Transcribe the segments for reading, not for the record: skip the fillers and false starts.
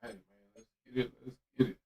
Hey man, let's get it. Let's get it.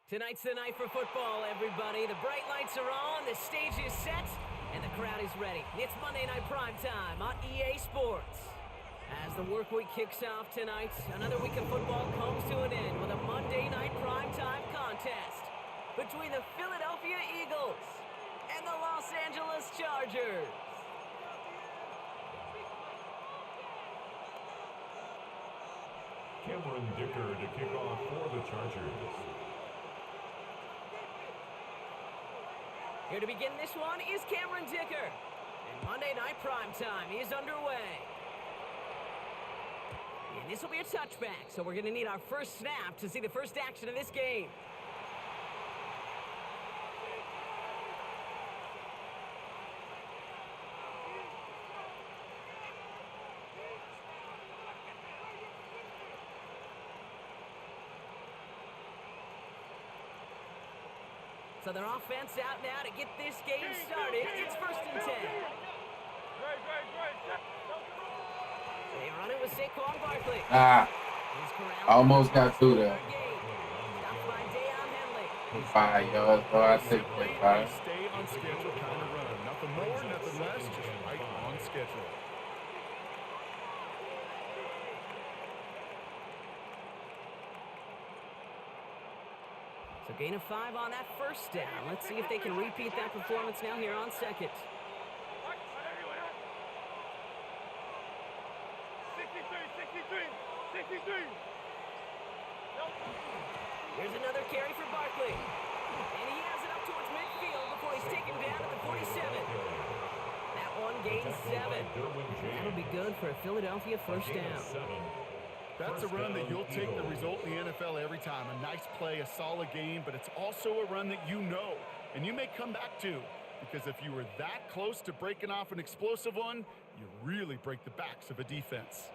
Tonight's the night for football, everybody. The bright lights are on, the stage is set, and the crowd is ready. It's Monday Night Primetime on EA Sports. As the work week kicks off tonight, another week of football comes to an end with a Monday Night Primetime contest between the Philadelphia Eagles and the Los Angeles Chargers. Cameron Dicker to kick off for the Chargers. Here to begin this one is Cameron Dicker. And Monday Night Primetime is underway. And this will be a touchback, so we're going to need our first snap to see the first action of this game. So their offense out now to get this game started. It's 1st and 10. They run it with Saquon Barkley. Almost got through there. Stopped by Deion Henley. 5 yards, so I think 5. Stay on schedule kind of run. Nothing more, nothing less, just right on on schedule. So gain of 5 on that first down. Let's see if they can repeat that performance now here on second. 63. Here's another carry for Barkley. And he has it up towards midfield before he's taken down at the 47. That one gains 7. That'll be good for a Philadelphia first down. That's a run that you'll take the result in the NFL every time. A nice play, a solid game, but it's also a run that you know, and you may come back to. Because if you were that close to breaking off an explosive one, you really break the backs of a defense.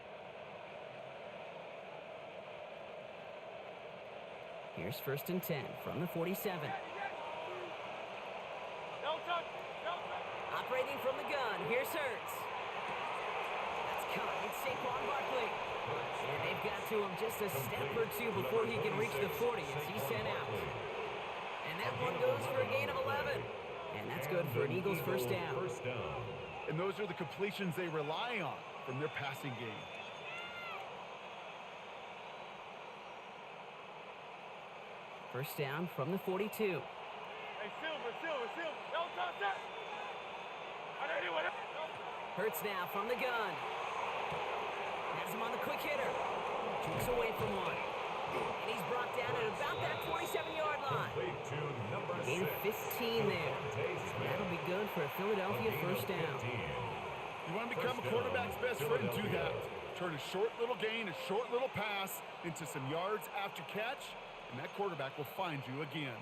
Here's 1st and 10 from the 47. Operating from the gun, here's Hurts. That's caught. It's Saquon Barkley. And they've got to him just a step or two before he can reach the 40 as he's sent out. And that one goes for a gain of 11. And that's good for an Eagles first down. And those are the completions they rely on from their passing game. First down from the 42. Hey, Silver. Don't touch that. Hurts now from the gun. Has him on the quick hitter. Keeps away from one. And he's brought down at about that 27-yard line. Gain of 15 there. That'll be good for a Philadelphia first down. You want to become a quarterback's best friend, do that. Turn a short little gain, a short little pass into some yards after catch, and that quarterback will find you again.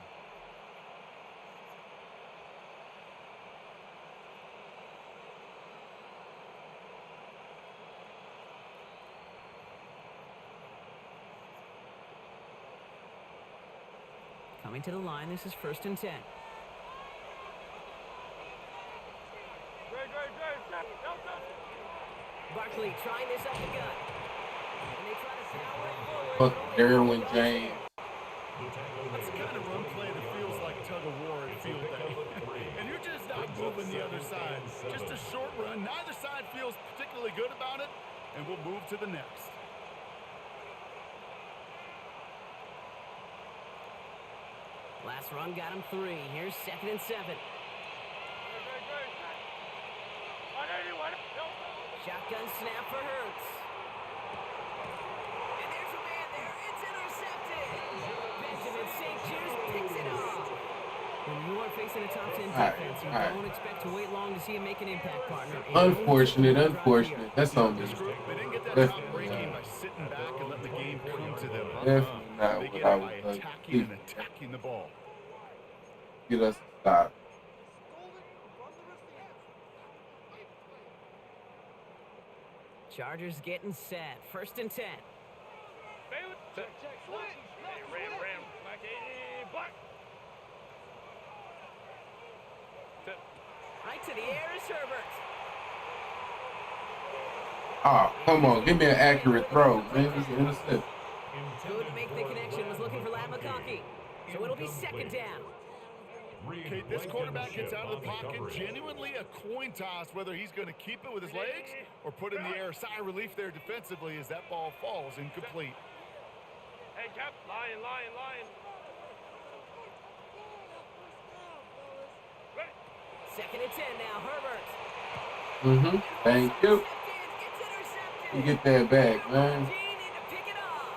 Coming to the line, this is 1st and 10. Barkley trying this up the gut. And they try to power it forward. Fuck Derwin James. That's the kind of run play that feels like tug of war at field day. And you're just not moving the other side. Just a short run. Neither side feels particularly good about it, and we'll move to the next. Last run got him 3. Here's 2nd and 7. Shotgun snap for Hurts. And there's a man there. It's intercepted. Benjamin St. Jude picks it off. When you are facing a top 10 defense, you don't expect to wait long to see him make an impact, partner. Unfortunate. That's on me. They didn't get that top ranking by sitting back and letting the game come to them. Definitely not They what get I it by would like. attacking the ball. Get us to stop. Chargers getting set. 1st and 10. Right to the air is Herbert. Oh, come on. Give me an accurate throw, man. It's an intercept. Couldn't make the connection. Was looking for Lamont. So it'll be 2nd down. Okay, this quarterback gets out of the pocket, genuinely a coin toss whether he's going to keep it with his legs or put in the air. Sigh of relief there defensively as that ball falls incomplete. Hey, Cap, lion. 2nd and 10 now, Herbert. Thank you. It's intercepted. You get that back, man. To pick it off.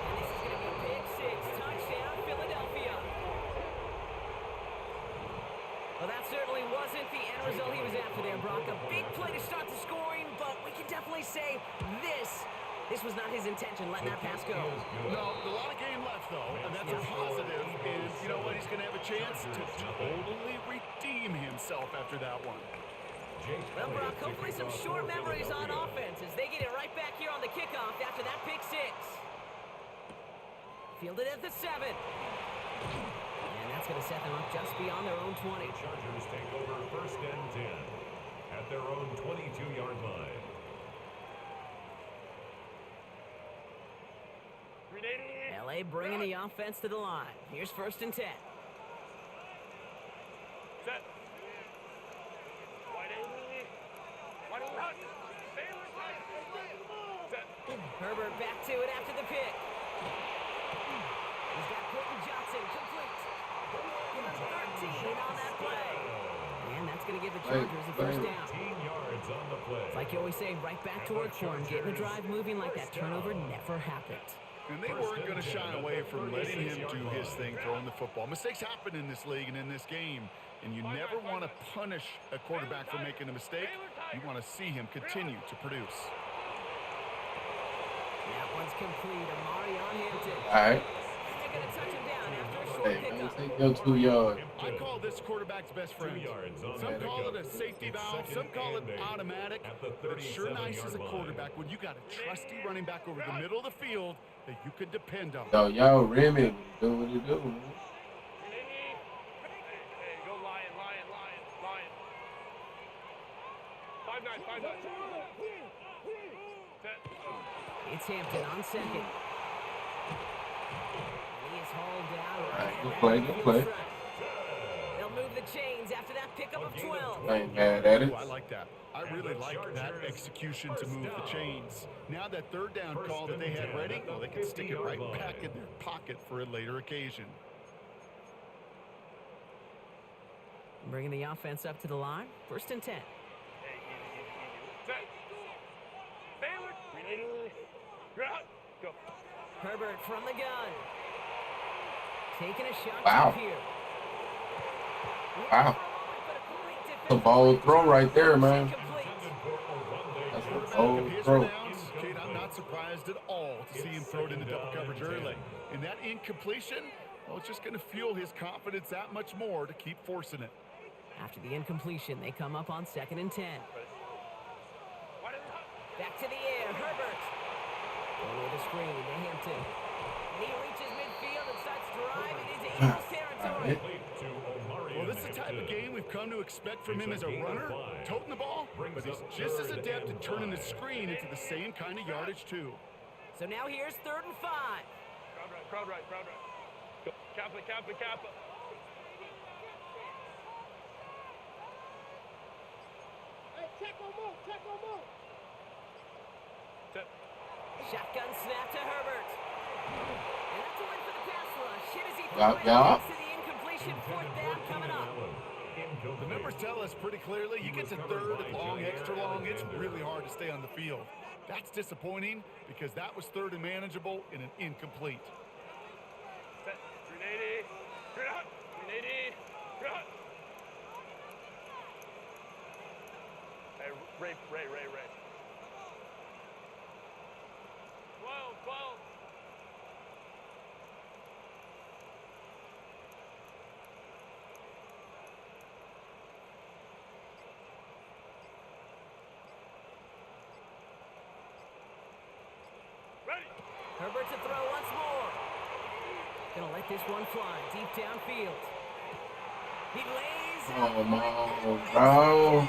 And this is going to be pick 6. Touchdown, Philadelphia. Well, that certainly wasn't the end result he was after there, Brock. A big play to start the scoring, but we can definitely say this was not his intention, letting that pass go. No, a lot of game left, though, and that's a positive. And you know what? He's going to have a chance to totally redeem himself after that one. Well, Brock, hopefully some short memories on offense as they get it right back here on the kickoff after that pick 6. Fielded at the 7. And that's going to set them up just beyond their own 20. Chargers take over 1st and 10 at their own 22-yard line. LA bringing the offense to the line. Here's 1st and 10. Set. Herbert back to it after the pick. He's got Quentin Johnson complete. 13 on that play. And that's going to give the Chargers the first down. 15 yards on the play. It's like you always say, right back to work for him. Getting the drive moving like that turnover never happened. And they weren't going to shy away from letting him do his thing, throwing the football. Mistakes happen in this league and in this game, and you never want to punish a quarterback for making a mistake. You want to see him continue to produce. That one's complete. Amari on Hampton. All right. And they're going to touch him down after a short Hey, man, pickup. take your 2 yards. I call this quarterback's best friend. 2 yards on Some the call it pickup. a safety It's valve, some second call it and 8 automatic, at the but it's sure nice as a 37-yard line. quarterback when you got a trusty running back over the middle of the field that you can depend on. Yo, Remy, do what you do, man. Hey, go Lion, Lion, Lion, Lion. 5-9, 5-9. It's Hampton on second. He is hauled down. All right, good at play, the good field play. stripe. They'll move the chains after that pickup of 12. I ain't mad at it. Oh, I like that. I really like that execution to move the chains. Now that third down call that they had ready, well, they can stick it right back in their pocket for a later occasion. Bringing the offense up to the line. 1st and 10. Hey, easy. Set. Baylor. You're out. Go. Herbert from the gun. Taking a shot Wow. deep here. Wow. That's a bold throw right there, man. Complete. That's a Quarterback bold of his throw. renown, Kate, I'm not surprised at all to see him throw it into double coverage early. And that incompletion, well, it's just going to fuel his confidence that much more to keep forcing it. After the incompletion, they come up on 2nd and 10. Back to the air, Herbert. Over the screen to Hampton. And he reaches midfield and starts driving into Eagles territory. Well, this is the type of game we've come to expect from him as a runner, toting the ball, but he's just as adept at turning the screen into the same kind of yardage, too. So now here's 3rd and 5. Crowd right. Go. Kappa. Hey, check on move. Set. Shotgun snap to Herbert. And that's a win for the pass rush. Hit as he Yeah. throws to the incompletion. 4th down coming up. The numbers tell us pretty clearly, you get to 3rd and long, extra long, it's really hard to stay on the field. That's disappointing because that was 3rd and manageable in an incomplete. Set. 380. You're out. 380. You're out. Hey, Ray. 12. Ready. Herbert to throw once more. Gonna let this one fly deep downfield. He lays it. Oh, no, bro.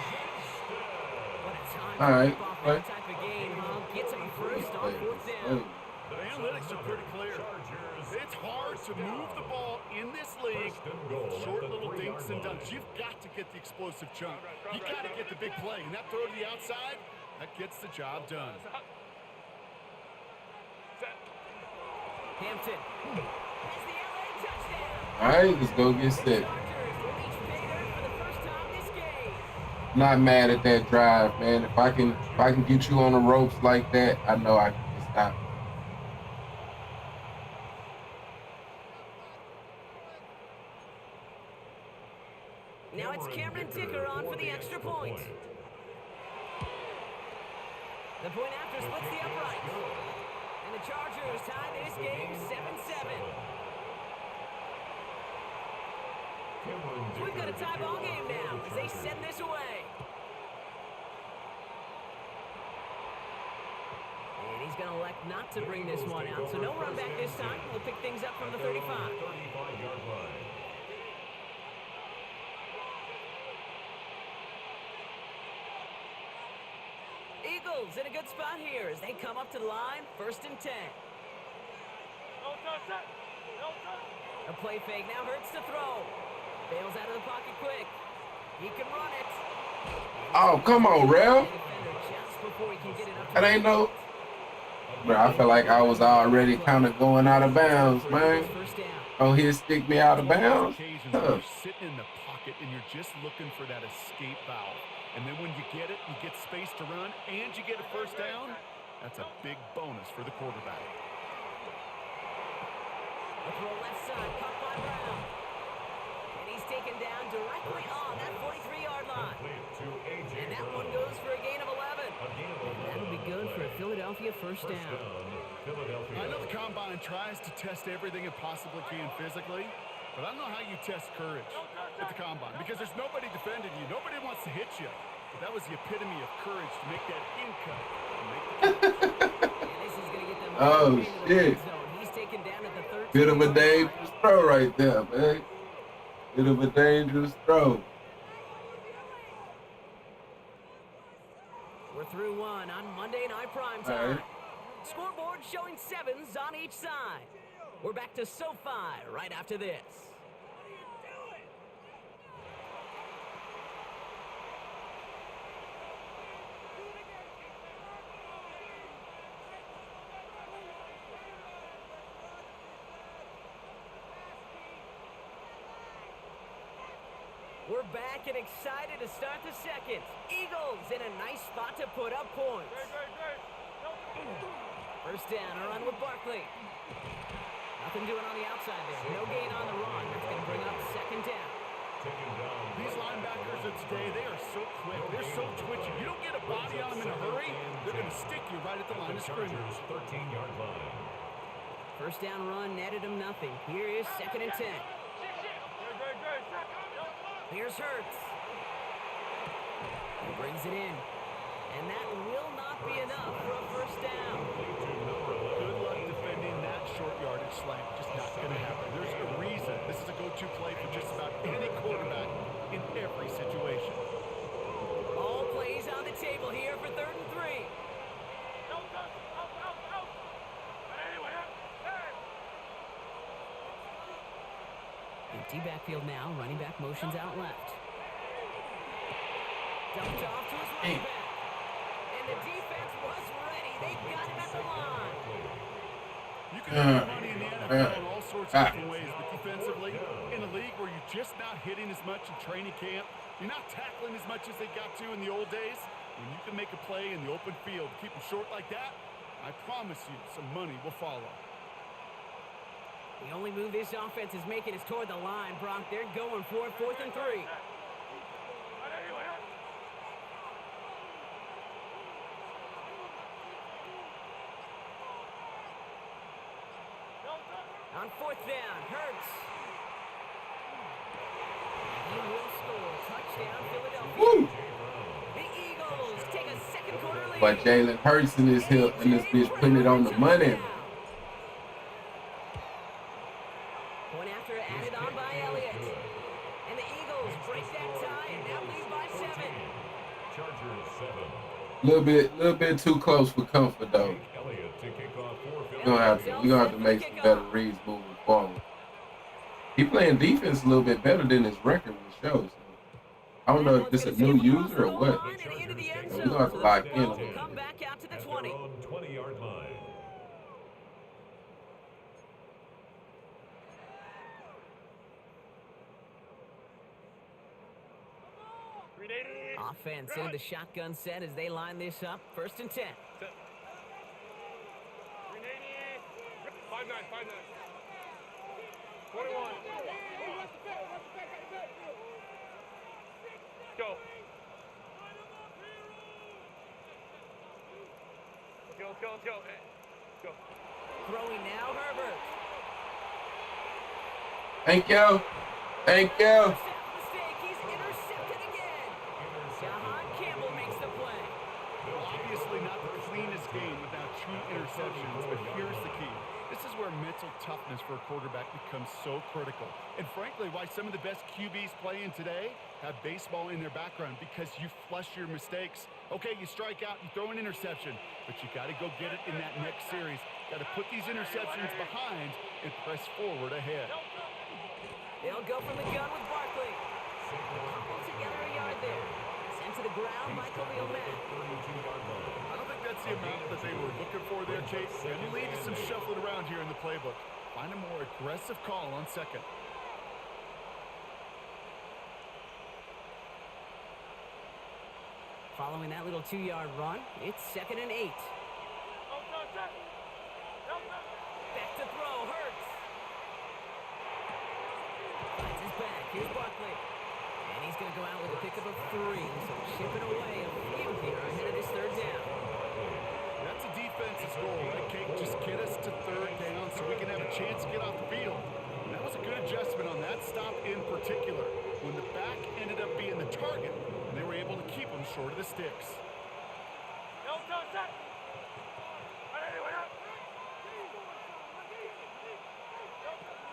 What a time All right, to off play. that type of game, huh? Gets him first on 4th down. The analytics are pretty clear. It's hard to move the ball in this league with short little dinks and dunks. You've got to get the explosive chunk. You got to get the big play. And that throw to the outside, that gets the job done. Set. Hampton. It's the LA touchdown. All right, let's go get set. Chargers reach pay dirt for the first time this game. Not mad at that drive, man. If I can get you on the ropes like that, I know I can stop. Now it's Cameron Dicker on for the extra point. The point after splits the upright. And the Chargers tie this game 7-7. We've got a tie ball game now as they send this away. And he's going to elect not to bring this one out. So no run back this time. We'll pick things up from the 35. 35-yard line. Eagles in a good spot here as they come up to the line. 1st and 10. No touch. Set. No touch. A play fake now hurts to throw. Bails out of the pocket quick. He can run it. Oh, come on, Ralph. Defender just before he can get it up to That ain't no. Bro, I feel like I was already kind of going out of bounds, man. First down. Oh, he'll stick me out of bounds? Occasions where you're sitting in the pocket and you're just looking for that escape valve. And then when you get it, you get space to run, and you get a first down. That's a big bonus for the quarterback. The throw left side, caught by Brown. And he's taken down directly on that 43-yard line. And that one goes for a gain of 11. That'll be good for a Philadelphia first down. I know the Combine tries to test everything it possibly can physically, but I don't know how you test courage at the Combine because there's nobody defending you. Nobody wants to hit you. But that was the epitome of courage to make that in cut. And this is going to get them Oh, shit. He's taken down at the 13. Bit of a dangerous throw right there, man. Bit of a dangerous throw. We're through one on Monday Night Primetime. All right. Scoreboard showing 7s on each side. We're back to SoFi right after this. We're back and excited to start the second. Eagles in a nice spot to put up points. First down, a run with Barkley. Nothing doing on the outside there. No gain on the run. That's going to bring up second down. These linebackers of today, they are so quick. They're so twitchy. You don't get a body on them in a hurry, they're going to stick you right at the line of scrimmage. 13-yard line. First down run netted him nothing. Here is second and 10. Here's Hurts. He brings it in. And that will not be enough for a first down. Good luck defending that short yardage slant. Just not going to happen. There's a reason this is a go-to play for just about any quarterback in every situation. All plays on the table here for 3rd and 3. Empty backfield now. Running back motions out left. Dumped off to his running back. And the defense was ready. They got him at the line. You can make money in the NFL in all sorts of different ways, but defensively, in a league where you're just not hitting as much in training camp, you're not tackling as much as they got to in the old days, when you can make a play in the open field, keep them short like that, I promise you some money will follow. The only move this offense is making is toward the line, Brock. They're going for it, 4th and 3. On 4th down, Hurts. He will score. Touchdown, Philadelphia. Woo! The Eagles take a second quarter lead. But Jalen Hurts in this hill and this bitch putting it on the money. Point after added on by Elliott. And the Eagles break that tie and now lead by 7. Chargers 7. Little bit too close for comfort though. Elliott to kick off for We're gonna have to make some better reads moving forward. He playing defense a little bit better than his record would show. So I don't know if this is a new user or what. We're gonna have to lock in on it. Come back out to the 20. 20-yard line. Offense into the shotgun set as they line this up. 1st and 10. 5-9. 21. Go. Let's go. Hey, go. Throwing now, Herbert. Thank you. Mistake. He's intercepted again. Jahan Campbell makes the play. Obviously not the cleanest game without 2 interceptions, but here's the key. This is where mental toughness for a quarterback becomes so critical. And frankly, why some of the best QBs playing today have baseball in their background, because you flush your mistakes. Okay, you strike out, you throw an interception, but you got to go get it in that next series. Got to put these interceptions behind and press forward ahead. They'll go from the gun with Barkley. Couple together a yard there. Sent to the ground, Michael Lamont. I don't think that's the amount that they were looking for for there, Kate. And lead to some shuffling around here in the playbook. Find a more aggressive call on second. Following that little 2-yard run, it's 2nd and 8. Back to throw, Hurts. Finds his back, here's Buckley. And he's going to go out with a pickup of 3. So chipping away a few here ahead of this 3rd down. That's a defense's goal, right, Kate? Just get us to 3rd down so we can have a chance to get off the field. And that was a good adjustment on that stop in particular. When the back ended up being the target, they were able to keep them short of the sticks.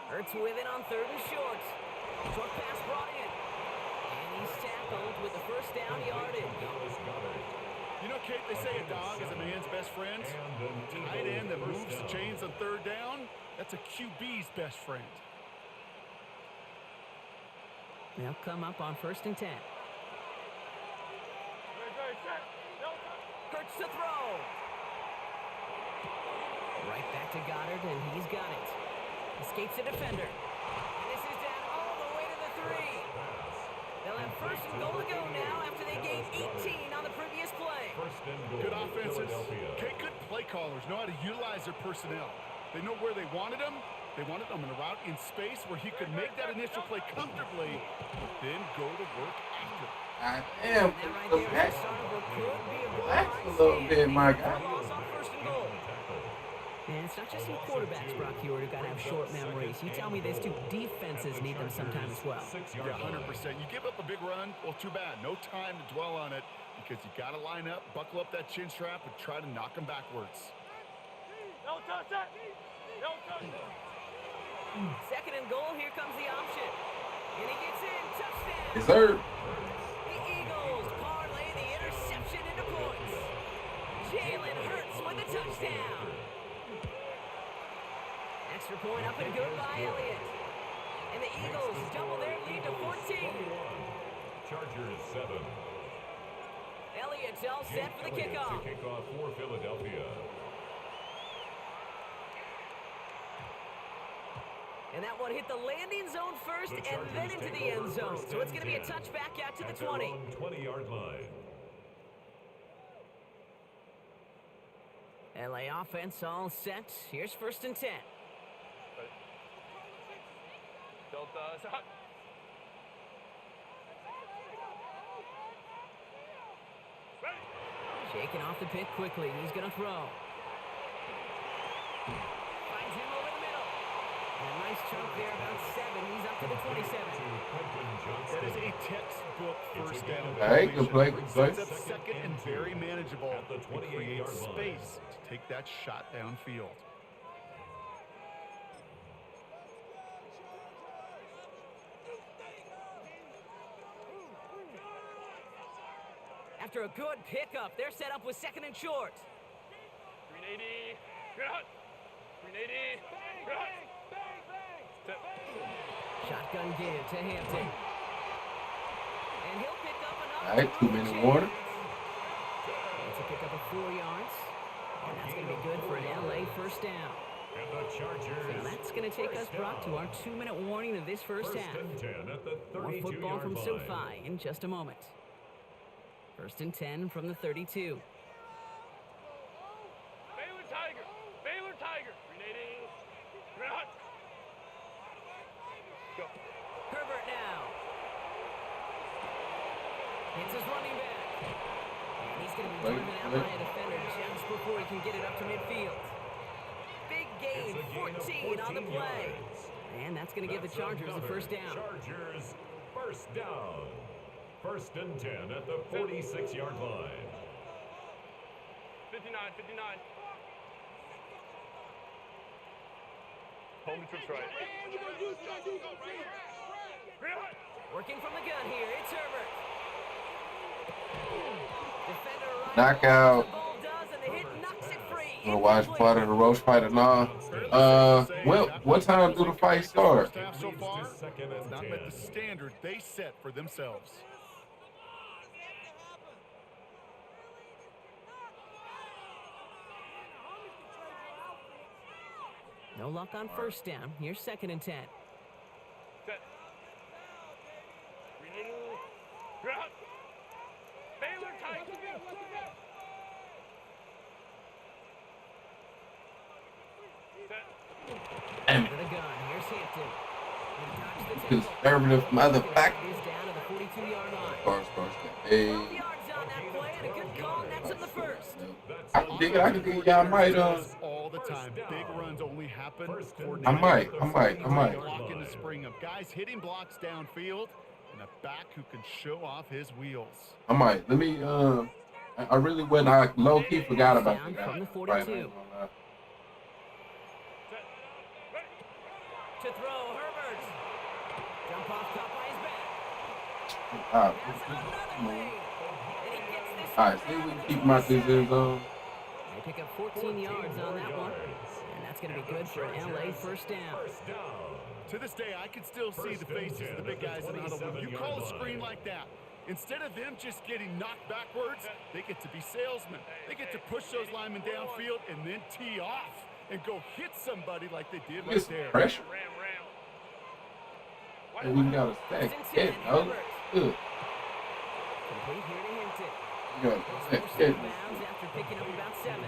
Hurts with it on 3rd and short. Short pass brought in. And he's tackled with the 1st down yardage. You know, Kate, they say a dog is a man's best friend. Tight end that moves the chains on 3rd down, that's a QB's best friend. They'll come up on 1st and 10. Hurts to throw. Right back to Goddard, and he's got it. Escapes the defender. And this is down all the way to the 3. They'll have 1st and goal to go now after they gained 18 on the previous play. Good offenses. Kate, good play callers know how to utilize their personnel. They know where they wanted them. They wanted them in a route in space where he could make that initial play comfortably, but then go to work after. God damn, relax a little bit, my guy. And it's not just some quarterbacks, Brock Hewitt, who got to have short memories. You tell me this too. Defenses need them sometimes as well. Yeah, 100%. You give up a big run, well, too bad. No time to dwell on it because you got to line up, buckle up that chin strap, and try to knock them backwards. Don't touch that! Don't touch it! 2nd and goal, here comes the option. And he gets in, touchdown! Yes, sir. The Eagles parlay the interception into points. Jalen Hurts with a touchdown. Extra point up and good by Elliott. And the Eagles double their lead to 14. Chargers 7. Elliott's all set for the kickoff. Kickoff for Philadelphia. And that one hit the landing zone first and then into the end zone. So it's going to be a touchback out to the 20. 20-yard line. LA offense all set. Here's 1st and 10. Shaking off the pick quickly. He's going to throw. Finds him over the middle. And a nice chunk there, about 7. He's up to the 27. That is a textbook 1st down. Hey, good play, good play. Sets up 2nd and very manageable. It creates space to take that shot downfield. After a good pickup, they're set up with 2nd and short. 380. Good hut. 380. Good hut. Shotgun give to Hampton. And he'll pick up another. All right, 2-minute warning. It's a pickup of 4 yards. And that's going to be good for an LA 1st down. And the Chargers. So that's going to take us, Brock, to our 2-minute warning of this first half. 1st and 10 at the 32-yard line. More football from SoFi in just a moment. 1st and 10 from the 32. Baylor Tiger. Baylor Tiger. 380. Good hut. Go. Herbert now. It's his running back. And he's going to be driven out by a defender just before he can get it up to midfield. Big gain, 14 on the play. And that's going to give the Chargers the 1st down. Chargers 1st down. 1st and 10 at the 46-yard line. 59. Home trips right. Working from the gun here, it's Herbert. Defender right. Knockout. The ball does, and the hit knocks it free. I'm gonna watch part of the Roach fight or not. What time do the fight start? So far, has not met the standard they set for themselves. No luck on first down. Here's 2nd and 10. Set. Drop. Baylor tight. Set. Damn To the gun. Here's Hampton. He dodged the tackle. conservative motherfucker. It is down to the 42-yard line. Start. Hey. 12 yards on that play and a good call. That's in the first. I can dig it. Y'all might all the time. Big runs only happen. I might. Lock into spring of guys hitting blocks downfield and a back who can show off his wheels. I might. Let me. I really wouldn't. I low key forgot about Down that. from the Right, 42. To throw, Herbert. Jump off, caught by his back. All That's another way. And he gets this right. one See, we down can to keep the my 27. this zone. They pick up 14 yards on that one. And that's going to be good for an LA first down. To this day, I can still see the faces of the big guys in the huddle. When you call a screen like that, instead of them just getting knocked backwards, they get to be salesmen. They get to push those linemen downfield and then tee off and go hit somebody like they did right It's there. pressure. Ram. And we got a stack. Good. Good. Complete here to Hampton. You got a stack. Good. Bounds after picking up about 7.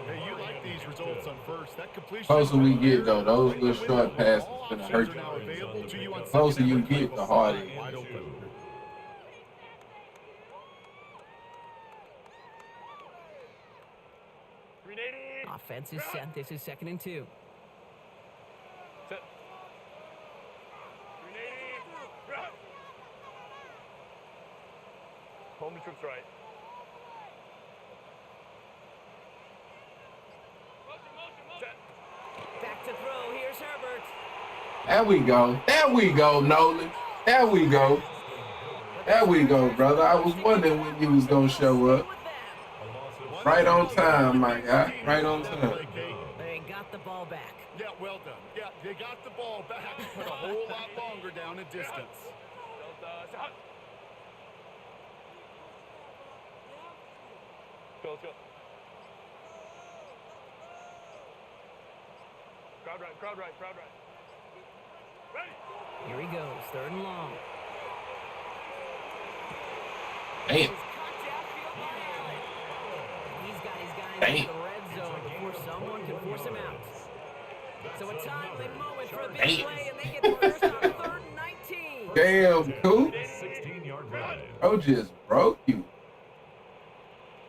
Hey, you like these results on first. That completion. Closer we get though, those little short passes All gonna options hurt are now available to you on you. Closer second you and get, the harder it wide is. open. Offense is set. This is 2nd and 2. Set. Drop. Home to troops right. Set. Back to throw. Here's Herbert. There we go, Nolan. There we go, brother. I was wondering when you was gonna show up. Right on time, my guy. Right on time. They got the ball back. Yeah, well done. Yeah, they got the ball back, but a whole lot longer down in distance. Delta. Let's go. Crowd right. Ready. Here he goes. 3rd and long. Damn. He's caught downfield by Allen. He's got his guys in the red zone before someone can force him out. So a timely moment for a big play, and they get the first on 3rd and 19. Damn, cool. 16-yard drive. Bro just broke you.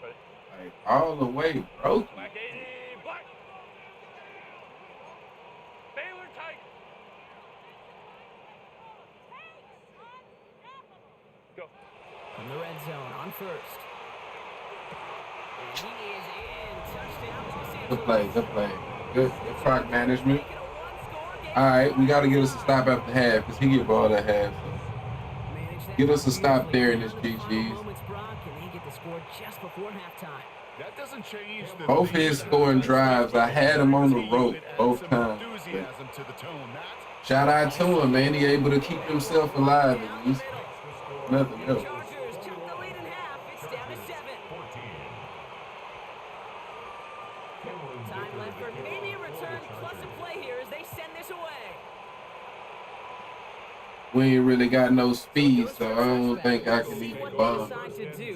Ready. Like all the way broke you. Black 80. Black. Baylor tight. Go. From the red zone on first. And he is in. Touchdown, Los Angeles. Good play. Good clock management. All right, we got to get us a stop after half because he get ball at half. So. Get us a stop there in this GG's. That doesn't change the Both his scoring drives, I had him on the rope both times. enthusiasm to the tone. Shout out to him, man. He able to keep himself alive at least. Nothing else. Chargers took the lead in half. It's down to 7. Time left for maybe a return plus a play here as they send this away. We ain't really got no speed, so I don't think I can even bomb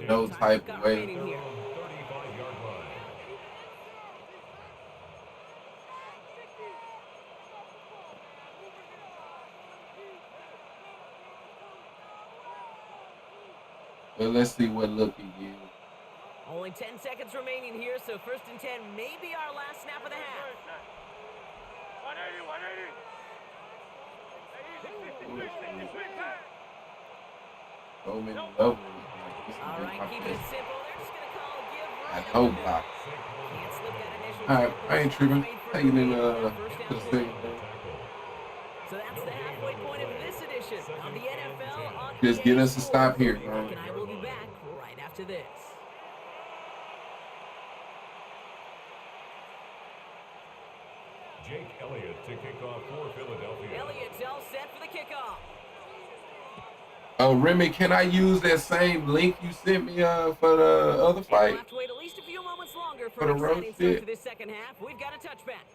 no type of way. 35-yard line. But let's see what look he gives. Only 10 seconds remaining here, so 1st and 10 may be our last snap of the half. 180. So many levels. All right, keep it simple. They're just going to call a give I right know over. block. Can't slip that initial All right, tackle. I ain't tripping. Taking it to the First second. down. So that's the halfway point of this edition of the NFL on Just EA get us a stop Sports. here, man. And I will be back right after this. Jake Elliott to kick off for Philadelphia. Elliott's all set for the kickoff. Oh, Remy, can I use that same link you sent me for the other We'll fight? have to wait at least a few moments longer For for the an Roach exciting start fit? to this second half. We've got a touchback.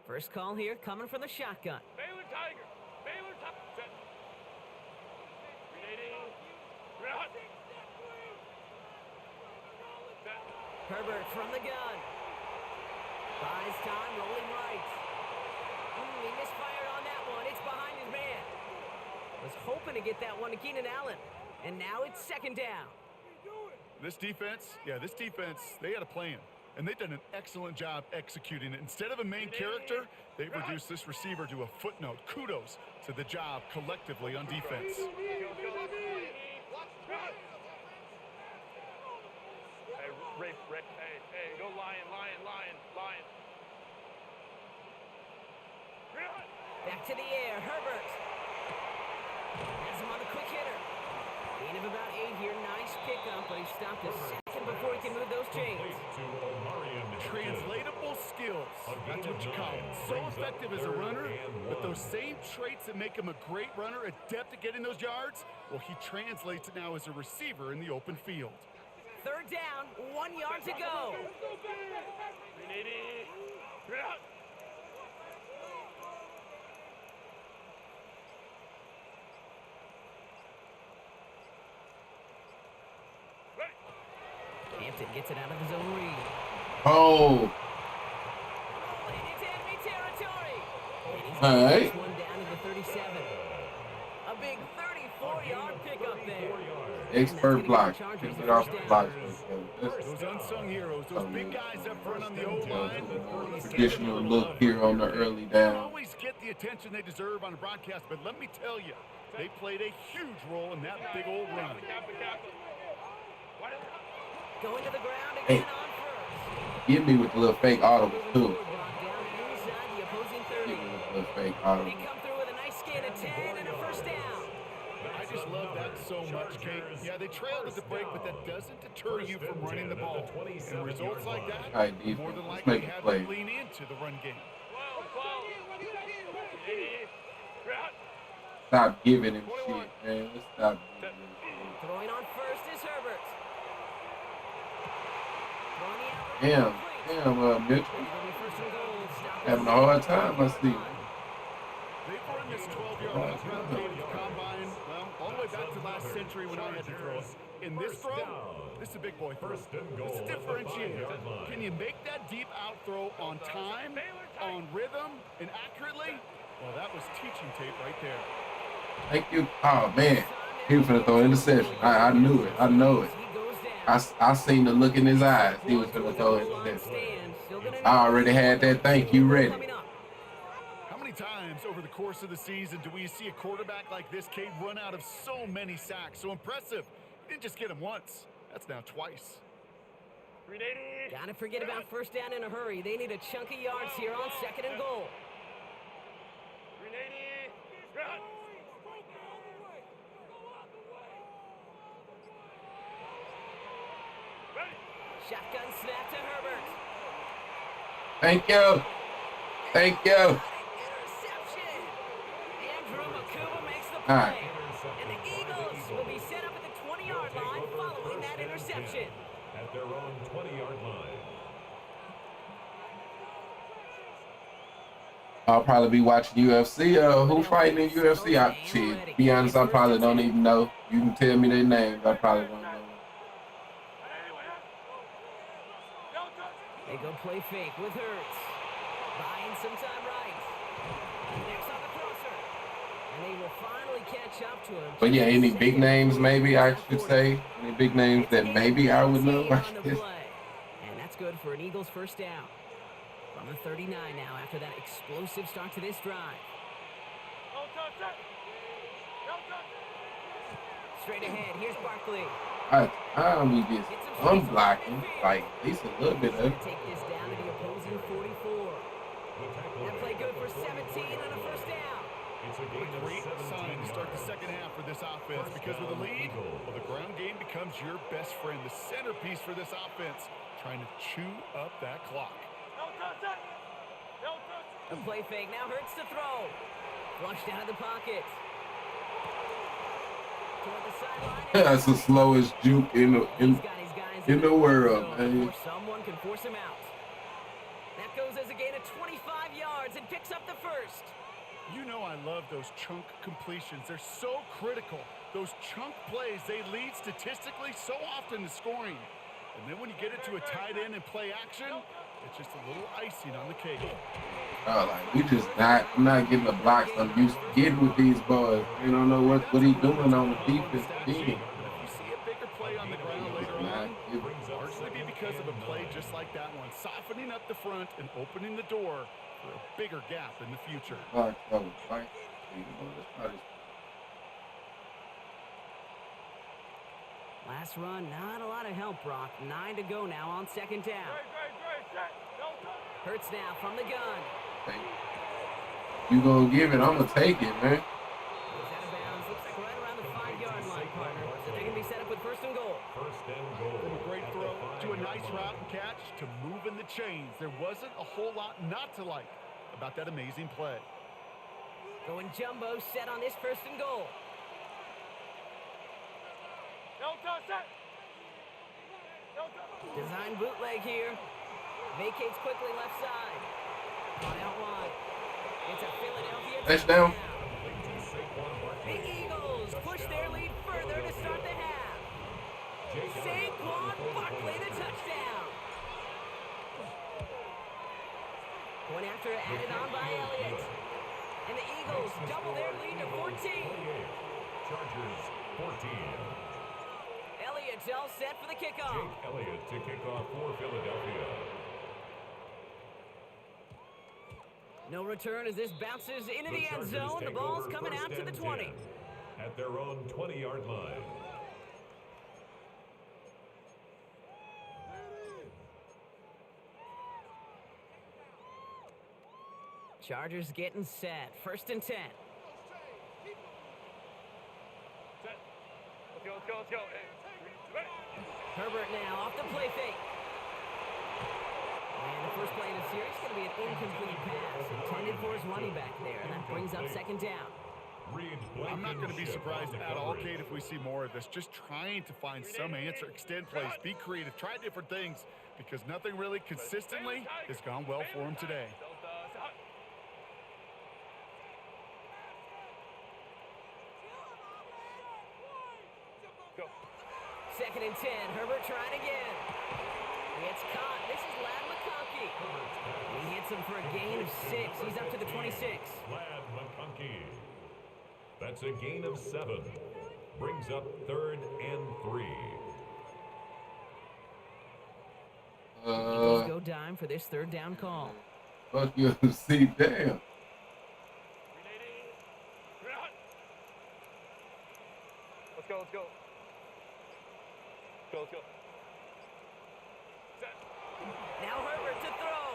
First call here coming from the shotgun. Baylor Tiger. Baylor Tiger. Set. Ready. Run. Set. Herbert from the gun. Buys time, rolling right. He misfired on that one. It's behind his man. Was hoping to get that one to Keenan Allen. And now it's second down. This defense, they had a plan. And they've done an excellent job executing it. Instead of a main character, they've reduced this receiver to a footnote. Kudos to the job collectively on defense. Hey, Ray, hey, go lion. Back to the air, Herbert. Has him on the quick hitter. Gain of about 8 here. Nice pickup, but he stopped a second before he can move those chains. Translatable skills. That's what you call it. So effective as a runner, but those same traits that make him a great runner, adept at getting those yards, well, he translates it now as a receiver in the open field. Third down, 1 yard to go. Hampton gets it out of his own read. Oh. Rolling into enemy territory. And he's All right. this one down to the 37. A big 34-yard pickup there. Expert block. Gets it off the block. Those unsung heroes, those big guys up front on the O-line. Traditional look here on the early They don't down. always get the attention they deserve on the broadcast, but let me tell you, they played a huge role in that big old run. Going to the ground Hey. again on first. Hit me with the little fake audible too. Brought down inside the opposing Hit 30. me with the little fake They audible. come through with a nice gain of 10 and a first down. I just love that so much, Kate. Yeah, they trailed at the break, but that doesn't deter you from running the ball. And results like that, All right, more defense. than Let's likely make a have play. them lean into the run game. Stop giving him shit, man. Let's stop giving him shit. Throwing on first is Herbert. Damn, Mitchell. Having a hard time, I see. They've run this 12-yard route game with combine, well, all the way back to last century when I had to throw it. In this throw, this is a big boy throw. This is differentiated. Can you make that deep out throw on time, on rhythm, and accurately? Well, that was teaching tape right there. Thank you. Oh, man. He was finna throw an interception. I knew it. I know it. I seen the look in his eyes. He was finna throw an interception. I already had that thank you ready. How many times over the course of the season do we see a quarterback like this, Cade, run out of so many sacks? So impressive. He didn't just get him once. That's now twice. Gotta forget about first down in a hurry. They need a chunk of yards here on second and goal. Shotgun snap to Herbert. Thank you. Thank you. Interception. Andrew Makuba makes the play. All right. And the Eagles will be set up at the 20-yard line following that interception. At their own 20-yard line. I'll probably be watching UFC. Who fighting in UFC? Shit, be honest, I probably don't even know. You can tell me their names. I probably don't know. They go play fake with Hurts. Buying some time right. Next on the crosser. And they will finally catch up to him. But yeah, any big names maybe I should say? Any big names that maybe I would know? I guess. And that's good for an Eagles first down. From the 39 now after that explosive start to this drive. Straight ahead, here's Barkley. I don't need this unblocking, like at least a little bit of it. Take this down to the opposing 44. That play good for 17 and a first down. It's a gain of Great sign to start the second half for this offense because with a lead, well, the ground game becomes your best friend, the centerpiece for this offense, trying to chew up that clock. A play fake now Hurts to throw. Flushed out of the pocket. Toward the sideline. That's the slowest juke in the world, man. Someone can force him out. That goes as a gain of 25 yards and picks up the first. You know I love those chunk completions. They're so critical. Those chunk plays, they lead statistically so often to scoring. And then when you get it to a tight end and play action, it's just a little icing on the cake. Like we just I'm not getting the blocks I'm used to getting with these boys. You don't know what he's doing on the defense team. If you see a bigger play on the ground later on, largely be because of a play just like that one, softening up the front and opening the door for a bigger gap in the future. Last run, not a lot of help, Brock. 9 to go now on second down. Hurts now from the gun. You gonna give it, I'm gonna take it, man. Goes out of bounds, looks like right around the 5-yard line, partner. So they're gonna be set up with first and goal. From a great throw to a nice route and catch to moving the chains. There wasn't a whole lot not to like about that amazing play. Going jumbo set on this first and goal. Design bootleg here. Vacates quickly left side. On out wide. It's a Philadelphia touchdown. The Eagles push their lead further to start the half. Saquon Barkley, the touchdown. Going after it, added on by Elliott. And the Eagles double their lead to 14. Chargers 14. Elliott's all set for the kickoff. Jake Elliott to kick off for Philadelphia. No return as this bounces into the end zone. The ball's coming out to the 20. At their own 20-yard line. Chargers getting set. First and 10. Let's go. Herbert now off the play fake. And the first play in the series is going to be an incomplete pass intended for his running back there. And that brings up second down. I'm not going to be surprised at all, Kate, if we see more of this. Just trying to find some answer, extend plays, be creative, try different things, because nothing really consistently has gone well for him today. Second and 10. Herbert trying again. It's caught. This is Lamont. He hits him for a gain of 6. He's up to the 26. Lamont. That's a gain of 7. Brings up 3rd and 3. Eagles go dime for this third down call. Fuck you, see, damn. Let's go. Now Herbert to throw.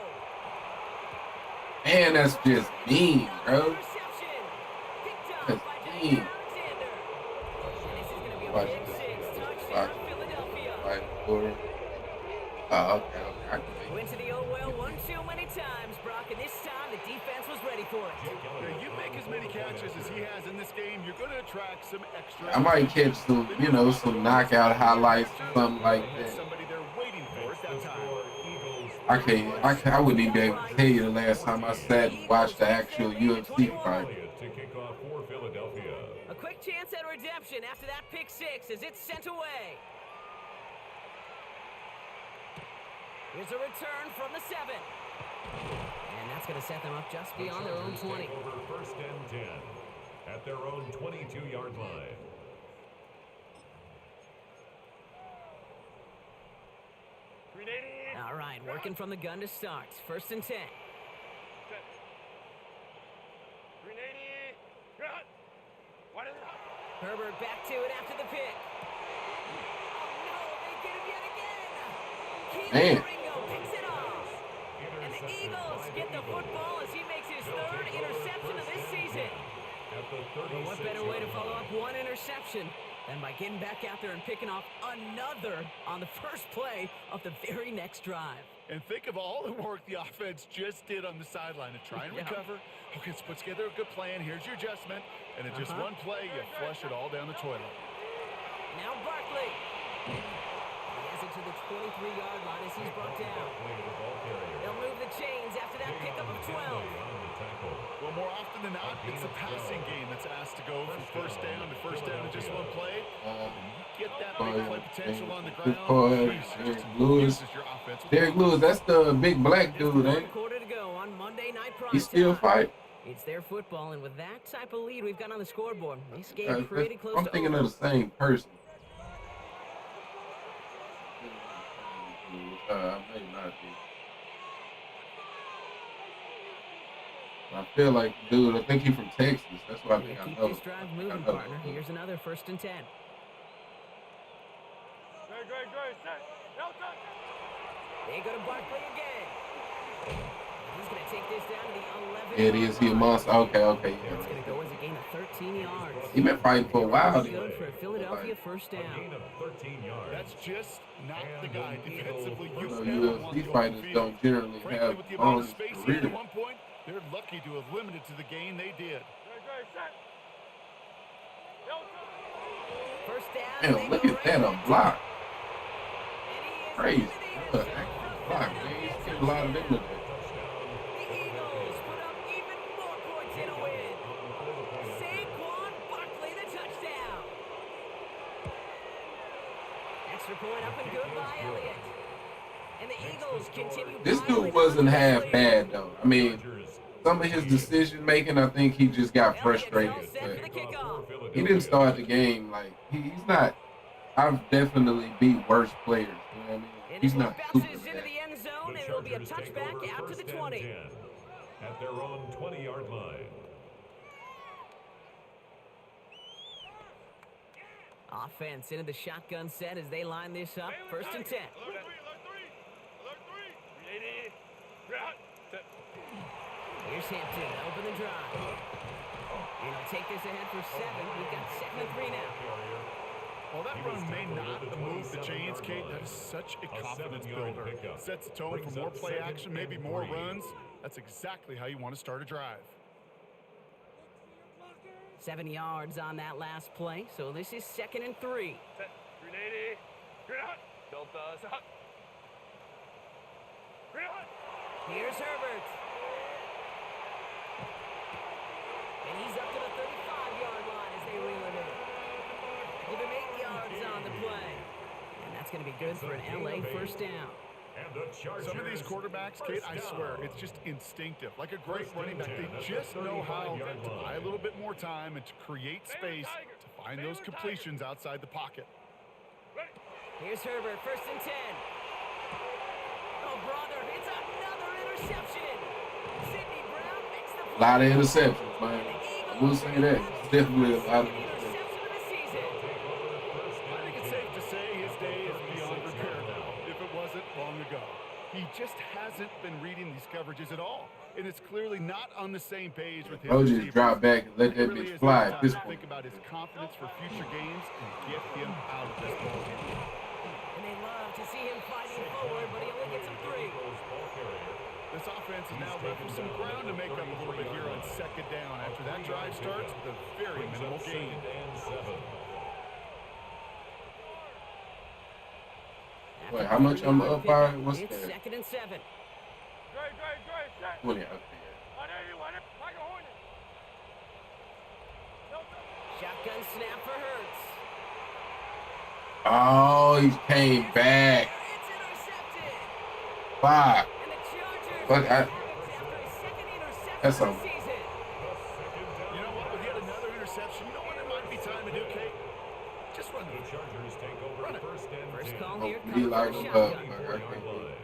Man, that's just mean, bro. Interception. Picked up That's by mean. Alexander. And this is going to be a Watch big this. 6 touchdown, Philadelphia. Right for it. Oh, okay. I can make Went to the old well one too many times, Brock, and this time the defense was ready for it. Now, you make as many catches as he has in this game, you're going to attract some extra. I might catch some, some knockout highlights or something like that. Somebody they're waiting for at that time. I wouldn't even be able to tell you the last time I sat and watched the actual UFC fight. To kick off for Philadelphia. A quick chance at redemption after that pick 6 as it's sent away. Here's a return from the 7. And that's going to set them up just beyond their own 20. Over 1st and 10 at their own 22-yard line. All right, working from the gun to start. 1st and 10. Herbert back to it after the pick. Oh, no, they get him yet again. Man. Ringo picks it off. And the Eagles get the football as he makes his 3rd interception of this season. Well, what better way to follow up one interception than by getting back out there and picking off another on the first play of the very next drive. And think of all the work the offense just did on the sideline to try and recover. Okay, let's put together a good plan. Here's your adjustment. And in just one play, you flush it all down the toilet. Now Barkley. He has it to the 23-yard line as he's brought down. They'll move the chains after that pickup of 12. On the tackle. Well, more often than not, it's a passing game that's asked to go from first down to just one play. Get that big play potential on the ground. Just Lewis. infuses your offense with Derek Lewis, that's the big black dude, ain't it? Quarter to go on Monday Night Prime He still Time. fight? It's their football, and with that type of lead we've got on the scoreboard, this game pretty close I'm to thinking over. of the same person. I may not be. I feel like, dude, I think he's from Texas. That's why I think I Keep know. this drive moving, partner. Here's another 1st and 10. Great. Set. Elton. They go to Barkley again. He's going to take this down to the 11. Yeah, it is. He a monster. Okay, It's going yeah. to go as a gain of 13 yards. He been fighting for a while. Good for a Philadelphia first A down. gain of 13 yards. That's just not the guy. Defensively, you You never know, want UFC to fighters don't generally Frankly, have with the amount long of space career. here at one point, they're lucky to have limited to the gain they did. Great. Set. Elton. First down. Damn, they look go at that, right a into block. it. Crazy. And he is Look, into the end active zone. block, man. He's getting a lot of them today. The Eagles put up even more points in a win. Saquon Barkley, the touchdown. Extra point up and good by Elliott. And the Eagles continue. This piling dude wasn't on the half lead. bad, though. I mean, some of his decision making, I think he just got Elliott's frustrated. all set for the But kickoff. he didn't start the game like he's not. I've definitely beat worse players. You know what I mean? And He's this not one super bounces into bad. the end zone, The and it'll be a Chargers take touchback over out to the 1st and 20. 10 at their own 20-yard line. Offense into the shotgun set as they line this up. 1st and 10. Alert 3. 380. Ground. Set. Here's Hampton, open the drive. And he'll take this ahead for 7. We've got 2nd and 3 now. While that run may not move the chains, Kate, that is such a confidence builder. Sets the tone for more play action, maybe more runs. That's exactly how you want to start a drive. 7 yards on that last play, so this is 2nd and 3. Set. 380. Ground. Delta. Set. Ground. Here's Herbert. And he's up to the 35-yard line as they reel him in. Give him 8 yards on the play. And that's going to be good for an LA first down. And the Chargers Some of these quarterbacks, Kate, I swear, it's just instinctive. Like a great running back, they just know how to buy a little bit more time and to create space to find those completions outside the pocket. Here's Herbert, 1st and 10. Oh, brother, it's another interception. Sidney Brown makes the A lot of interceptions, man. I will say that. It's definitely a lot of interceptions. interception of the season. I think it's safe to say his day is beyond repair now, if it wasn't long ago. He just hasn't been reading these coverages at all, and it's clearly not on the same page with his Roach just receivers. drop back and let It that really bitch is fly time at this to point. think about his confidence for future games and get him out of this ballgame. And they love to see him fighting forward, but he only gets him 3. This offense is now left with some ground to make up a little bit here on 2nd down. After that drive starts with a very minimal gain. Wait, how much I'm up by? What's It's that? 2nd and 7. Great. Set. 20. Okay. 181. Tiger Hornet. Delta. Shotgun snap for Hurts. Oh, he came back. It's intercepted. Fuck. And the Chargers But have it after a 2nd interception That's of a- the season. You know what? With yet another interception, you know what it might be time to do, Kate? Just run The the Chargers take over Run it. 1st and First 10. call Oh, here, he cover like for him shotgun. up. Like, I can't do it.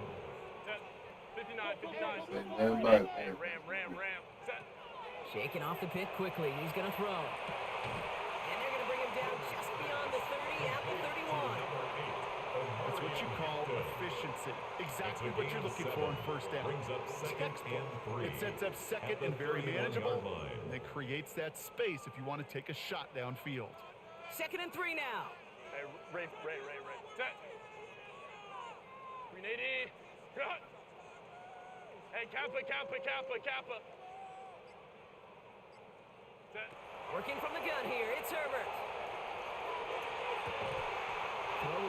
Set. 59. Say nothing about Hey, that. Ram. Set. Shaking off the pit quickly. He's going to throw. And they're going to bring him down just beyond the 30 at the 31. That's what you call efficiency. Exactly what you're looking for on 1st down. Brings up 2nd and 3. It sets up 2nd At the and very 31-yard manageable, line. and it creates that space if you want to take a shot downfield. 2nd and 3 now. Hey, Ray. Set. 380. Ground. Hey, Kappa. Set. Working from the gun here. It's Herbert.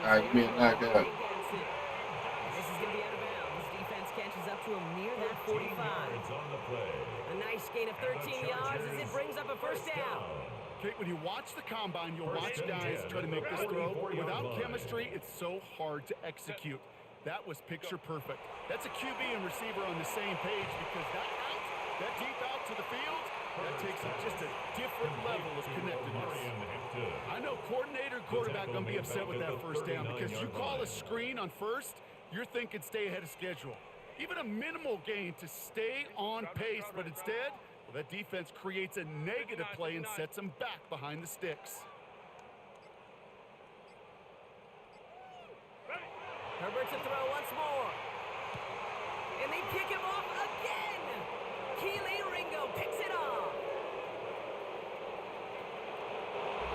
All right, you being knocked out. This is going to be out of bounds. Defense catches up up to a near that 45. On the play. A nice gain of 13 yards as it brings up a first down. Kate, when you watch the combine, you'll watch guys try to make this throw. Without chemistry, it's so hard to execute. That was picture perfect. That's a QB and receiver on the same page because that deep out to the field, that takes up just a different level of connectedness. I know coordinator and quarterback going to be upset with that first down because you call a screen on first, you're thinking stay ahead of schedule. Even a minimal gain to stay on pace, but instead, well, that defense creates a negative play and sets them back behind the sticks. Herbert to throw once more. And they pick him off again. Keely Ringo picks it off.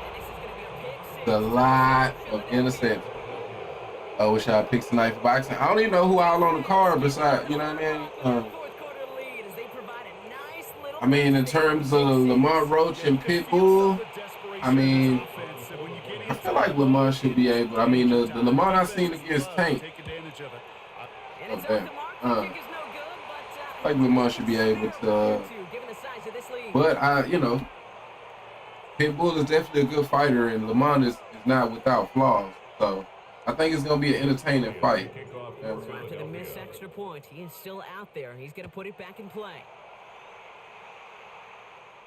And this is going to be a pick six. A lot of interceptions. I wish I picked tonight for boxing. I don't even know who all on the card besides, you know what I mean? I mean, in terms of Lamont, Roach, and Pitbull, I mean, I feel like Lamont should be able. I mean, the Lamont I seen against Tank. Okay. I like Lamont should be able to. But you know, Pitbull is definitely a good fighter, and Lamont is not without flaws. So I think it's gonna be an entertaining fight. So after the missed extra point, he is still out there. He's gonna put it back in play.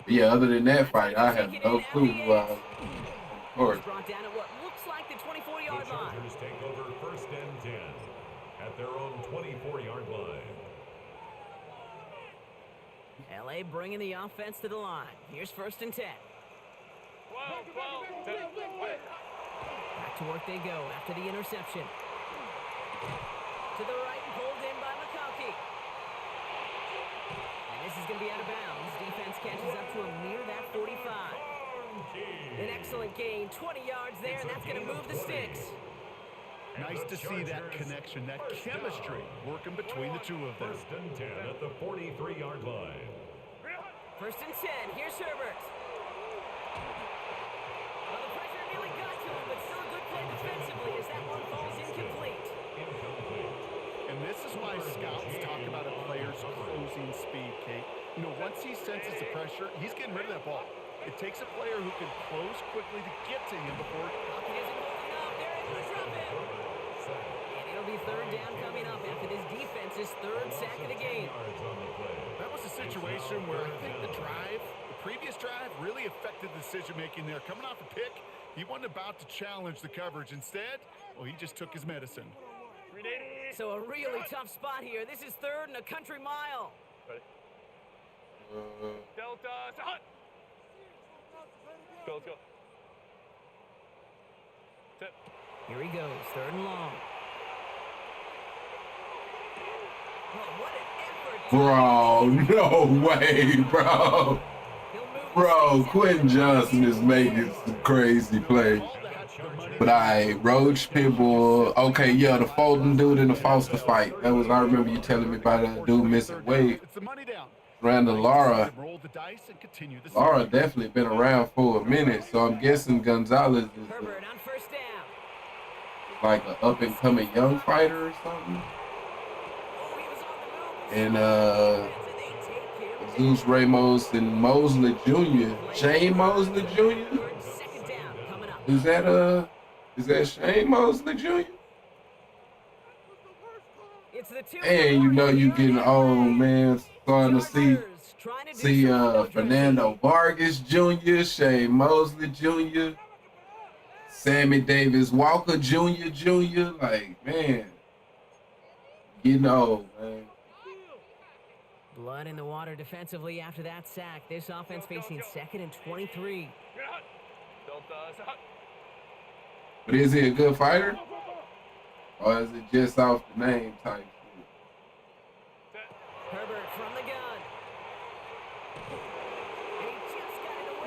Yeah, other than that fight, I have no clue who I was on. Brought down at what looks like the 24-yard The line. Chargers take over 1st and 10 at their own 24-yard line. LA bringing the offense to the line. Here's 1st and 10. Back to work they go after the interception. To the right and pulled in by McConkey. And this is going to be out of bounds. Defense catches up to him near that 45. An excellent gain, 20 yards there, and that's going to move the sticks. Nice to see that connection, that chemistry working between the two of them. 1st and 10 at the 43-yard line. 1st and 10, here's Herbert. Well, the pressure nearly got to him, but still a good play defensively as that one falls incomplete. And this is why scouts talk about a player's closing speed, Kate. You know, once he senses the pressure, he's getting rid of that ball. It takes a player who can close quickly to get to him before... He isn't holding up. They're able to drop him. And it'll be 3rd down coming up after this defense's 3rd sack of the game. That was a situation where I think the previous drive, really affected the decision-making there. Coming off a pick, he wasn't about to challenge the coverage. Instead, well, he just took his medicine. So a really tough spot here. This is 3rd and a country mile. Delta, hot. Go, let's go. Tip. Here he goes, 3rd and long. Oh, what an effort. Bro, no way, bro. Bro, Quentin Johnson is making some crazy plays. But Roach, Pitbull, okay, yeah, the Fulton dude in the Foster fight. That was, I remember you telling me about that dude missing weight. Randall Lara definitely been around for a minute, so I'm guessing Gonzalez is Herbert on 1st down. like an up-and-coming young fighter or something. And Zeus Ramos and Mosley Jr. Shane Mosley Jr. Is that Shane Mosley Jr.? And you know you getting old, man. Starting to see Fernando Vargas Jr., Shane Mosley Jr., Sammy Davis Walker Jr. Like, man, getting old, man. Blood in the water defensively after that sack. This offense facing 2nd and 23. But is he a good fighter? Or is it just off the name type? Herbert from the gun.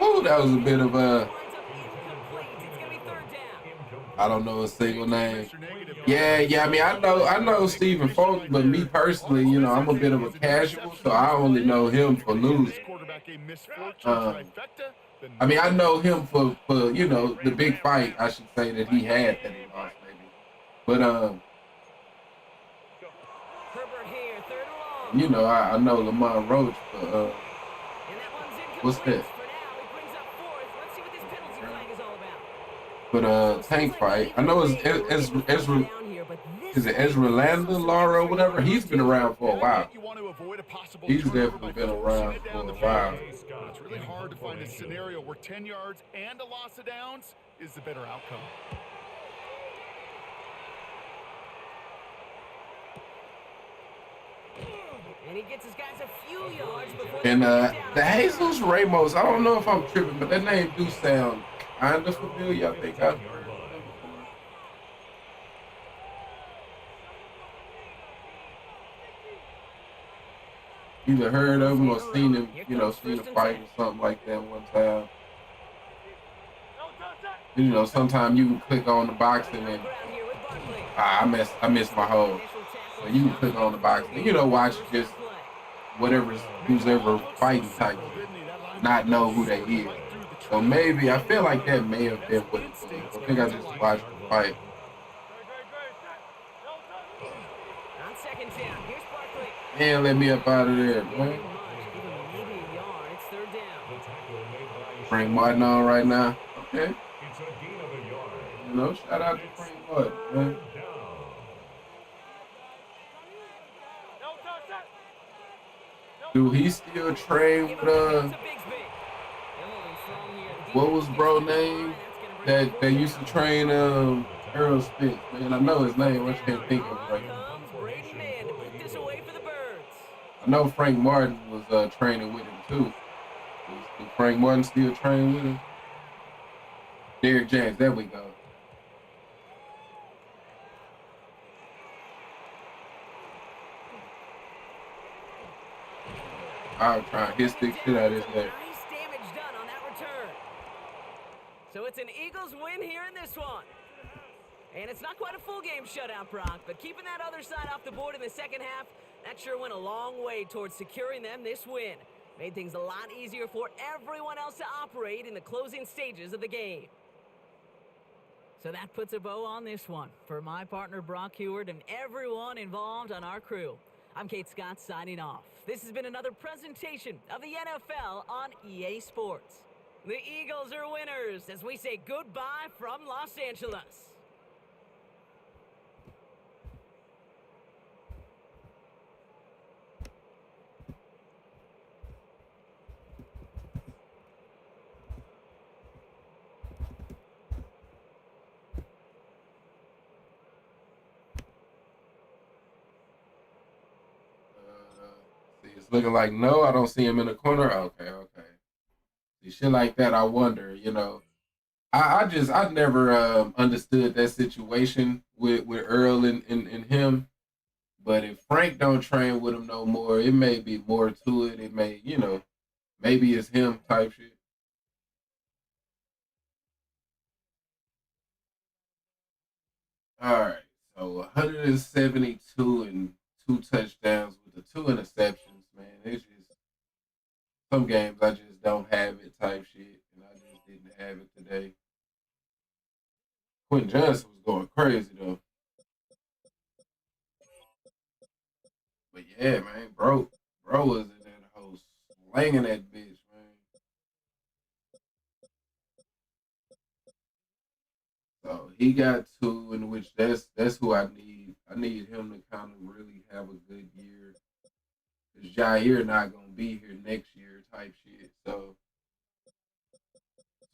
Ooh, that was a bit of a... I don't know a single name. Yeah, I mean, I know Stephen Fulton, but me personally, you know, I'm a bit of a casual, so I only know him for losing. I mean, I know him for you know, the big fight, I should say, that he had that he lost, maybe. But Herbert here, 3rd and long. You know, I know Lamont Roach, but And that one's what's incomplete that? for now. He brings up fourth. Let's see what this penalty flag is all about. But So it seems tank like fight. I either know it's way they were getting first Ezra. down here, but Is this it one Ezra was Landa, also some Lara, or extra whatever? He's yardage been too. around for a And I while. get you want to avoid a possible He's turnover definitely by been forcing around it for down the a field. while. But it's really hard to find a scenario where 10 yards and a loss of downs is the better outcome. And he gets his guys a few yards before And they bring it down. the Jesus Ramos, I don't know if I'm tripping, but that name do sound kind of familiar. I think I've heard of him before. Either heard of him or seen him, you know, seen a fight or something like that one time. You know, sometimes you can click on the boxing and I missed my hole. So you can click on the boxing and, you know, watch just who's ever fighting type shit, not know who they is. So maybe I feel like that may have been what it was. I think I just watched the fight. On second down, here's Barkley. Man, let me up out of there, man. Maybe a yard. It's third down. Frank Martin on right now. Okay. It's a gain of a yard. You know, shout out to Frank Martin, man. Dude, he still train with what was bro name that used to train Earl Spence, man. I know his name, I just can't think of it right now. I know Frank Martin was training with him too. Is Frank Martin still training with him? Derrick James, there we go. I'll try and hit stick shit out of his neck. Nice damage done on that return. So it's an Eagles win here in this one. And it's not quite a full game shutout, Brock, but keeping that other side off the board in the second half, that sure went a long way towards securing them this win. Made things a lot easier for everyone else to operate in the closing stages of the game. So that puts a bow on this one. For my partner, Brock Heward, and everyone involved on our crew, I'm Kate Scott signing off. This has been another presentation of the NFL on EA Sports. The Eagles are winners as we say goodbye from Los Angeles. See, it's looking like no, I don't see him in the corner. Okay. See, shit like that, I wonder, you know. I never understood that situation with Earl and him. But if Frank don't train with him no more, it may be more to it. It may, you know, maybe it's him type shit. All right. So 172 and 2 touchdowns with the 2 interceptions, man. It's just some games I just don't have it type shit, and I just didn't have it today. Quentin Johnson was going crazy though. But yeah, man, bro was in that whole slanging that bitch, man. So he got two, in which that's who I need. I need him to kind of really have a good year. Cause Jair not gonna be here next year, type shit. So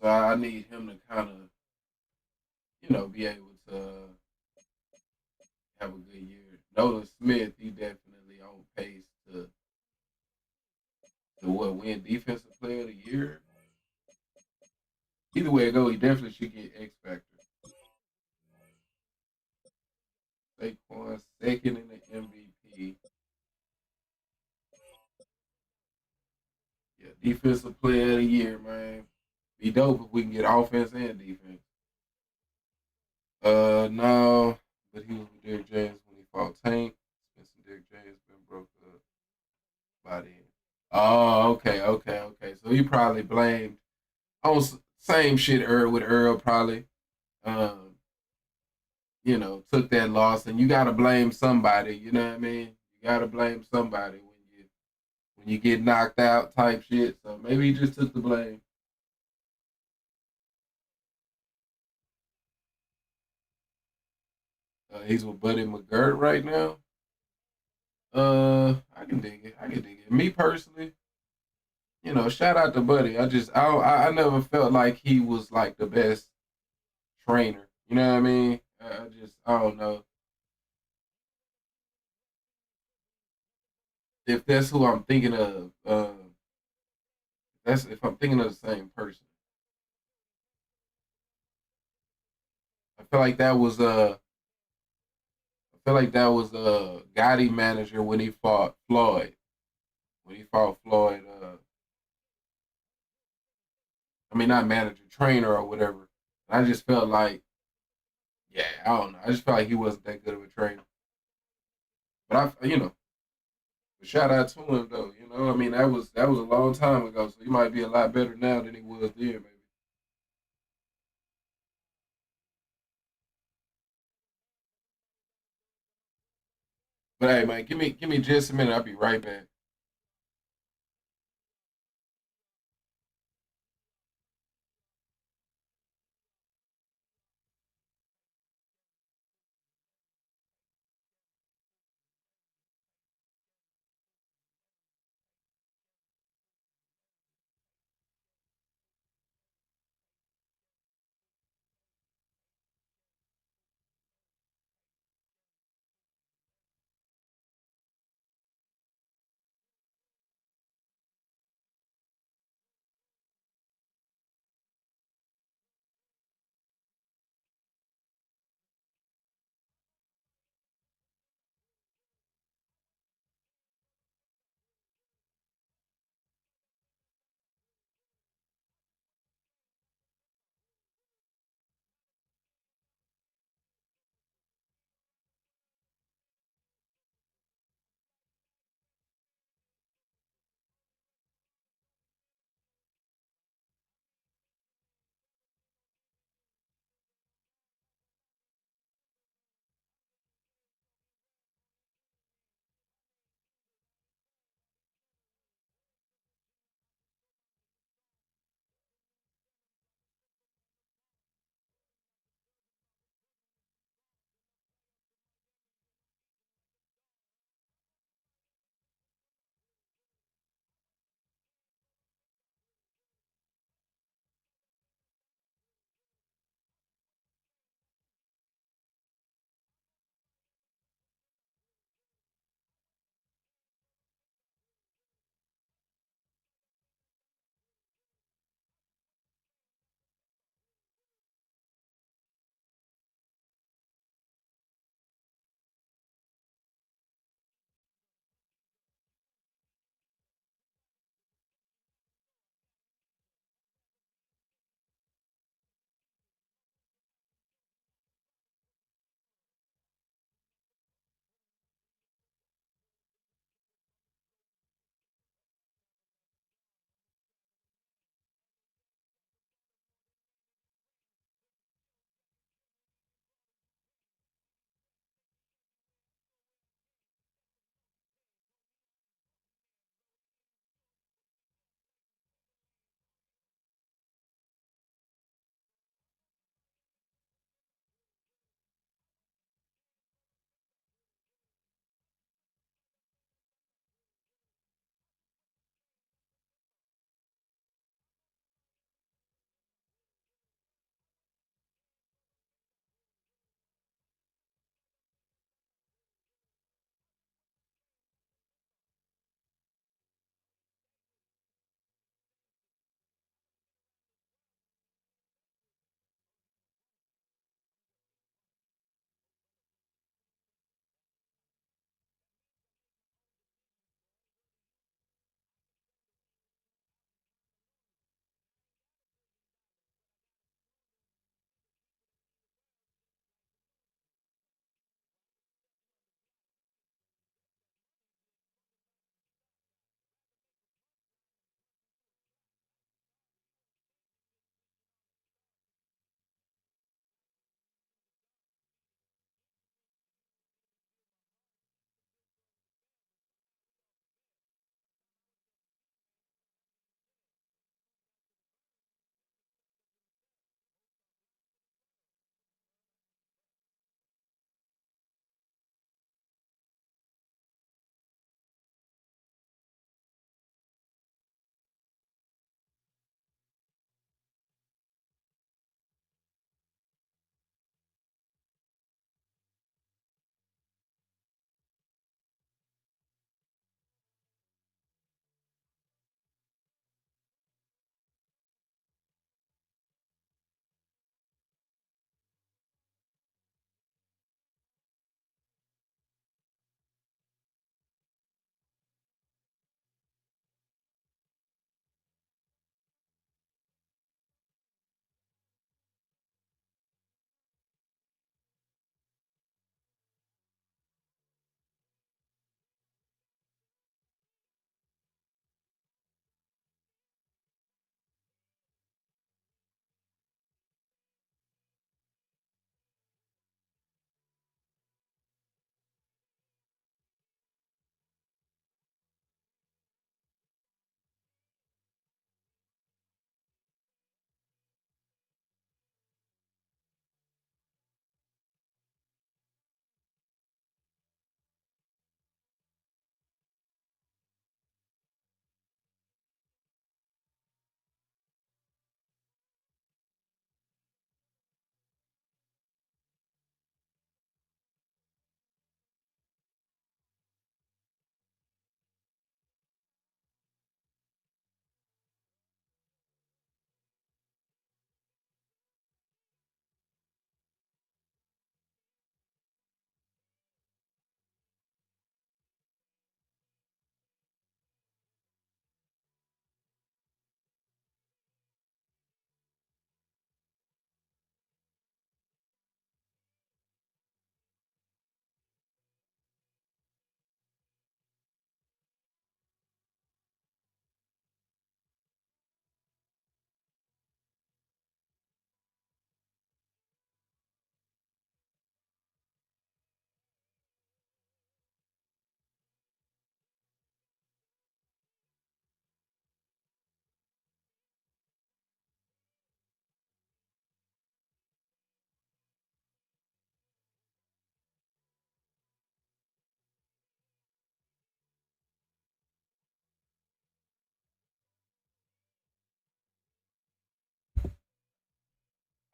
I need him to kind of, you know, be able to have a good year. Nolan Smith, he definitely on pace to what win defensive player of the year. Either way it go, he definitely should get X Factor. Saquon second in the MVP. Yeah, defensive player of the year, man. Be dope if we can get offense and defense. No, but he was with Derrick James when he fought Tank. Spence and Derrick James been broke up by then. Oh, okay. So he probably blamed on same shit Earl with Earl probably. Um, you know, took that loss, and you gotta blame somebody. You know what I mean? You gotta blame somebody when you get knocked out type shit. So maybe he just took the blame. He's with Buddy McGirt right now. I can dig it. I can dig it. Me personally, shout out to Buddy. I never felt like he was like the best trainer. You know what I mean? I don't know if that's who I'm thinking of. That's if I'm thinking of the same person. I feel like that was I feel like that was Gotti manager when he fought Floyd. When he fought Floyd, I mean not manager, trainer or whatever. I just felt like, yeah, I don't know. I just felt like he wasn't that good of a trainer. But shout out to him though. I mean that was a long time ago, so he might be a lot better now than he was then, maybe. But hey, man, give me just a minute. I'll be right back.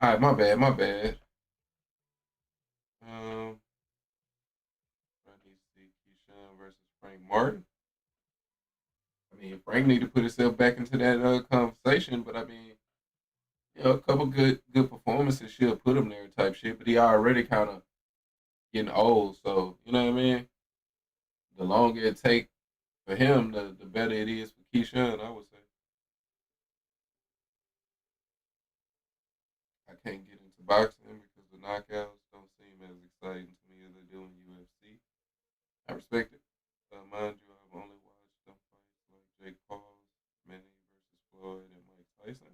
All right, my bad, my bad. Um, I need to see Keyshawn versus Frank Martin. I mean, Frank need to put himself back into that conversation, but I mean, a couple good performances should put him there type shit. But he already kind of getting old, so you know what I mean. The longer it take for him, the better it is for Keyshawn. I would say. I can't get into boxing because the knockouts don't seem as exciting to me as they do in UFC. I respect it. Mind you, I've only watched some fights like Jake Paul's, Manny versus Floyd, and Mike Tyson.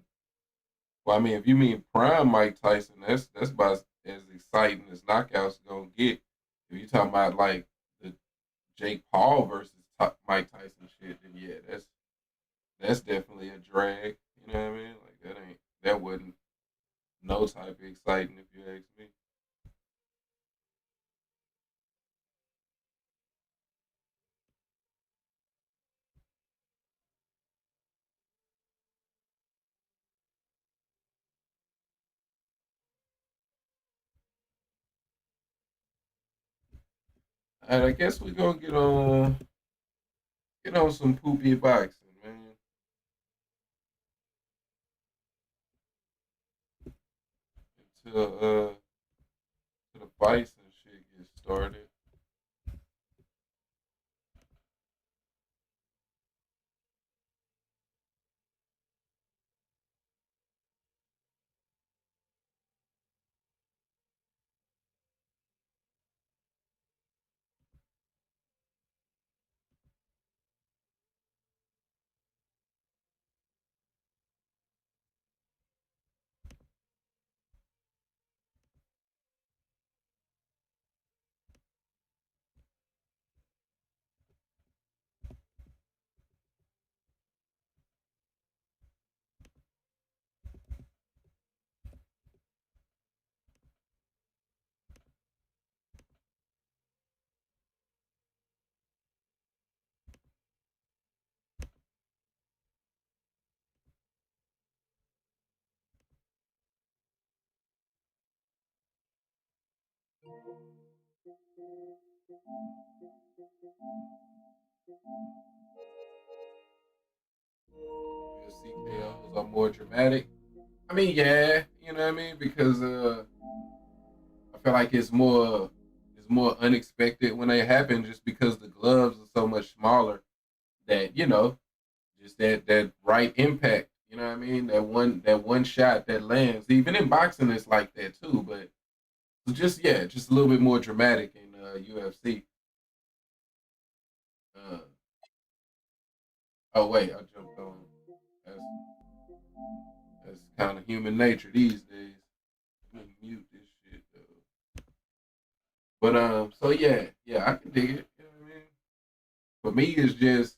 Well, I mean, if you mean prime Mike Tyson, that's about as exciting as knockouts gonna get. If you talking about like the Jake Paul versus Mike Tyson shit, then yeah, that's definitely a drag. You know what I mean? Like that wasn't no type of exciting if you ask me. And I guess we're gonna get on some poopy boxing, man. Until the fights and shit get started. UFC KOs are more dramatic. I mean, yeah, you know what I mean, because I feel like it's more unexpected when they happen, just because the gloves are so much smaller. That just that right impact. You know what I mean? That one shot that lands. Even in boxing, it's like that too. But just yeah, just a little bit more dramatic in UFC. Uh, oh wait, I jumped on. That's that's kind of human nature these days. Let me mute this shit though. But so yeah, yeah, I can dig it. You know what I mean? For me, it's just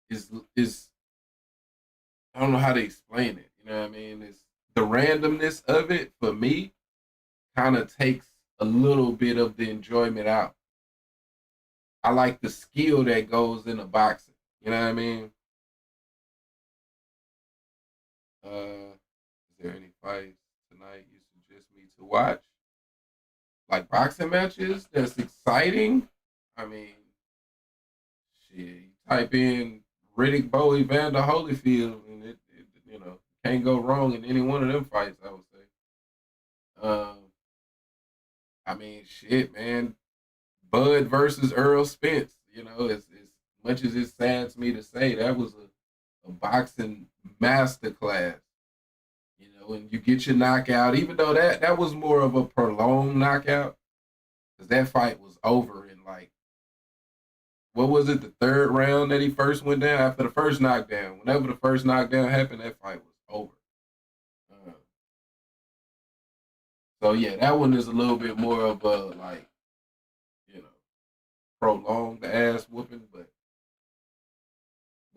is I don't know how to explain it. You know what I mean? It's the randomness of it for me kind of takes a little bit of the enjoyment out. I like the skill that goes into boxing. You know what I mean? Is there any fights tonight you suggest me to watch? Like boxing matches that's exciting? I mean, shit. You type in Riddick Bowe Evander Holyfield, and it can't go wrong in any one of them fights. I would say. Um, I mean, shit, man. Bud versus Earl Spence. As much as it saddens me to say, that was a boxing masterclass. And you get your knockout, even though that was more of a prolonged knockout, because that fight was over in like, what was it, the third round that he first went down after the first knockdown. Whenever the first knockdown happened, that fight was over. Uh, so yeah, that one is a little bit more of a like, you know, prolonged ass whooping, but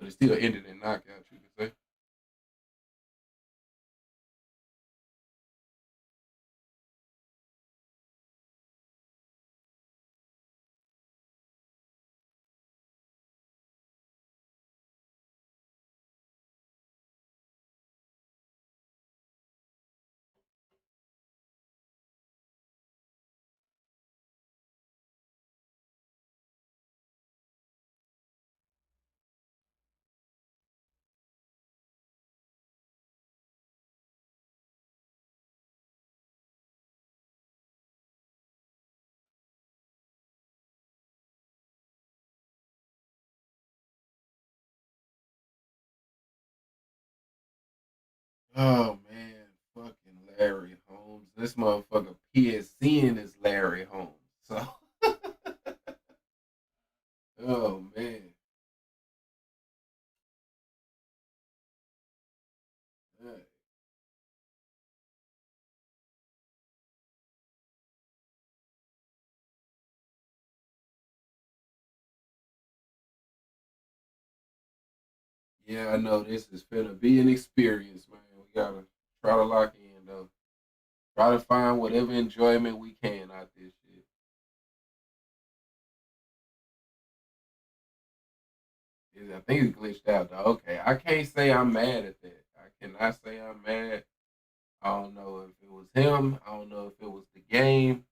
it still ended in knockout. You could say. Oh man, fucking Larry Holmes. This motherfucker PSCing is Larry Holmes. So, oh man. Yeah. Yeah, I know this is finna be an experience, man. We gotta try to lock in though. Try to find whatever enjoyment we can out this shit. I think it's glitched out though. Okay, I can't say I'm mad at that. I cannot say I'm mad. I don't know if it was him. I don't know if it was the game.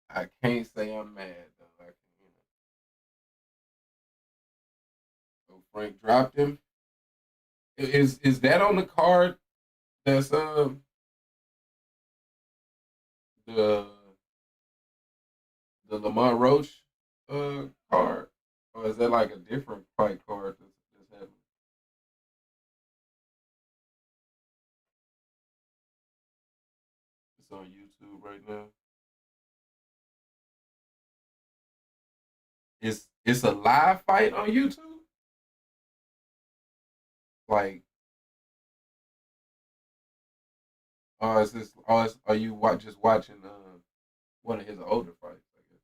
I can't say I'm mad though. I can, so Frank dropped him. Is that on the card? That's the Lamont Roach card, or is that like a different fight card that's happening? It's on YouTube right now. It's a live fight on YouTube. Like, is this? Are you just watching one of his older fights? I guess.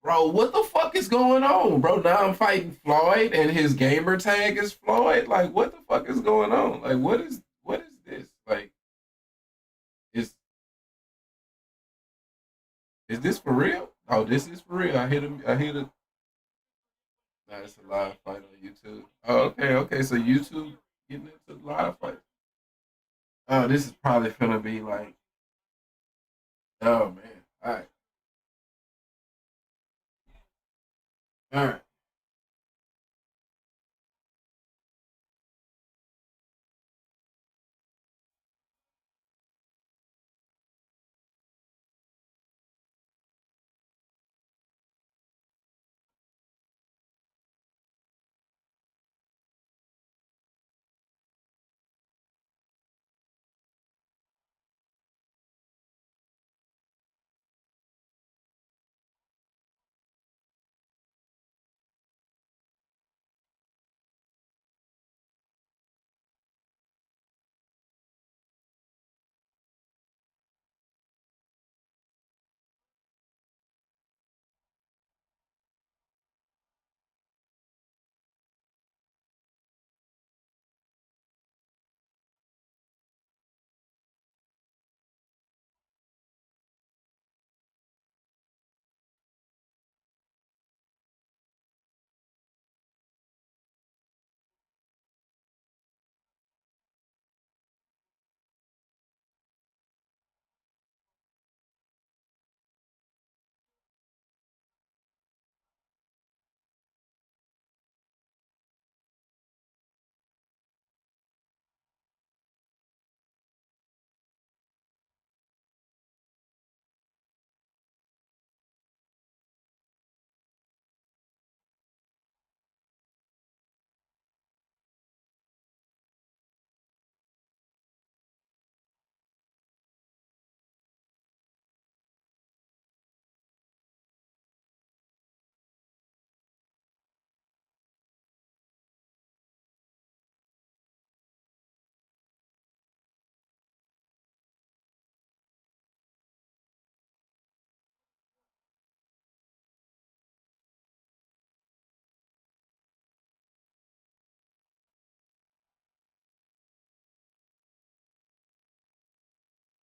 Bro, what the fuck is going on, bro? Now I'm fighting Floyd, and his gamer tag is Floyd. Like, what the fuck is going on? Like, what is this? Like, is is this for real? Oh, this is for real. I hit him. I hit it. Nah, it's a live fight on YouTube. Oh, okay, okay. So YouTube getting into live fight. Oh, this is probably gonna be like, oh man. All right.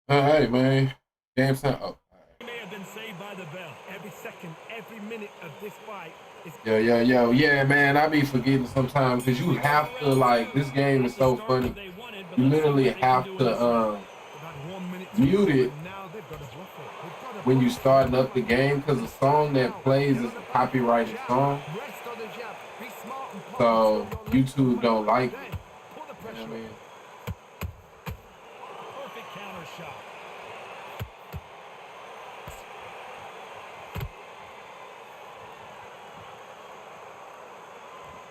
All right, man. Damn son. Oh, all right. May have been saved by the bell. Every second, every minute of this fight is. Yo. Yeah, man. I be forgetting sometimes because you have to like this game is so funny. You literally have to mute it when you starting up the game because the song that plays is a copyrighted song. So YouTube don't like it. You know what I mean? Perfect counter shot.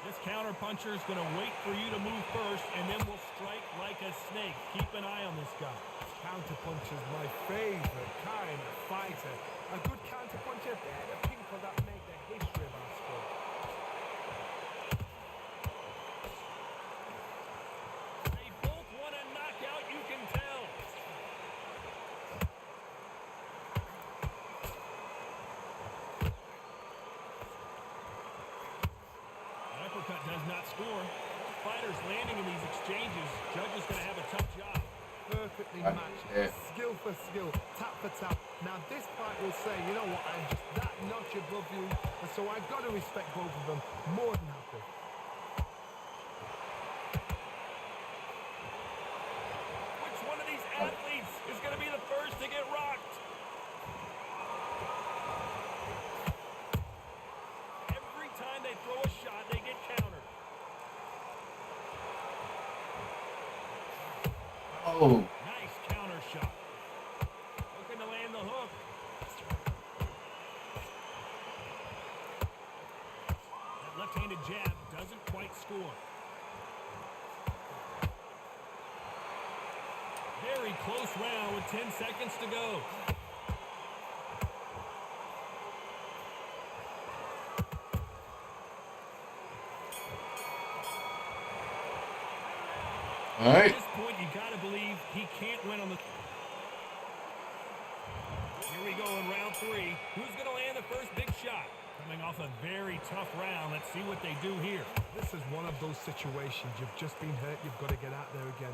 This counter counterpuncher is going to wait for you to move first, and then will strike like a snake. Keep an eye on this guy. Counterpuncher's my favorite kind of fighter. A good counterpuncher, they're the people that make the history of our sport. They both want a knockout, you can tell. An uppercut does not score. Fighters landing in these exchanges. Judge is going to have a tough job. Perfectly matched, skill for skill, tap for tap. Now this fight will say, you know what, I'm just that notch above you, and so I've got to respect both of them more than happy. Which one of these athletes is going to be the first to get rocked? Every time they throw a shot, they get countered. Oh, Nice counter shot. Looking to land the hook. That left-handed jab doesn't quite score. Very close round with 10 seconds to go. all right. At this point, you got to believe he can't win on the... Here we go in round 3. Who's going to land the first big shot? Coming off a very tough round. Let's see what they do here. This is one of those situations, you've just been hurt, you've got to get out there again.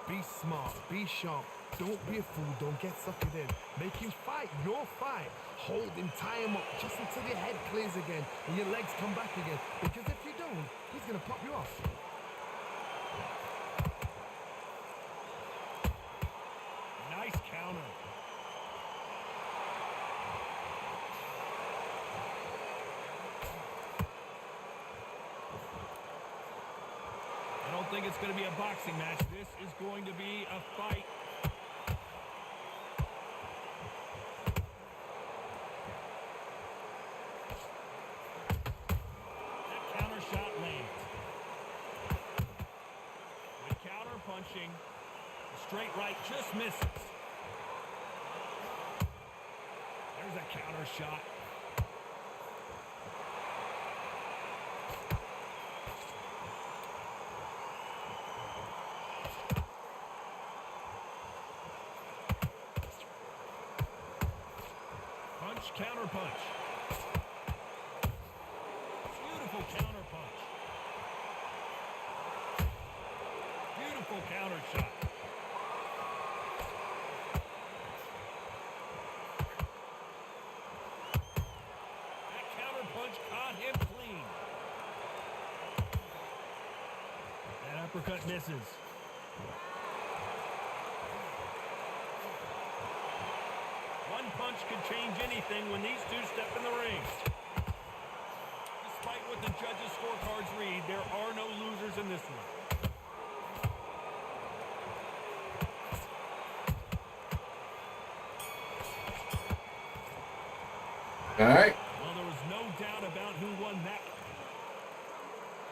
Be smart, be sharp, don't be a fool, don't get suckered in. Make him fight your fight. Hold him, tie him up, just until your head clears again and your legs come back again. Because if you don't, he's going to pop you off. Nice counter. I don't think it's going to be a boxing match. This is going to be a fight. That counter shot lands. With counter punching, straight right just misses. There's a counter shot. Punch, counter punch. Beautiful counter punch. Beautiful counter shot. That counter punch caught him clean. That uppercut misses. One punch could change anything when these two step in the ring. Despite what the judges' scorecards read, there are no losers in this one. All right. Well, there was no doubt about who won that.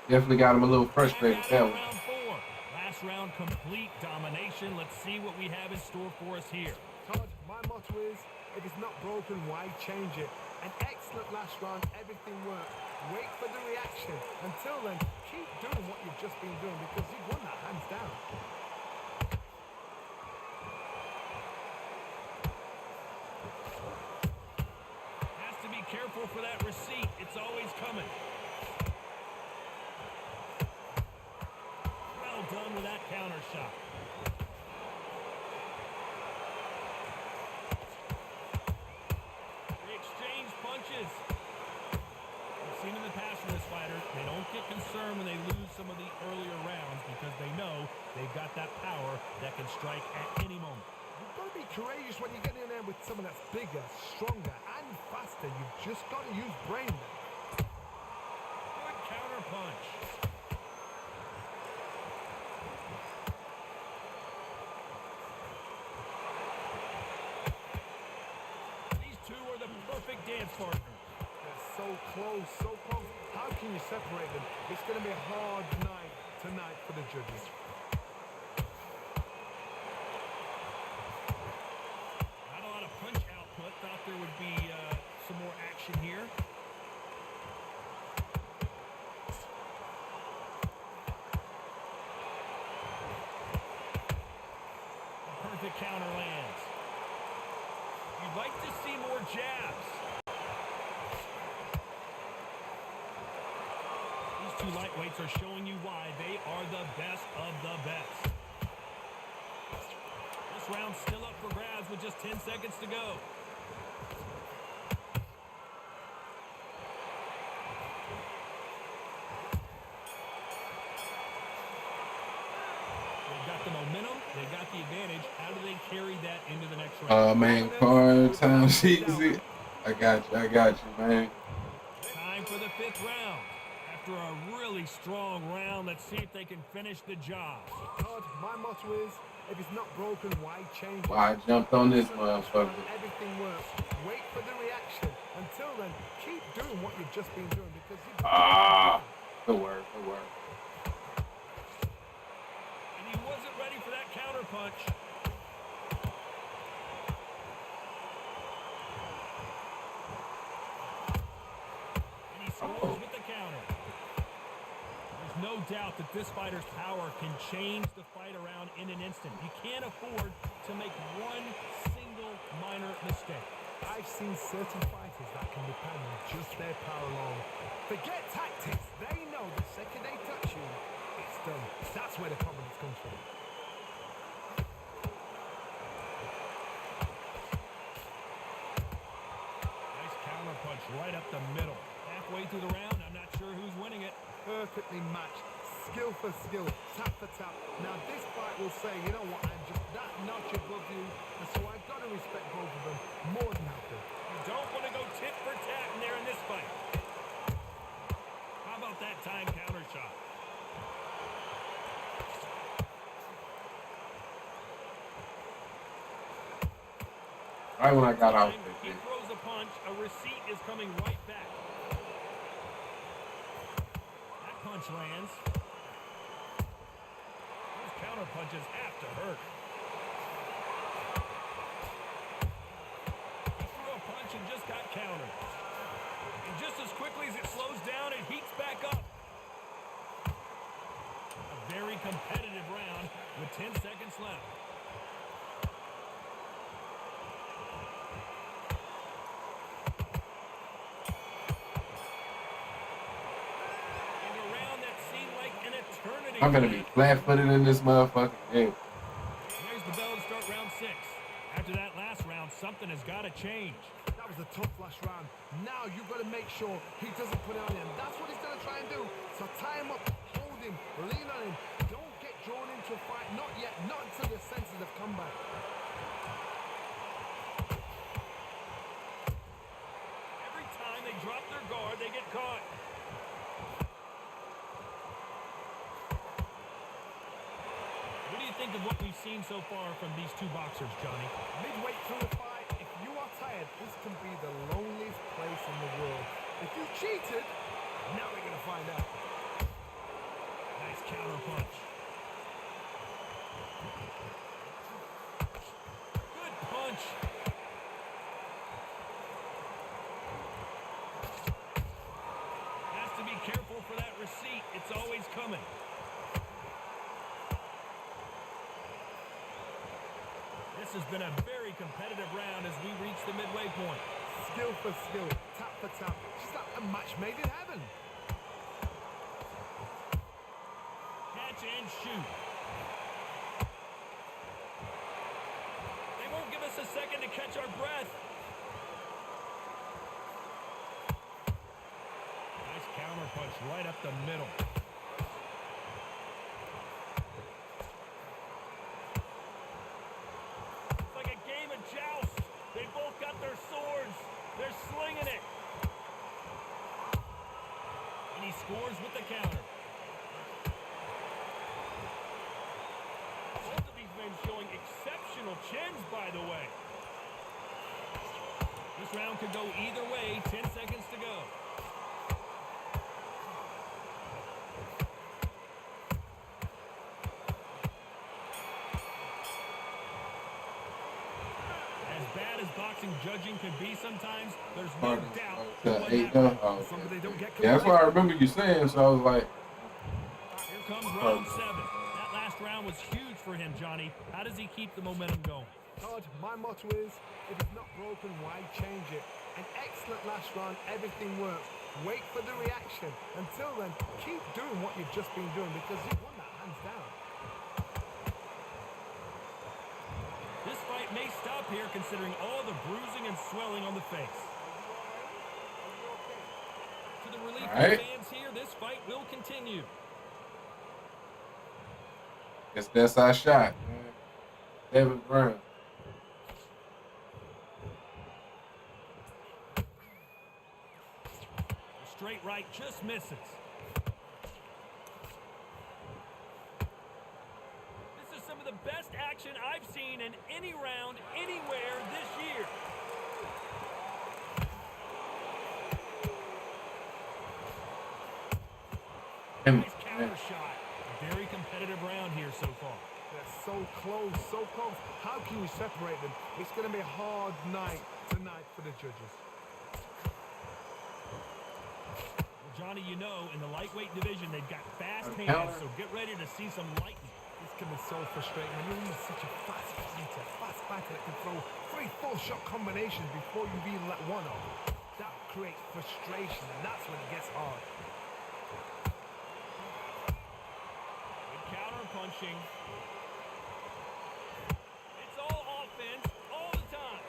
Definitely got him a little frustrated And with that that is one. round 4. Last round, complete domination. Let's see what we have in store for us here. Todd, my motto is, if it's not broken, why change it? An excellent last round, everything worked. Wait for the reaction. Until then, keep doing what you've just been doing because you've won that hands down. Has to be careful for that receipt. It's always coming. Well done with that counter shot. They exchange punches. We've seen in the past from this fighter, they don't get concerned when they lose some of the earlier rounds because they know they've got that power that can strike at any moment. You've got to be courageous when you get in there with someone that's bigger, stronger, and faster. You've just got to use brain then. Good counter punch. These two are the perfect dance partners. They're so close, so close. How How can you separate them? It's going to be a hard night tonight for the judges. Not a lot of punch output. Thought there would be some more action here. A perfect counter lands. You'd like to see more jabs. These two lightweights are showing you why they are the best of the best. This round's still up for grabs with just 10 seconds to go. They've got the momentum. They got the advantage. How do they carry that into the next round? Man, card time easy. I got you, man. Time for the 5th round. After a really strong round, let's see if they can finish the job. Todd, my motto is, if it's not broken, why change it? Well, I jumped on this motherfucker. Everything works. Wait for the reaction. Until then, keep doing what you've just been doing because you. Good work. And he wasn't ready for that counter punch. And he scores with the counter. There's no doubt that this fighter's power can change the fight around in an instant. You can't afford to make one single minor mistake. I've seen certain fighters that can depend on just their power alone. Forget tactics. They know the second they touch you, it's done. That's where the confidence comes from. Nice counter punch right up the middle. Halfway through the round, I'm not sure who's winning it. Perfectly matched. Skill for skill. Tap for tap. Now this fight will say, you know what, I'm just that notch above you. And so I've got to respect both of them more than happy. You don't want to go tit for tat in there in this fight. How about that time counter shot? Right when I got out He there. throws a punch. A receipt is coming right back. That punch lands. Those counter punches have to hurt. He threw a punch and just got countered. And just as quickly as it slows down, it heats back up. A very competitive round with 10 seconds left. I'm gonna be flat-footed in this motherfucking game. There's the bell to start round 6. After that last round, something has got to change. That was a tough last round. Now you've got to make sure he doesn't put it on him. That's what he's going to try and do. So tie him up, hold him, lean on him. Don't get drawn into a fight. Not yet. Not until your senses have come back. Every time they drop their guard, they get caught. What do you think of what we've seen so far from these two boxers, Johnny? Midway through the fight, if you are tired, this can be the loneliest place in the world. If you cheated, now we're going to find out. Nice counter punch. Good punch. Has to be careful for that receipt. It's always coming. This has been a very competitive round as we reach the midway point. Skill for skill, tap for tap. Just like a match made in heaven. Catch and shoot. They won't give us a second to catch our breath. Nice counter punch right up the middle. They're slinging it. And he scores with the counter. Both of these men showing exceptional chins, by the way. This round could go either way. 10 seconds to go. judging can be sometimes, there's no Part doubt to who won 8 that though. round. Oh, Somebody okay. don't get Yeah, that's what I remember you saying. So I was like, Here comes round 7. That last round was huge for him, Johnny. How does he keep the momentum going? Todd, my motto is, if it's not broken, why change it? An excellent last round, everything works. Wait for the reaction. Until then, keep doing what you've just been doing because you've won that hands down. This fight may stop here considering all the bruising and swelling on the face. To the relief of the Alright. fans here, this fight will continue. guess that's our shot, man. 7th round. The straight right just misses. This is some of the best action I've seen in any round anywhere this year. Nice counter shot. A very competitive round here so far. They're so close, so close. How can you separate them? It's going to be a hard night tonight for the judges. Well, Johnny, you know, in the lightweight division, they've got fast Counter. hands, so get ready to see some lightning. This can be so frustrating when you're such a fast fighter that can throw 3 full-shot combinations before you've even let one off. That creates frustration, and that's when it gets hard. Good counter punching. It's all offense all the time.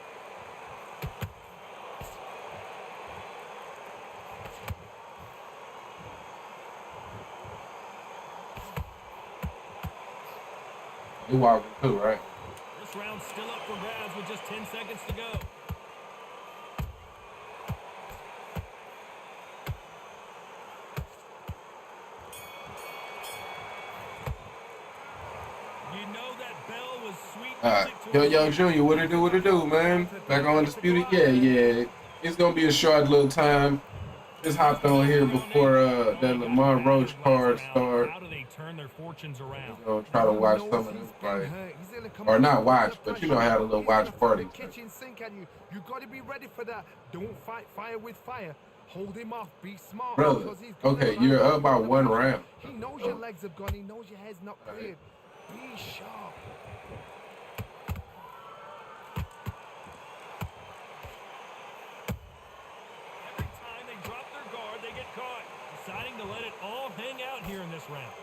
You walking too, right? This round's still up for grabs with just 10 seconds to go. You know that bell was sweet music to Yo, Junior, what it do, man? Back on Undisputed? Yeah. It's gonna be a short little time. Just hopped on here before that Lamont Roach card start. How do they turn their fortunes around? We're gonna try to watch some of them fight. Or not watch, but you know, have a little watch party. Kitchen sink at you. You got to be ready for that. Don't fight fire with fire. Hold him off. Be smart. Brother, because he's gonna okay, try you're to up by 1 round. He knows your legs have gone. He knows your head's not cleared. Be sharp. Every time they drop their guard, they get caught. Deciding to let it all hang out here in this round.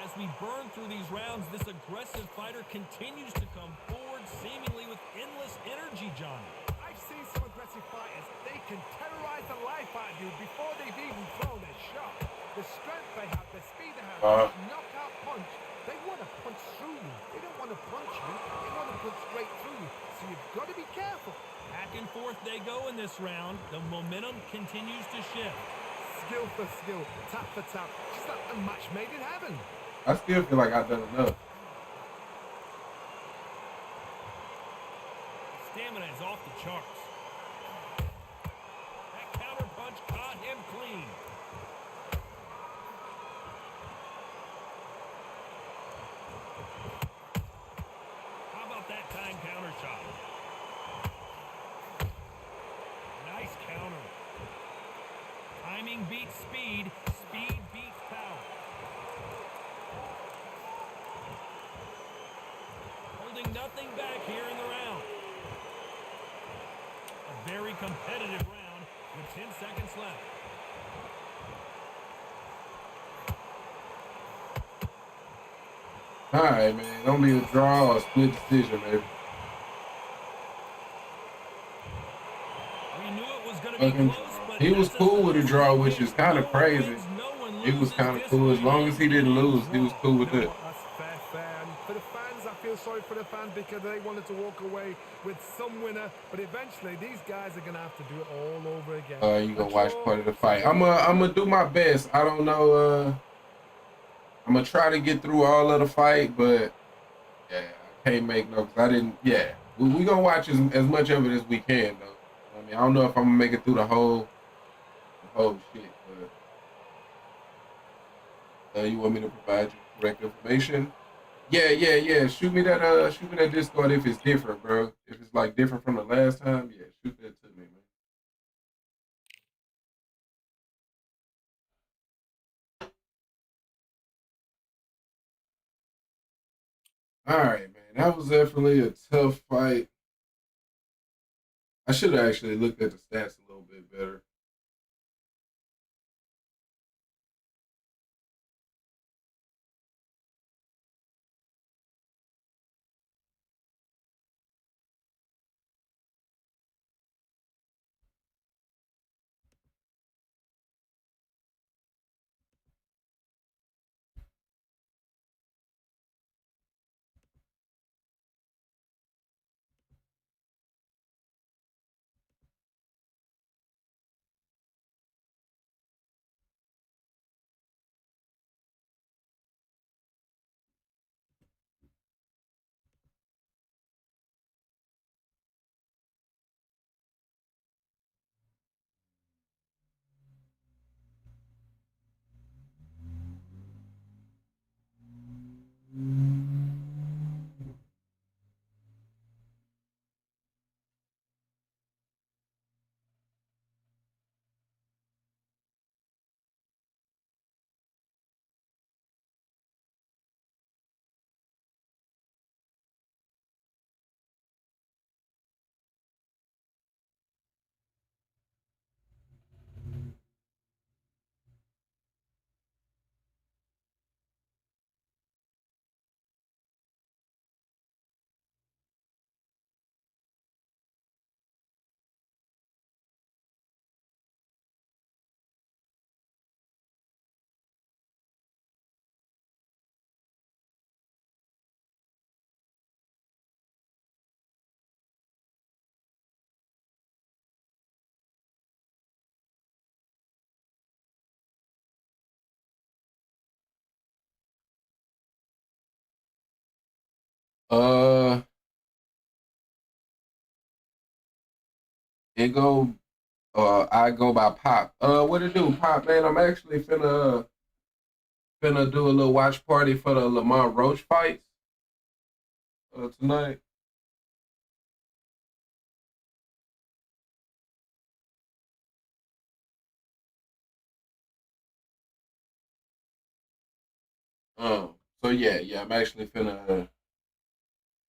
As we burn through these rounds, this aggressive fighter continues to come forward, seemingly with endless energy, Johnny. I've seen some aggressive fighters. They can terrorize the life out of you before they've even thrown their shot. The strength they have, the speed they have, the knockout punch. They want to punch through you. They don't want to punch you. They want to punch straight through you. So you've got to be careful. Back and forth they go in this round. The momentum continues to shift. Skill for skill, tap for tap. Just like a match made in heaven. I still feel like I've done enough. Stamina is off the charts. That counter punch caught him clean. How about that time counter shot? Nice counter. Timing beats speed. Speed beats power. Holding nothing back here in the round. A very competitive round with 10 seconds left. All right, man. Don't be a draw or a split decision, baby. We knew it was going to be Fucking close, but he was cool with a draw, which is kind of crazy. He was kind of cool. As long as he didn't lose, he was cool with it. That's fair. And for the fans, I feel sorry for the fans because they wanted to walk away with some winner. But eventually, these guys are going to have to do it all over again. You gonna watch part of the fight. I'm gonna do my best. I don't know. I'm gonna try to get through all of the fight, but yeah, I can't make no. Cause I didn't. Yeah, we gonna watch as much of it as we can, though. I mean, I don't know if I'm gonna make it through the whole shit, but You want me to provide you the correct information? Yeah, yeah, yeah. Shoot me that Discord if it's different, bro. If it's like different from the last time, yeah, shoot that to me, man. All right, man. That was definitely a tough fight. I should have actually looked at the stats a little bit better. Uh, it go. I go by Pop. What it do, Pop, man? I'm actually finna do a little watch party for the Lamont Roach fights tonight. So yeah, yeah, I'm actually finna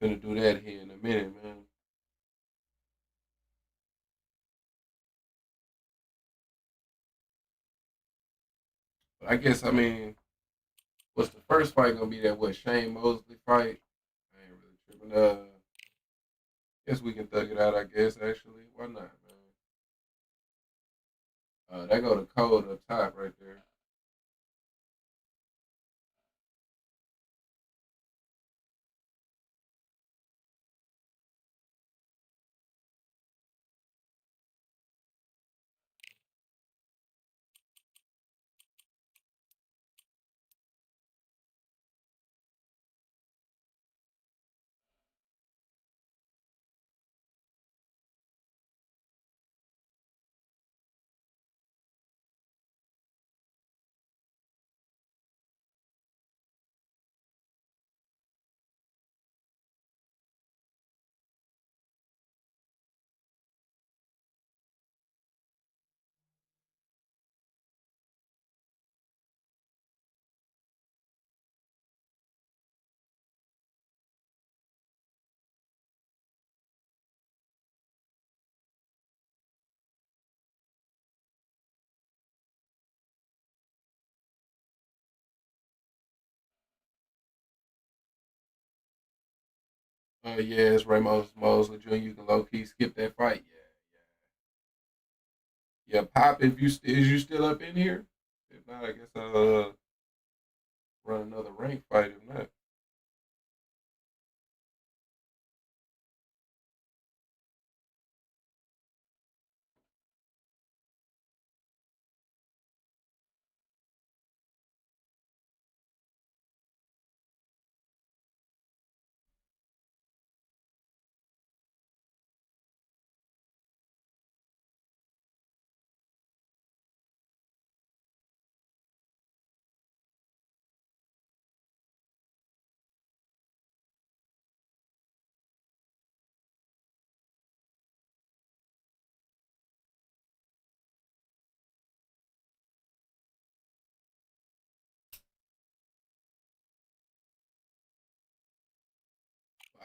do that here in a minute, man. But I guess what's the first fight gonna be? That what Shane Mosley fight? I ain't really tripping. Guess we can thug it out. I guess actually, why not, man? That go to code up top right there. Yeah, it's Ramos Mosley Jr. You can low key skip that fight. Yeah, yeah, yeah. Pop, if you is you still up in here? If not, I guess I'll run another rank fight. If not.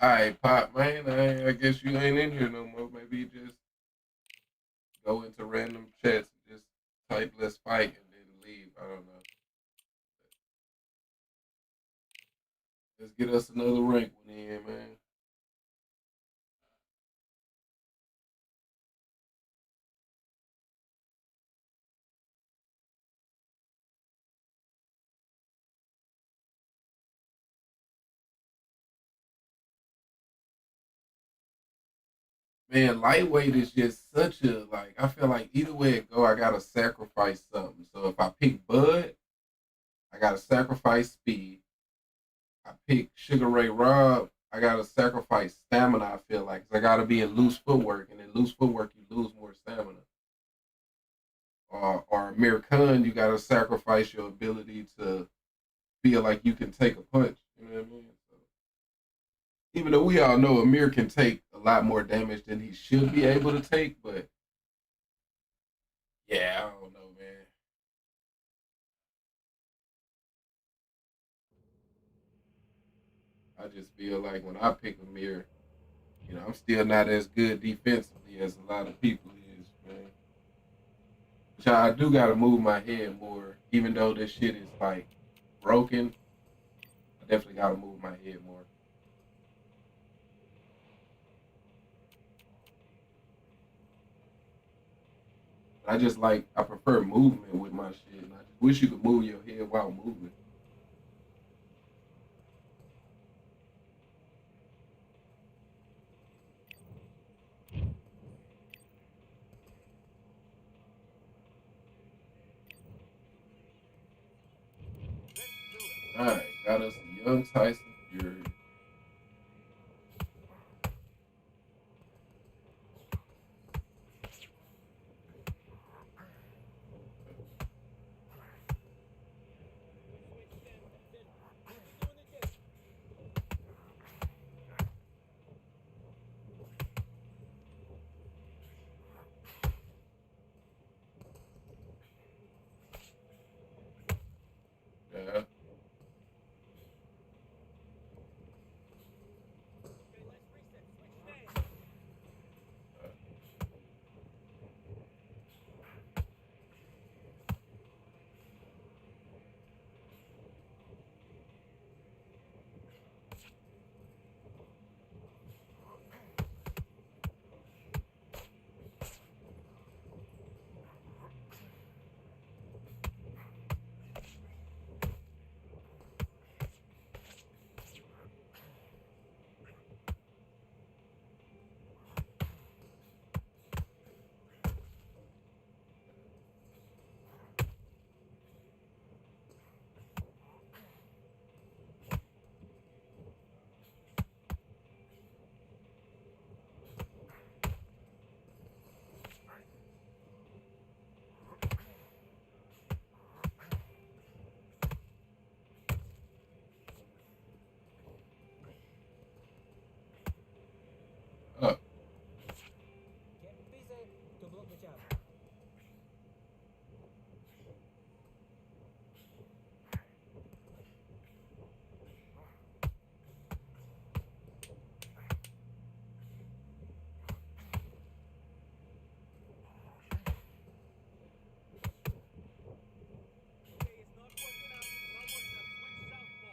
All right, Pop, man. I guess you ain't in here no more. Maybe you just go into random chats and just type "let's fight" and then leave. I don't know. Let's get us another rank one in, man. Man, lightweight is just such a like. I feel like either way it go, I gotta sacrifice something. So if I pick Bud, I gotta sacrifice speed. I pick Sugar Ray Rob, I gotta sacrifice stamina. I feel like 'cause I gotta be in loose footwork, and in loose footwork you lose more stamina. Or Amir Khan, you gotta sacrifice your ability to feel like you can take a punch. You know what I mean? So, even though we all know Amir can take a lot more damage than he should be able to take, but yeah, I don't know, man. I just feel like when I pick Amir, I'm still not as good defensively as a lot of people is, man. Which I do gotta move my head more, even though this shit is like broken. I definitely gotta move my head more. I just like I prefer movement with my shit, and I just wish you could move your head while moving. All right, got us a young Tyson Fury. Yeah. Uh,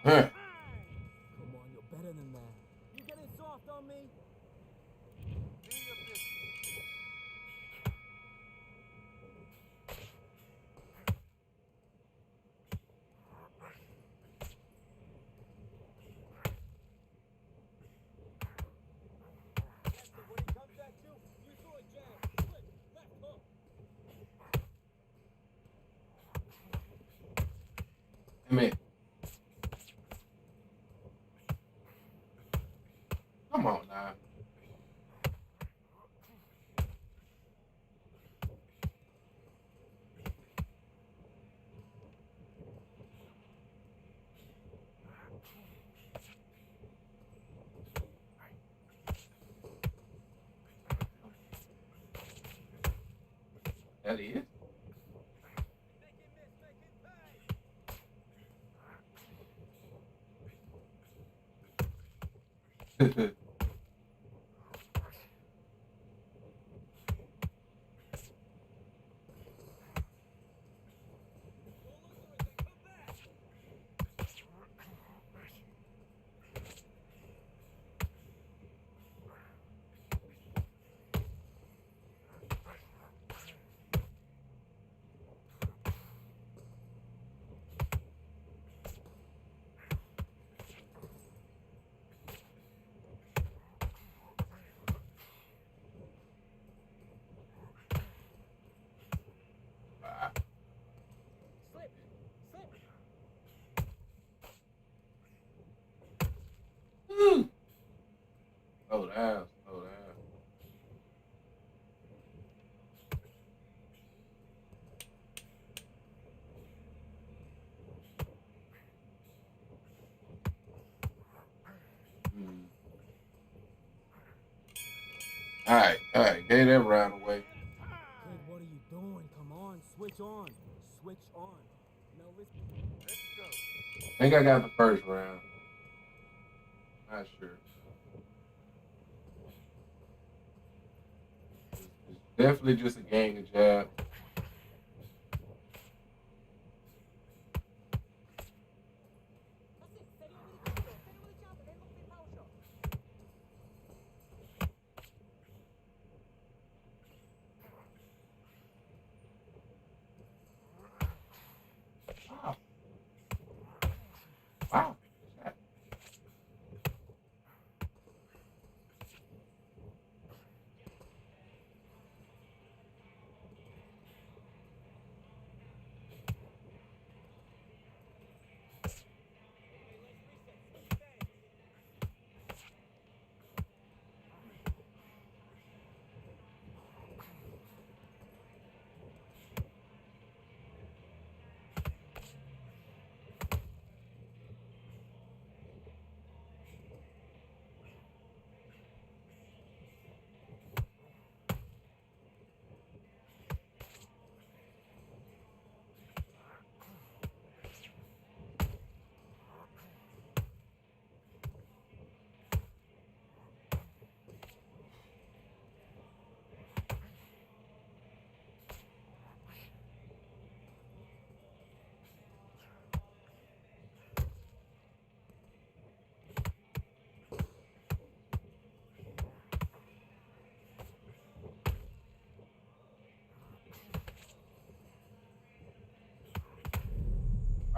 huh. Come on, you're better than that. You getting soft on me? When he comes at you, you throw a jab. Switch, left hook. I mean, come on now. That is. down, slow down. All right, gave that round away. Kid, what are you doing? Come on, switch on. Switch on. Now let's go. I think I got the first round. Not sure. It's definitely just a gang of jab. Wow.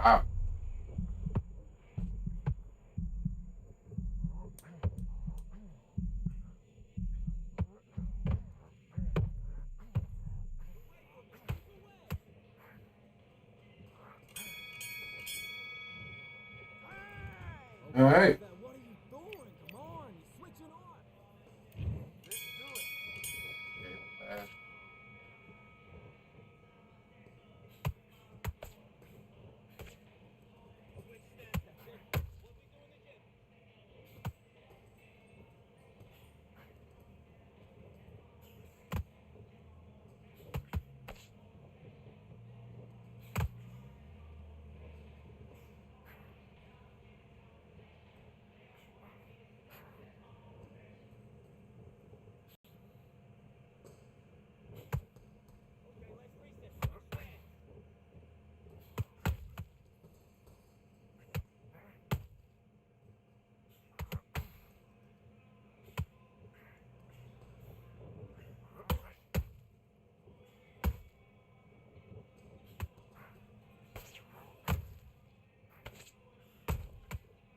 Wow. All right. What are you doing? Come on, you're switching on. Let's do it. Okay, fast.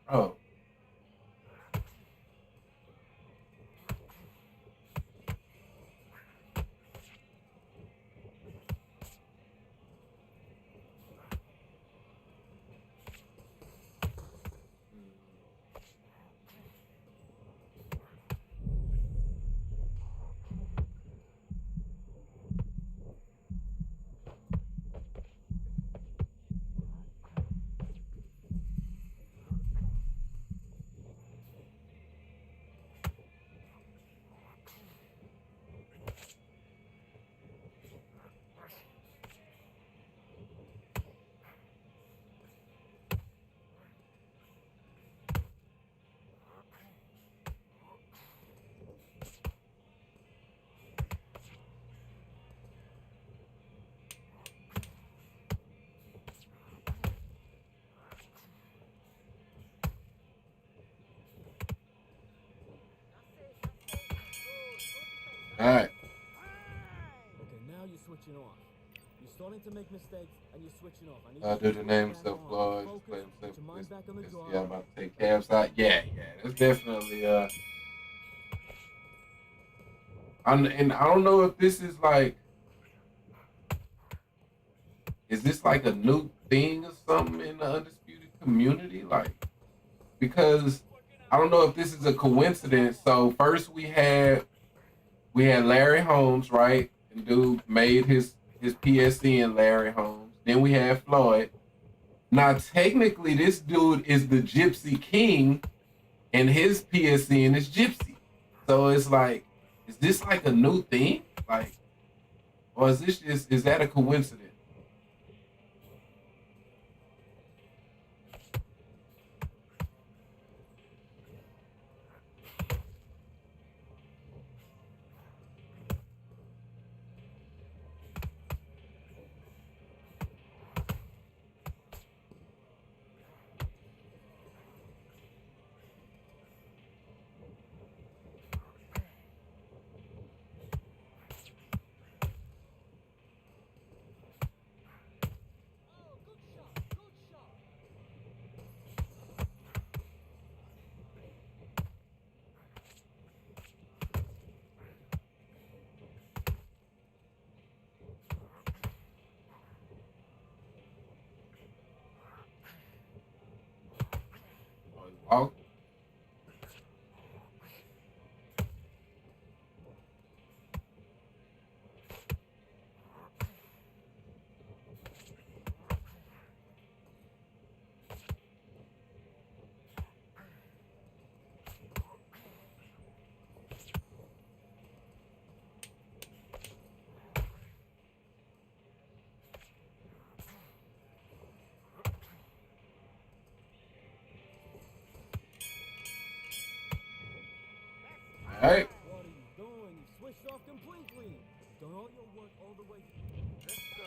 Oh. All right. Okay, now you're switching off. You're starting to make mistakes and you're switching off. I need I'll you do to the name switch back stuff on. flaws. Focus, Play them put simple. your mind back on the draw. Yeah, I'm about to take Cavs out. Yeah, that's definitely and I don't know if this is like, is this like a new thing or something in the undisputed community? Like, because I don't know if this is a coincidence. So first we had Larry Holmes, right? And dude made his PSN Larry Holmes. Then we had Floyd. Now technically this dude is the Gypsy King and his PSN is Gypsy. So it's like, is this like a new thing? Like, or is that a coincidence? Oh, all right. What are you doing? You switched off completely. Done all your work all the way. Let's go.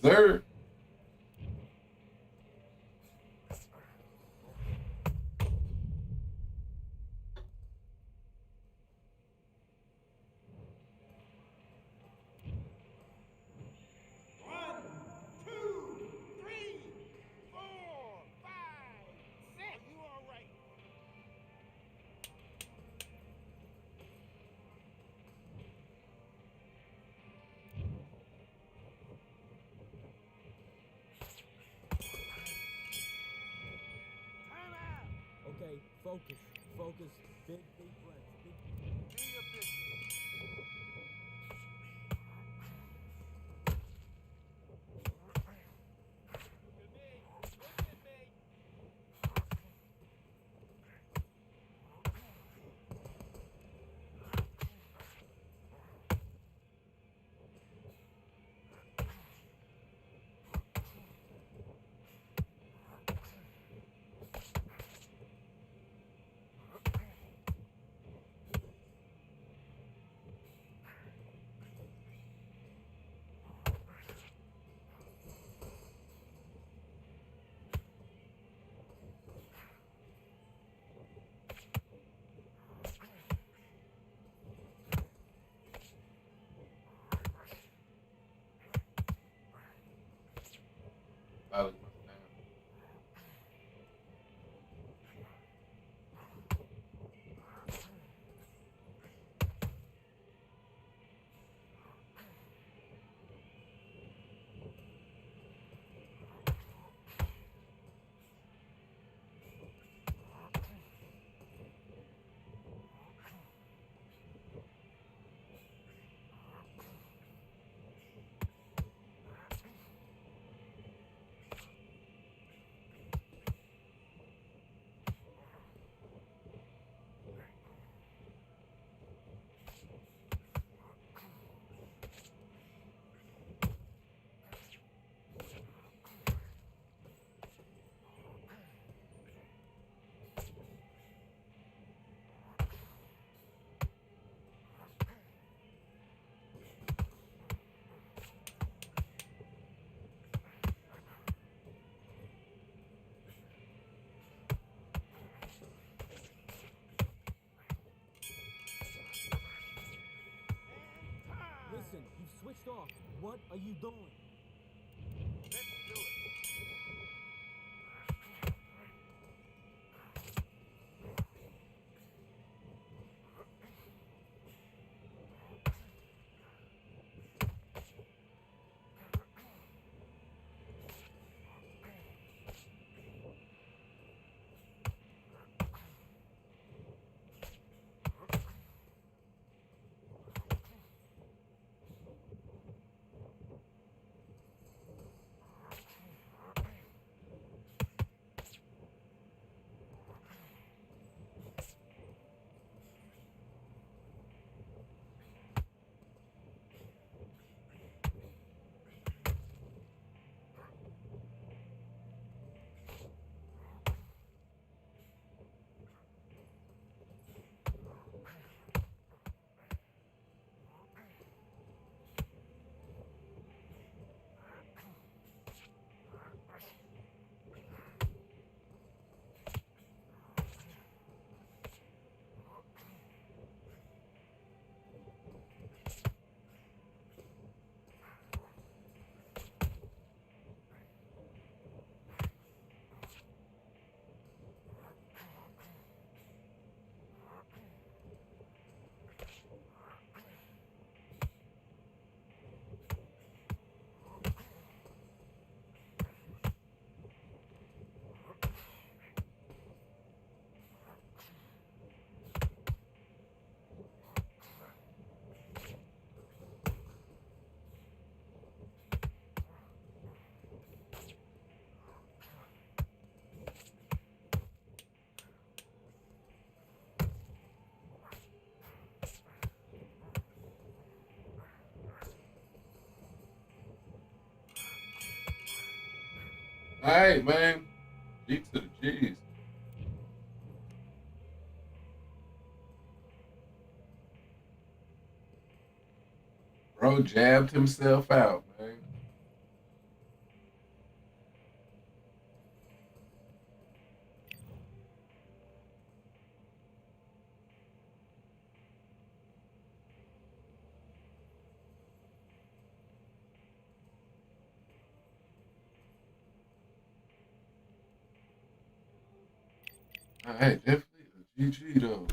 Yes, sir. You all right? Time out. Okay, focus. Focus. Big breaths. Do your business. Look at me. Look at me. What are you doing? Let's do it. All right, man. G to the G's. Bro jabbed himself out, man. All right, definitely a GG though.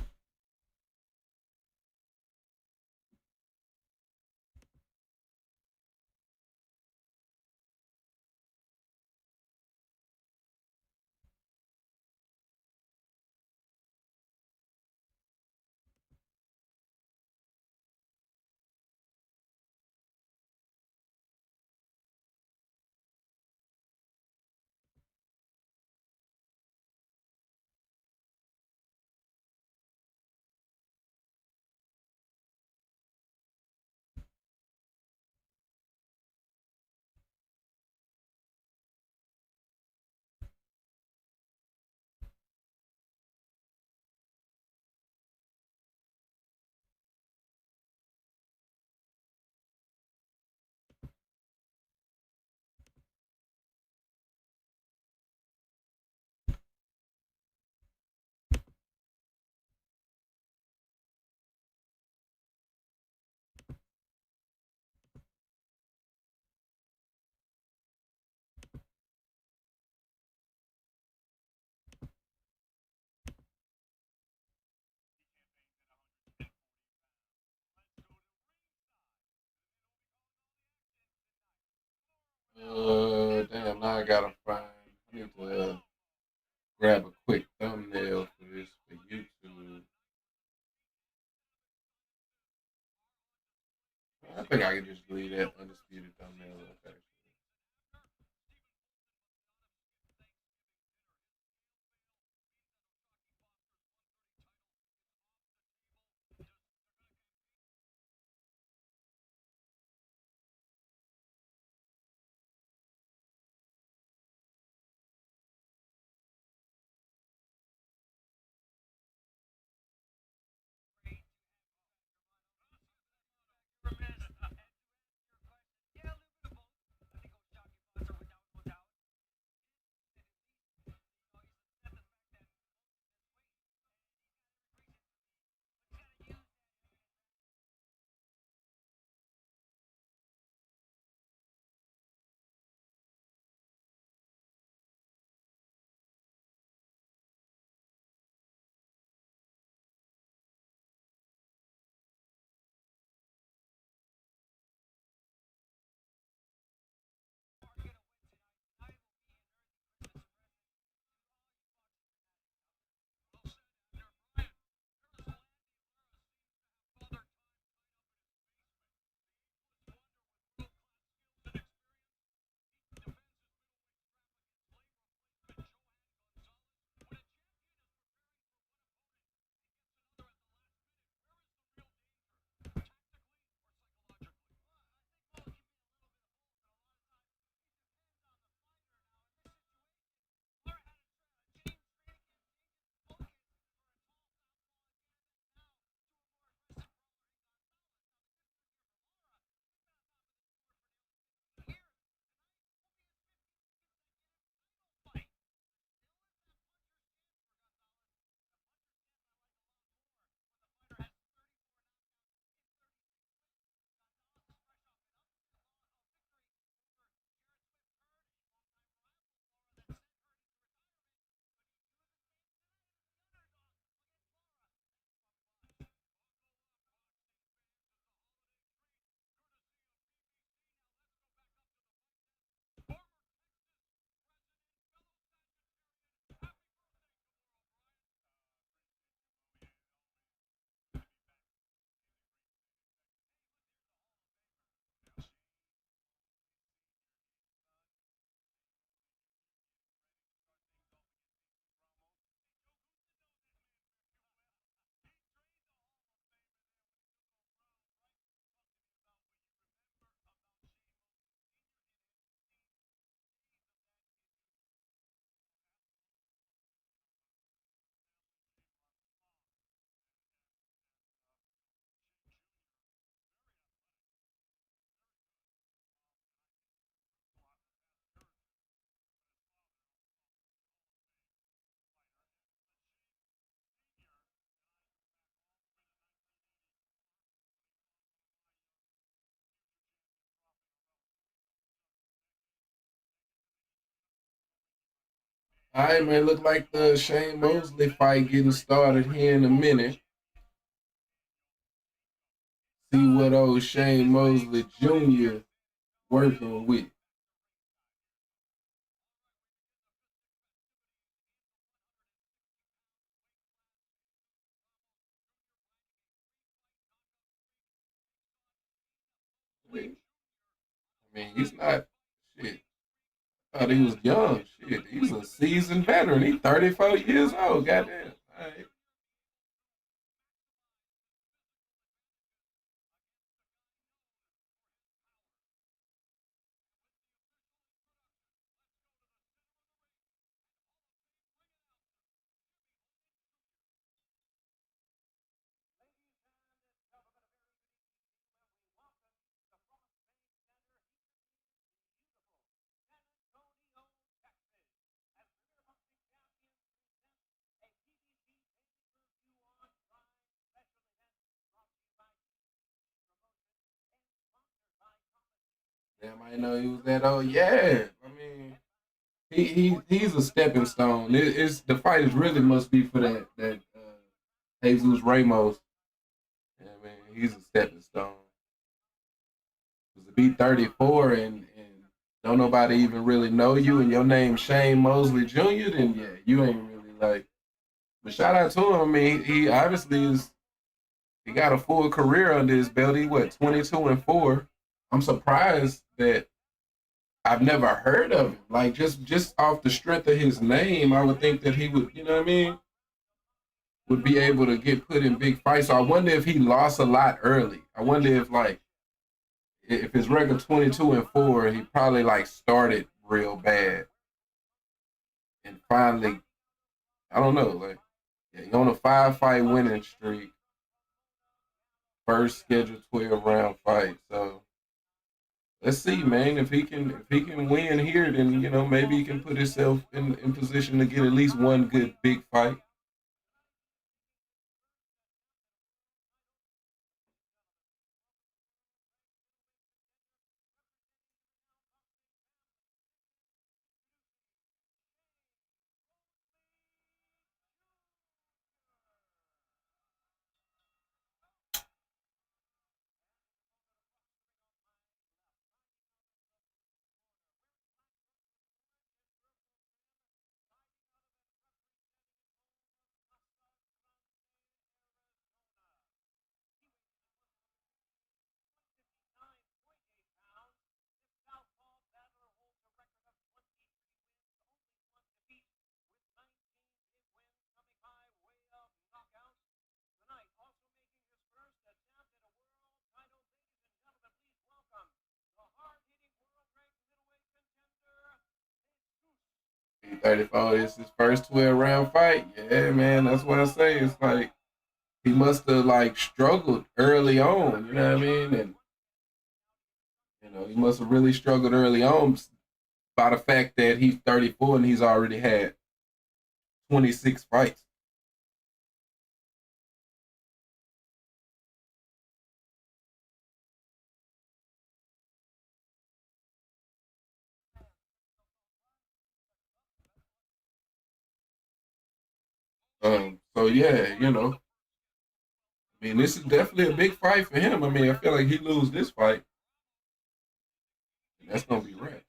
Damn, now I gotta find. I need to grab a quick thumbnail for this for YouTube. I think I can just leave that undisputed thumbnail up actually. All right, man. Look like the Shane Mosley fight getting started here in a minute. See what old Shane Mosley Jr. working with. I mean, he's not shit. I thought he was young. Shit, he's a seasoned veteran. He's 34 years old. Goddamn. All right. Damn, I didn't know he was that old. Yeah, I mean, he's a stepping stone. It's the fighters really must be for that Jesus Ramos. Yeah, man, he's a stepping stone. Because to be 34 and don't nobody even really know you, and your name's Shane Mosley Jr., then yeah, you ain't really like. But shout out to him. I mean, he obviously is. He got a full career under his belt. He what 22-4. I'm surprised that I've never heard of him. Like just off the strength of his name, I would think that he would, you know what I mean, would be able to get put in big fights. So I wonder if he lost a lot early. I wonder if like if his record 22-4, he probably like started real bad and finally, I don't know, like yeah, he on a 5 fight winning streak, first scheduled 12 round fight. So let's see, man. If he can win here, then maybe he can put himself in position to get at least one good big fight. He 34. It's his first 12 round fight. Yeah, man. That's what I say. It's like he must have like struggled early on. You know what I mean? And he must have really struggled early on by the fact that he's 34 and he's already had 26 fights. So yeah, I mean, this is definitely a big fight for him. I mean, I feel like he lose this fight, and that's gonna be right.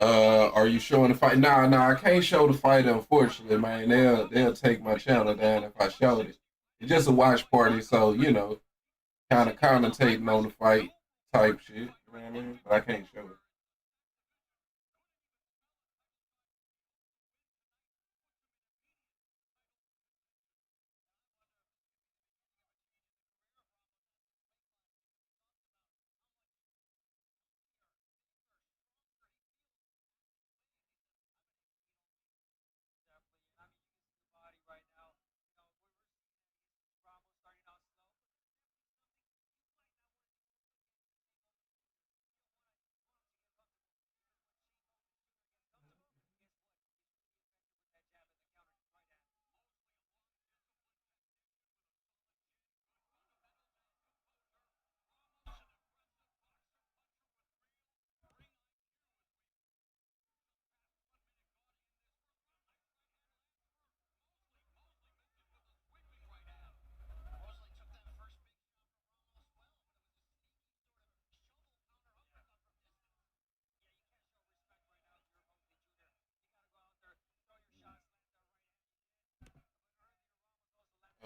Are you showing the fight? Nah, I can't show the fight. Unfortunately, man, they'll take my channel down if I showed it. It's just a watch party, so kind of commentating on the fight type shit. You know what I mean? But I can't show it.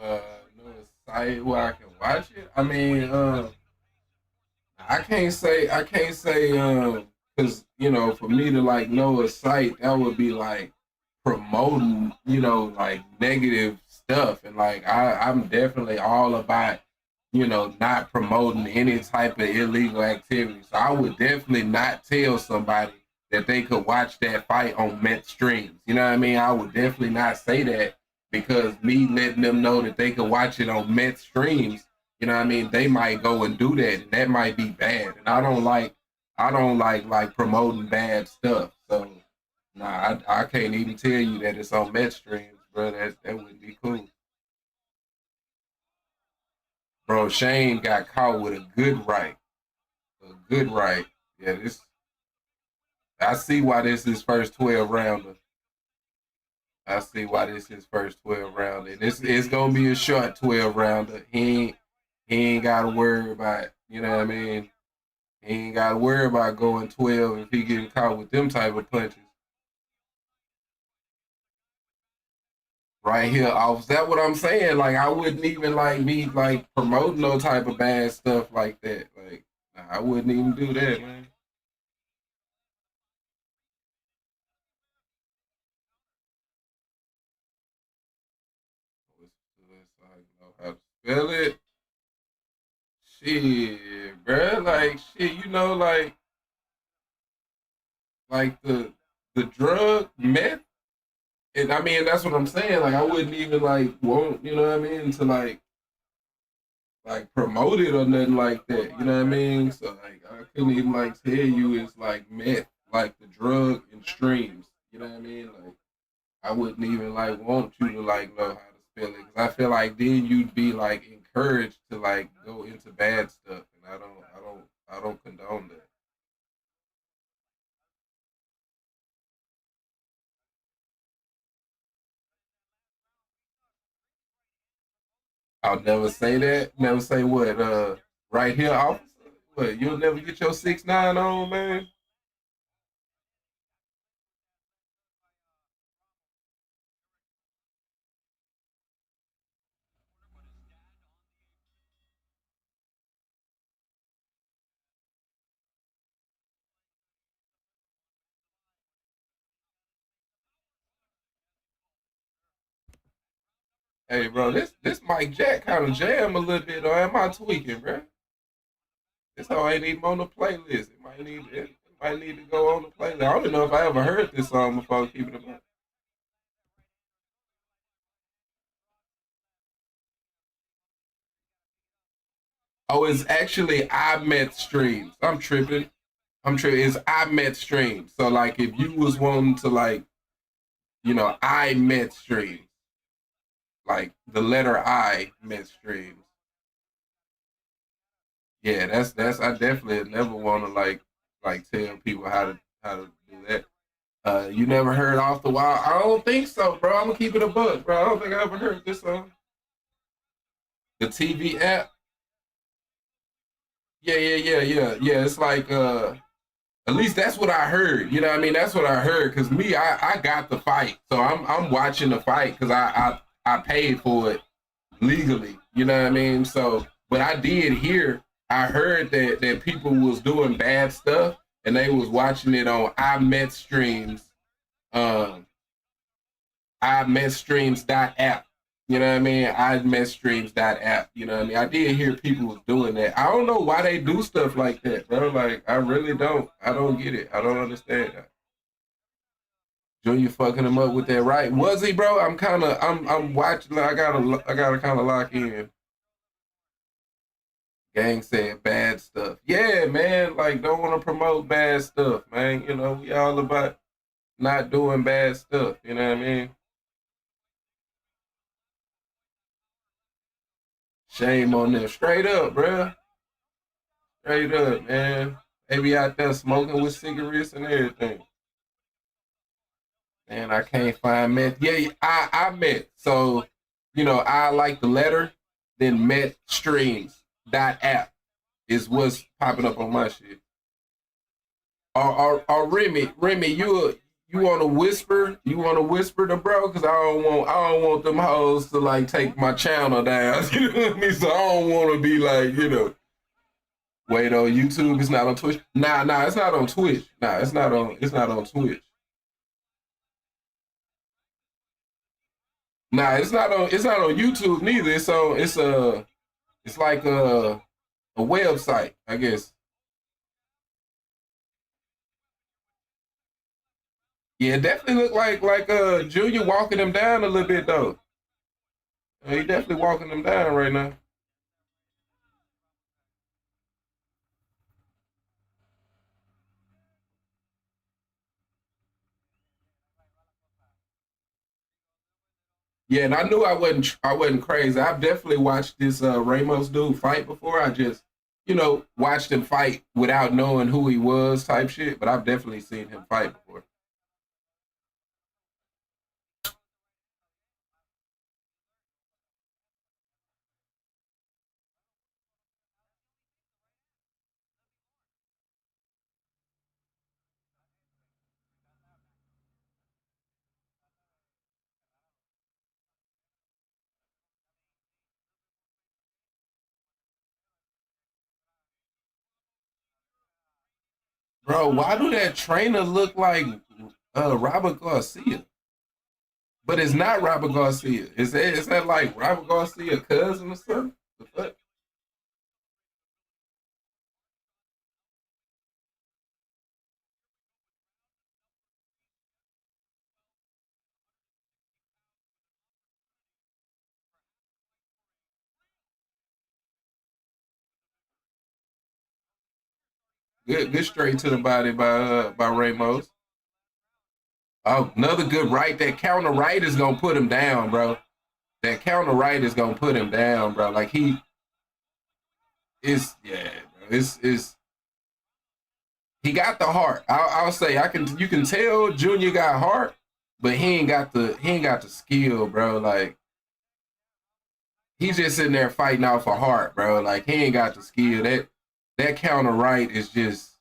know a site where I can watch it. I mean, I can't say because for me to like know a site that would be like promoting like negative stuff, and like I'm definitely all about not promoting any type of illegal activity. So I would definitely not tell somebody that they could watch that fight on Met streams. You know what I mean? I would definitely not say that because me letting them know that they could watch it on Met streams, what I mean, they might go and do that, and that might be bad. And I don't like promoting bad stuff. So nah, I can't even tell you that it's on Met streams, bro. That wouldn't be cool. Bro, Shane got caught with a good right. A good right. Yeah, this I see why this is first 12 rounder. I see why this is first 12 rounder. And it's gonna be a short 12 rounder. He ain't gotta worry about, what I mean? He ain't gotta worry about going 12 if he getting caught with them type of punches. Right here, off. That what I'm saying? Like I wouldn't even like be like promoting no type of bad stuff like that. Like nah, I wouldn't even do that, man. So I know how to spell it. Shit, bro. Like shit, like the drug meth. And I mean, that's what I'm saying. Like, I wouldn't even like want, what I mean, to like promote it or nothing like that. You know what I mean? So like, I couldn't even like tell you it's like meth, like the drug and streams. You know what I mean? Like, I wouldn't even like want you to like know how to spell it because I feel like then you'd be like encouraged to like go into bad stuff, and I don't condone that. I'll never say that. Never say what. Right here, officer. What? You'll never get your 6'9" on, man. Hey, bro, this Mike Jack kind of jam a little bit, or am I tweaking, bro? This how ain't even on the playlist. It might need to go on the playlist. I don't know if I ever heard this song before. Keep it up. Oh, it's actually I met streams. I'm tripping. I'm tripping. It's I met streams. So like, if you was wanting to like, I met streams, like the letter I met streams. Yeah, that's. I definitely never want to like tell people how to do that. You never heard off the wall? I don't think so, bro. I'm gonna keep it a buck, bro. I don't think I ever heard this song. The TV app. Yeah, yeah, yeah, yeah, yeah. It's like at least that's what I heard. You know what I mean? That's what I heard. Cause me, I got the fight, so I'm watching the fight because I paid for it legally. You know what I mean? So, but I did hear. I heard that people was doing bad stuff and they was watching it on I met streams. Um, I met streams.app. You know what I mean? I met streams.app. You know what I mean? I did hear people was doing that. I don't know why they do stuff like that, bro. Like I really don't. I don't get it. I don't understand that. Junior fucking him up with that right. Was he, bro? I'm watching. I gotta kind of lock in. Gang said bad stuff. Yeah, man. Like don't want to promote bad stuff, man. We all about not doing bad stuff. You know what I mean? Shame on them. Straight up, bruh. Straight up, man. They be out there smoking with cigarettes and everything. And I can't find Met. Yeah, I met. So, I like the letter, then Met streams dot app is what's popping up on my shit. Or Remy, You want to whisper? You want to whisper to bro? Cause I don't want them hoes to like take my channel down. You know what I mean? So I don't want to be like, wait on YouTube. It's not on Twitch. Nah, it's not on Twitch. Nah, it's not on Twitch. Nah, it's not on YouTube neither. It's like a website, I guess. Yeah, it definitely looked like Junior walking him down a little bit though. He definitely walking him down right now. Yeah, and I knew I wasn't crazy. I've definitely watched this Ramos dude fight before. I just, watched him fight without knowing who he was type shit, but I've definitely seen him fight before. Bro, why do that trainer look like Robert Garcia? But it's not Robert Garcia. Is that like Robert Garcia cousin or something? The fuck? Good straight to the body by Ramos. Oh, another good right. That counter right is gonna put him down, bro. That counter right is gonna put him down, bro. Like he is, yeah, bro. It's he got the heart. I'll say you can tell Junior got heart, but he ain't got the skill, bro. Like he's just sitting there fighting off a heart, bro. Like he ain't got the skill. That counter right is just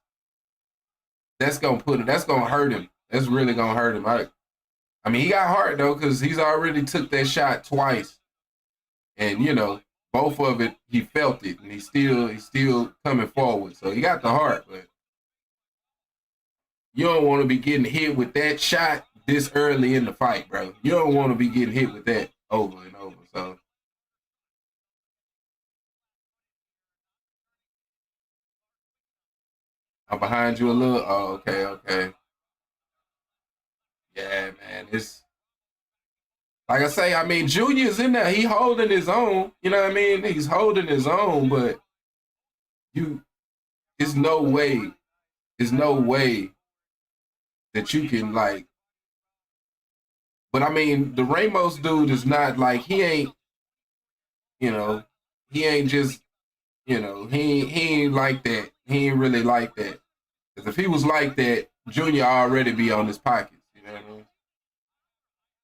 that's gonna hurt him. That's really gonna hurt him. I mean, he got heart though, because he's already took that shot twice, and both of it he felt it, and he's still coming forward. So he got the heart, but you don't want to be getting hit with that shot this early in the fight, bro. You don't want to be getting hit with that over and over. So I'm behind you a little. Oh, okay, okay. Yeah, man. It's like I say. I mean, Junior's in there. He holding his own. You know what I mean? He's holding his own, but you, it's no way. There's no way that you can like. But I mean, the Ramos dude is not like you know, he ain't just, he ain't like that. He ain't really like that. Because if he was like that, Junior already be on his pockets. You know what I mean?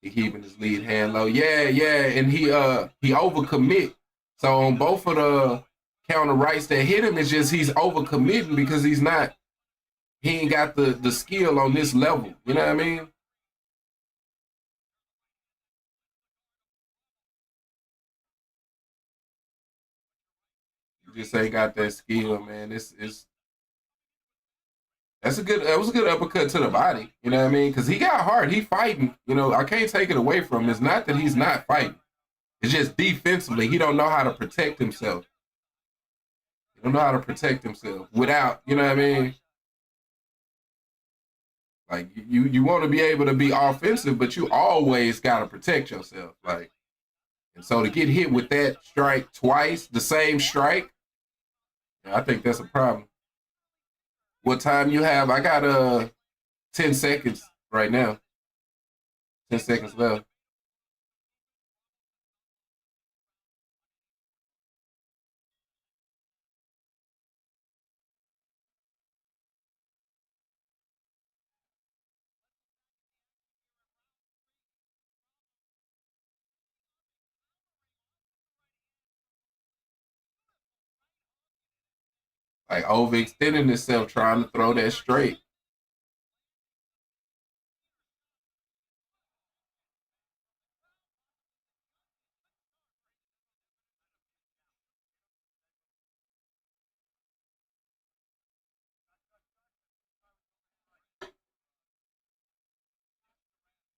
He keeping his lead hand low. Yeah, yeah, and he overcommit. So on both of the counter rights that hit him, it's just he's overcommitting because he ain't got the skill on this level. You know what I mean? You just ain't got that skill, man. It's that was a good uppercut to the body. You know what I mean? Because he got hard. He fighting. I can't take it away from him. It's not that he's not fighting. It's just defensively, he don't know how to protect himself. He don't know how to protect himself without, you know what I mean? Like you want to be able to be offensive, but you always got to protect yourself. Like, and so to get hit with that strike twice, the same strike, I think that's a problem. What time you have? I got 10 seconds right now. 10 seconds left. Like overextending himself trying to throw that straight.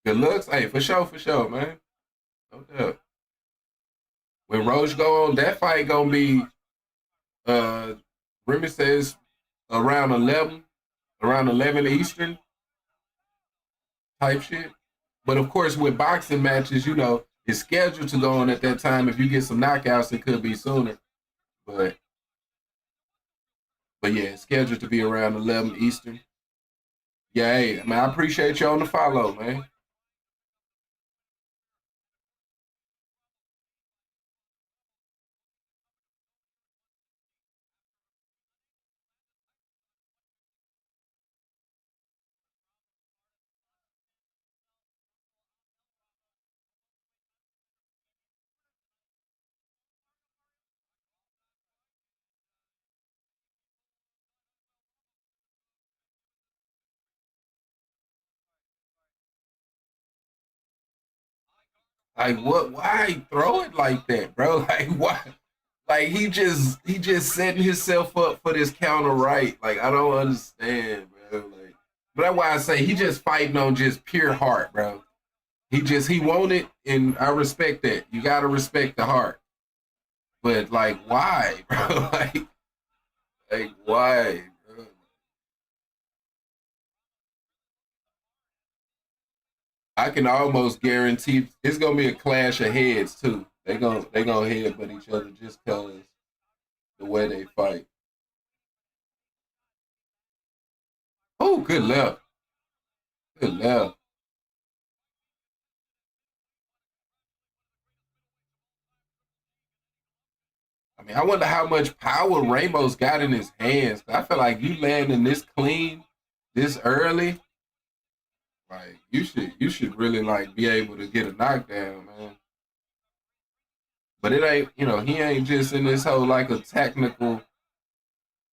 Good looks. Hey, for sure, man. No doubt. When Roach go on, that fight gonna be Remy says around 11 Eastern type shit. But of course, with boxing matches, it's scheduled to go on at that time. If you get some knockouts, it could be sooner. But yeah, it's scheduled to be around 11 Eastern. Yeah, hey, man, I appreciate you on the follow, man. Like what? Why throw it like that, bro? Like why? Like he just setting himself up for this counter right. Like I don't understand, bro. Like, but that's why I say he just fighting on just pure heart, bro. He want it, and I respect that. You gotta respect the heart. But like, why, bro? Like why? Bro? I can almost guarantee it's gonna be a clash of heads too. They gonna headbutt each other just cause the way they fight. Oh, good left, good left. I mean, I wonder how much power Ramos got in his hands. I feel like you landing this clean, this early, like you should really like be able to get a knockdown, man. But it ain't, he ain't just in this whole like a technical,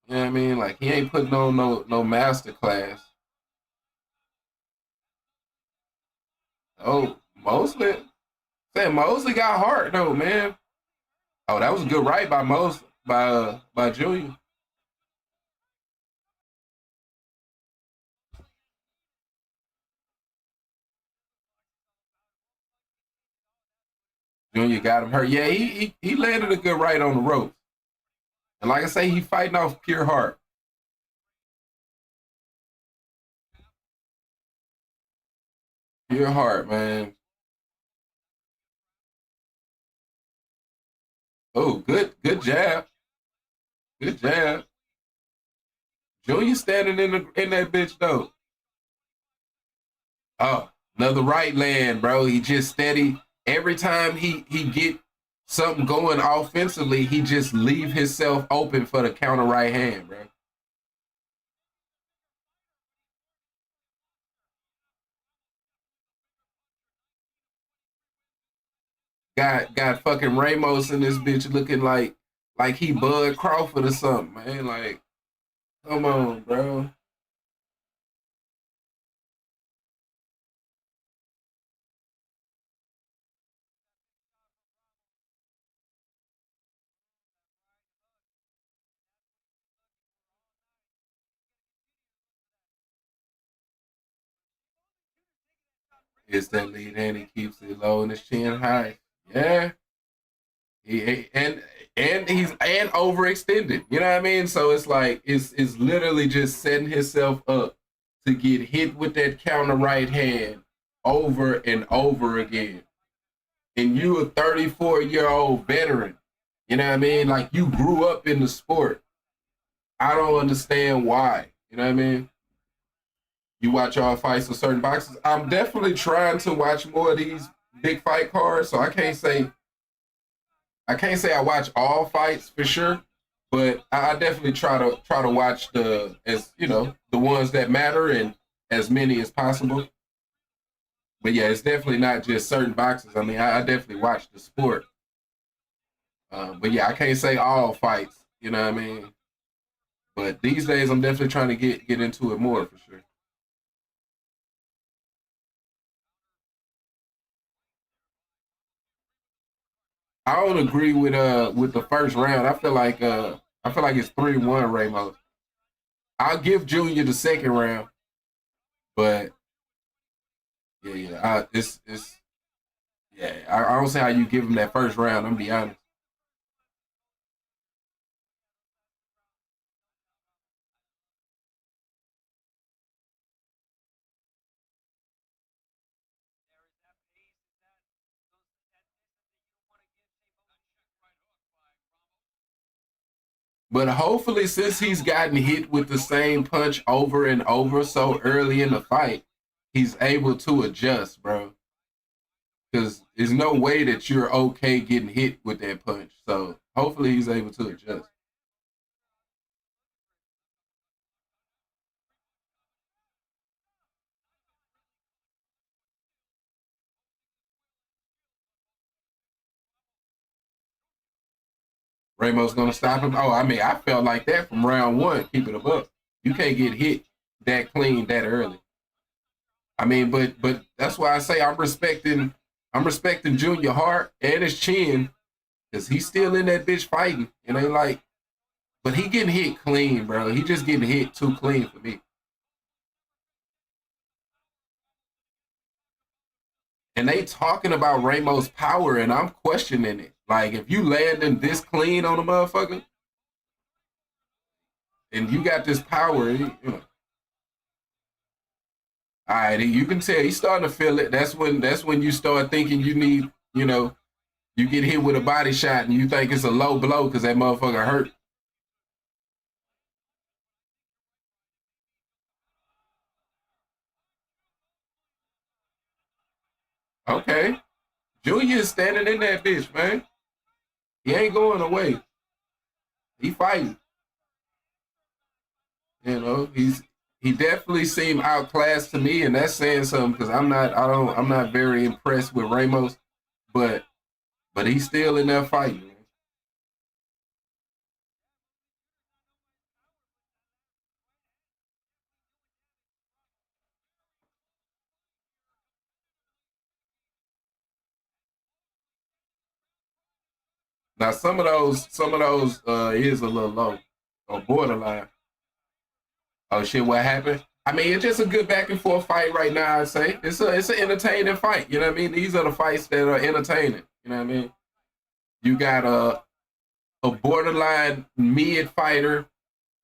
you know what I mean? Like he ain't putting on no master class. Oh, Mosley, saying Mosley got heart though, man. Oh, that was a good right by by Junior. Junior got him hurt. Yeah, he landed a good right on the ropes. And like I say, he fighting off pure heart. Pure heart, man. Oh, good jab. Good jab. Junior standing in that bitch though. Oh, another right land, bro. He just steady. Every time he get something going offensively, he just leave himself open for the counter right hand, bro. Got fucking Ramos in this bitch looking like he Bud Crawford or something, man. Like, come on, bro. It's that lead hand. He keeps it low and his chin high. Yeah. And he's and overextended. You know what I mean? So it's like it's literally just setting himself up to get hit with that counter right hand over and over again. And you a 34-year-old veteran. You know what I mean? Like you grew up in the sport. I don't understand why. You know what I mean? You watch all fights of certain boxes. I'm definitely trying to watch more of these big fight cards, so I can't say I watch all fights for sure, but I definitely try to watch the ones that matter and as many as possible. But yeah, it's definitely not just certain boxes. I mean, I definitely watch the sport. But yeah, I can't say all fights. You know what I mean? But these days, I'm definitely trying to get into it more for sure. I don't agree with the first round. I feel like it's 3-1 Ramos. I'll give Junior the second round, but Yeah. Yeah. I don't see how you give him that first round. I'm gonna be honest. But hopefully, since he's gotten hit with the same punch over and over so early in the fight, he's able to adjust, bro. Because there's no way that you're okay getting hit with that punch. So hopefully, he's able to adjust. Ramos gonna stop him. Oh, I mean, I felt like that from round one. Keep it above. You can't get hit that clean that early. I mean, but that's why I say I'm respecting Junior Hart and his chin because he's still in that bitch fighting. And they like, but he getting hit clean, bro. He just getting hit too clean for me. And they talking about Ramos' power, and I'm questioning it. Like, if you landing this clean on a motherfucker, and you got this power, all right, you can tell he's starting to feel it. That's when you start thinking you need, you get hit with a body shot and you think it's a low blow because that motherfucker hurt. Okay. Junior is standing in that bitch, man. He ain't going away. He fighting. He definitely seemed outclassed to me, and that's saying something because I'm not very impressed with Ramos, but he's still in there fighting. Man. Now some of those is a little low or borderline. Oh shit, what happened? I mean, it's just a good back and forth fight right now. I'd say it's an entertaining fight. You know what I mean? These are the fights that are entertaining. You know what I mean? You got a borderline mid fighter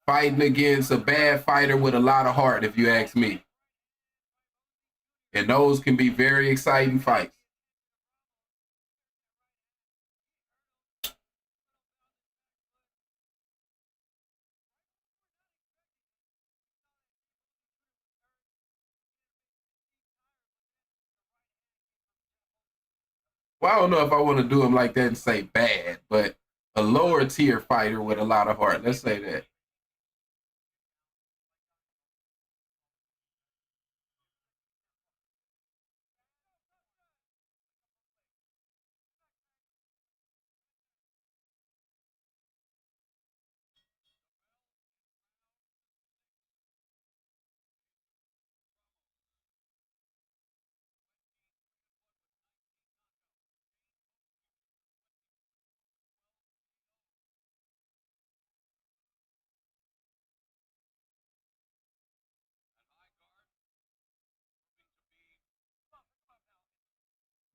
fighting against a bad fighter with a lot of heart, if you ask me. And those can be very exciting fights. Well, I don't know if I want to do him like that and say bad, but a lower tier fighter with a lot of heart. Let's say that.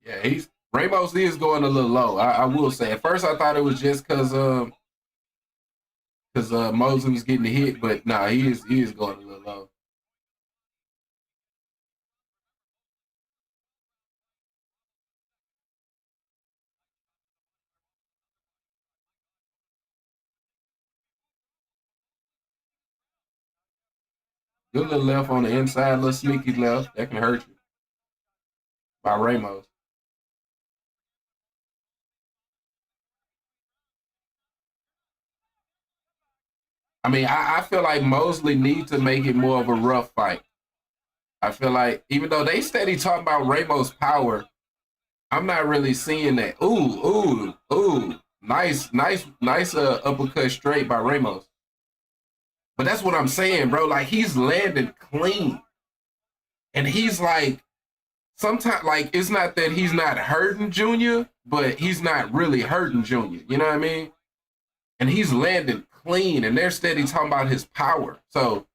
Yeah, he's Ramos is going a little low. I will say. At first, I thought it was just because Mosley's getting hit, but nah, he is going a little low. Good little left on the inside, little sneaky left that can hurt you by Ramos. I mean, I feel like Mosley needs to make it more of a rough fight. I feel like even though they steady talking about Ramos' power, I'm not really seeing that. Ooh. Nice uppercut straight by Ramos. But that's what I'm saying, bro. Like he's landing clean. And he's like, sometimes like it's not that he's not hurting Junior, but he's not really hurting Junior. You know what I mean? And he's landing clean and they're steady talking about his power. So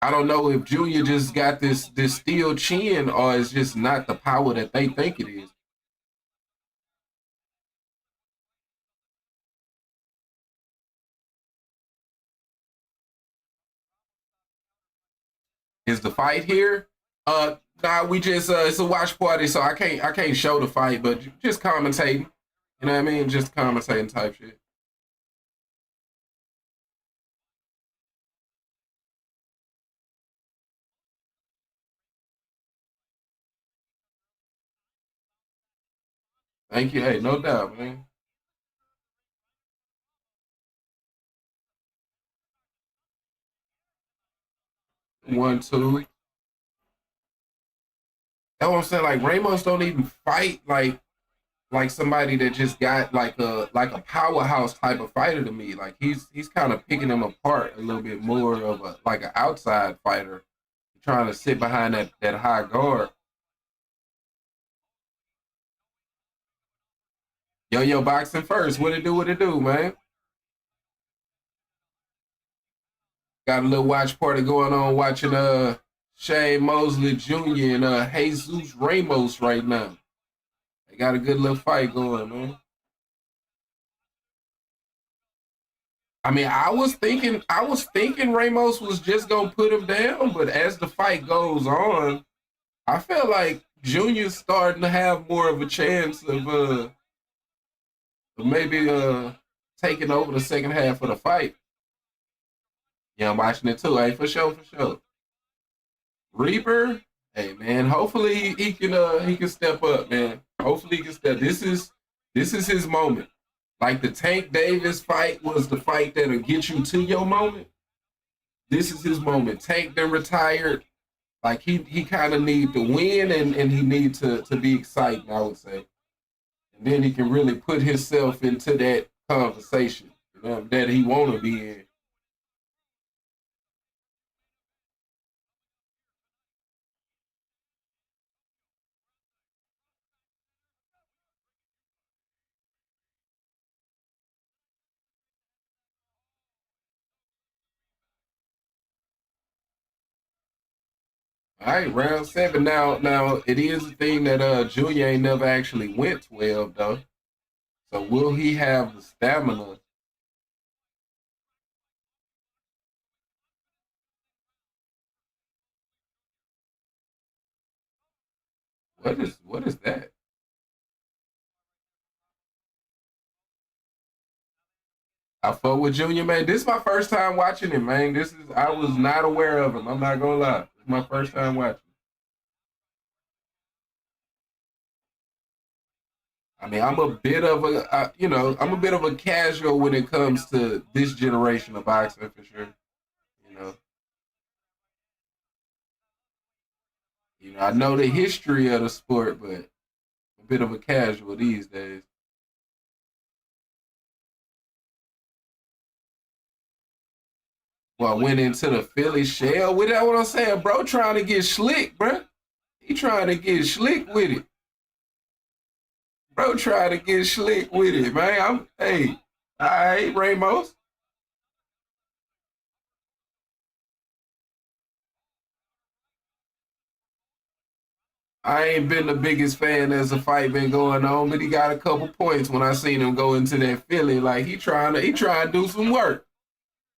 I don't know if Junior just got this steel chin or it's just not the power that they think it is. Is the fight here? Nah, we just it's a watch party, so I can't show the fight, but just commentating. You know what I mean? Just commentating type shit. Thank you. Hey, no doubt, man. 1-2. That's what I'm saying. Like Ramos don't even fight like somebody that just got like a powerhouse type of fighter to me. Like he's kind of picking them apart a little bit more of a like an outside fighter, trying to sit behind that high guard. Yo boxing first. What it do? What it do, man? Got a little watch party going on watching Shane Mosley Jr. and Jesus Ramos right now. They got a good little fight going, man. I mean, I was thinking Ramos was just gonna put him down, but as the fight goes on, I feel like Junior's starting to have more of a chance of maybe taking over the second half of the fight. Yeah, I'm watching it too. Hey, for sure, for sure. Reaper, hey man, hopefully he can step up, man. Hopefully he can step. This is his moment. Like the Tank Davis fight was the fight that'll get you to your moment. This is his moment. Tank then retired. Like he kind of need to win and he need to be exciting, I would say. And then he can really put himself into that conversation, that he wanna be in. All right, round seven. Now it is a thing that Junior ain't never actually went 12 though. So will he have the stamina? What is that? I fuck with Junior, man. This is my first time watching him, man. I was not aware of him. I'm not gonna lie. It's my first time watching. I mean, I'm a bit of a casual when it comes to this generation of boxing for sure. You know, I know the history of the sport, but a bit of a casual these days. Well, I went into the Philly shell with that. What I'm saying, bro, trying to get slick, bro. He trying to get slick with it, bro. Trying to get slick with it, man. Hey, all right, Ramos. I ain't been the biggest fan as the fight been going on, but he got a couple points when I seen him go into that Philly. Like he trying to do some work.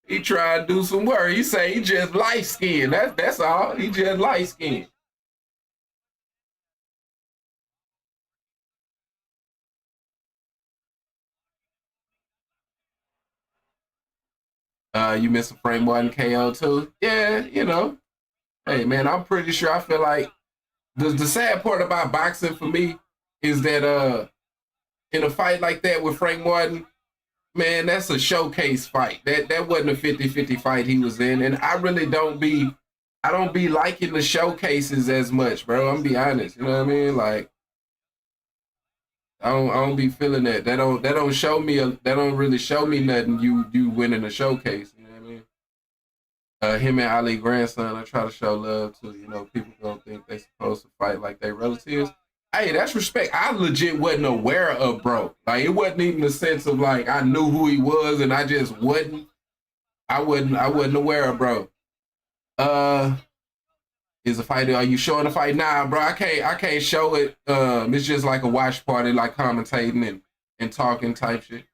He trying to do some work. He say he just light skinned. That's all. He just light skinned. You missing frame one KO too? Yeah, Hey man, I'm pretty sure. I feel like the sad part about boxing for me is that in a fight like that with Frank Martin, man, that's a showcase fight. That wasn't a 50-50 fight he was in, and I don't be liking the showcases as much, bro. I'm be honest. You know what I mean? Like I don't be feeling that. That don't show me that don't really show me nothing. You winning a showcase. You know what I mean? Him and Ali grandson, I try to show love to. People don't think they supposed to fight like they relatives. Hey, that's respect. I legit wasn't aware of bro. Like it wasn't even the sense of like I knew who he was and I just wasn't. I wasn't aware of bro. Is a fight? Are you showing the fight? Nah, bro. I can't show it. It's just like a watch party, like commentating and talking type shit.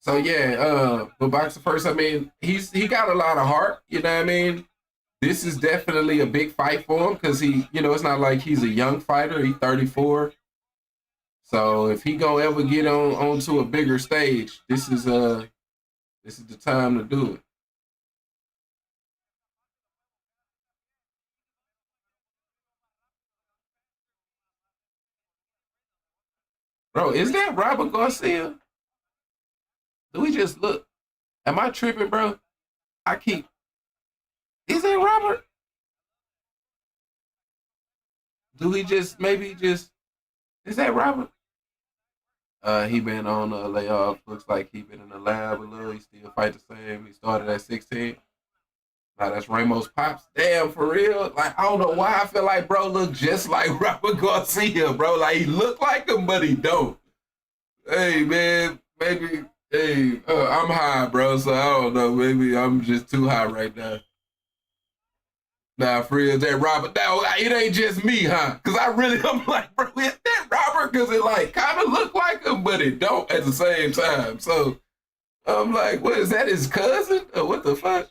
So yeah, but Boxer First, I mean, he got a lot of heart, you know what I mean? This is definitely a big fight for him because it's not like he's a young fighter, he's 34. So if he gonna ever get onto a bigger stage, this is the time to do it. Bro, is that Robert Garcia? Do we just look? Am I tripping, bro? I keep is that Robert? Do we just maybe just is that Robert? He been on a layoff. Looks like he been in the lab a little. He still fight the same. He started at 16. Now that's Ramos Pops. Damn, for real. Like I don't know why I feel like bro look just like Robert Garcia, bro. Like he look like him, but he don't. Hey man, maybe I'm high, bro. So I don't know. Maybe I'm just too high right now. Nah, for real, that Robert. Now it ain't just me, huh? Cause I'm like, bro, is that Robert? Cause it like kind of look like him, but it don't at the same time. So I'm like, what is that? His cousin? Or what the fuck?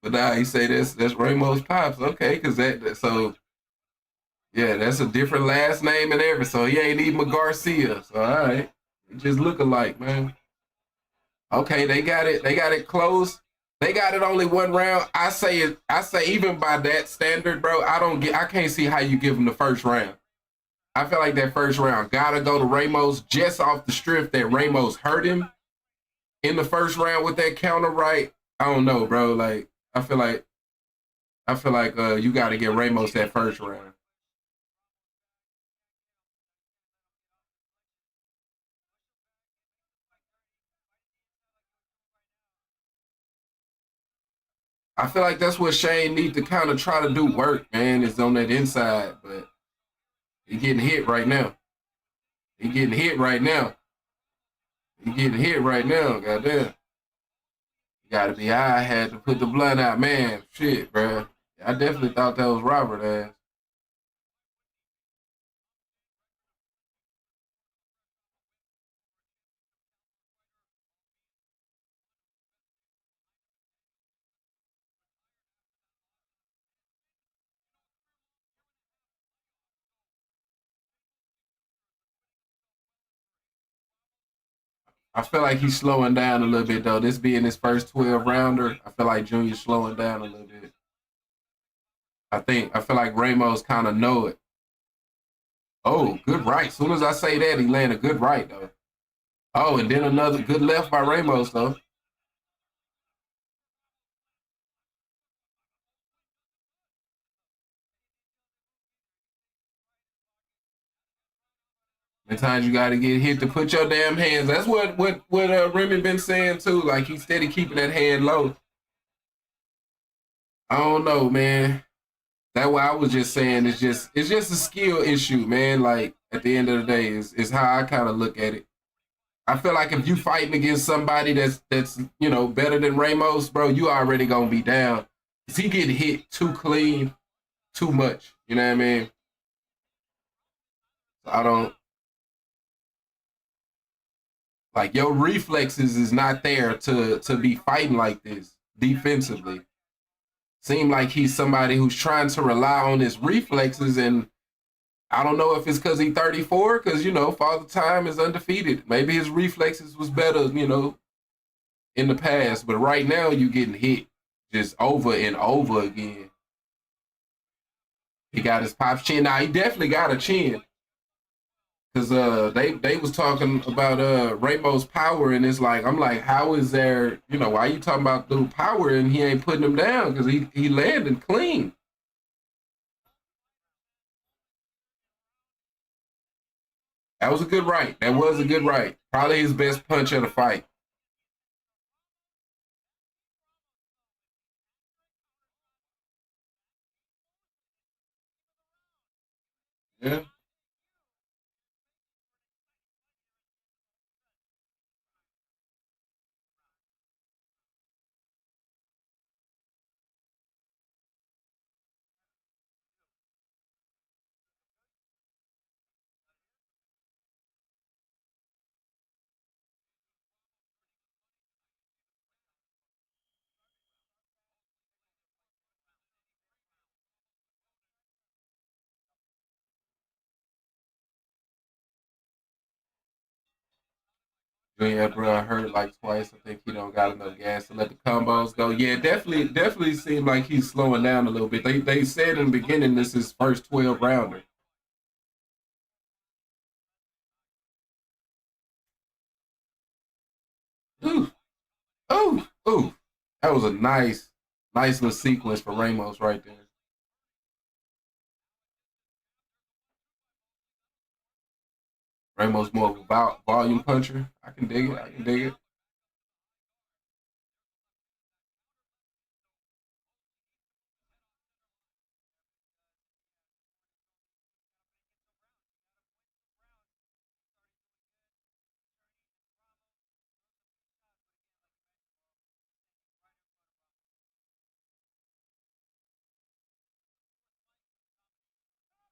But now he say that's Ramos Pops. Okay, cause so yeah, that's a different last name and everything. So he ain't even a Garcia. So all right, it just look alike, man. Okay, they got it. They got it close. They got it only one round. I say it. I say even by that standard, bro. I can't see how you give them the first round. I feel like that first round gotta go to Ramos just off the strip that Ramos hurt him in the first round with that counter right. I don't know, bro. Like I feel like you got to get Ramos that first round. I feel like that's what Shane needs to kind of try to do work, man, is on that inside, but he getting hit right now. He getting hit right now. He getting hit right now. Goddamn. You gotta be high. I had to put the blunt out, man. Shit, bro. I definitely thought that was Robert ass. I feel like he's slowing down a little bit though. This being his first 12 rounder, I feel like Junior's slowing down a little bit. I feel like Ramos kind of know it. Oh, good right. As soon as I say that, he landed a good right though. Oh, and then another good left by Ramos though. Sometimes you got to get hit to put your damn hands. That's what Remy been saying too. Like he's steady keeping that hand low. I don't know, man. That's why I was just saying it's just a skill issue, man. Like at the end of the day, is how I kind of look at it. I feel like if you fighting against somebody that's better than Ramos, bro, you already gonna be down. Cause he getting hit too clean, too much. You know what I mean? I don't like your reflexes is not there to be fighting like this defensively. Seem like he's somebody who's trying to rely on his reflexes, and I don't know if it's because he's 34, because Father Time is undefeated. Maybe his reflexes was better, in the past, but right now you getting hit just over and over again. He got his pop's chin. Now he definitely got a chin. Cause they was talking about Ramos power, and it's like I'm like, how is there, why you talking about the power and he ain't putting him down? Cause he landed clean. That was a good right. That was a good right. Probably his best punch of the fight. Yeah. Junior Brown hurt like twice. I think he don't got enough gas to let the combos go. Yeah, definitely seemed like he's slowing down a little bit. They said in the beginning this is his first 12 rounder. Ooh, ooh. That was a nice little sequence for Ramos right there. Ramos more of a volume puncher. I can dig it. I can dig it.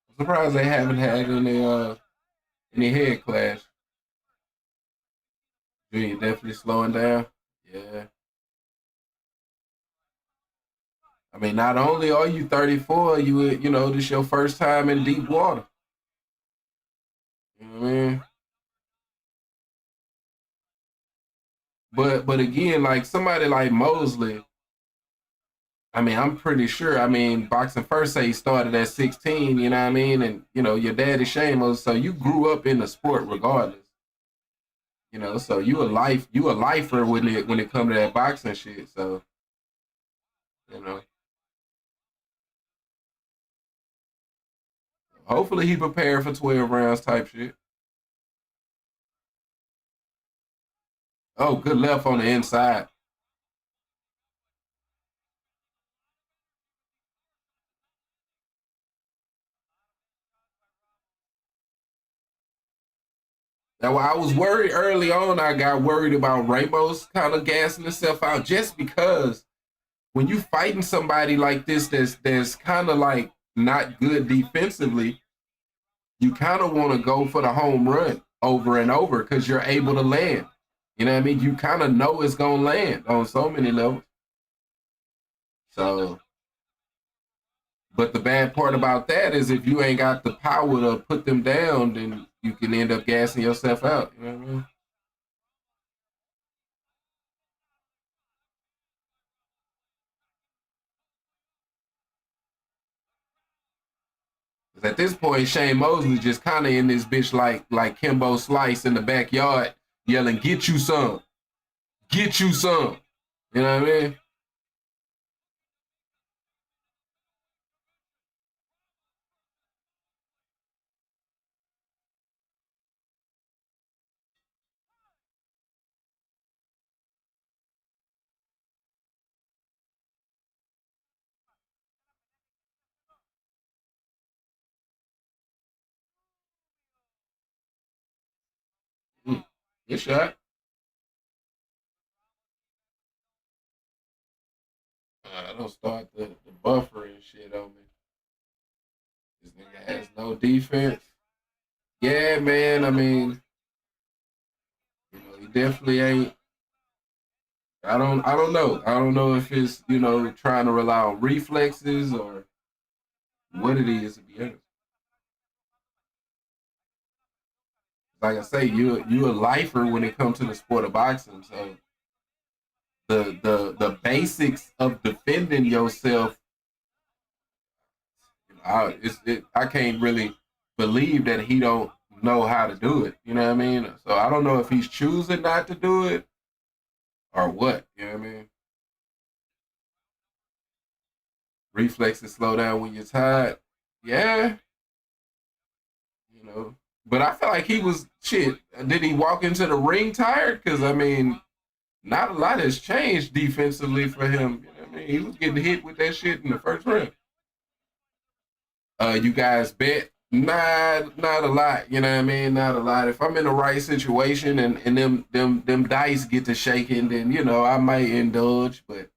I'm surprised they haven't had any head clash. Junior definitely slowing down. Yeah. I mean, not only are you 34, you know this your first time in deep water. You know what I mean? But again, like somebody like Mosley, I mean, I'm pretty sure. I mean, boxing first say he started at 16. You know what I mean? And you know your daddy Shamos, so you grew up in the sport regardless. You know, so you a lifer when it come to that boxing shit. So you know, hopefully he prepared for 12 rounds type shit. Oh, good left on the inside. Now, I was worried early on. I got worried about Ramos kind of gassing himself out just because when you fighting somebody like this that's kind of like not good defensively, you kind of want to go for the home run over and over because you're able to land. You know what I mean? You kind of know it's gonna land on so many levels. So, but the bad part about that is if you ain't got the power to put them down, then you can end up gassing yourself out. You know what I mean? 'Cause at this point, Shane Mosley just kind of in this bitch like Kimbo Slice in the backyard, yelling, "Get you some, get you some." You know what I mean? Good shot. Don't start the buffer and shit on me. This nigga has no defense. Yeah, man. I mean, he definitely ain't. I don't know. I don't know if it's trying to rely on reflexes or what it is. To be honest, like I say, you a lifer when it comes to the sport of boxing. So the basics of defending yourself, I can't really believe that he don't know how to do it. You know what I mean? So I don't know if he's choosing not to do it or what. You know what I mean? Reflexes slow down when you're tired. Yeah, you know. But I feel like he was shit. Did he walk into the ring tired? Because I mean, not a lot has changed defensively for him. You know what I mean? He was getting hit with that shit in the first round. You guys bet? Not a lot. You know what I mean? Not a lot. If I'm in the right situation and them dice get to shaking, then I might indulge. But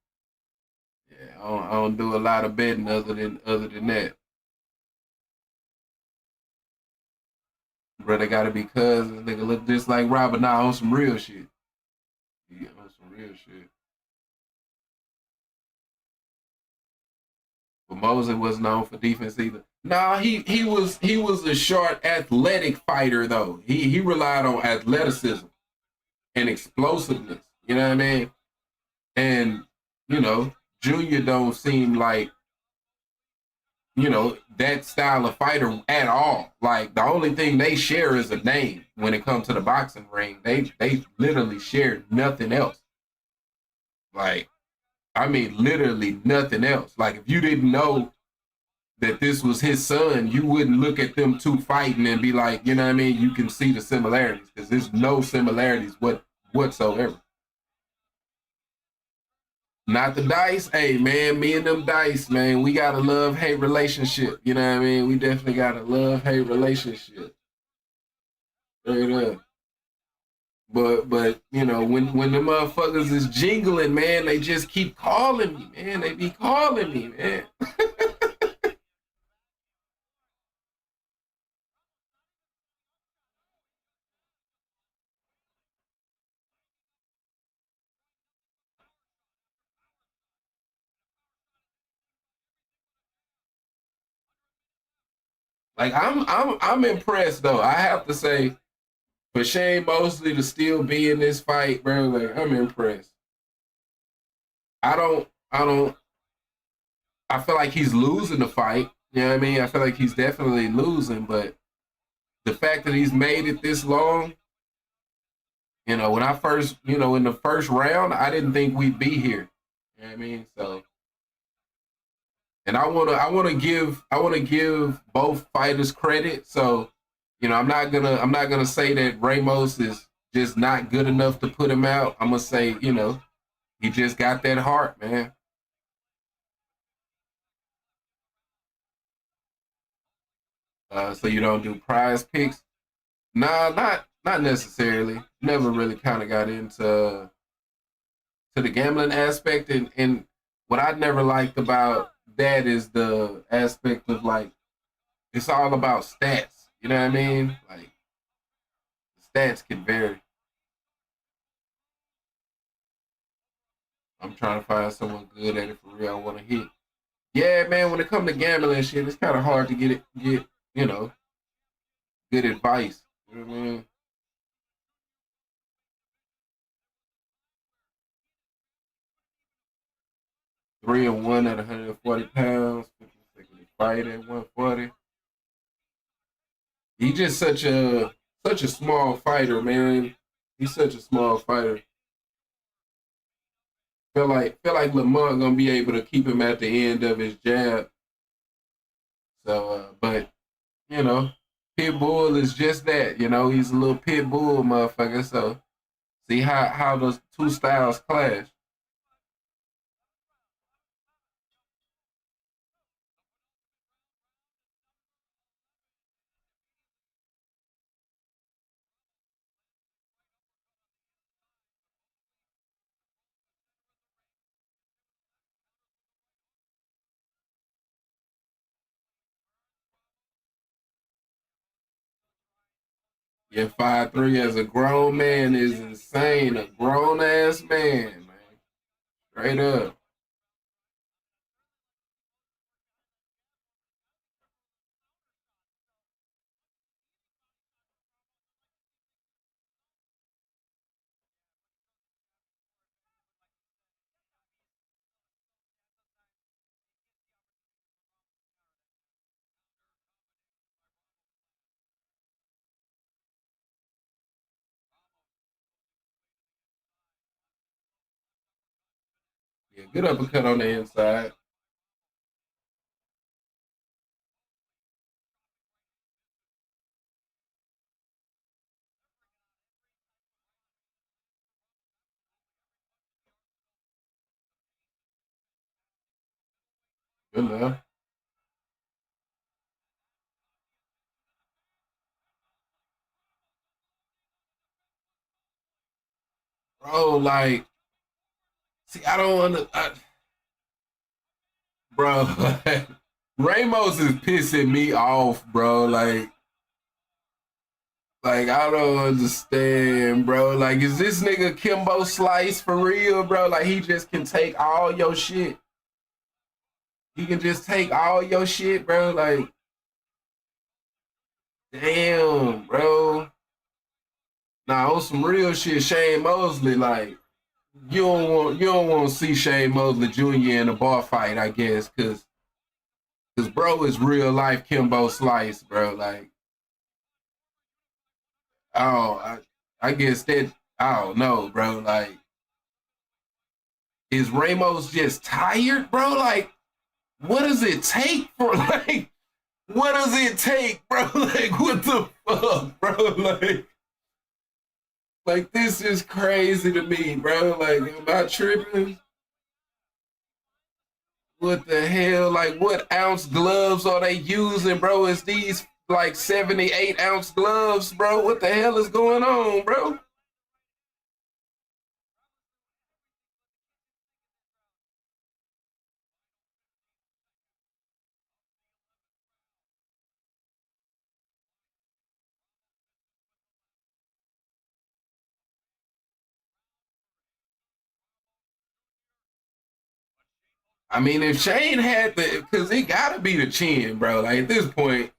yeah, I don't do a lot of betting other than that. Brother gotta be cousins. Nigga look just like Robert now on some real shit. Yeah, on some real shit. But Mosley wasn't known for defense either. Nah, he was a short, athletic fighter though. He relied on athleticism. and explosiveness. You know what I mean? And, you know, Junior don't seem like, you know, that style of fighter at all. Like, the only thing they share is a name when it comes to the boxing ring. They literally share nothing else. Like, I mean, literally nothing else. Like, if you didn't know that this was his son, you wouldn't look at them two fighting and be like, you know what I mean? You can see the similarities because there's no similarities whatsoever. Not the Dice. Hey, man, me and them Dice, man, we got a love-hate relationship. You know what I mean? We definitely got a love-hate relationship. Straight up. But you know, when the motherfuckers is jingling, man, they just keep calling me, man. They be calling me, man. Like I'm impressed though. I have to say, for Shane Mosley to still be in this fight, bro, like I'm impressed. I feel like he's losing the fight. You know what I mean? I feel like he's definitely losing, but the fact that he's made it this long, you know, when I first, you know, in the first round, I didn't think we'd be here. You know what I mean? So, and I wanna give both fighters credit. So, you know, I'm not gonna say that Ramos is just not good enough to put him out. I'm gonna say, you know, he just got that heart, man. So you don't do prize picks? Nah, not necessarily. Never really kind of got into to the gambling aspect, and what I never liked about that is the aspect of like it's all about stats. You know what I mean? Like the stats can vary. I'm trying to find someone good at it for real. I want to hit. Yeah, man. When it comes to gambling and shit, it's kind of hard to get you know good advice. You know what I mean? 3-1 at 140 pounds. 50 fight at 140. He just such a small fighter, man. He's such a small fighter. Feel like Lamont gonna be able to keep him at the end of his jab. So, but you know, Pitbull is just that. You know, he's a little Pitbull motherfucker. So, see how those two styles clash. Yeah, 5'3" as a grown man is insane. A grown ass man, man. Straight up. Yeah, good uppercut on the inside. Good enough. Bro, like, see, I don't bro. Ramos is pissing me off, bro. Like I don't understand, bro. Like, is this nigga Kimbo Slice for real, bro? Like, he just can take all your shit. He can just take all your shit, bro. Like, damn, bro. Now on some real shit, Shane Mosley, like you don't want to see Shane Mosley Jr. in a bar fight, I guess, cause bro is real life Kimbo Slice, bro. Like, I guess that I don't know, bro. Like, is Ramos just tired, bro? Like, what does it take for like? What does it take, bro? Like, what the fuck, bro? Like this is crazy to me, bro. Like, am I tripping? What the hell? Like, what ounce gloves are they using, bro? Is these like 78-ounce gloves, bro? What the hell is going on, bro? I mean, if Shane had the, because it gotta be the chin, bro. Like at this point,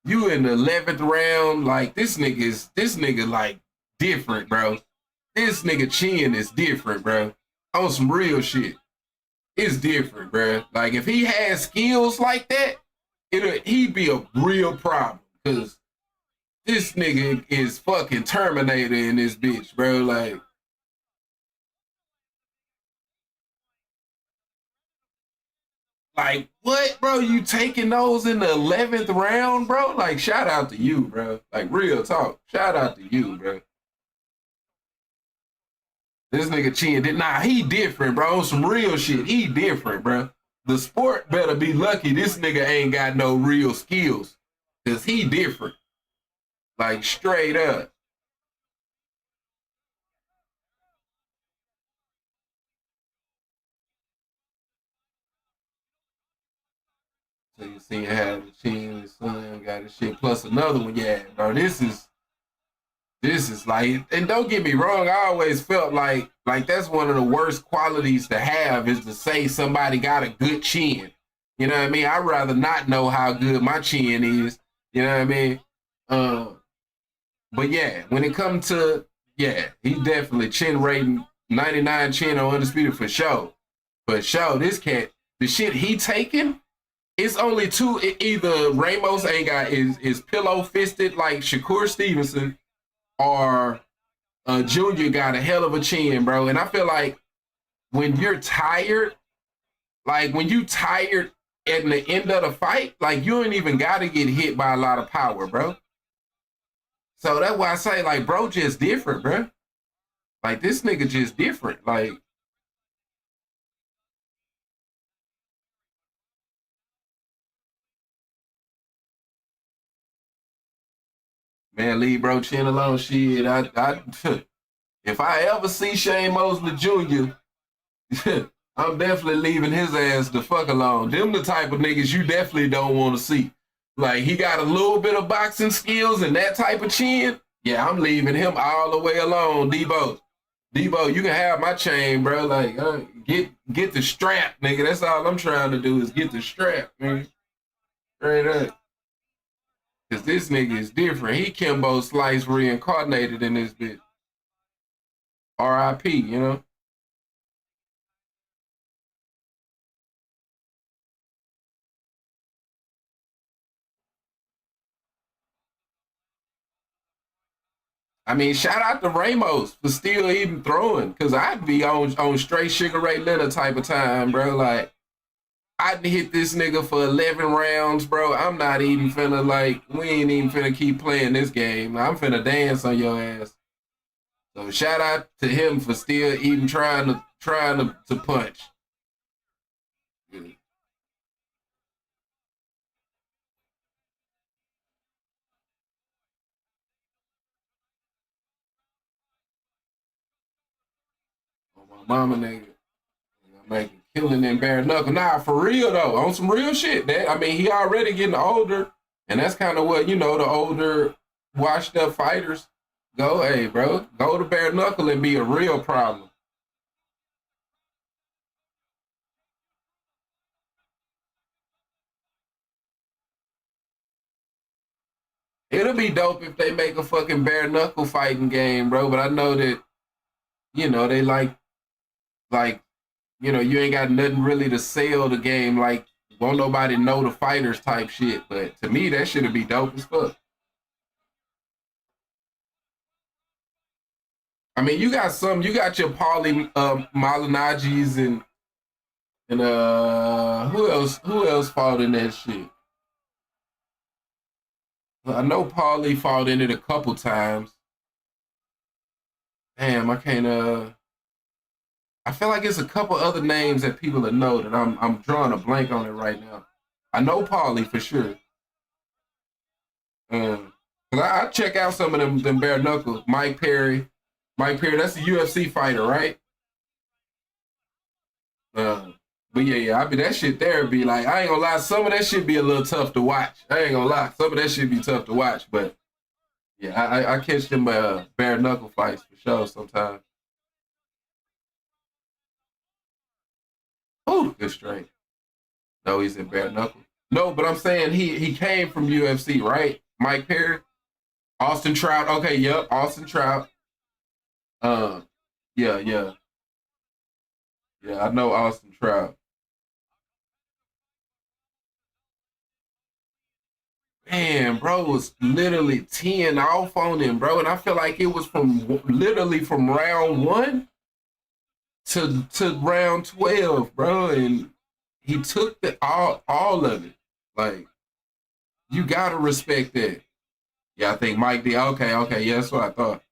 you in the 11th round, like this nigga like different, bro. This nigga chin is different, bro. On some real shit. It's different, bro. Like if he had skills like that, he'd be a real problem. Cause this nigga is fucking Terminator in this bitch, bro. Like what, bro? You taking those in the 11th round, bro? Like, shout out to you, bro. Like, real talk. Shout out to you, bro. This nigga Chin did he different, bro. Some real shit. He different, bro. The sport better be lucky this nigga ain't got no real skills. Cause he different. Like straight up. So you see how the Chin son got his shit plus another one. Yeah, bro. This is like, and don't get me wrong, I always felt like that's one of the worst qualities to have is to say somebody got a good chin. You know what I mean? I'd rather not know how good my chin is. You know what I mean? But yeah, when it comes to, yeah, he definitely chin rating 99 chin on Undisputed for sure. For sure, this cat, the shit he taking, it's only two. Either Ramos ain't got is pillow fisted like Shakur Stevenson, or Junior got a hell of a chin, bro. And I feel like when you're tired, like when you tired at the end of the fight, like you ain't even got to get hit by a lot of power, bro. So that's why I say, like, bro, just different, bro. Like this nigga just different. Like, man, leave bro chin alone. Shit, if I ever see Shane Mosley Jr., I'm definitely leaving his ass the fuck alone. Them the type of niggas you definitely don't want to see. Like he got a little bit of boxing skills and that type of chin. Yeah, I'm leaving him all the way alone, Debo. Debo, you can have my chain, bro. Like, get the strap, nigga. That's all I'm trying to do is get the strap, man. Straight up. Cause this nigga is different. He Kimbo Slice reincarnated in this bitch. R.I.P. You know. I mean, shout out to Ramos for still even throwing, cause I'd be on straight Sugar Ray Leonard type of time, bro. Like I'd hit this nigga for 11 rounds, bro. I'm not even finna we ain't even finna keep playing this game. I'm finna dance on your ass. So shout out to him for still even trying to punch. Oh, my mama nigga. Making killing in bare knuckle. Nah, for real though, on some real shit. That I mean, he already getting older, and that's kind of what the older, washed up fighters go. Hey, bro, go to bare knuckle and be a real problem. It'll be dope if they make a fucking bare knuckle fighting game, bro. But I know that, they like, you ain't got nothing really to sell the game. Like, won't nobody know the fighters type shit. But to me, that shit'd be dope as fuck. I mean, you got your Paulie Malinagi's and who else fought in that shit? I know Paulie fought in it a couple times. Damn, I can't I feel like it's a couple other names that people that know that I'm drawing a blank on it right now. I know Paulie for sure. Cause I check out some of them bare knuckles. Mike Perry, that's a UFC fighter, right? But yeah, I mean that shit there be like, I ain't gonna lie, some of that shit be a little tough to watch. I ain't gonna lie, some of that shit be tough to watch, but yeah, I catch them bare knuckle fights for sure sometimes. Oh, good straight. No, he's in bare knuckle. No, but I'm saying he came from UFC, right? Mike Perry, Austin Trout. Okay, yep, Austin Trout. Yeah, yeah, yeah. I know Austin Trout. Man, bro was literally 10 off on him, bro, and I feel like it was literally from round 1 to round 12, bro, and he took all of it. Like, you gotta respect that. Yeah, I think Mike did. Okay, yeah, that's what I thought.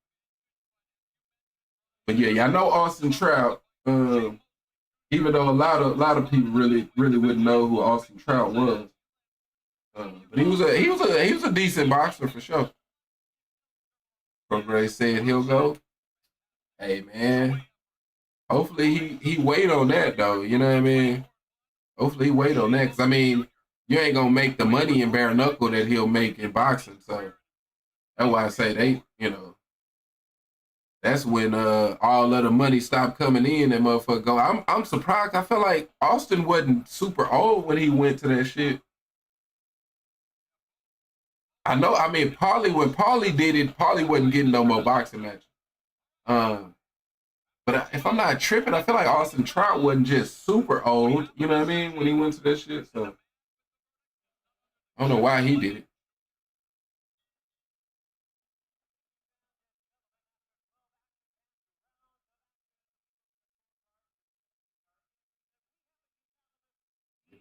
But yeah, I know Austin Trout. Even though a lot of people really wouldn't know who Austin Trout was, but he was a decent boxer for sure. Progress said he'll go. Hey man, hopefully he wait on that though. You know what I mean? Hopefully he wait on that, because I mean, you ain't gonna make the money in bare knuckle that he'll make in boxing. So that's why I say that's when all of the money stopped coming in and motherfucker go. I'm surprised. I feel like Austin wasn't super old when he went to that shit. I know. I mean, when Paulie did it, Paulie wasn't getting no more boxing matches. But if I'm not tripping, I feel like Austin Trout wasn't just super old. You know what I mean? When he went to that shit, so I don't know why he did it.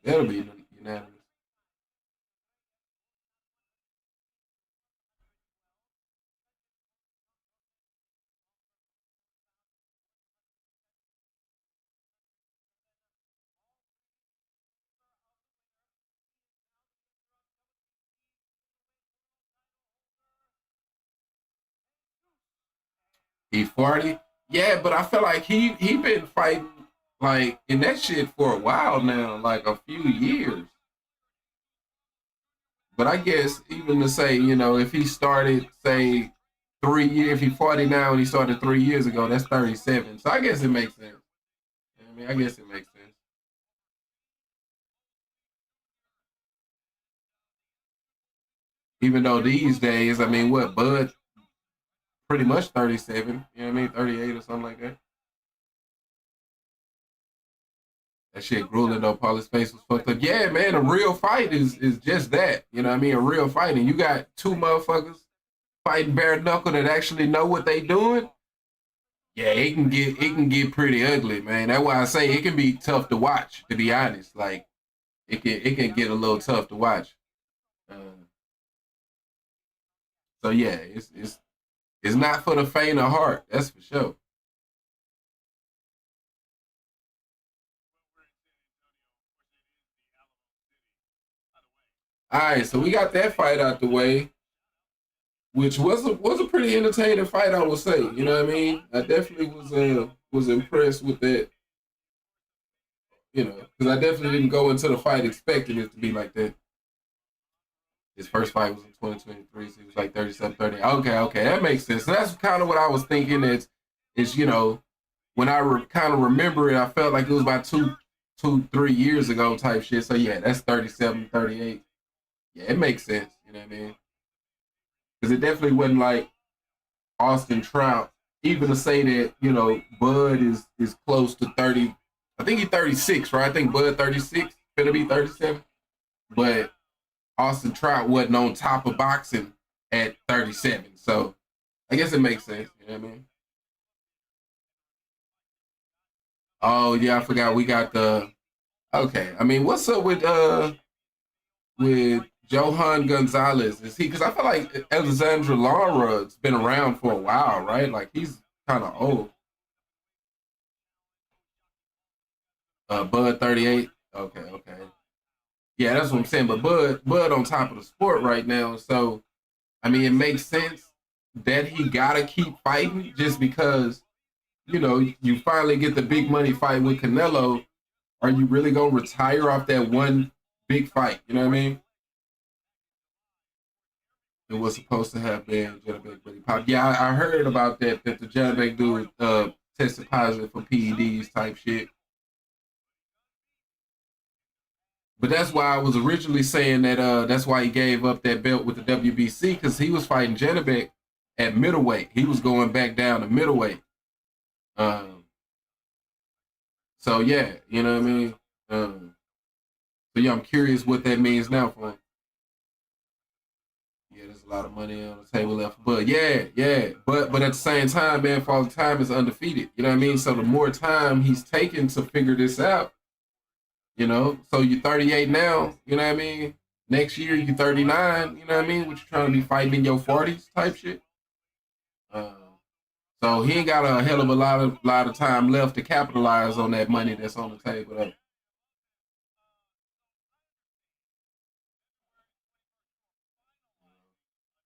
That'll be unanimous. He 40. Yeah, but I feel like he been fighting like in that shit for a while now, like a few years. But I guess even to say, if he started, say, 3 years, if he 40 now and he started 3 years ago, that's 37. So I guess it makes sense. I mean, I guess it makes sense. Even though these days, I mean, what, Bud pretty much 37, you know what I mean, 38 or something like that. That shit grueling though, Paul's face was fucked up. Yeah, man, a real fight is just that. You know what I mean? A real fight. And you got two motherfuckers fighting bare knuckle that actually know what they doing. Yeah, it can get pretty ugly, man. That's why I say it can be tough to watch, to be honest. Like it can get a little tough to watch. Uh, so yeah, it's not for the faint of heart, that's for sure. All right, so we got that fight out the way, which was a pretty entertaining fight, I would say. You know what I mean? I definitely was impressed with that. Because I definitely didn't go into the fight expecting it to be like that. His first fight was in 2023, so he was like 37, 30. Okay, that makes sense. So that's kind of what I was thinking. Is when I kind of remember it, I felt like it was about 3 years ago type shit. So yeah, that's 37, 38. Yeah, it makes sense. You know what I mean? Because it definitely wasn't like Austin Trout. Even to say that, you know, Bud is close to 30. I think he's 36, right? I think Bud 36, gonna be 37. But Austin Trout wasn't on top of boxing at 37. So I guess it makes sense. You know what I mean? Oh yeah, I forgot we got the okay. I mean, what's up with Johan Gonzalez? Is he because I feel like Alexandra Lara's been around for a while, right? Like he's kind of old. Bud 38. Okay, okay. Yeah, that's what I'm saying. But Bud on top of the sport right now. So I mean, it makes sense that he gotta keep fighting just because, you know, you finally get the big money fight with Canelo. Are you really gonna retire off that one big fight? You know what I mean? It was supposed to have been Janabek, but he popped. Yeah, I heard about that the Janabek dude tested positive for PEDs type shit. But that's why I was originally saying that that's why he gave up that belt with the WBC because he was fighting Janabek at middleweight. He was going back down to middleweight. Um, so yeah, you know what I mean. So yeah, I'm curious what that means now for him. Yeah, there's a lot of money on the table left. But yeah. But at the same time, man, Father Time is undefeated. You know what I mean? So the more time he's taken to figure this out, you know, so you're 38 now, you know what I mean? Next year you're 39, you know what I mean? What you trying to be fighting in your 40s type shit. Uh, so he ain't got a hell of a lot of time left to capitalize on that money that's on the table.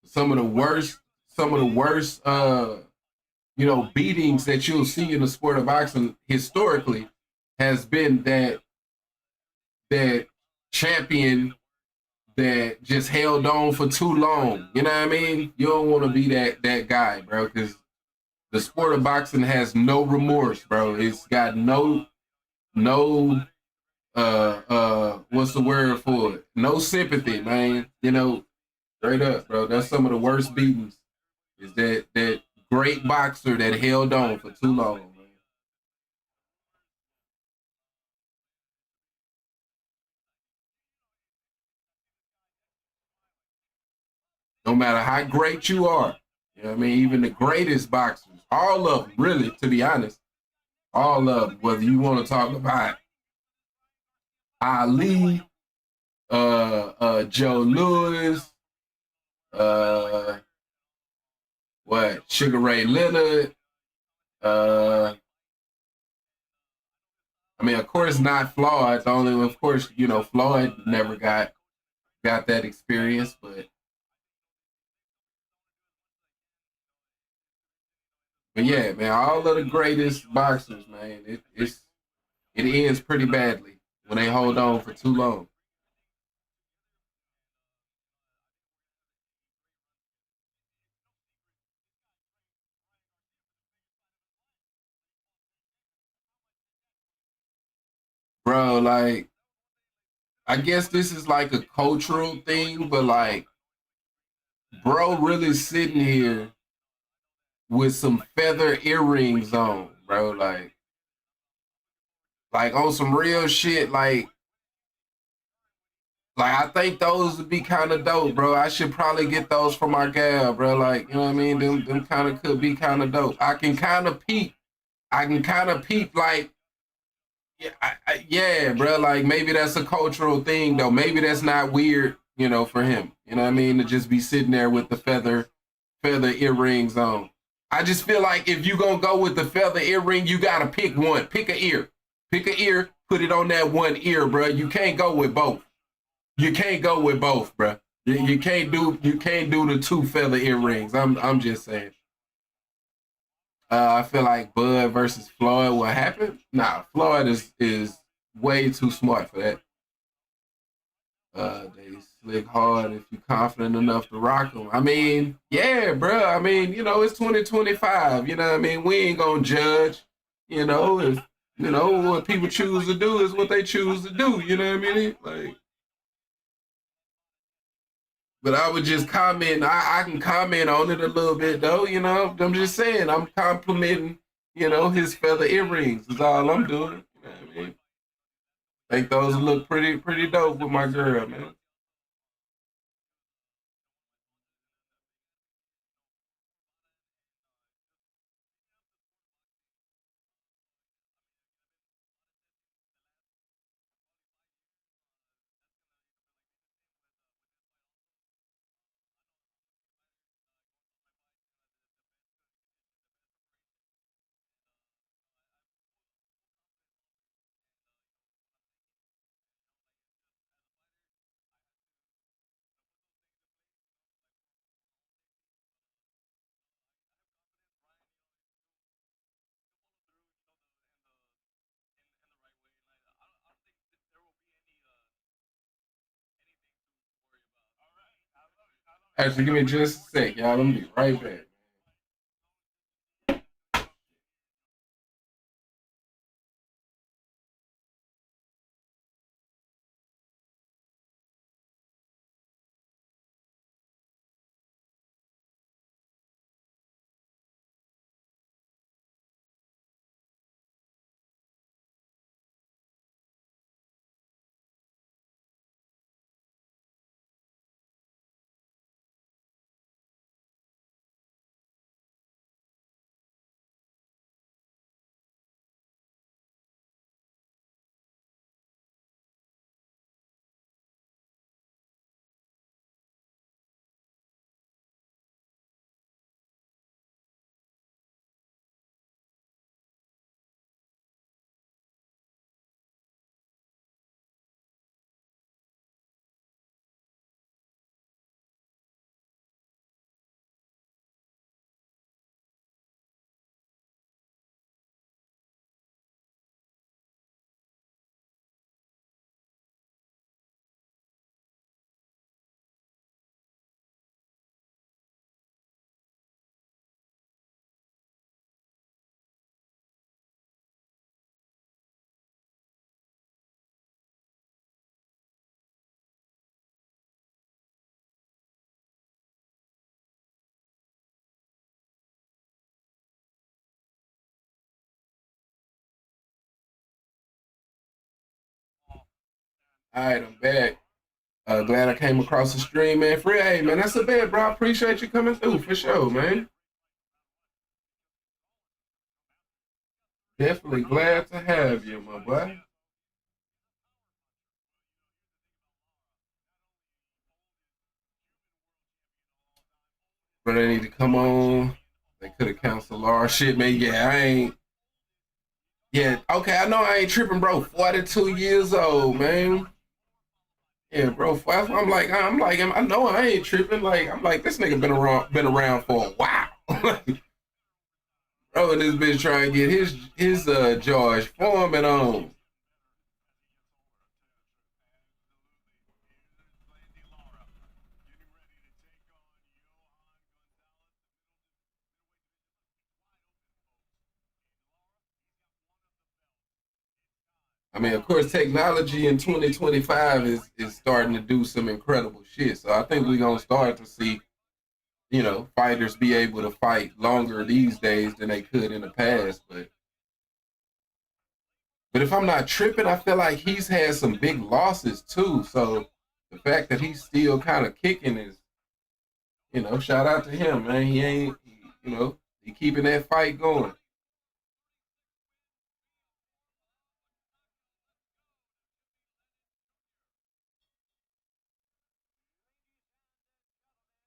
Some of the worst you know, beatings that you'll see in the sport of boxing historically has been that champion that just held on for too long. You know what I mean? You don't want to be that guy, bro, because the sport of boxing has no remorse, bro. It's got no what's the word for it? No sympathy, man. You know, straight up, bro. That's some of the worst beatings. Is that great boxer that held on for too long, man. No matter how great you are, you know what I mean? Even the greatest boxers, all of them, really, to be honest, all of them, whether you want to talk about Ali, Joe Louis, uh, Sugar Ray Leonard, I mean, of course, not Floyd. The only, of course, you know, Floyd never got that experience, but yeah, man, all of the greatest boxers, man, it ends pretty badly when they hold on for too long. Bro, like, I guess this is like a cultural thing, but like, bro, really sitting here with some feather earrings on, bro, like on some real shit, like I think those would be kind of dope, bro. I should probably get those for my gal, bro. Like, you know what I mean? Them kind of could be kind of dope. I can kind of peep, like, yeah, yeah, bro. Like maybe that's a cultural thing, though. Maybe that's not weird, you know, for him. You know what I mean? To just be sitting there with the feather earrings on. I just feel like if you gonna go with the feather earring, you gotta pick one. Pick a ear. Pick a ear. Put it on that one ear, bro. You can't go with both. You can't go with both, bro. You can't do the two feather earrings. I'm just saying. I feel like Bud versus Floyd will happen. Nah, Floyd is way too smart for that. They slick hard if you're confident enough to rock them. I mean, yeah, bro. I mean, you know, it's 2025. You know what I mean? We ain't gonna judge. You know, if you know what people choose to do is what they choose to do. You know what I mean? Like, But I would just comment. I can comment on it a little bit though. You know, I'm just saying. I'm complimenting. You know, his feather earrings is all I'm doing. You know what I mean? Think those look pretty dope with my girl, man. Actually, give me just a sec, y'all. I'm gonna be right back. All right, I'm back. Glad I came across the stream, man. Free, hey, man, that's a bet, bro. I appreciate you coming through for sure, man. Definitely glad to have you, my boy. But they need to come on. They could have canceled our shit, man. Yeah, I ain't. Yeah, okay, I know I ain't tripping, bro. 42 years old, man. Yeah, bro. I know I ain't tripping. Like, I'm like, this nigga been around for a while. Bro, and this bitch trying to get his George Foreman on. I mean, of course, technology in 2025 is starting to do some incredible shit. So I think we're gonna start to see, fighters be able to fight longer these days than they could in the past. But if I'm not tripping, I feel like he's had some big losses too. So the fact that he's still kind of kicking is, shout out to him, man. He ain't, he keeping that fight going.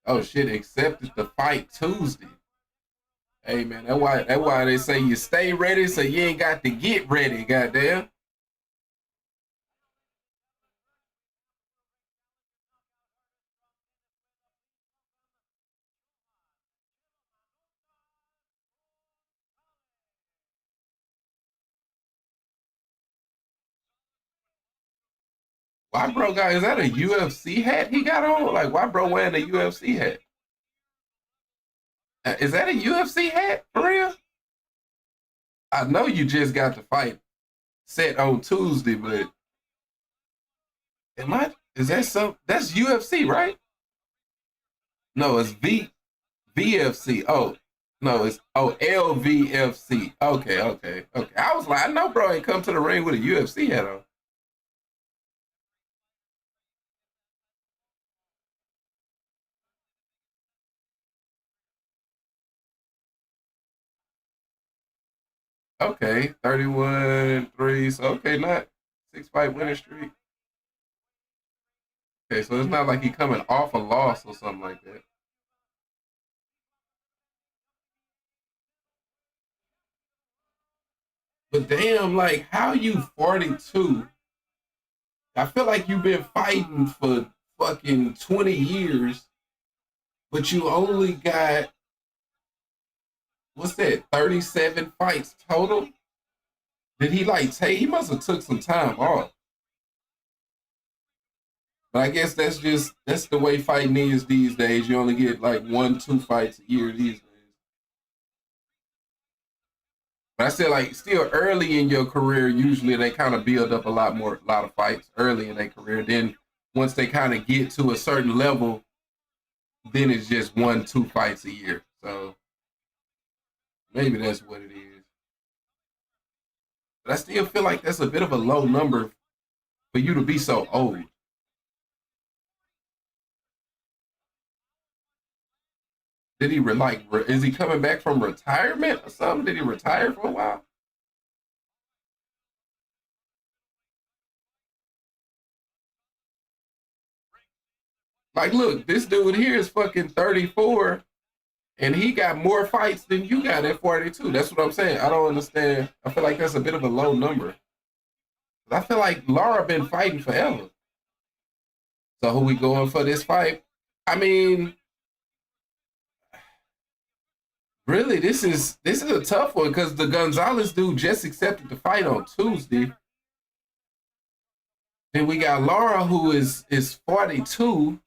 Oh shit, accepted the fight Tuesday. Hey man, that's why they say you stay ready, so you ain't got to get ready, goddamn. Why bro got is that a UFC hat he got on? Like why bro wearing a UFC hat? Is that a UFC hat for real? I know you just got the fight set on Tuesday, but is that some that's UFC, right? No, it's VFC. Oh, no, it's LVFC. Okay. I was like, I know bro ain't come to the ring with a UFC hat on. Okay, 31-3. So okay, not 6-fight winning streak. Okay, so it's not like he coming off a loss or something like that. But damn, like how you 42? I feel like you've been fighting for fucking 20 years, but you only got what's that, 37 fights total? Did he like take he must have took some time off. But I guess that's the way fighting is these days. You only get like 1, 2 fights a year these days. But I said like still early in your career, usually they kind of build up a lot of fights early in their career. Then once they kind of get to a certain level, then it's just 1, 2 fights a year. So maybe that's what it is. But I still feel like that's a bit of a low number for you to be so old. Did he is he coming back from retirement or something? Did he retire for a while? Like, look, this dude here is fucking 34 and he got more fights than you got at 42. That's what I'm saying. I don't understand. I feel like that's a bit of a low number. I feel like Laura been fighting forever. So who we going for this fight? I mean, really, this is a tough one because the Gonzalez dude just accepted the fight on Tuesday. Then we got Laura who is 42.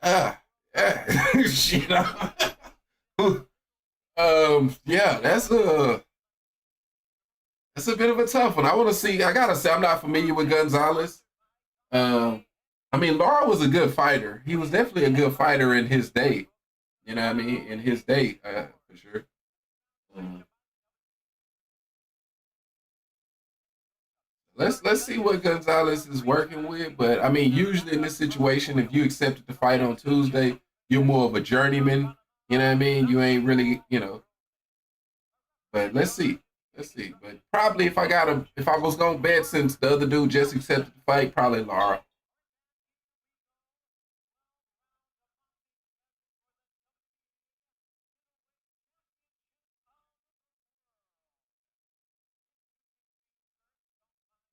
Shit. Yeah, that's a bit of a tough one. I want to see. I gotta say, I'm not familiar with Gonzalez. I mean, Laura was a good fighter. He was definitely a good fighter in his day. You know what I mean? In his day, for sure. Um, let's see what Gonzalez is working with. But I mean, usually in this situation, if you accepted the fight on Tuesday, you're more of a journeyman. You know what I mean? You ain't really, But let's see. Let's see. But probably if I was gonna bet since the other dude just accepted the fight, probably Laura.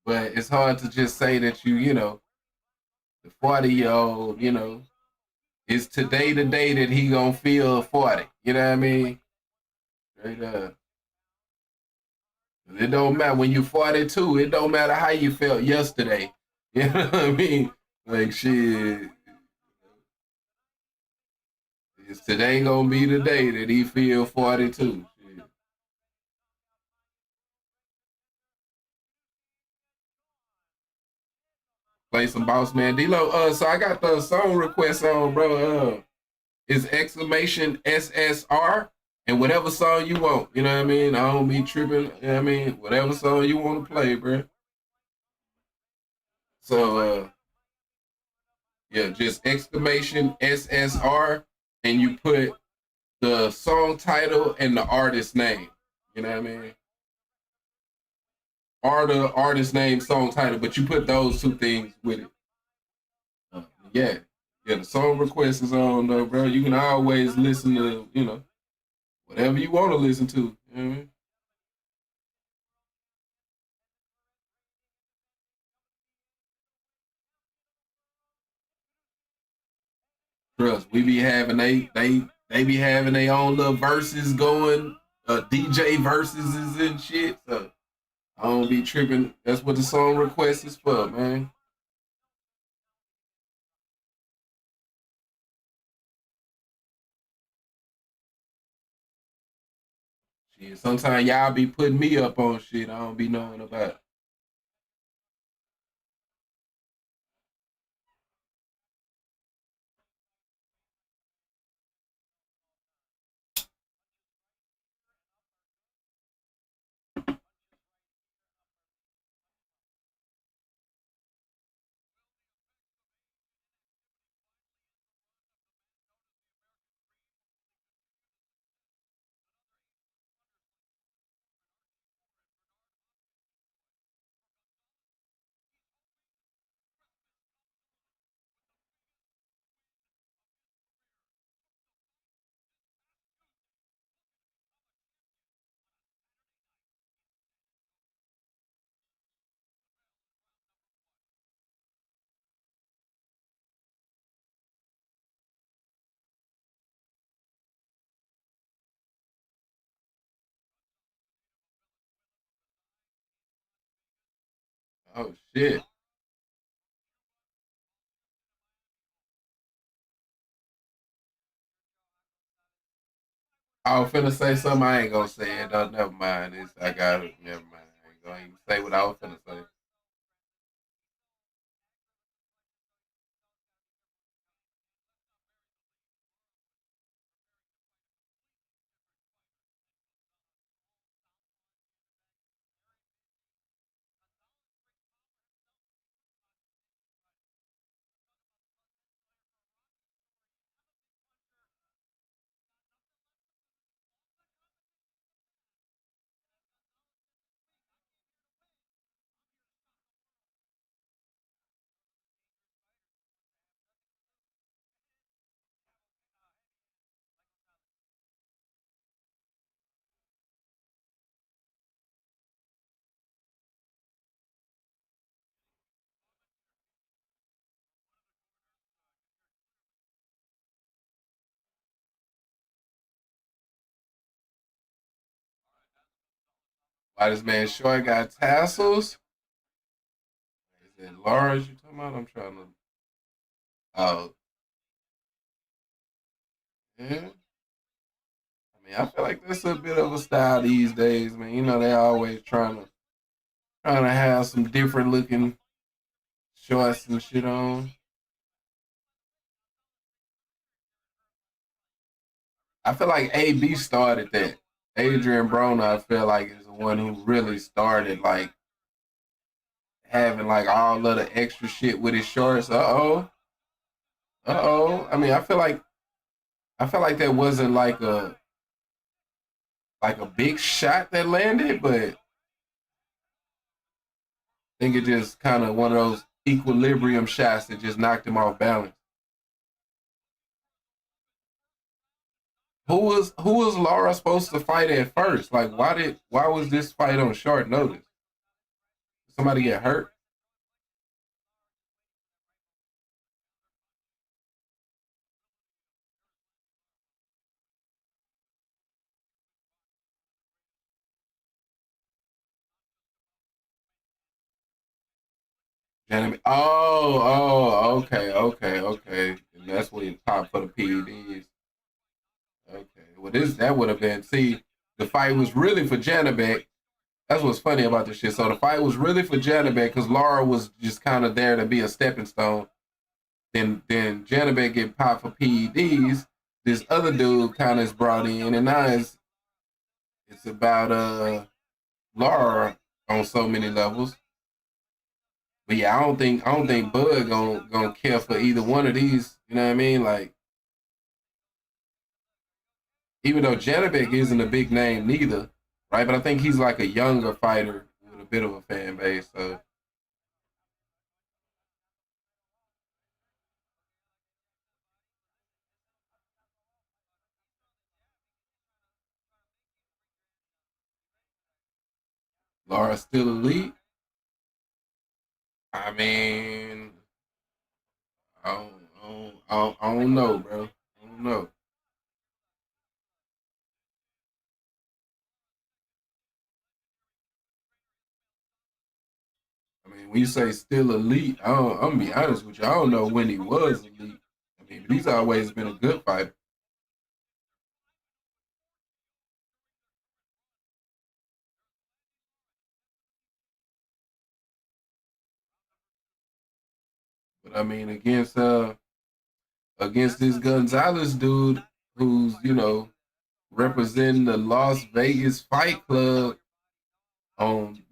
But it's hard to just say that the 40-year-old, is today the day that he gonna feel 40. You know what I mean? Straight up. It don't matter when you're 42. It don't matter how you felt yesterday. You know what I mean? Like shit. Is today gonna be the day that he feel 42? Shit. Play some Boss Man D-Lo. So I got the song request on, bro. Is exclamation SSR and whatever song you want. You know what I mean? I don't be tripping. You know what I mean? Whatever song you want to play, bro. So yeah, just exclamation SSR and you put the song title and the artist name. You know what I mean? Or the artist name, song title, but you put those two things with it. Uh, yeah. Yeah, the song request is on though, bro. You can always listen to, whatever you want to listen to. You know what I mean? Trust, we be having they be having their own little verses going, DJ verses and shit. So I don't be tripping. That's what the song request is for, man. Shit, sometimes y'all be putting me up on shit I don't be knowing about. Oh shit. I was finna say something. I ain't gonna say it. No, never mind. I got it. Never mind. I ain't gonna even say what I was finna say. Why this man short got tassels? Is it large you talking about? I'm trying to. Oh, yeah. I mean, I feel like that's a bit of a style these days, man. You know, they always trying to have some different looking shorts and shit on. I feel like AB started that. Adrian Broner, I feel like, is the one who really started like having like all of the extra shit with his shorts. I mean, I feel like that wasn't like a big shot that landed, but I think it just kind of one of those equilibrium shots that just knocked him off balance. Who was Laura supposed to fight at first? Like, why was this fight on short notice? Somebody get hurt? Jeremy. Okay. And that's when he popped for the PEDs. Okay. Well, that would have been. See, the fight was really for Janabek. That's what's funny about this shit. So the fight was really for Janabek because Laura was just kind of there to be a stepping stone. Then Janabek get popped for PEDs. This other dude kind of is brought in, and now it's about Laura on so many levels. But yeah, I don't think Bud gonna care for either one of these. You know what I mean? Like, even though Janabek isn't a big name neither, right? But I think he's like a younger fighter with a bit of a fan base. So Laura's still elite. I mean, I don't know, bro. I don't know. I mean, when you say still elite, I'm gonna be honest with you. I don't know when he was elite. I mean, but he's always been a good fighter. But I mean, against this Gonzalez dude, who's representing the Las Vegas Fight Club on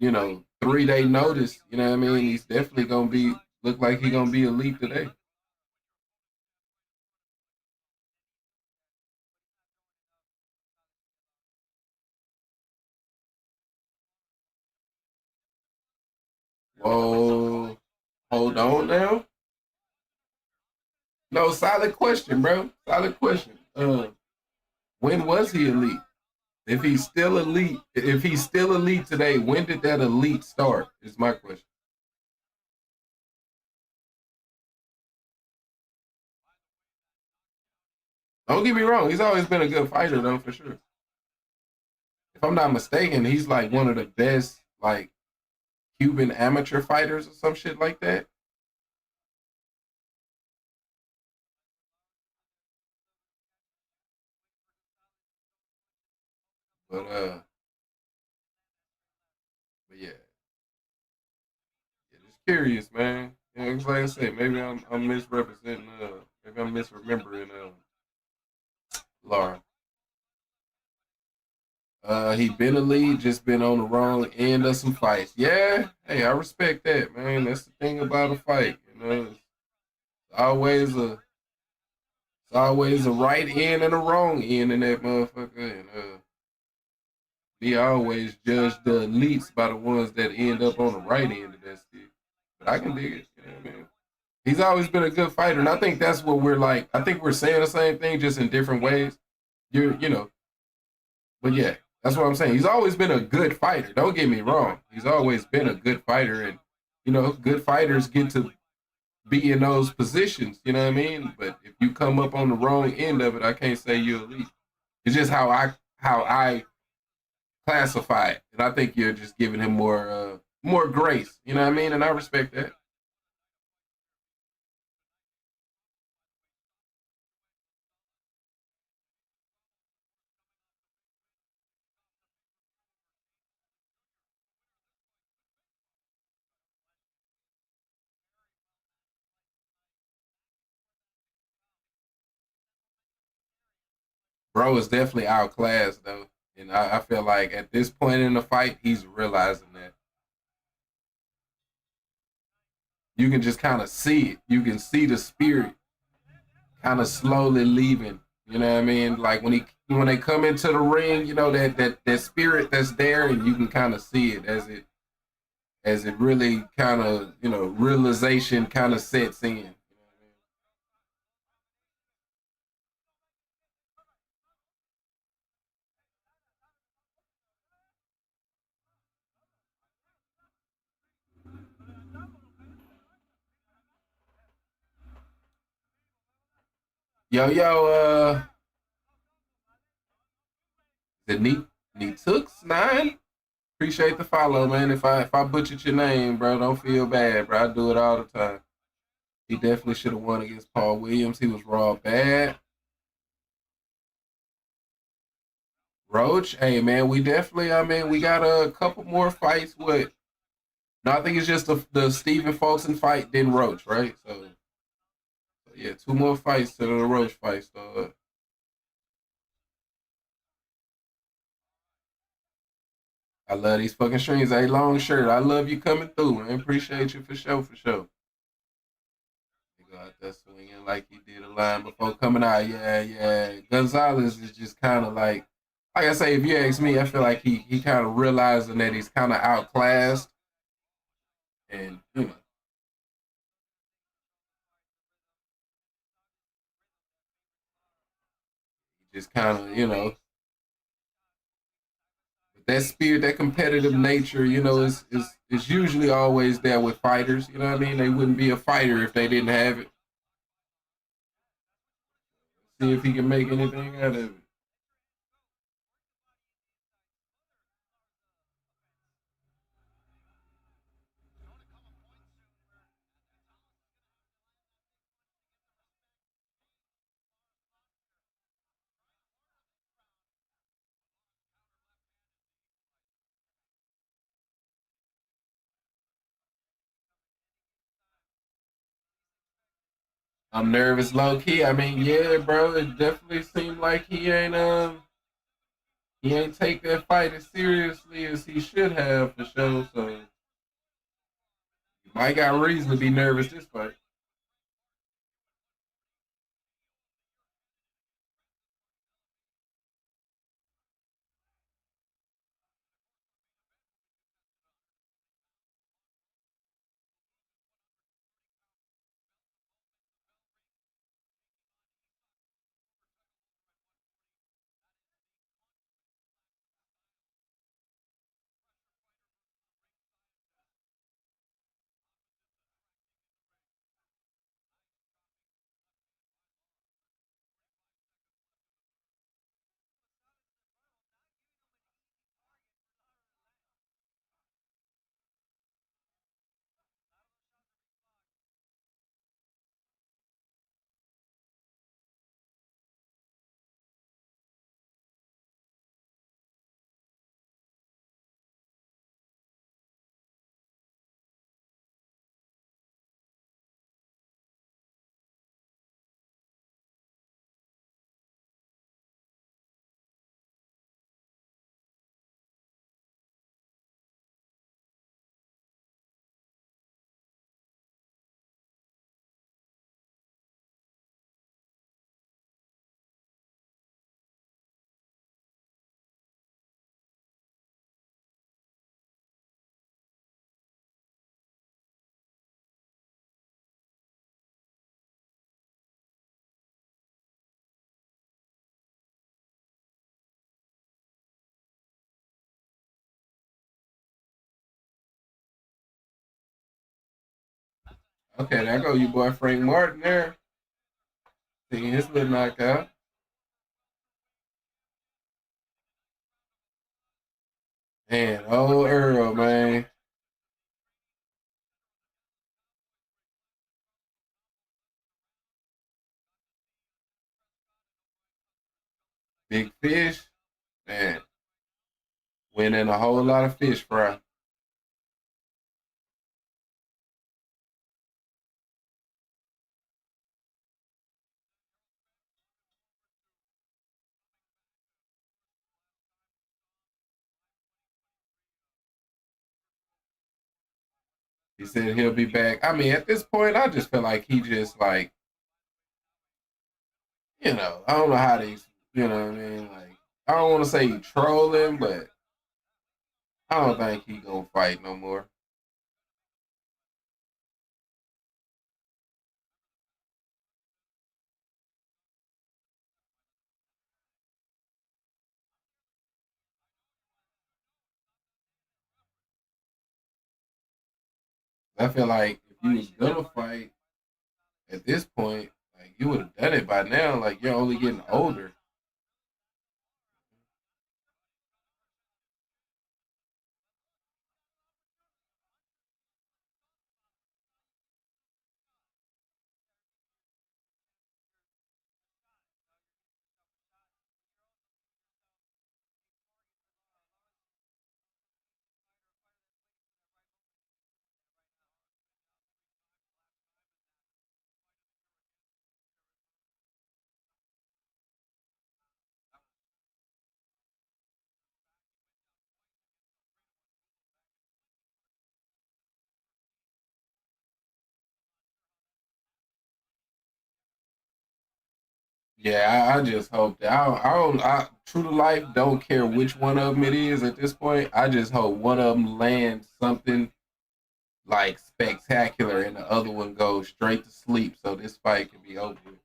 3 day notice. You know what I mean? He's definitely gonna be look like he's gonna be elite today. Whoa, hold on now. No, solid question, bro. Solid question. When was he elite? If he's still elite today, when did that elite start? Is my question. Don't get me wrong, he's always been a good fighter though, for sure. If I'm not mistaken, he's like one of the best like Cuban amateur fighters or some shit like that. But but yeah, just curious, man. You know, like I say, maybe I'm misrepresenting. Maybe I'm misremembering. Laura. He been a lead, just been on the wrong end of some fights. Yeah, hey, I respect that, man. That's the thing about a fight, you know. It's always a it's always a right end and a wrong end in that motherfucker. And we always judge the elites by the ones that end up on the right end of that stick. But I can dig it, you know what I mean? He's always been a good fighter, and I think that's what we're like. I think we're saying the same thing, just in different ways. You know, but yeah, that's what I'm saying. He's always been a good fighter. Don't get me wrong. He's always been a good fighter, and you know, good fighters get to be in those positions. You know what I mean? But if you come up on the wrong end of it, I can't say you're elite. It's just how I classify it, and I think you're just giving him more grace. You know what I mean? And I respect that. Bro is definitely outclassed though, and I feel like at this point in the fight, he's realizing that. You can just kind of see it. You can see the spirit kind of slowly leaving. You know what I mean? Like when they come into the ring, you know that spirit that's there, and you can kind of see it as it really kind of realization kind of sets in. Yo, the neat tooks 9. Appreciate the follow, man. If I butchered your name, bro, don't feel bad, bro. I do it all the time. He definitely should have won against Paul Williams. He was raw bad. Roach, hey man, we definitely. I mean, we got a couple more fights with. No, I think it's just the Stephen Fulton fight, then Roach, right? So yeah, two more fights to the Roach fights. So I love these fucking streams. Hey, long shirt. I love you coming through, man. Appreciate you for sure, for sure. He go out there swinging like he did a line before coming out. Yeah, yeah. Gonzalez is just kind of like I say, if you ask me, I feel like he kind of realizing that he's kind of outclassed, and just kind of that spirit, that competitive nature, is usually always there with fighters. You know what I mean? They wouldn't be a fighter if they didn't have it. See if he can make anything out of it. I'm nervous, low key. I mean, yeah, bro. It definitely seemed like he ain't take that fight as seriously as he should have for sure. So you might got reason to be nervous this fight. Okay, there go you boy Frank Martin there. Seeing his little knockout. Man, oh Earl, man. Big fish. Man. Winning a whole lot of fish fry. He said he'll be back. I mean, at this point, I just feel like he just like, I don't know how these, what I mean? Like, I don't want to say he trolling, but I don't think he gonna fight no more. I feel like if you was gonna fight at this point, like you would have done it by now. Like you're only getting older. Yeah, I just hope that true to life don't care which one of them it is at this point. I just hope one of them lands something like spectacular and the other one goes straight to sleep so this fight can be over with.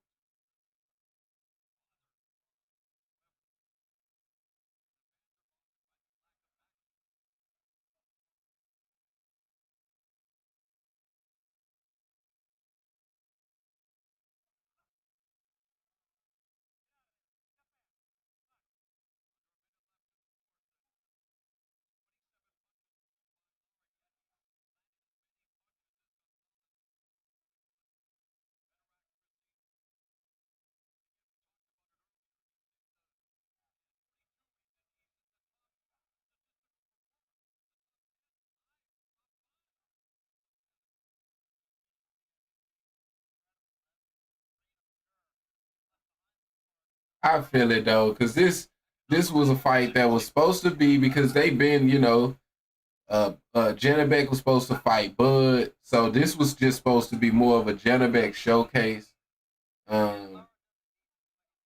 I feel it though, because this was a fight that was supposed to be because they've been, Janabek was supposed to fight Bud, so this was just supposed to be more of a Janabek showcase. Um,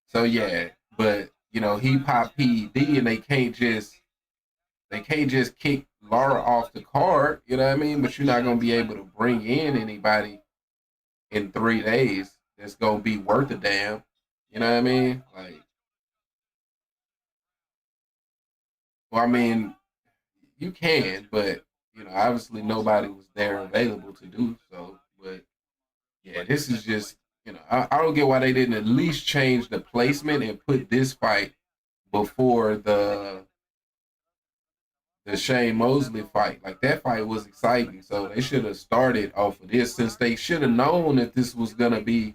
so yeah, but he popped PED and they can't just kick Laura off the card. You know what I mean? But you're not gonna be able to bring in anybody in 3 days that's gonna be worth a damn. You know what I mean? Like, well, I mean, you can, but obviously nobody was there available to do so. But yeah, this is just I don't get why they didn't at least change the placement and put this fight before the Shane Mosley fight. Like that fight was exciting, so they should have started off of this since they should have known that this was gonna be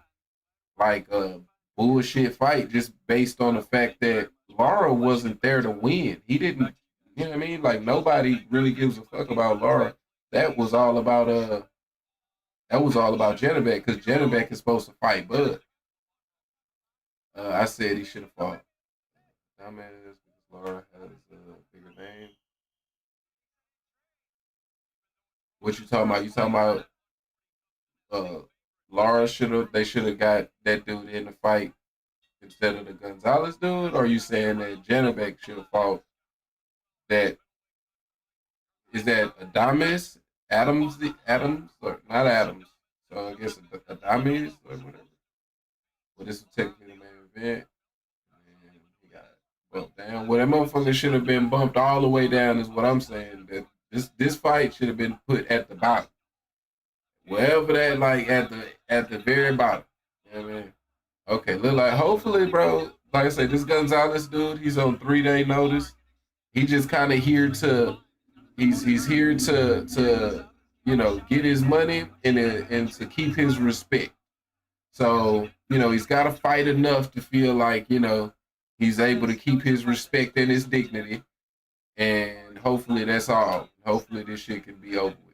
like a bullshit fight just based on the fact that Lara wasn't there to win. He didn't, you know what I mean? Like nobody really gives a fuck about Lara. That was all about Janabek because Janabek is supposed to fight Bud. I said he should have fought. Dumbass because Lara has a bigger name. What you talking about? You talking about uh Lara should have got that dude in the fight instead of the Gonzalez dude, or are you saying that Janabek should have fought that is that Adames Adams or not Adams? So I guess Adames or whatever. But this is technically the main event. And he got bumped down. Well, that motherfucker should have been bumped all the way down. Is what I'm saying. That this fight should have been put at the bottom. Wherever that like at the very bottom. You know what I mean? Okay, look like hopefully, bro. Like I said, this Gonzalez dude, he's on 3 day notice. He just kind of here to he's here to get his money and to keep his respect. So he's got to fight enough to feel like he's able to keep his respect and his dignity. And hopefully that's all. Hopefully this shit can be over with.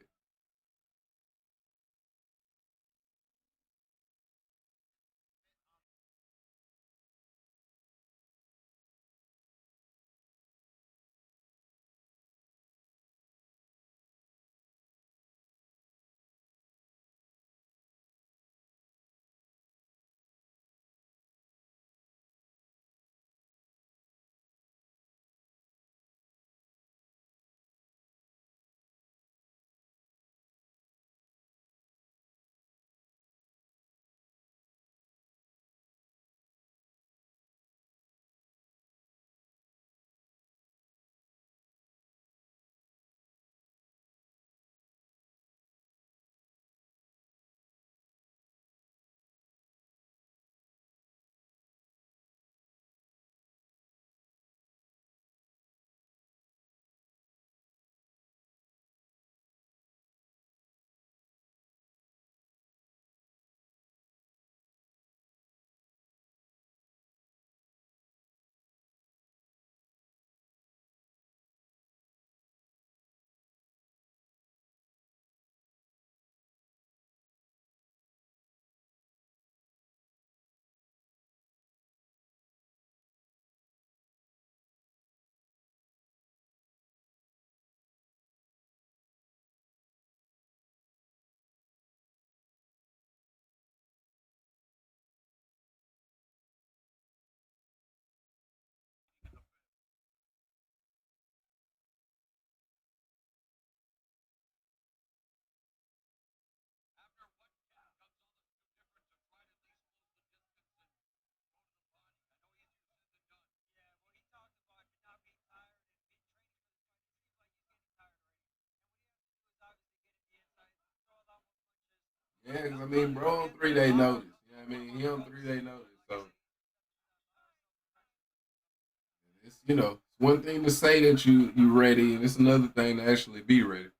Yeah, 'cause I mean, bro, on 3 day notice. You know what I mean? He on 3 day notice. So it's one thing to say that you ready, and it's another thing to actually be ready.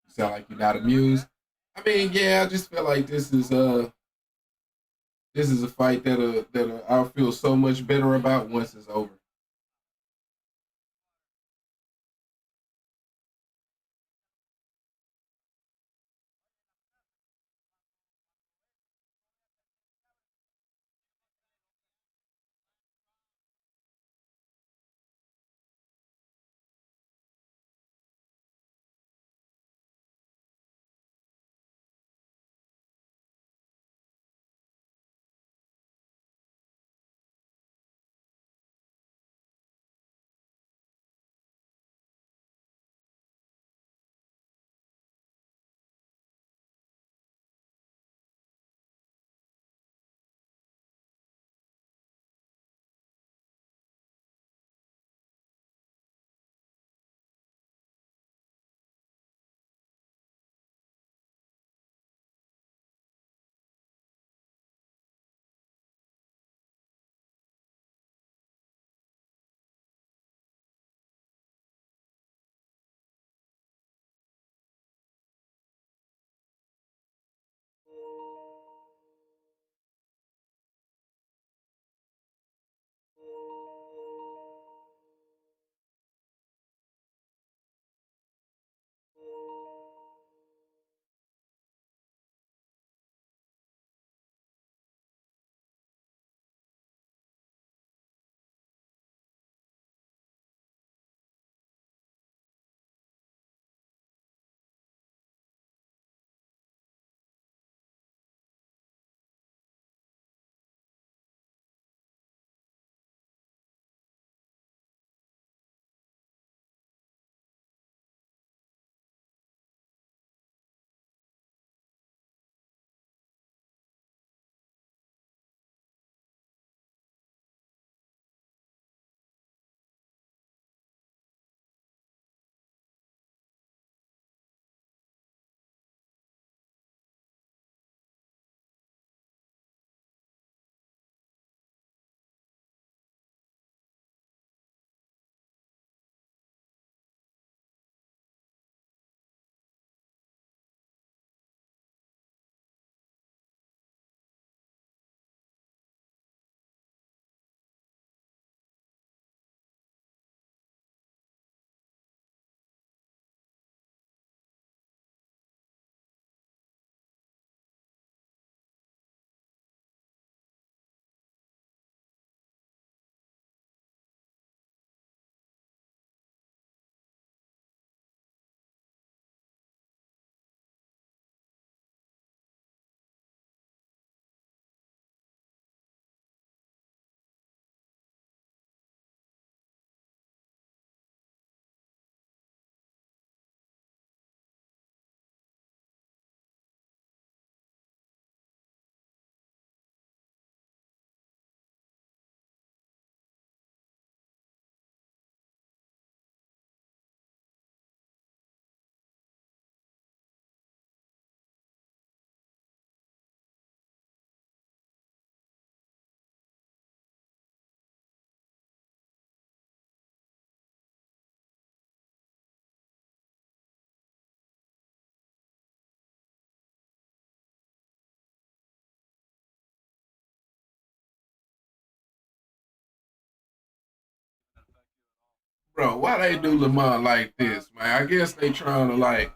You sound like you're not amused. I mean, yeah, I just feel like this is a fight that I'll feel so much better about once it's over. Bro, why they do Lamont like this, man? I guess they trying to like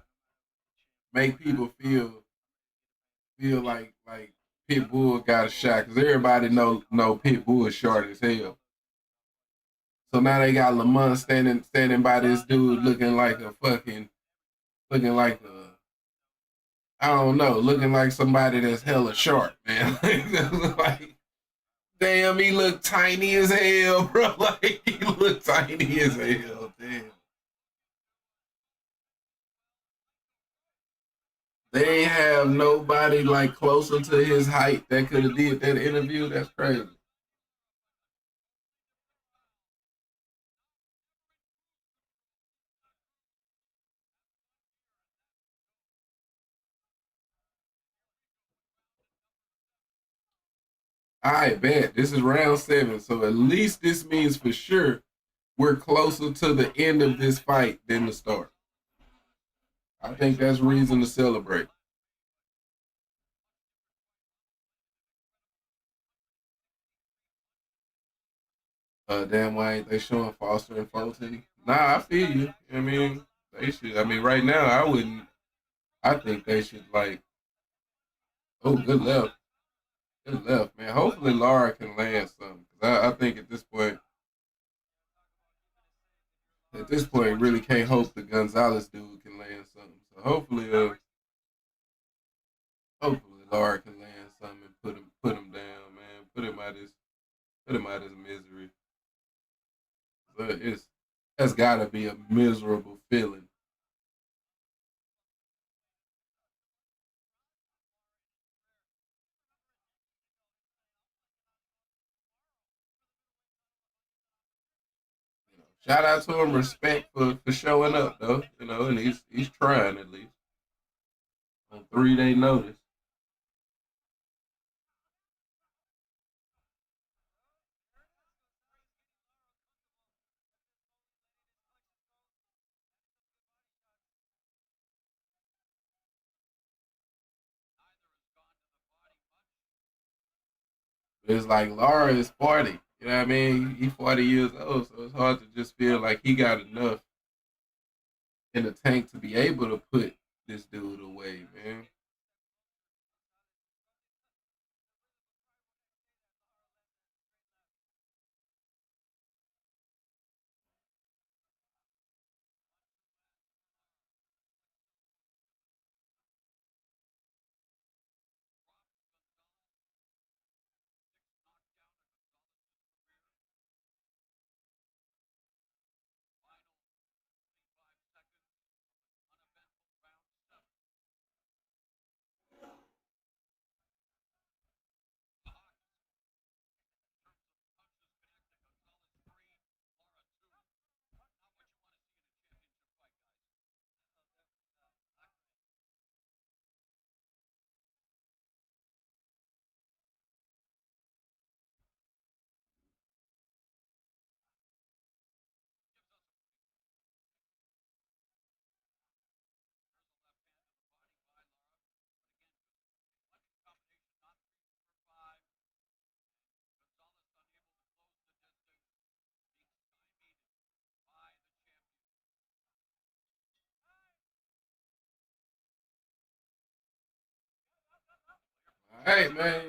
make people feel like Pitbull got a shot because everybody know Pitbull is short as hell. So now they got Lamont standing by this dude looking like a fucking looking like a I don't know, looking like somebody that's hella short, man. Like, damn, he looked tiny as hell, bro. Like he looked tiny as hell, damn. They ain't have nobody like closer to his height that could have did that interview. That's crazy. I bet this is round 7, so at least this means for sure we're closer to the end of this fight than the start. I think that's reason to celebrate. Damn, why ain't they showing Foster and Fulton? Nah, I feel you. I mean, they should. I mean, right now, I wouldn't. I think they should like. Oh, good left, good left, man. Hopefully, Laura can land something. Cause I think at this point, really can't hope the Gonzalez dude can land something. So hopefully, Laura can land something and put him down, man. Put him out his misery. But that's got to be a miserable feeling. Shout out to him, respect for showing up though, and he's trying at least on 3 day notice. It's like Laura is 40. You know what I mean? He's 40 years old, so it's hard to just feel like he got enough in the tank to be able to put this dude away, man. All right, man.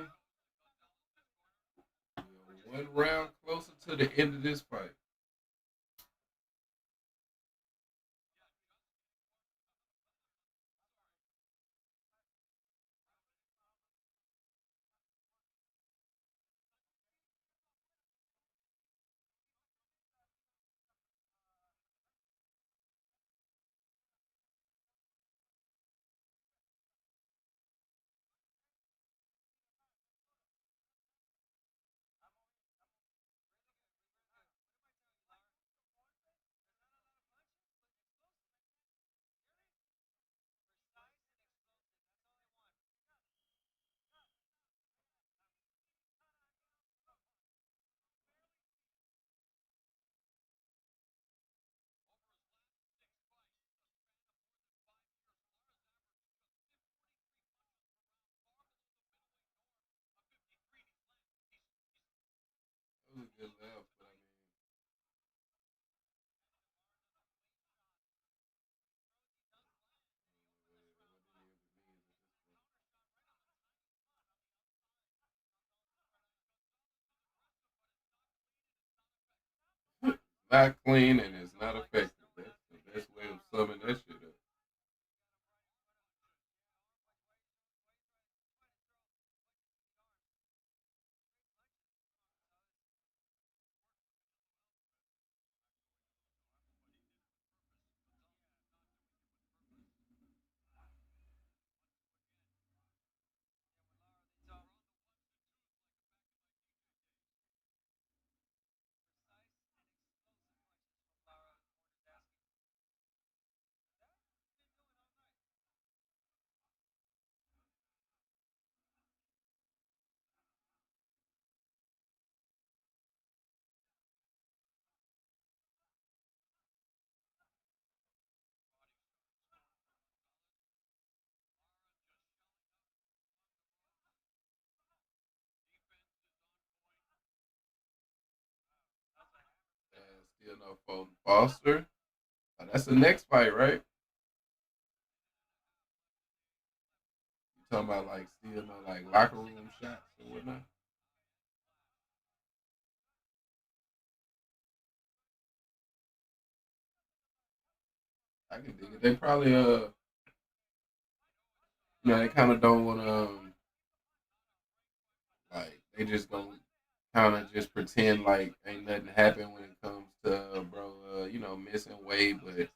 One round closer to the end of this fight. not clean and it's not effective. That's the best way of summing that shit up. And still no Fulton Foster. That's the next fight, right? You talking about like still no like locker room shots and whatnot? I can dig it. They probably they kind of don't want to like they just gonna kind of just pretend like ain't nothing happened when it comes to bro missing weight, but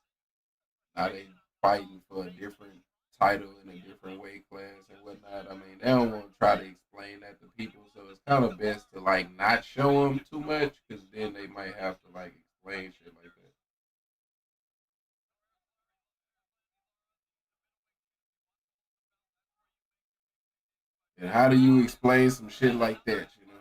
now they fighting for a different title in a different weight class and whatnot. I mean, they don't want to try to explain that to people, so it's kind of best to like not show them too much because then they might have to like explain shit like that. And how do you explain some shit like that? You know?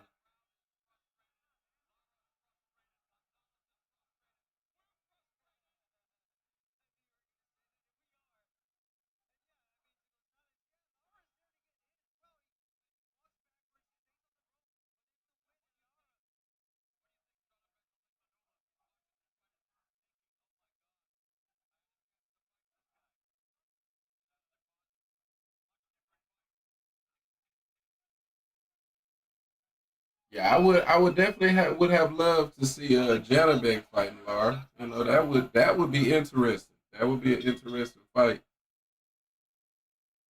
Yeah, I would definitely would have loved to see Janabek fighting Lar. You know, that would be interesting. That would be an interesting fight,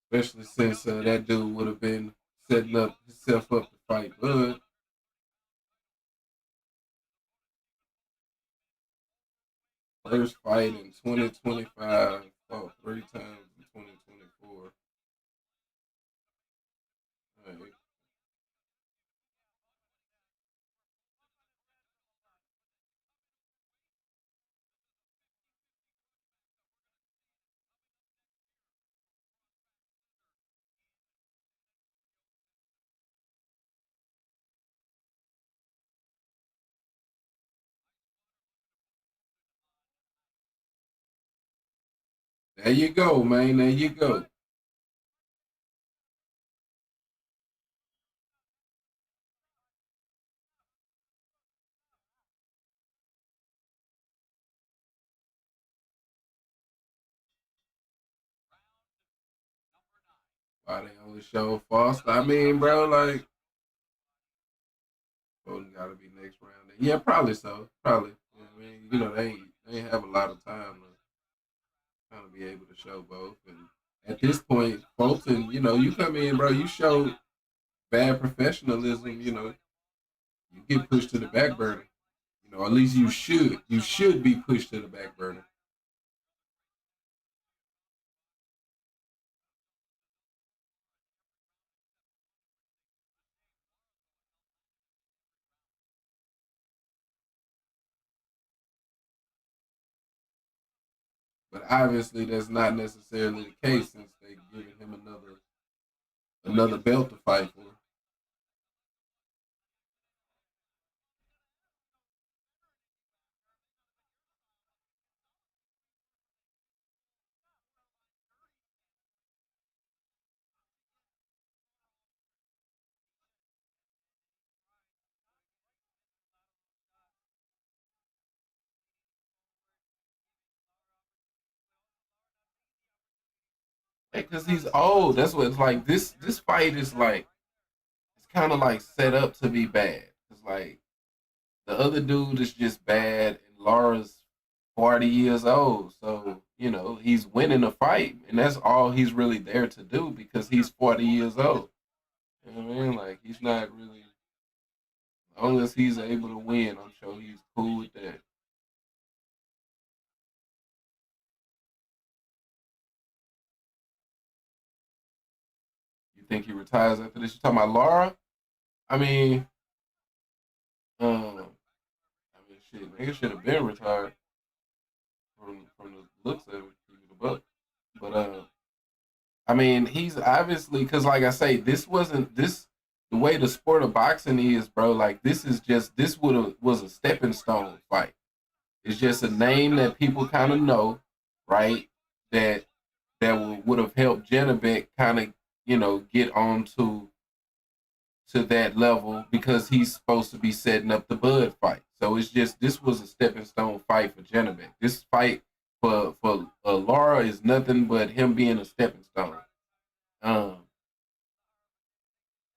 especially since that dude would have been setting up himself up to fight Bud. First fight in 2025, fought 3 times in 2024. Right. There you go, man. There you go. Why they only show Foster? I mean, bro, like, Bolton got to be next round. Yeah, probably so. Probably. Yeah, I mean, they ain't have a lot of time to kind of be able to show both. And at this point, Bolton, you come in, bro, you show bad professionalism. You get pushed to the back burner. At least you should. You should be pushed to the back burner. But obviously, that's not necessarily the case since they giving him another belt to fight for. Because he's old. That's what it's like. This fight is like it's kind of like set up to be bad. It's like The other dude is just bad, and Laura's 40 years old. So, he's winning a fight, and that's all he's really there to do because he's 40 years old. You know what I mean? Like, he's not really, as long as he's able to win, I'm sure he's cool with that. You think he retires after this? You talking about Laura? I mean, shit, nigga should have been retired from the looks of it, keep it a buck. But I mean, he's obviously because, like I say, this wasn't this the way the sport of boxing is, bro. Like this would have was a stepping stone fight. It's just a name that people kind of know, right? That would have helped Janabek kind of get on to that level because he's supposed to be setting up the Bud fight. So it's just this was a stepping stone fight for Janabek. This fight for Laura is nothing but him being a stepping stone. Um,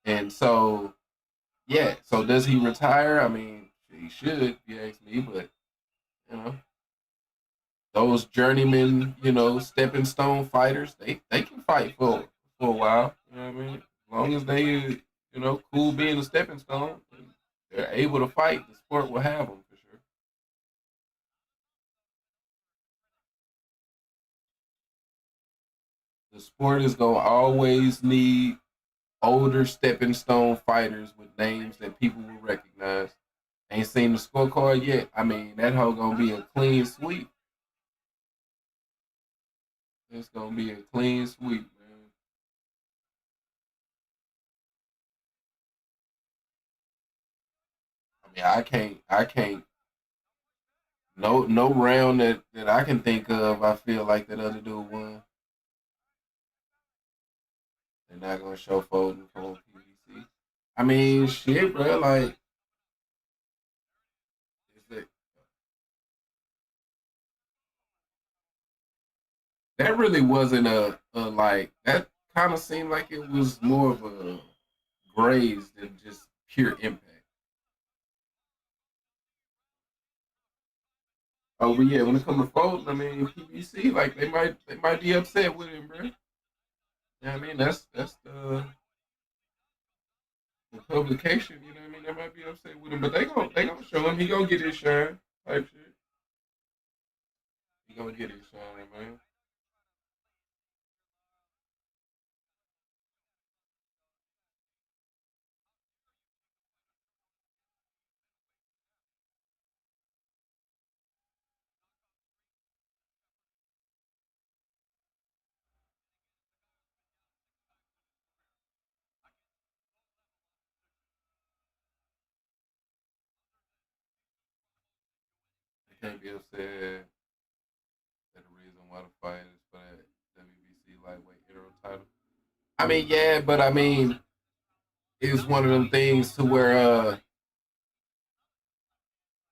and so yeah, so does he retire? I mean, he should, if you ask me, but you know, those journeyman, stepping stone fighters, they can fight for a while. You know what I mean? As long as they, cool being a stepping stone, and they're able to fight, the sport will have them for sure. The sport is gonna always need older stepping stone fighters with names that people will recognize. Ain't seen the scorecard yet. I mean, that hoe gonna be a clean sweep. It's gonna be a clean sweep, man. I mean, I can't. No round that I can think of. I feel like that other dude won. They're not gonna show folding on PVC. I mean, shit, bro. Like, is that really wasn't a like that. Kind of seemed like it was more of a graze than just pure impact. Oh, but yeah, when it comes to folding, I mean, PVC, like they might be upset with him, bro. Yeah, I mean that's the publication. You know what I mean? They might be upset with him, but they gonna show him. He gonna get his shine type shit. He gonna get his shine, man. They can't be upset that the reason why the fight is for that WBC lightweight hero title. I mean, yeah, but I mean, it's one of them things to where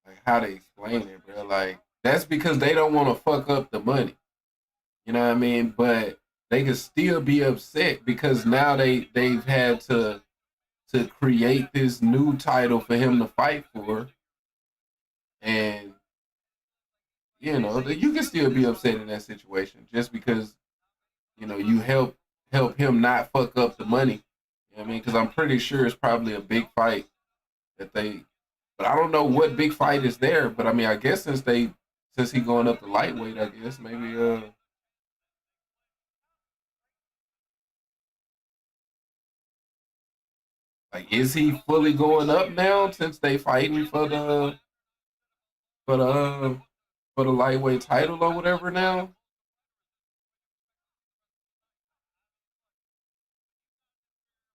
like how they explain it, bro. Like that's because they don't want to fuck up the money. You know what I mean? But they can still be upset because now they've had to create this new title for him to fight for, and you can still be upset in that situation just because you help him not fuck up the money. You know what I mean? Because I'm pretty sure it's probably a big fight that they, but I don't know what big fight is there. But I mean, I guess since he going up to lightweight, I guess maybe like is he fully going up now since they fighting for the uh, for the lightweight title or whatever now?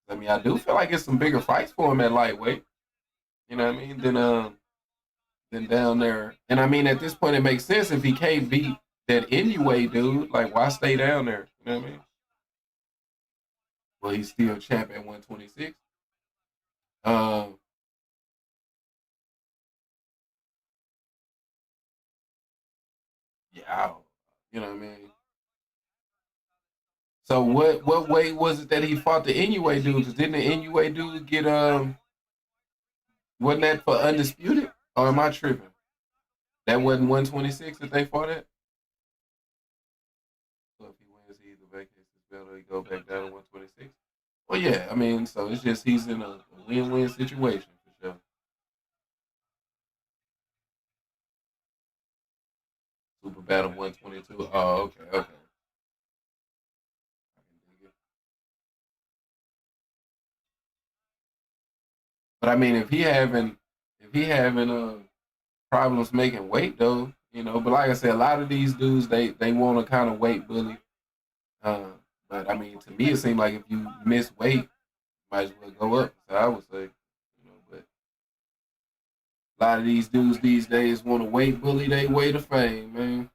I mean, I do feel like it's some bigger fights for him at lightweight. You know what I mean? Than down there. And I mean, at this point, it makes sense if he can't beat that anyway, dude. Like, why stay down there? You know what I mean? Well, he's still champ at 126. Um, yeah, you know what I mean. So what weight was it that he fought the Inoue dude? Because didn't the Inoue dude get wasn't that for undisputed? Oh, am I tripping? That wasn't 126 that they fought at? So if he wins, he either vacates his belt or he go back down to 126. Well, yeah, I mean, so it's just he's in a win-win situation for sure. Super Battle 122. Oh, okay, okay. But I mean, if he having problems making weight though, But like I said, a lot of these dudes they want to kind of weight bully. Uh, but I mean, to me, it seemed like if you miss weight, might as well go up. So I would say. But a lot of these dudes these days want to weight bully they way to fame, man.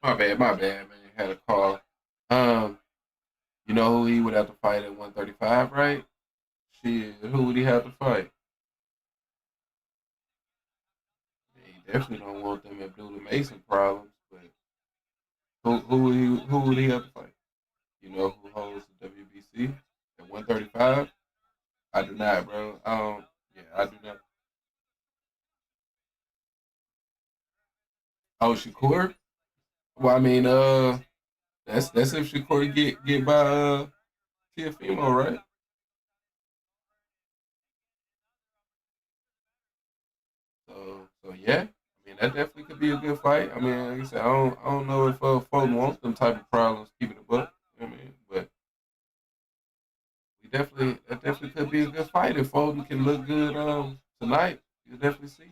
My bad, man. Had a call. Um, you know who he would have to fight at 135, right? Shit, who would he have to fight? He definitely don't want them Abdullah Mason problems, but who would he have to fight? You know who holds the WBC at 135? I do not, bro. Yeah, I do not. Oh, Shakur. Well, I mean, that's if Shakur get by Tiafimo, right? So yeah. I mean, that definitely could be a good fight. I mean, like I said, I don't know if Fulton wants them type of problems keeping it up. I mean, but that definitely could be a good fight if Fulton can look good tonight. You'll definitely see.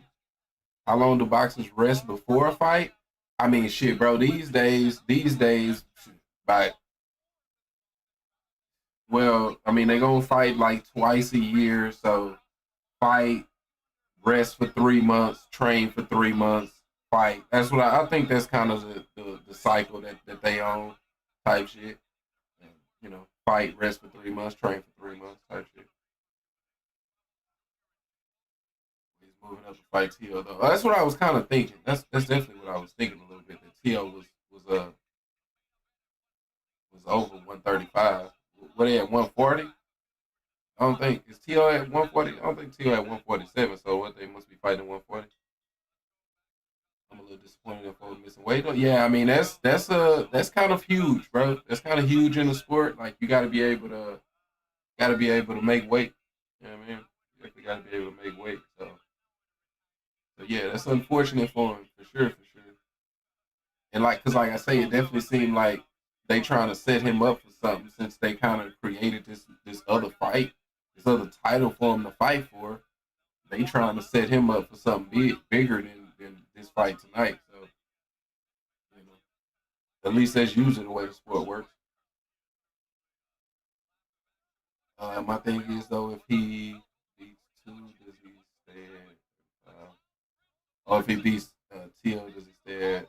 How long do boxers rest before a fight? I mean, shit, bro. These days, like, well, I mean, they gonna fight like twice a year. So fight, rest for 3 months, train for 3 months, fight. That's what I think. That's kind of the cycle that they own, type shit. And, fight, rest for 3 months, train for 3 months, type shit. He's moving up to fight T.O. though. That's what I was kind of thinking. That's definitely what I was thinking a little bit. That T.O. was over 135. What they at 140? I don't think is T.O. at 140. I don't think T.O. at 147. So what they must be fighting 140. I'm a little disappointed if I'm missing weight. Yeah, I mean that's kind of huge, bro. That's kind of huge in the sport. Like you got to be able to make weight. You know what I mean? You definitely got to be able to make weight. So yeah, that's unfortunate for him for sure, for sure. And cause like I say, it definitely seemed like they trying to set him up for something since they kind of created this other fight, this other title for him to fight for. They trying to set him up for something bigger than this fight tonight. So. At least that's usually the way the sport works. My thing is though, if he beats two, does he stay at, or if he beats Tio, does he stay at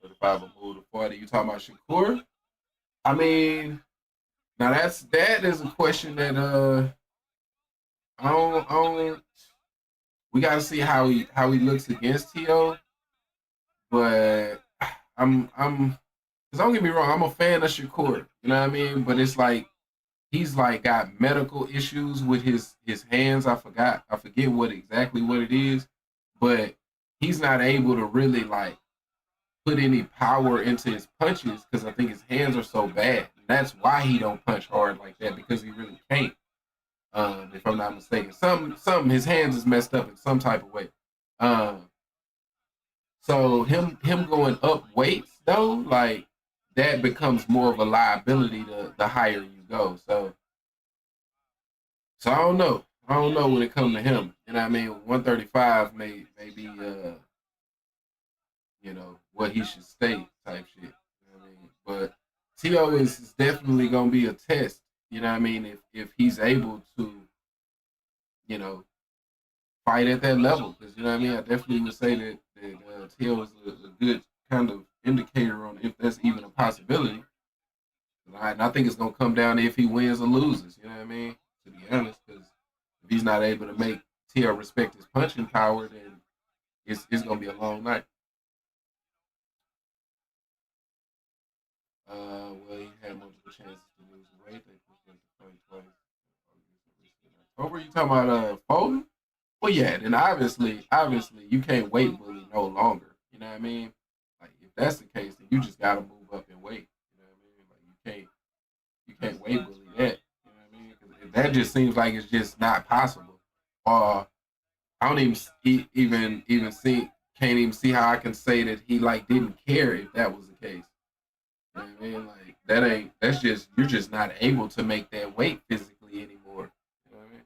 35 or move to 40? You talking about Shakur? I mean, now that is a question that I don't we gotta see how he looks against Tio, but I'm because don't get me wrong, I'm a fan of Shakur, you know what I mean? But it's like he's like got medical issues with his hands. I forget what it is, but he's not able to really like put any power into his punches because I think his hands are so bad. And that's why he don't punch hard like that because he really can't. If I'm not mistaken, some his hands is messed up in some type of way. Um, so him going up weights though, like that becomes more of a liability the higher you go. So I don't know. I don't know when it comes to him. You know what I mean? 135 may be what he should stay type shit. You know what I mean? But T.O. is definitely gonna be a test, you know what I mean, if he's able to, you know, fight at that level. Because you know what I mean, I definitely would say that T.O. is a good kind of indicator on if that's even a possibility. And I think it's gonna come down to if he wins or loses. You know what I mean? To be honest, because if he's not able to make Tio respect his punching power, then it's gonna be a long night. Well, he had multiple chances to lose weight. They pushed him to fight twice. October, you talking about Foden? Well, yeah. Then obviously, you can't weight bully no longer. You know what I mean? Like if that's the case, then you just gotta move up in weight. You know what I mean? Like you can't weight bully that. You know what I mean? 'Cause that just seems like it's just not possible. Or I don't even see can't even see how I can say that he like didn't care if that was the case. You know what I mean? Like that's just you're just not able to make that weight physically anymore. You know what I mean?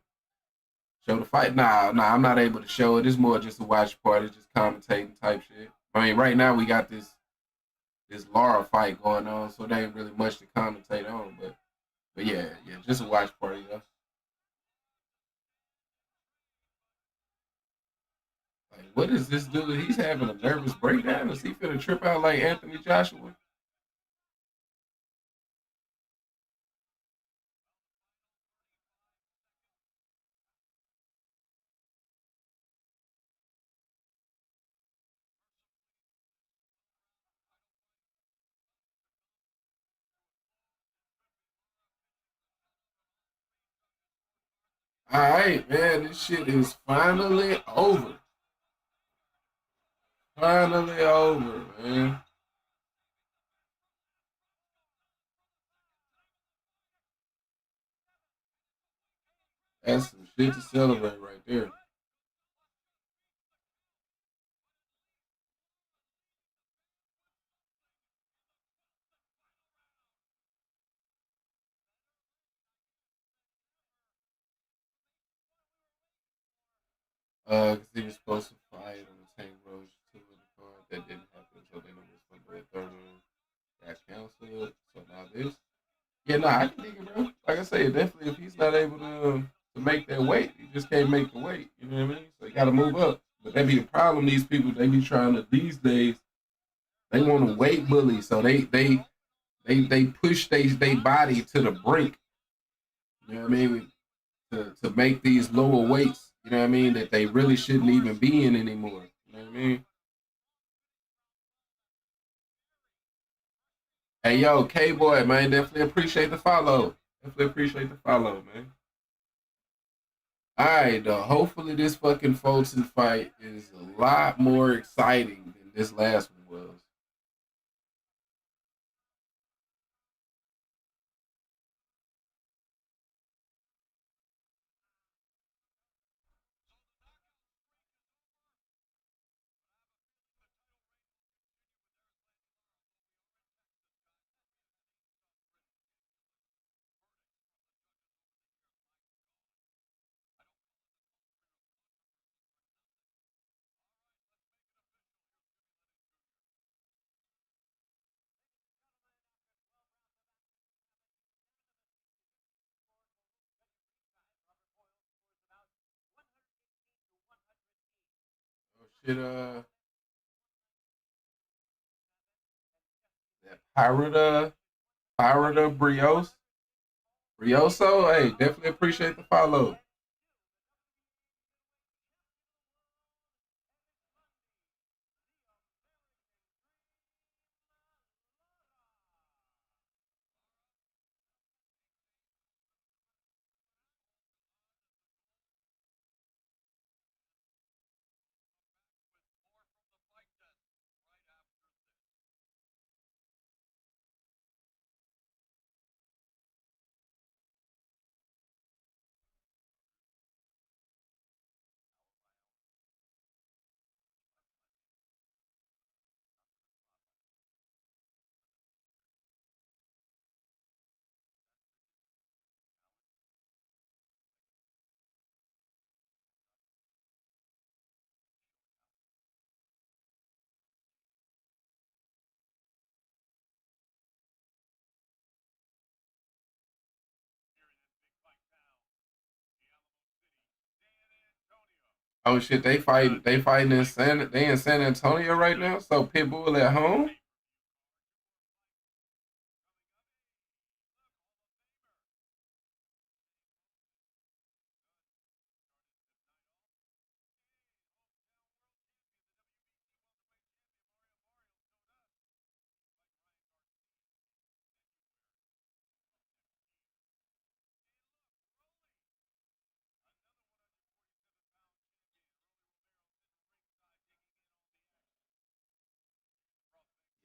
Show the fight? Nah, I'm not able to show it. It's more just a watch party, just commentating type shit. I mean, right now we got this Laura fight going on, so there ain't really much to commentate on. But yeah, just a watch party though. Like, what is this dude? He's having a nervous breakdown. Is he finna trip out like Anthony Joshua? All right, man, this shit is finally over. Finally over, man. That's some shit to celebrate right there. Because he was supposed to fight on the Tank Roach 2 in the card. That didn't happen, so then it was going to be a third one. Got canceled. So now this. Yeah, I can dig it, bro. Like I said, definitely if he's not able to make that weight, he just can't make the weight. You know what I mean? So he got to move up. But that be the problem. These people, they be trying to, these days, they want to weight bully. So they push they body to the brink. You know what I mean? To make these lower weights. You know what I mean? That they really shouldn't even be in anymore. You know what I mean? Hey yo, K boy, man, definitely appreciate the follow. Definitely appreciate the follow, man. All right, hopefully this fucking Fulton fight is a lot more exciting than this last one was. Shit, that Pirate Brioso. Hey, definitely appreciate the follow. Oh shit, they fighting in San Antonio right now. So Pitbull at home.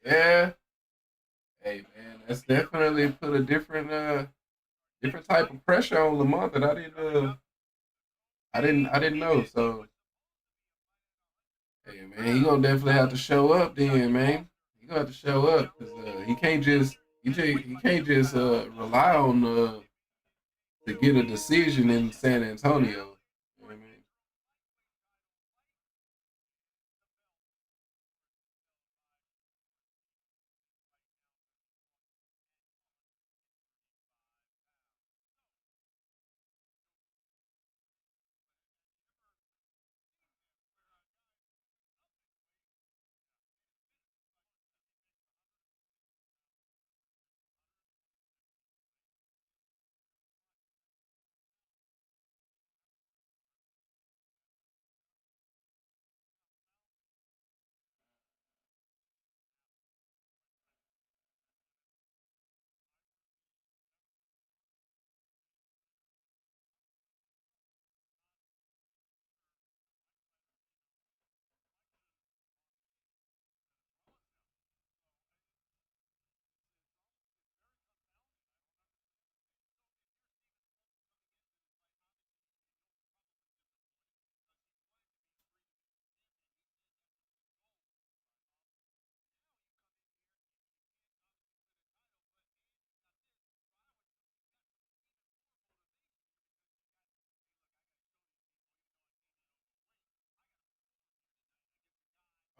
Yeah. Hey man, that's definitely put a different type of pressure on Lamont that I didn't know. So hey man, he gonna definitely have to show up then, man. He gonna have to show up because he can't just rely on to get a decision in San Antonio. You know what I mean?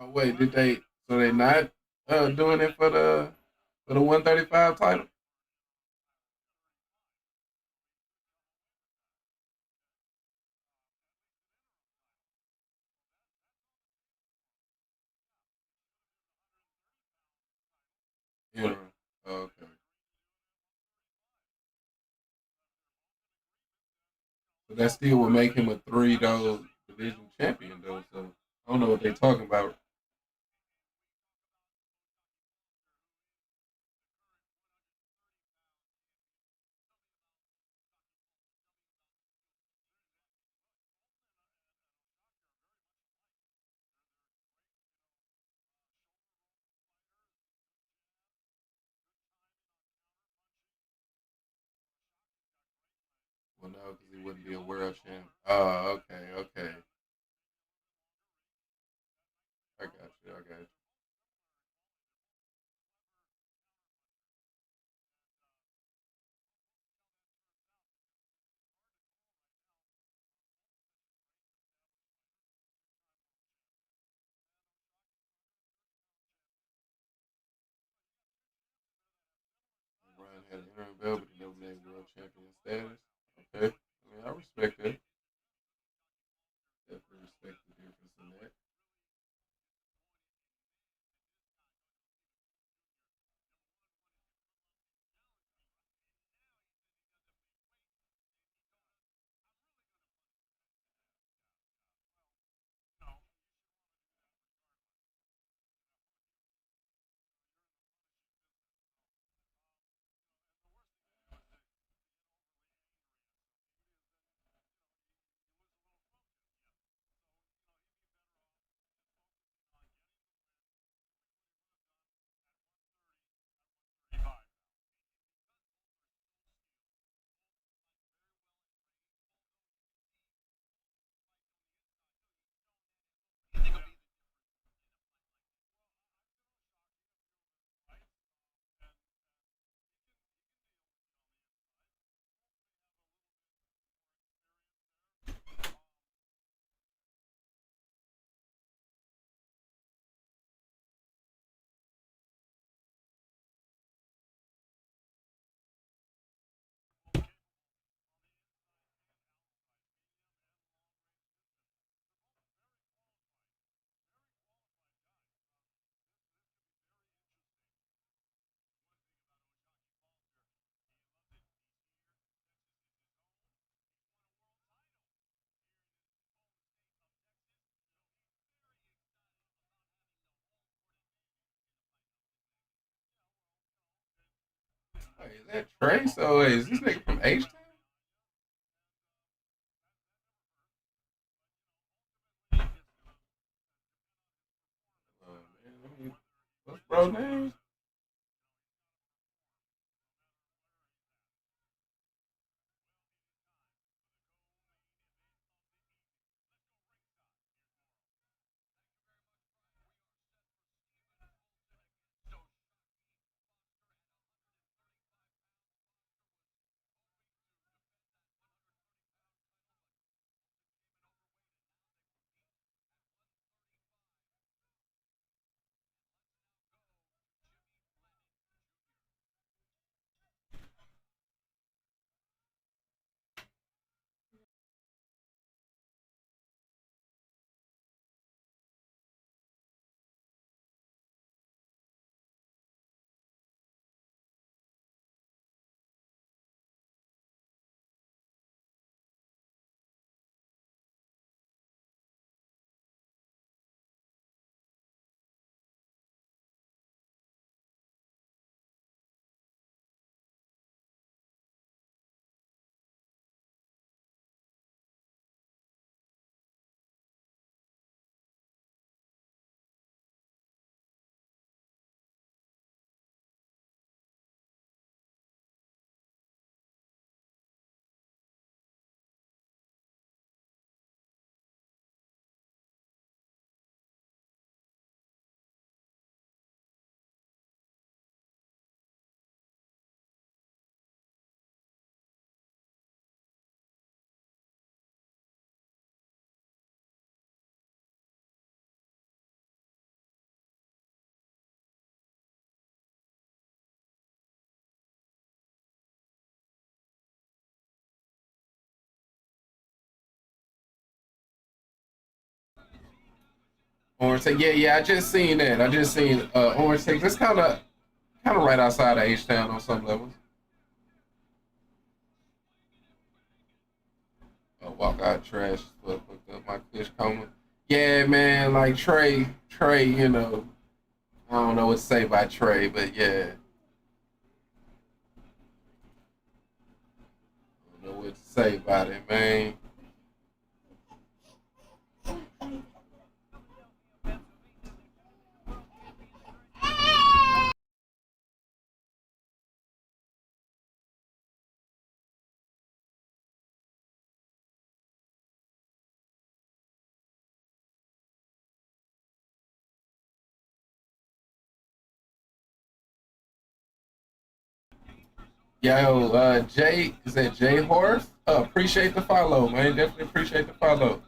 Oh wait, did they? So they not doing it for the 135 title? Yeah. Okay. But that still would make him a three though division champion though. So I don't know what they're talking about. Well, no, because he wouldn't be a world champ. Oh, okay, okay. I got you. I got you. Brian had an interim belt, but he never made world champion status. Okay. I mean, I respect that. Definitely respect the difference in that. Wait, is that Trey? So wait, is this nigga from H Town? What's bro name? Orange Tech. Yeah. I just seen that. I just seen Orange Tech. That's kind of right outside of H Town on some levels. Walk out trash. Fucked up my kush coma. Yeah, man. Like Trey. I don't know what to say about Trey, but yeah, I don't know what to say about it, man. Yo, Jay, is that Jay Horse? Appreciate the follow, man. Definitely appreciate the follow.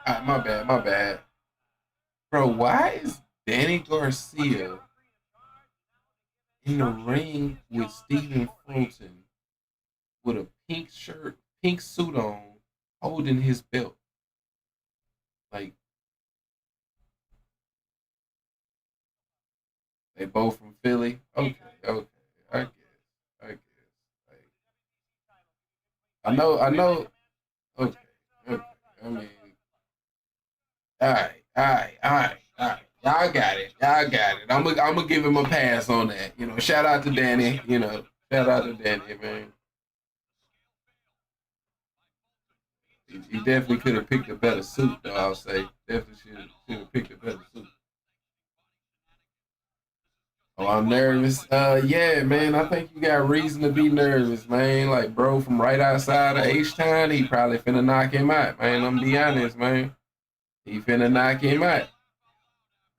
My bad, my bad. Bro, why is Danny Garcia in the ring with Stephen Fulton with a pink shirt, pink suit on, holding his belt? Like, they both from Philly? Okay, okay. I guess. I guess. Like, I know. Okay, okay. I mean, all right. Y'all got it. Y'all got it. I'm gonna give him a pass on that. Shout out to Danny. Shout out to Danny, man. He definitely could have picked a better suit, though. I'll say definitely should have picked a better suit. Oh, I'm nervous. Yeah, man. I think you got reason to be nervous, man. Like, bro, from right outside of H Town, he probably finna knock him out, man. I'm be honest, man. He finna knock him out.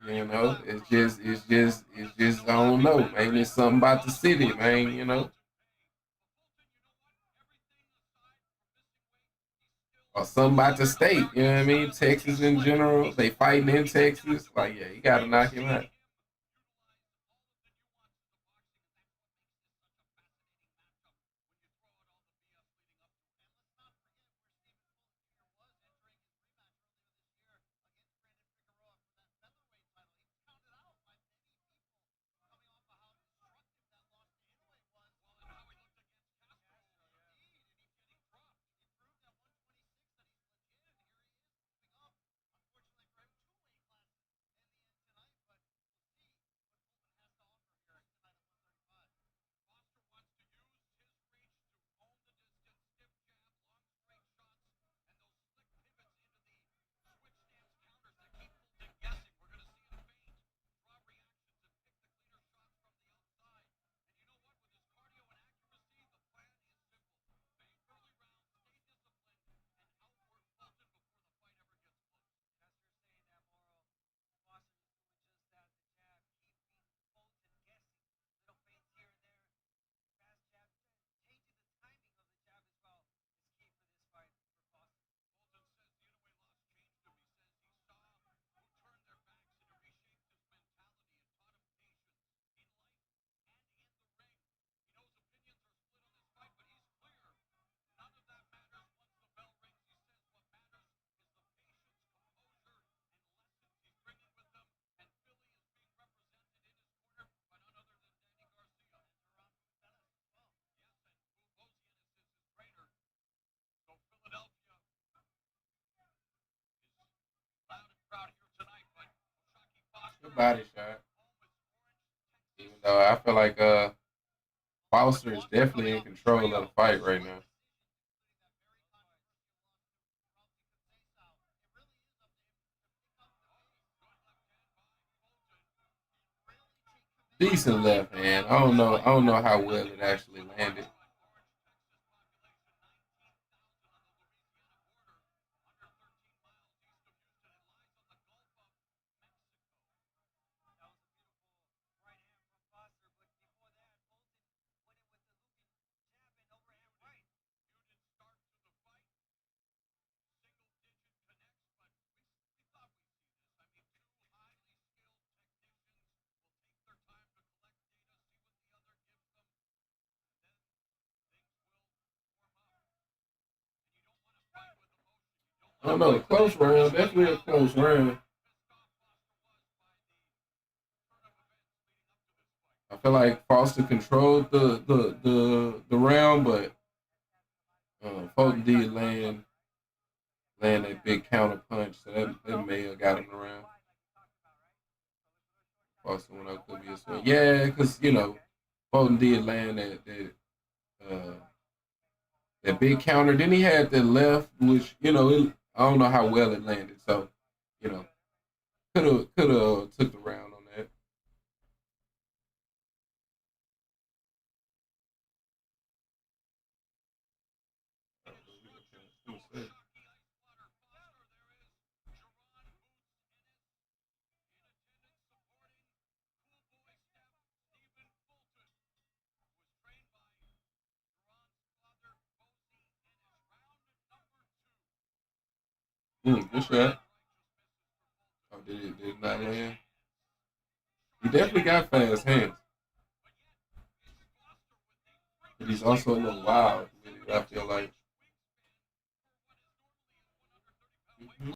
It's just. I don't know, man. It's something about the city, man. Or something about the state. You know what I mean? Texas in general, they fighting in Texas. Like, yeah, you gotta knock him out. Good body shot. Even though I feel like Foster is definitely in control of the fight right now. Decent left hand. I don't know. I don't know how well it actually landed. I don't know. Close round. Definitely a close round. I feel like Foster controlled the round, but Fulton did land a big counter punch, so that may have got him around. Foster went up could be a swing. Yeah, because Fulton did land that big counter. Then he had the left, which I don't know how well it landed. So you know could have took the round on that. Good shot. Oh, did it not land? He definitely got fast hands. But he's also a little wild with it, I feel like. Mhm.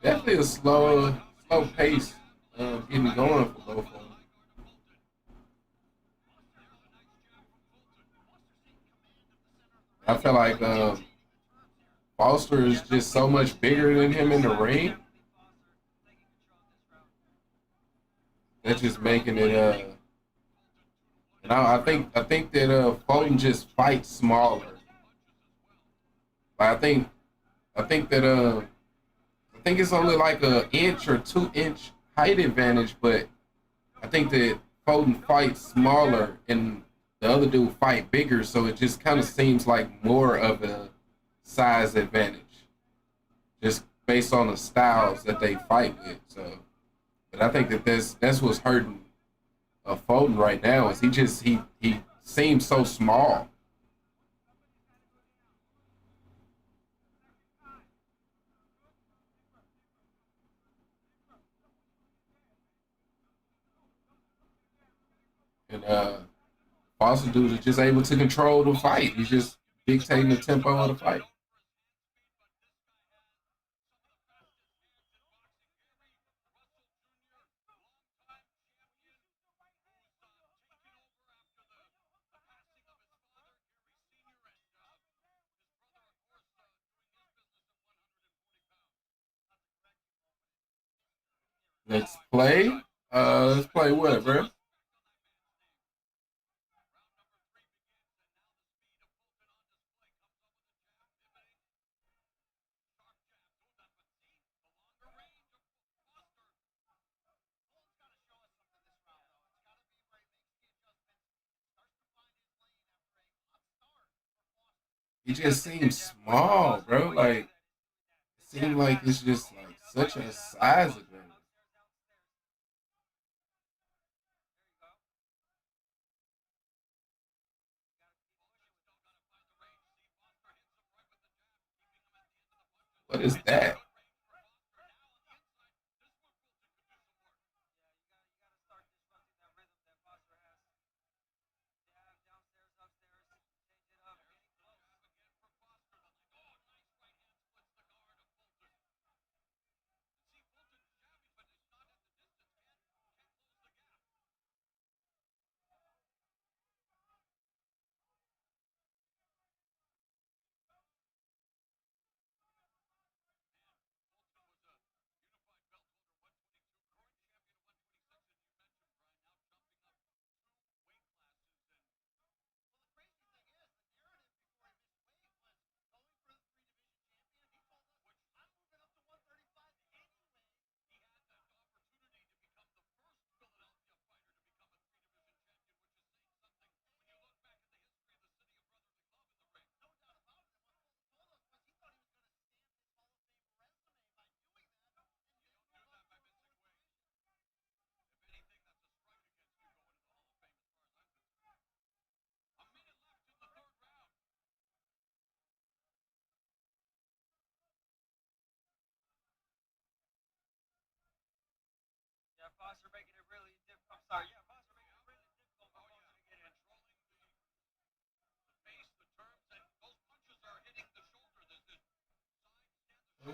Definitely a slow pace getting going for both of them. I feel like Foster is just so much bigger than him in the ring. That's just making it and I think that Fulton just fights smaller. Like, I think that I think it's only like a inch or 2 inch height advantage, but I think that Fulton fights smaller and the other dude fight bigger, so it just kind of seems like more of a size advantage, just based on the styles that they fight with. So, but I think that that's what's hurting Fulton right now is he seems so small. And Foster dude is just able to control the fight. He's just dictating the tempo of the fight. Let's play. Let's play what, bro? He just seems small, bro. Like it seems like it's just like such a size advantage. What is that?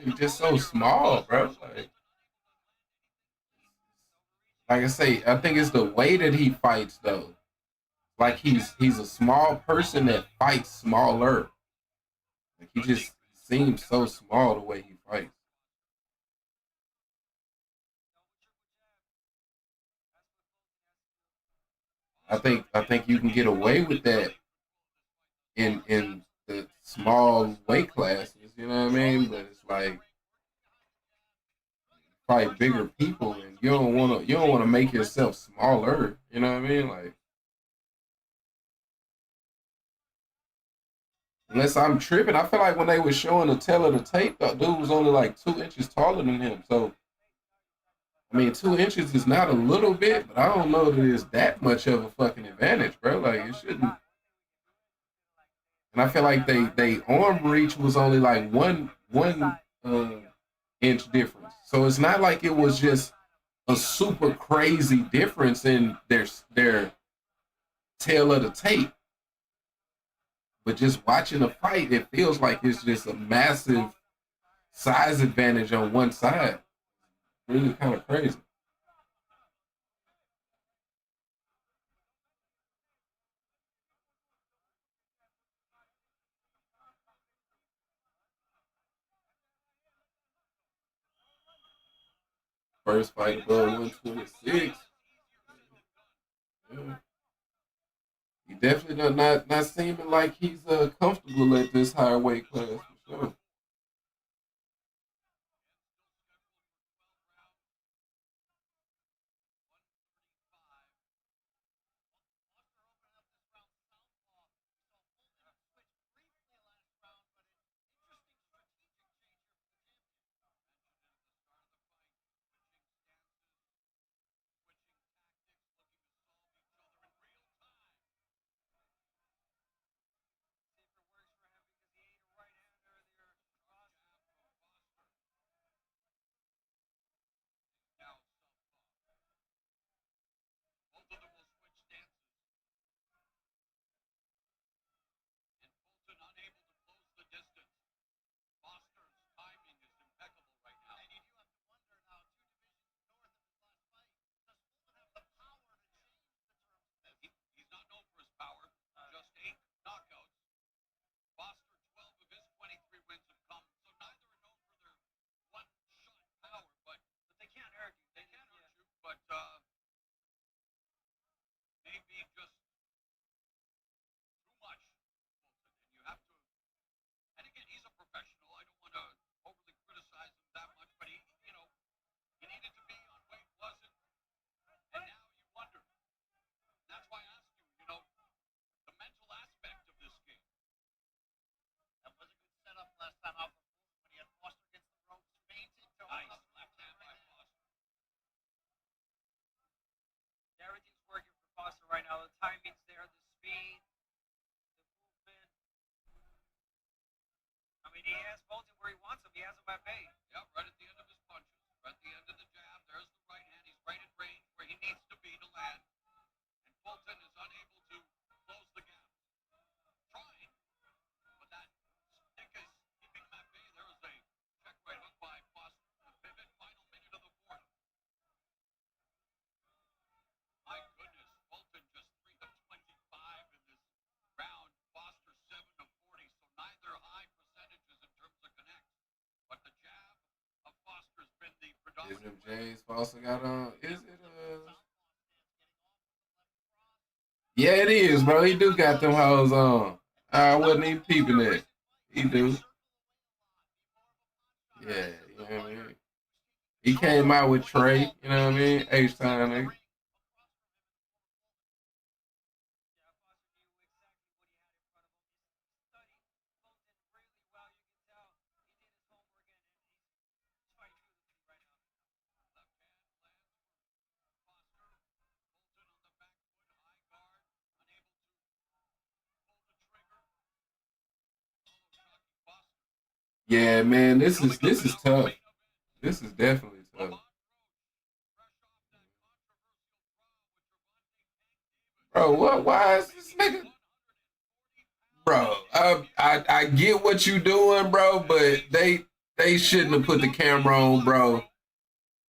He's just so small, bro. Like I say, I think it's the way that he fights though. Like he's a small person that fights smaller. Like he just seems so small the way he fights. I think you can get away with that in the small weight classes, you know what I mean? But it's like fight bigger people and you don't wanna make yourself smaller, you know what I mean? Like unless I'm tripping, I feel like when they were showing the tail of the tape, the dude was only like 2 inches taller than him. So I mean, 2 inches is not a little bit, but I don't know that it's that much of a fucking advantage, bro. Like it shouldn't. And I feel like they arm reach was only like one inch difference. So it's not like it was just a super crazy difference in their tail of the tape. But just watching a fight, it feels like it's just a massive size advantage on one side. Really kind of crazy. First fight above 126. Yeah. He definitely does not seeming like he's comfortable at this higher weight class for sure. Is them James Foster got on? Is it Yeah, it is, bro. He do got them hoes on. I wasn't even peeping that. He do. Yeah, you know what I mean? He came out with Trey, you know what I mean? H-Time, nigga. Yeah, man, this is tough. This is definitely tough. Bro, what? Why is this nigga? Bro, I get what you doing, bro, but they shouldn't have put the camera on, bro.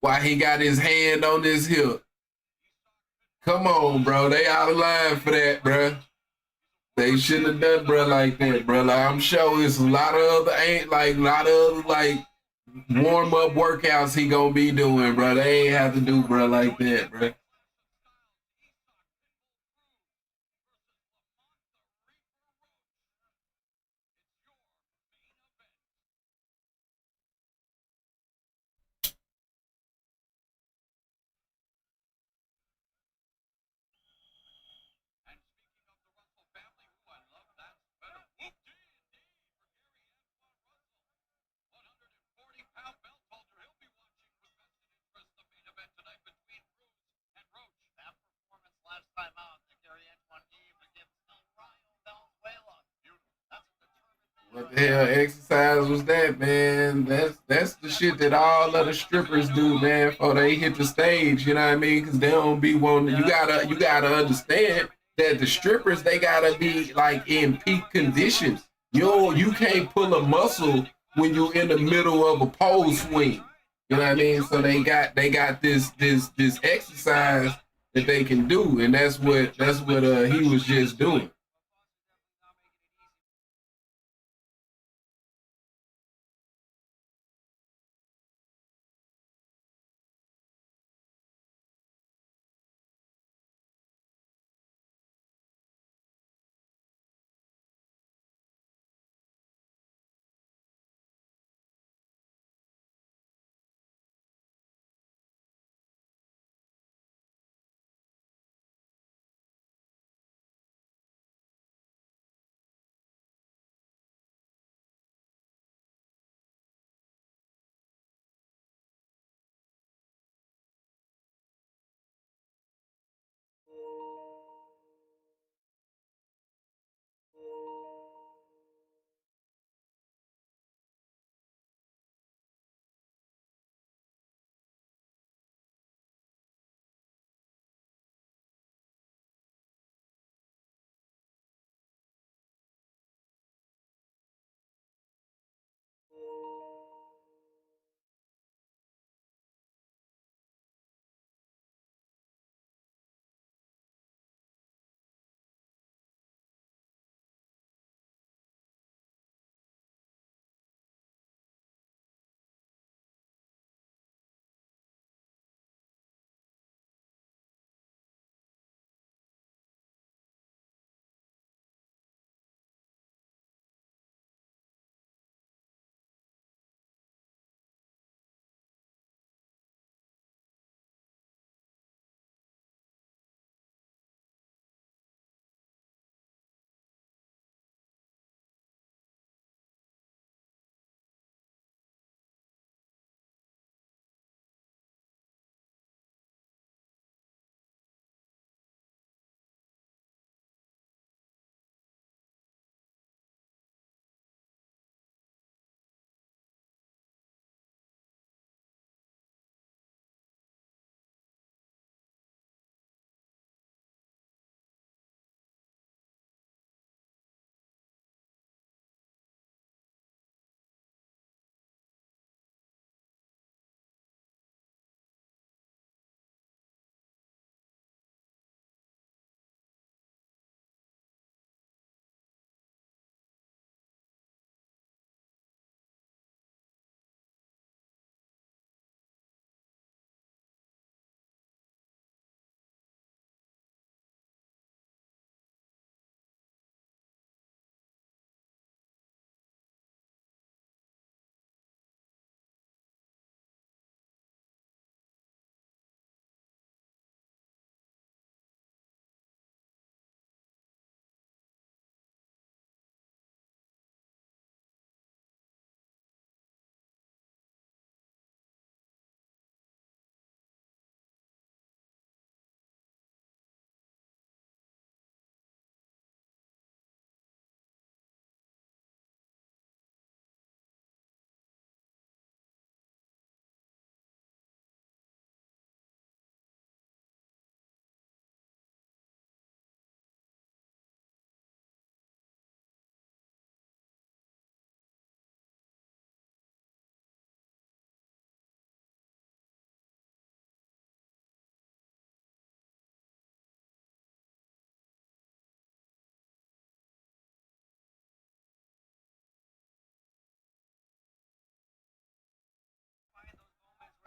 Why he got his hand on his hip? Come on, bro. They out of line for that, bro. They shouldn't have done, bro, like that, bro. Like, I'm sure it's a lot of other warm up workouts he gonna be doing, bro. They ain't have to do, bro, like that, bro. What the hell exercise was that, man? That's the shit that all other strippers do, man, before they hit the stage. You know what I mean? Because they don't be wanting. You gotta understand that the strippers they gotta be like in peak condition. You can't pull a muscle when you're in the middle of a pole swing. You know what I mean? So they got this exercise that they can do, and that's what he was just doing.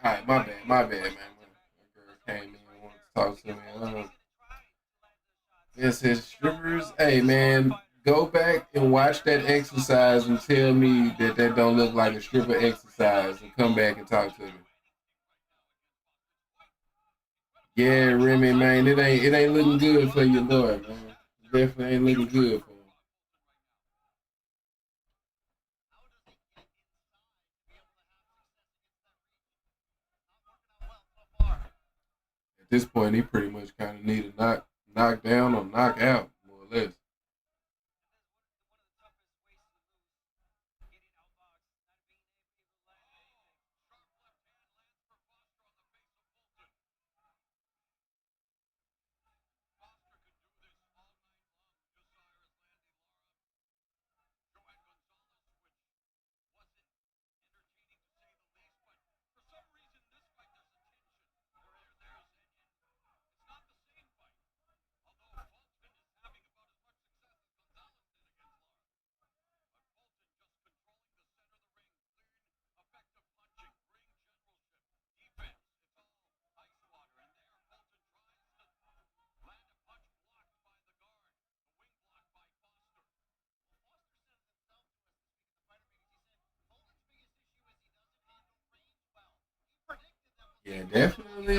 All right, my bad, man. My girl came in and wanted to talk to me. It says strippers. Hey, man, go back and watch that exercise and tell me that that don't look like a stripper exercise, and come back and talk to me. Yeah, Remy, man, it ain't looking good for you, Lord, man. Definitely ain't looking good for him. At this point, he pretty much kind of need a knock down or knock out, more or less. Yeah, definitely.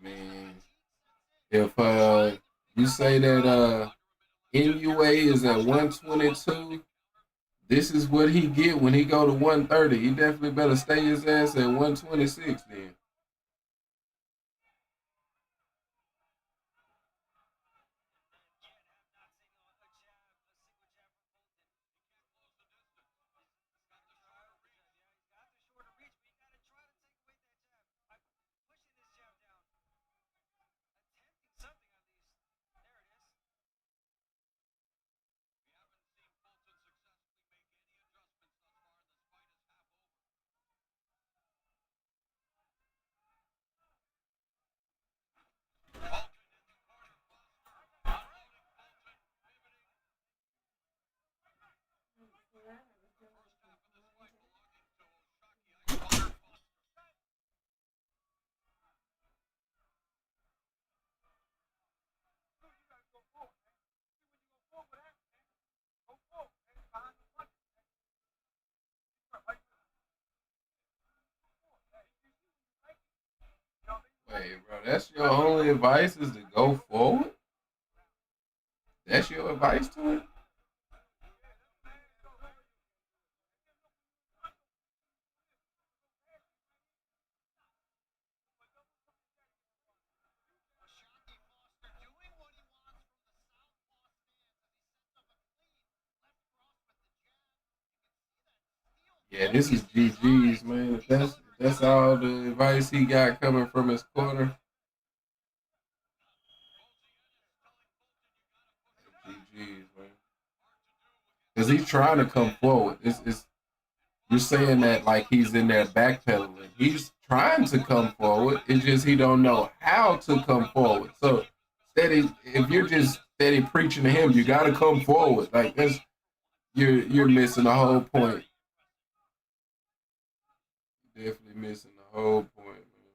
Man, if you say that NUA is at 122, this is what he get when he go to 130. He definitely better stay his ass at 126 then. Wait, bro, that's your only advice is to go forward? That's your advice to him? Yeah, this is GG's, man. If that's all the advice he got coming from his corner, GG's, man. Because he's trying to come forward. It's you're saying that like he's in there backpedaling. He's trying to come forward. It's just he don't know how to come forward. So steady, if you're just steady preaching to him, you got to come forward. Like that's you're missing the whole point. Definitely missing the whole point, man.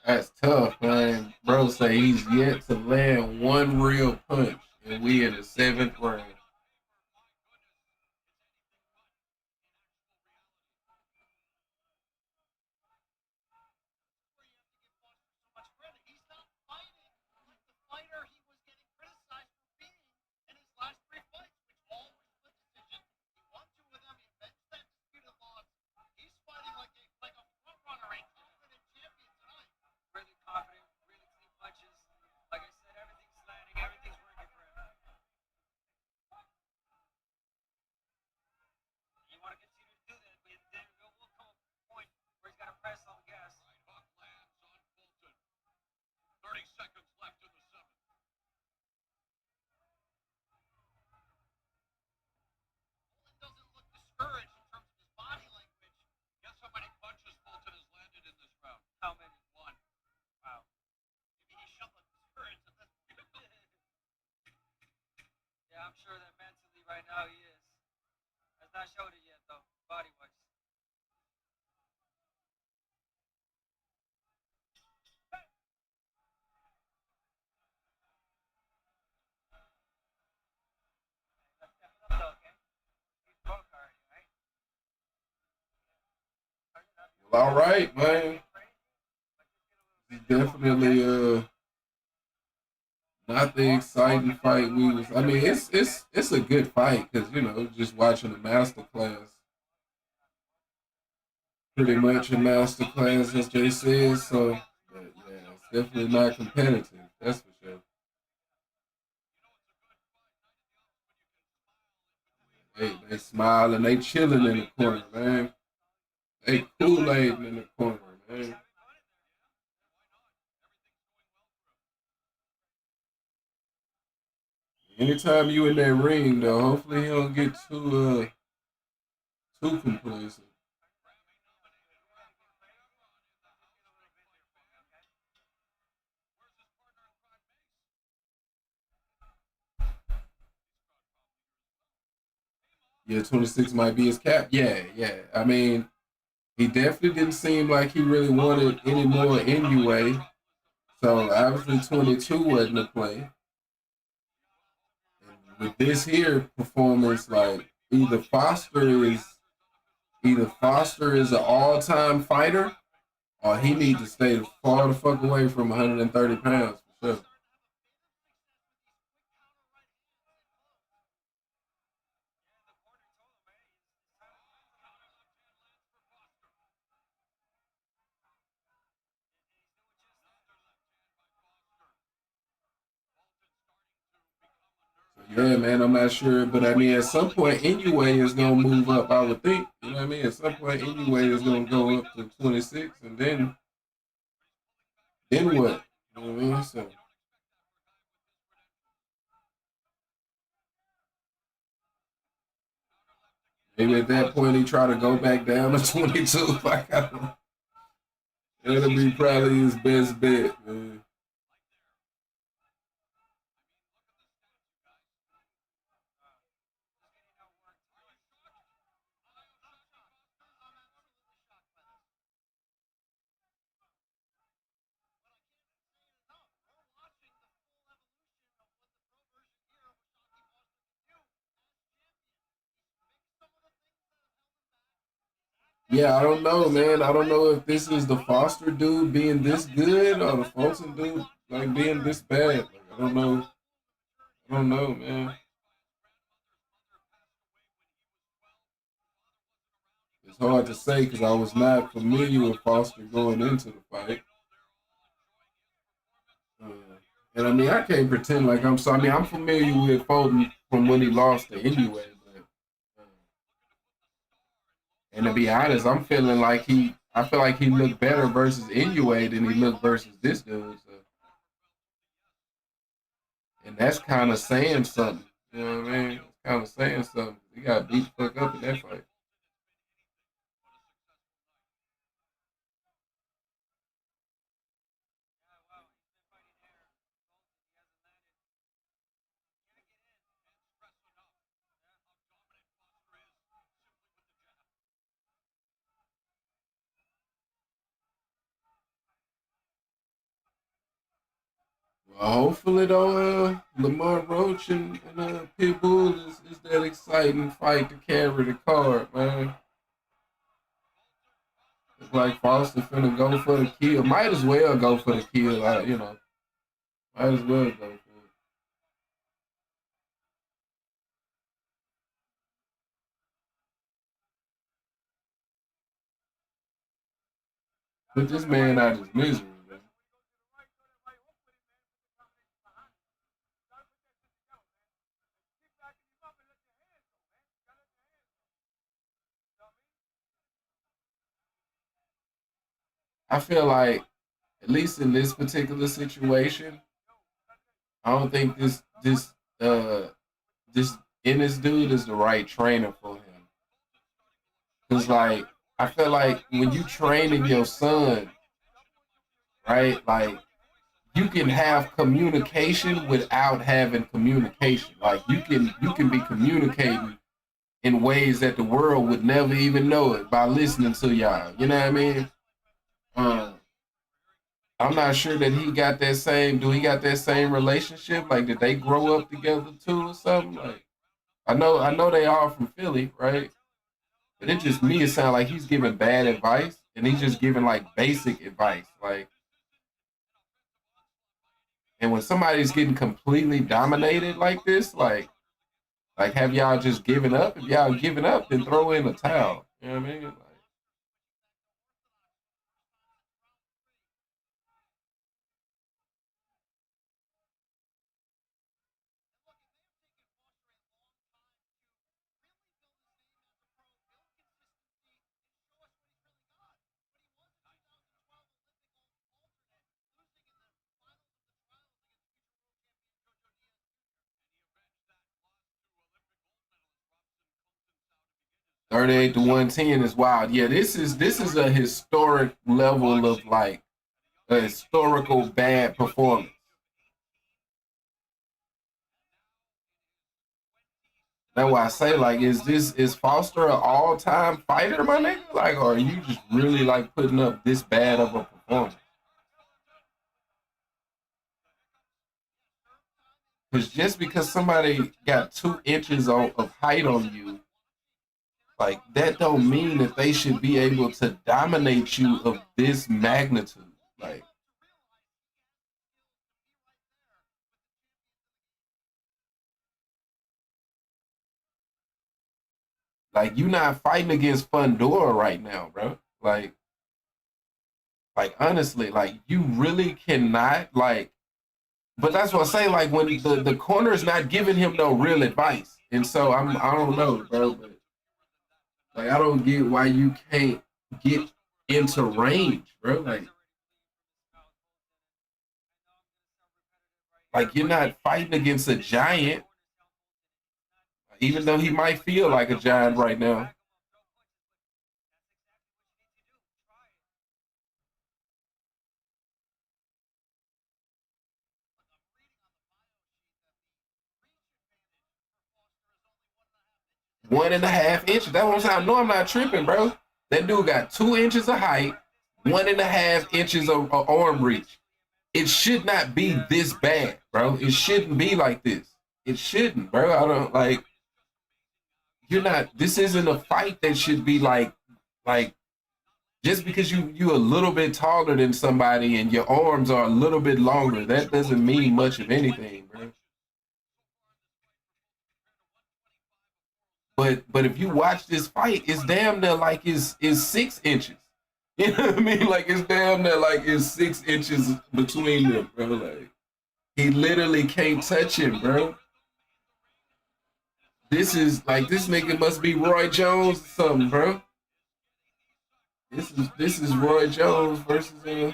That's tough, man. Bro say he's yet to land one real punch, and we in the 7th round. Really confident, really clean punches. Like I said, everything's landing, everything's working for him. You want to continue to do that, but there will come a point where he's got to press on the gas. Right hook lands on Fulton. 30 seconds left in the 7th. Fulton doesn't look discouraged in terms of his body language. Guess how many punches Fulton has landed in this round? How many? One. Wow. Maybe he should look discouraged at this point. Yeah, I'm sure that mentally right now he is. Has not showed it yet though, body wise. That's stepping up though, okay? He's broke already, right? Well, all right, man. Definitely not the exciting fight we was. I mean, it's a good fight because just watching the master class, pretty much a master class as they said. So, but yeah, it's definitely not competitive. That's for sure. They smiling, they chilling in the corner, man. They Kool-Aid in the corner, man. Anytime you in that ring, though, hopefully he don't get too complacent. Yeah, 26 might be his cap. Yeah, yeah. I mean, he definitely didn't seem like he really wanted any more anyway. So obviously 22 wasn't a play. And with this here performance, like either Foster is an all-time fighter, or he needs to stay far the fuck away from 130 pounds for sure. Yeah, man, I'm not sure, but I mean, at some point, anyway, is gonna move up. I would think. You know what I mean? At some point, anyway, is gonna go up to 26, and then what? You know what I mean? So maybe at that point, he try to go back down to 22. Like I don't, that'll be probably his best bet, man. Yeah, I don't know, man. I don't know if this is the Foster dude being this good or the Fulton dude like being this bad. Like, I don't know. I don't know, man. It's hard to say because I was not familiar with Foster going into the fight. Uh, and I mean, I can't pretend like I'm so. I mean, I'm familiar with Fulton from when he lost to anyway. But, and to be honest, I'm feeling like I feel like he looked better versus Inoue than he looked versus this dude. So, and that's kind of saying something. You know what I mean? It's kind of saying something. He got beat the fuck up in that fight. Hopefully, though, Lamont Roach and Pitbull is that exciting fight to carry the card, man. It's like Foster finna go for the kill. Might as well go for the kill, Might as well go for it. Put this man out of his misery, man. I feel like, at least in this particular situation, I don't think this Ennis dude is the right trainer for him. Cause like I feel like when you training your son, right, like you can have communication without having communication. Like you can be communicating in ways that the world would never even know it by listening to y'all. You know what I mean? Um, I'm not sure that he got that same. Do he got that same relationship? Like, did they grow up together too or something? Like, I know they all from Philly, right? But it just me, it sounds like he's giving bad advice, and he's just giving like basic advice. Like, and when somebody's getting completely dominated like this, like have y'all just given up? If y'all given up, then throw in a towel. You know what I mean? Like, $38 to 110 is wild. Yeah, this is a historic level of like a historical bad performance. That's why I say, like, is Foster an all time fighter, my nigga? Like, or are you just really like putting up this bad of a performance? Because just because somebody got 2 inches of height on you, like that don't mean that they should be able to dominate you of this magnitude. Like you not fighting against Fundora right now, bro. Like honestly, like you really cannot like. But that's what I say. Like when the corner is not giving him no real advice, and so I don't know, bro. But like I don't get why you can't get into range, bro. Like you're not fighting against a giant, even though he might feel like a giant right now. One and a half inches. That's what I'm saying. I know I'm not tripping, bro. That dude got 2 inches of height, 1.5 inches of arm reach. It should not be this bad, bro. It shouldn't be like this. It shouldn't, bro. I don't like. You're not. This isn't a fight that should be like just because you a little bit taller than somebody and your arms are a little bit longer. That doesn't mean much of anything, bro. But if you watch this fight, it's damn near like is 6 inches. You know what I mean? Like it's damn near like it's 6 inches between them, bro. Like he literally can't touch him, bro. This is like this nigga must be Roy Jones or something, bro. This is Roy Jones versus the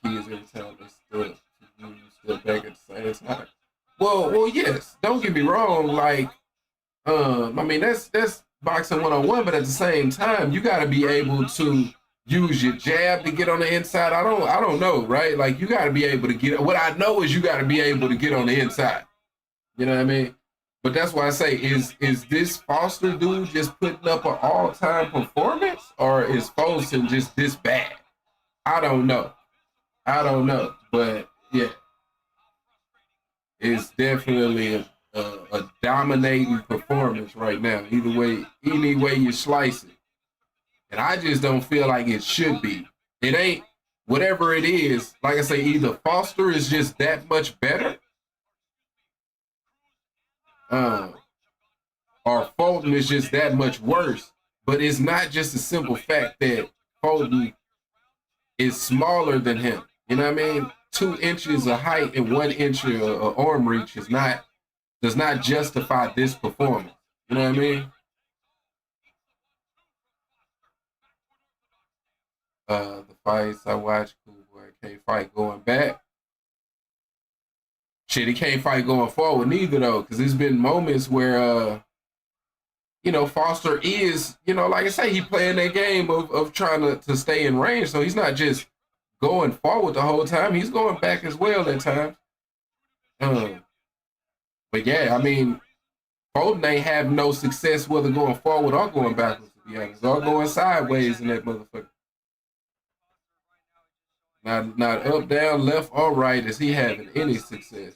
kids every time they step back at the same time. Well, yes. Don't get me wrong. Like, I mean that's boxing 101, but at the same time, you got to be able to use your jab to get on the inside. I don't know, right? Like you got to be able to get. What I know is you got to be able to get on the inside. You know what I mean? But that's why I say, is this Foster dude just putting up an all time performance, or is Folsom just this bad? I don't know. But Yeah, it's definitely a dominating performance right now. Any way you slice it, and I just don't feel like it should be. It ain't whatever it is. Like I say, either Foster is just that much better, uh, or Fulton is just that much worse. But it's not just a simple fact that Fulton is smaller than him. You know what I mean? 2 inches of height and 1 inch of arm reach does not justify this performance. You know what I mean? The fights I watch, cool boy, can't fight going back. Shit, he can't fight going forward neither though, because there's been moments where Foster is, like I say, he playing that game of trying to stay in range. So he's not just going forward the whole time. He's going back as well at times. But yeah, I mean, Fulton ain't have no success whether going forward or going backwards, to be honest, or going sideways in that motherfucker. Not up, down, left, or right is he having any success.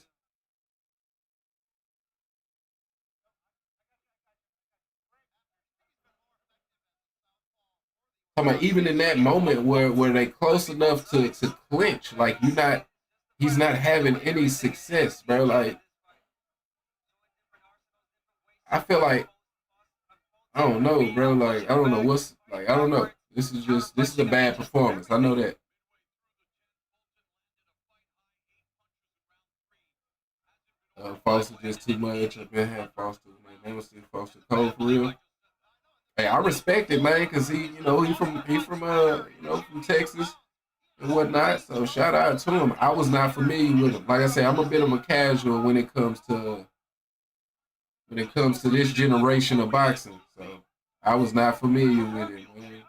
Talking about even in that moment where they close enough to clinch, like he's not having any success, bro. Like I feel like I don't know, bro. Like I don't know what's like I don't know. This is a bad performance. I know that. Foster just too much. I've been had Foster, man. They was Foster cold for real. Hey, I respect it, man, because he from Texas and whatnot. So shout out to him. I was not familiar with him. Like I said, I'm a bit of a casual when it comes to this generation of boxing. So I was not familiar with it, man.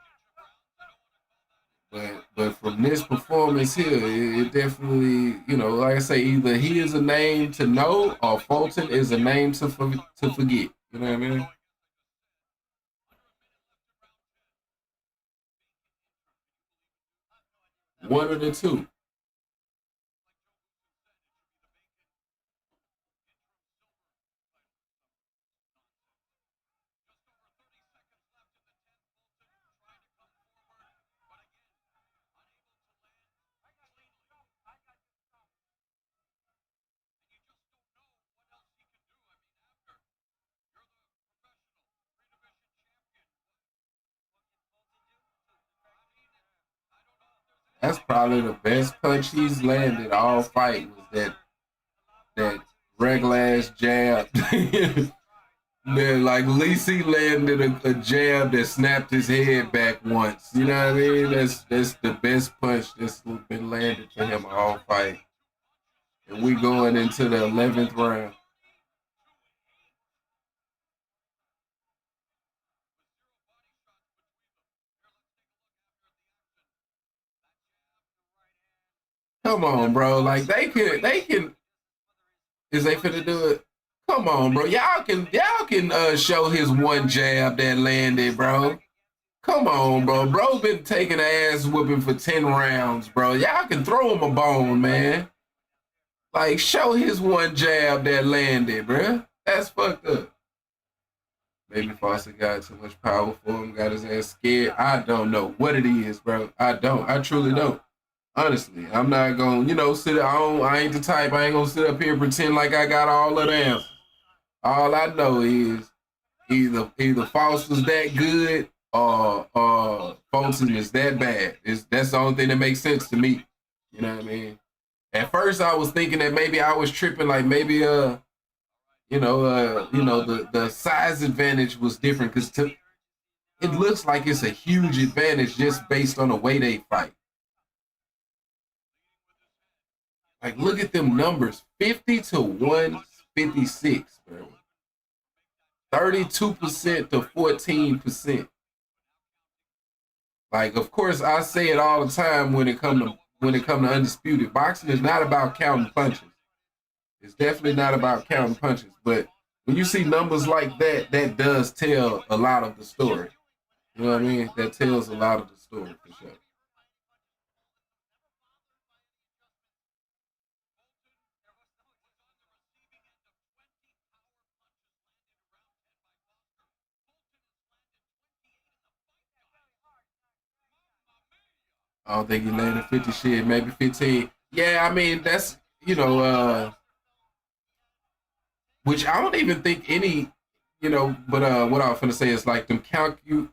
But from this performance here, it definitely, like I say, either he is a name to know or Fulton is a name to forget. You know what I mean? One of the two. That's probably the best punch he's landed all fight was that regular ass jab. Man, like Lisi landed a jab that snapped his head back once. You know what I mean? That's the best punch that's been landed for him all fight. And we going into the 11th round. Come on, bro. Like they can. Is they finna do it? Come on, bro. Y'all can show his one jab that landed, bro. Come on, bro. Bro been taking ass whooping for 10 rounds, bro. Y'all can throw him a bone, man. Like, show his one jab that landed, bro. That's fucked up. Maybe Foster got too much power for him, got his ass scared. I don't know what it is, bro. I don't. I truly don't. Honestly, I'm not gonna, sit. I ain't the type. I ain't gonna sit up here and pretend like I got all of them. All I know is either Foster's that good or Fulton is that bad. That's the only thing that makes sense to me. You know what I mean? At first, I was thinking that maybe I was tripping, like maybe the size advantage was different because it looks like it's a huge advantage just based on the way they fight. Like, look at them numbers: 50 to 156, bro. 32% to 14%. Like, of course, I say it all the time when it come to undisputed. Boxing is not about counting punches. It's definitely not about counting punches. But when you see numbers like that, that does tell a lot of the story. You know what I mean? That tells a lot of the story for sure. I don't think he landed 50 shit, maybe 15. Yeah, I mean, that's, which I don't even think any, but what I was gonna say is like them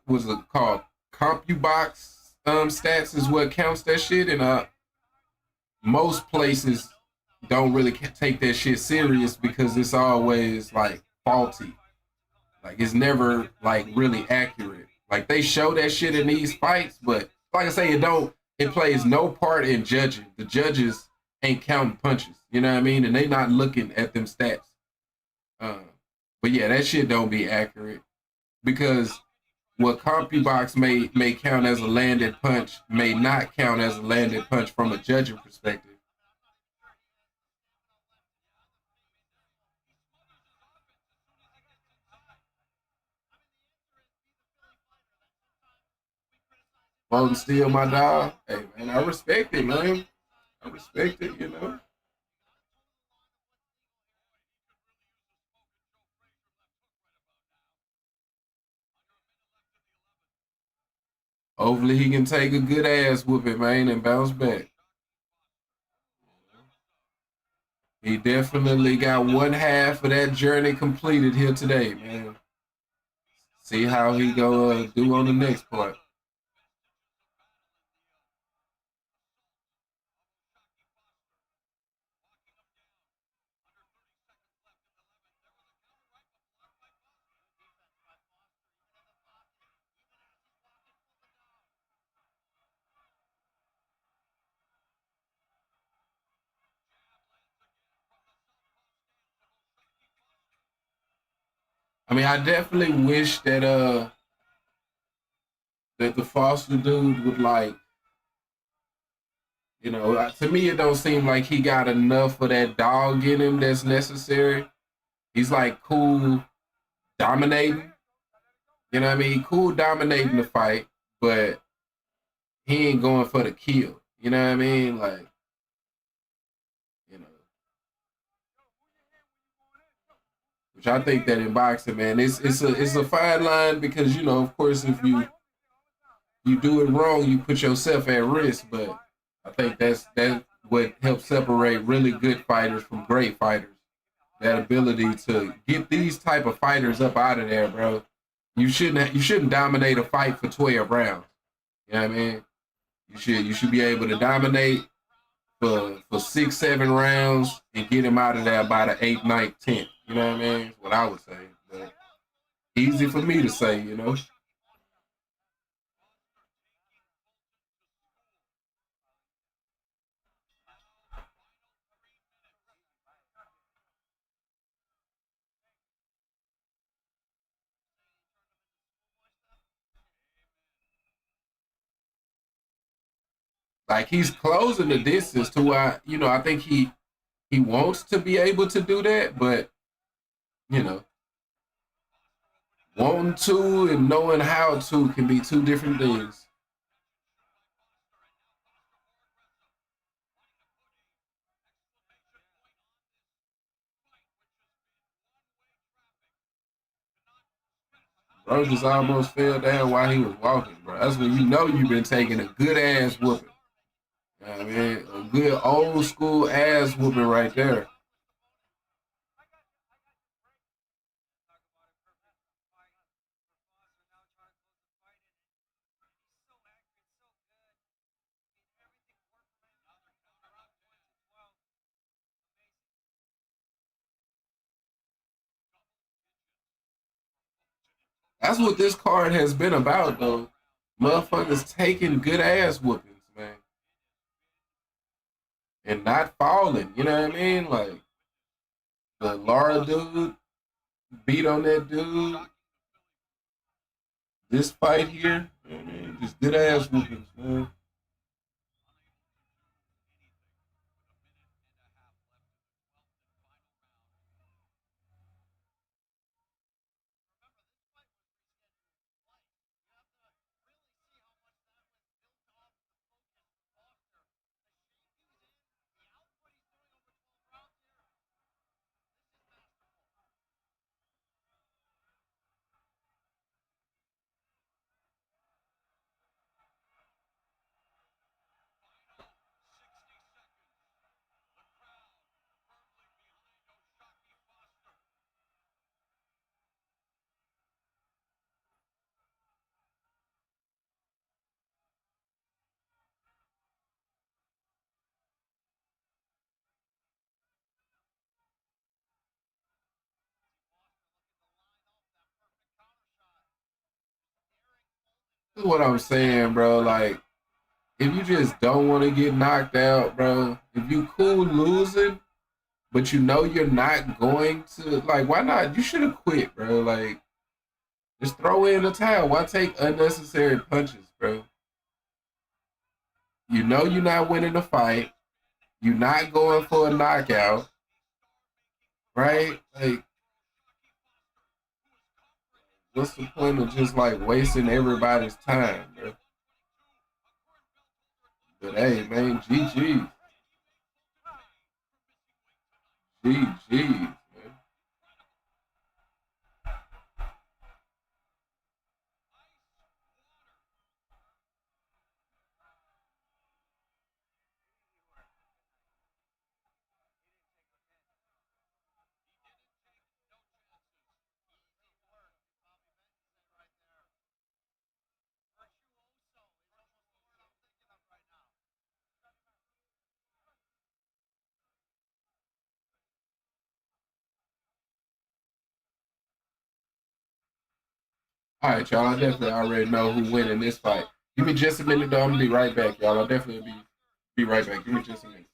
was it called CompuBox stats is what counts that shit, and most places don't really take that shit serious because it's always like faulty. Like it's never like really accurate. Like they show that shit in these fights, but like I say, it plays no part in judging. The judges ain't counting punches. You know what I mean? And they not looking at them stats. Uh, but yeah, that shit don't be accurate because what CompuBox may count as a landed punch may not count as a landed punch from a judging perspective. Golden Steel, my dog. Hey man, I respect it, man. I respect it. Hopefully he can take a good ass whooping, man, and bounce back. He definitely got one half of that journey completed here today, man. See how he go do on the next part. I mean, I definitely wish that the Foster dude would like, to me it don't seem like he got enough of that dog in him that's necessary. He's like cool dominating, you know what I mean? Cool dominating the fight, but he ain't going for the kill. You know what I mean? Like, you know, which I think that in boxing, man, it's a fine line because of course, if you do it wrong, you put yourself at risk. But I think that's what helps separate really good fighters from great fighters. That ability to get these type of fighters up out of there, bro. You shouldn't dominate a fight for 12 rounds. You know what I mean? You should be able to dominate for 6, 7 rounds and get him out of there by the 8th, 9th, 10th. You know what I mean? That's what I would say. But easy for me to say. Like he's closing the distance to why, I think he wants to be able to do that, but you know, wanting to and knowing how to can be two different things. Bro just almost fell down while he was walking, bro. That's when you know you've been taking a good ass whooping. You know what I mean? A good old school ass whooping right there. That's what this card has been about, though. Motherfuckers taking good ass whoopings, man, and not falling. You know what I mean? Like the Laura dude beat on that dude. This fight here, you know what I mean? Just good ass whoopings, man. This is what I'm saying, bro. Like, if you just don't want to get knocked out, bro, if you cool losing, but you know you're not going to, like, why not? You should have quit, bro. Like, just throw in the towel. Why take unnecessary punches, bro? You know you're not winning the fight. You're not going for a knockout, right? Like, what's the point of just like wasting everybody's time, bro? But hey, man, GG. GG, man. All right, y'all. I definitely already know who winning this fight. Give me just a minute, though. I'm gonna be right back, y'all. I'll definitely be right back. Give me just a minute.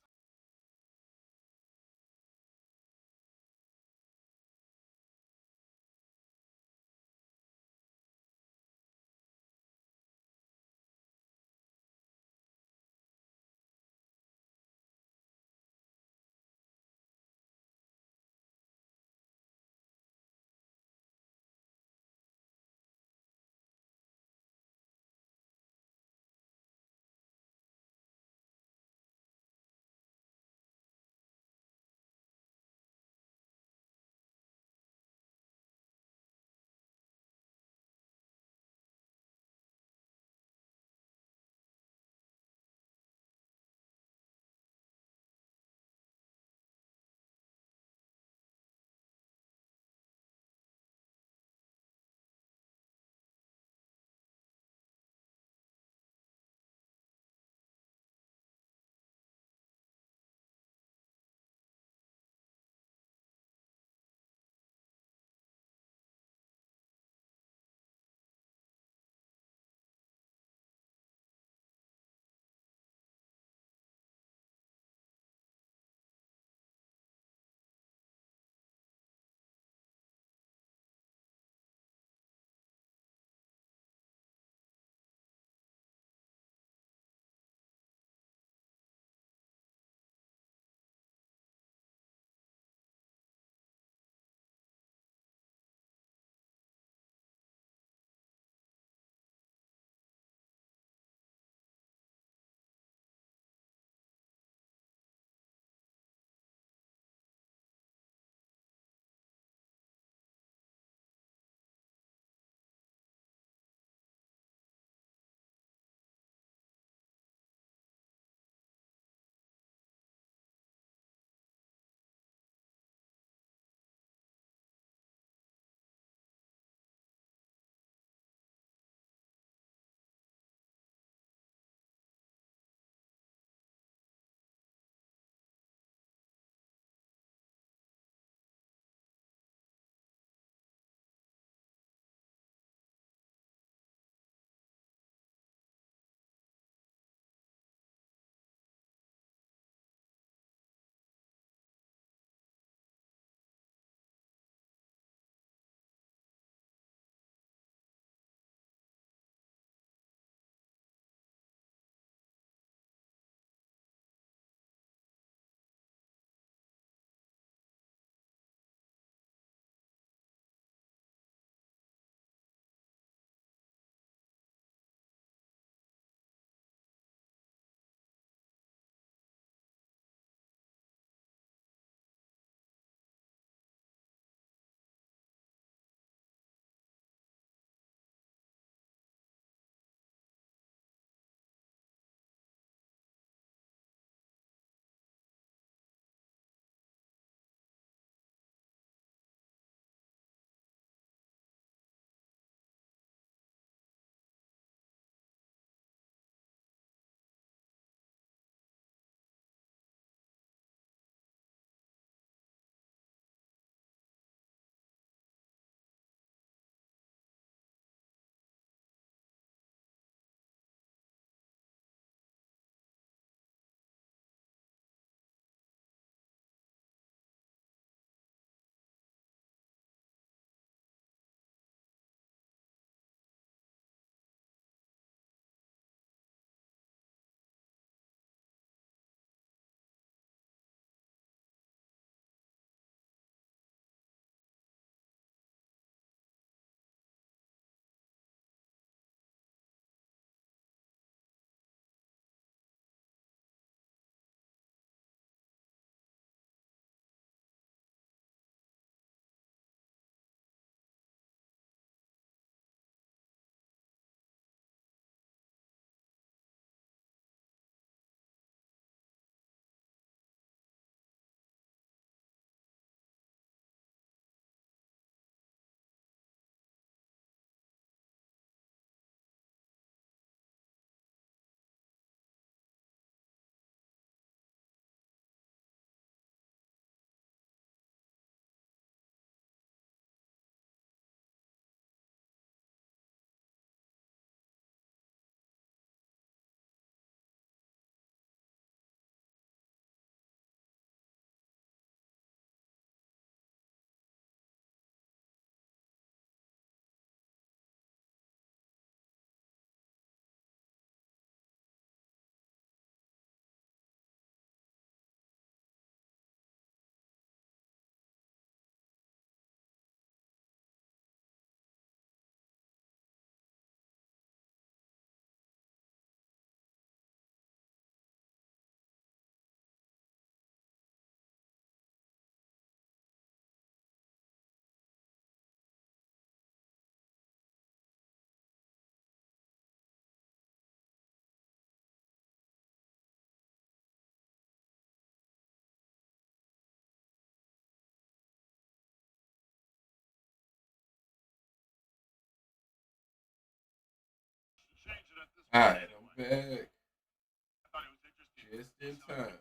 All right, I'm back. I thought it was interesting. Just in time.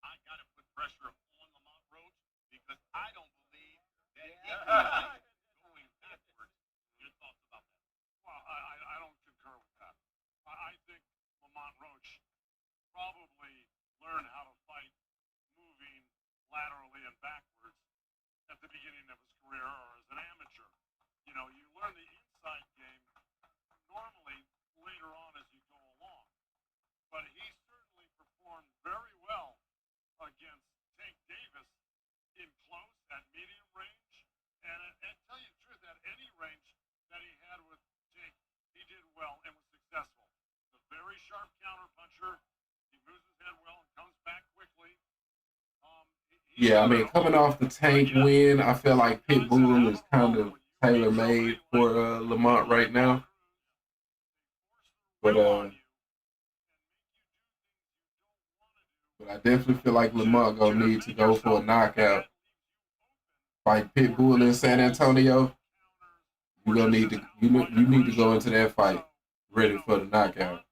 I got to put pressure on Lamont Roach because I don't believe that he is going backwards. Your thoughts about that? Well, I don't concur with that. I think Lamont Roach probably learned how to fight moving laterally and backwards at the beginning of his career or as an amateur. You know, you learn the inside game normally later on as you go along. But he certainly performed very well against Tank Davis in close at medium range. And tell you the truth, at any range that he had with Tank, he did well and was successful. He's a very sharp counterpuncher. He moves his head well and comes back quickly. Yeah, I mean, coming off the Tank win, I feel like Pitbull is kind of tailor-made for Lamont right now. But I definitely feel like Lamont gonna need to go for a knockout. Fight Pitbull in San Antonio. You gonna need to you need to go into that fight ready for the knockout.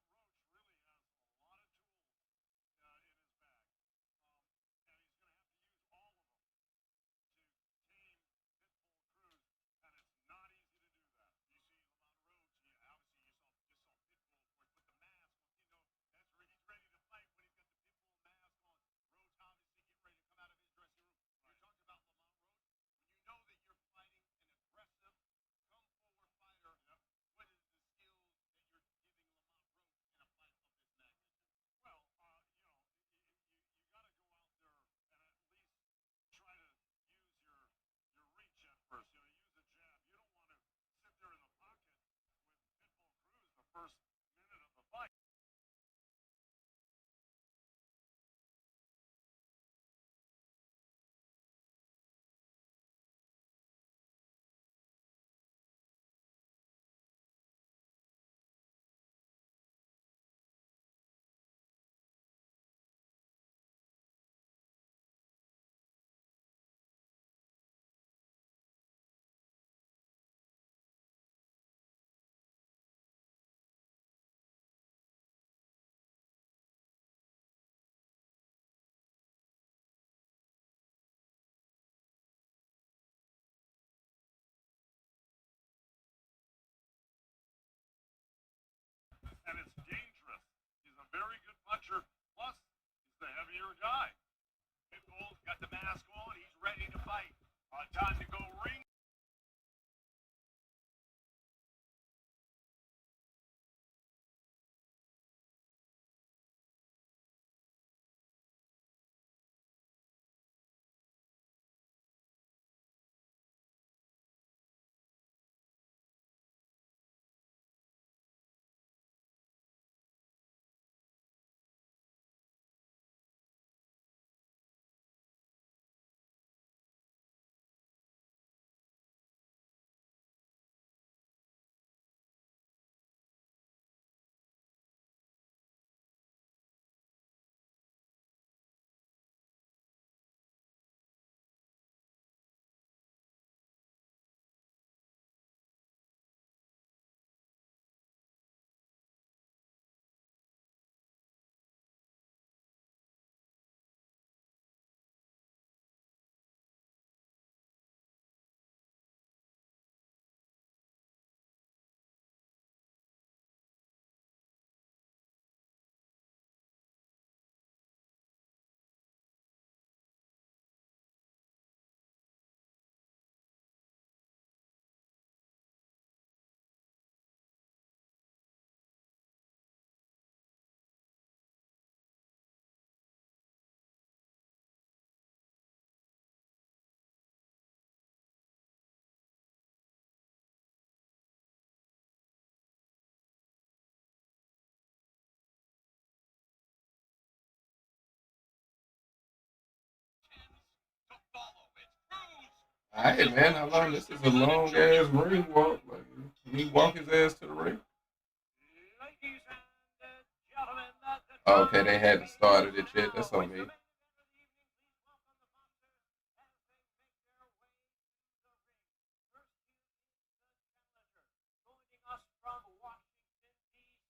First minute of the fight. And it's dangerous. He's a very good puncher. Plus, he's the heavier guy. Pitbull's got the mask on. He's ready to fight. Time to go ring. To follow. It's Cruz. All right, man. How long? This is a long ass ring walk. Like, he walk his ass to the ring. Ladies and gentlemen, Oh, okay, they hadn't started it yet. That's on me. Joining us from Washington,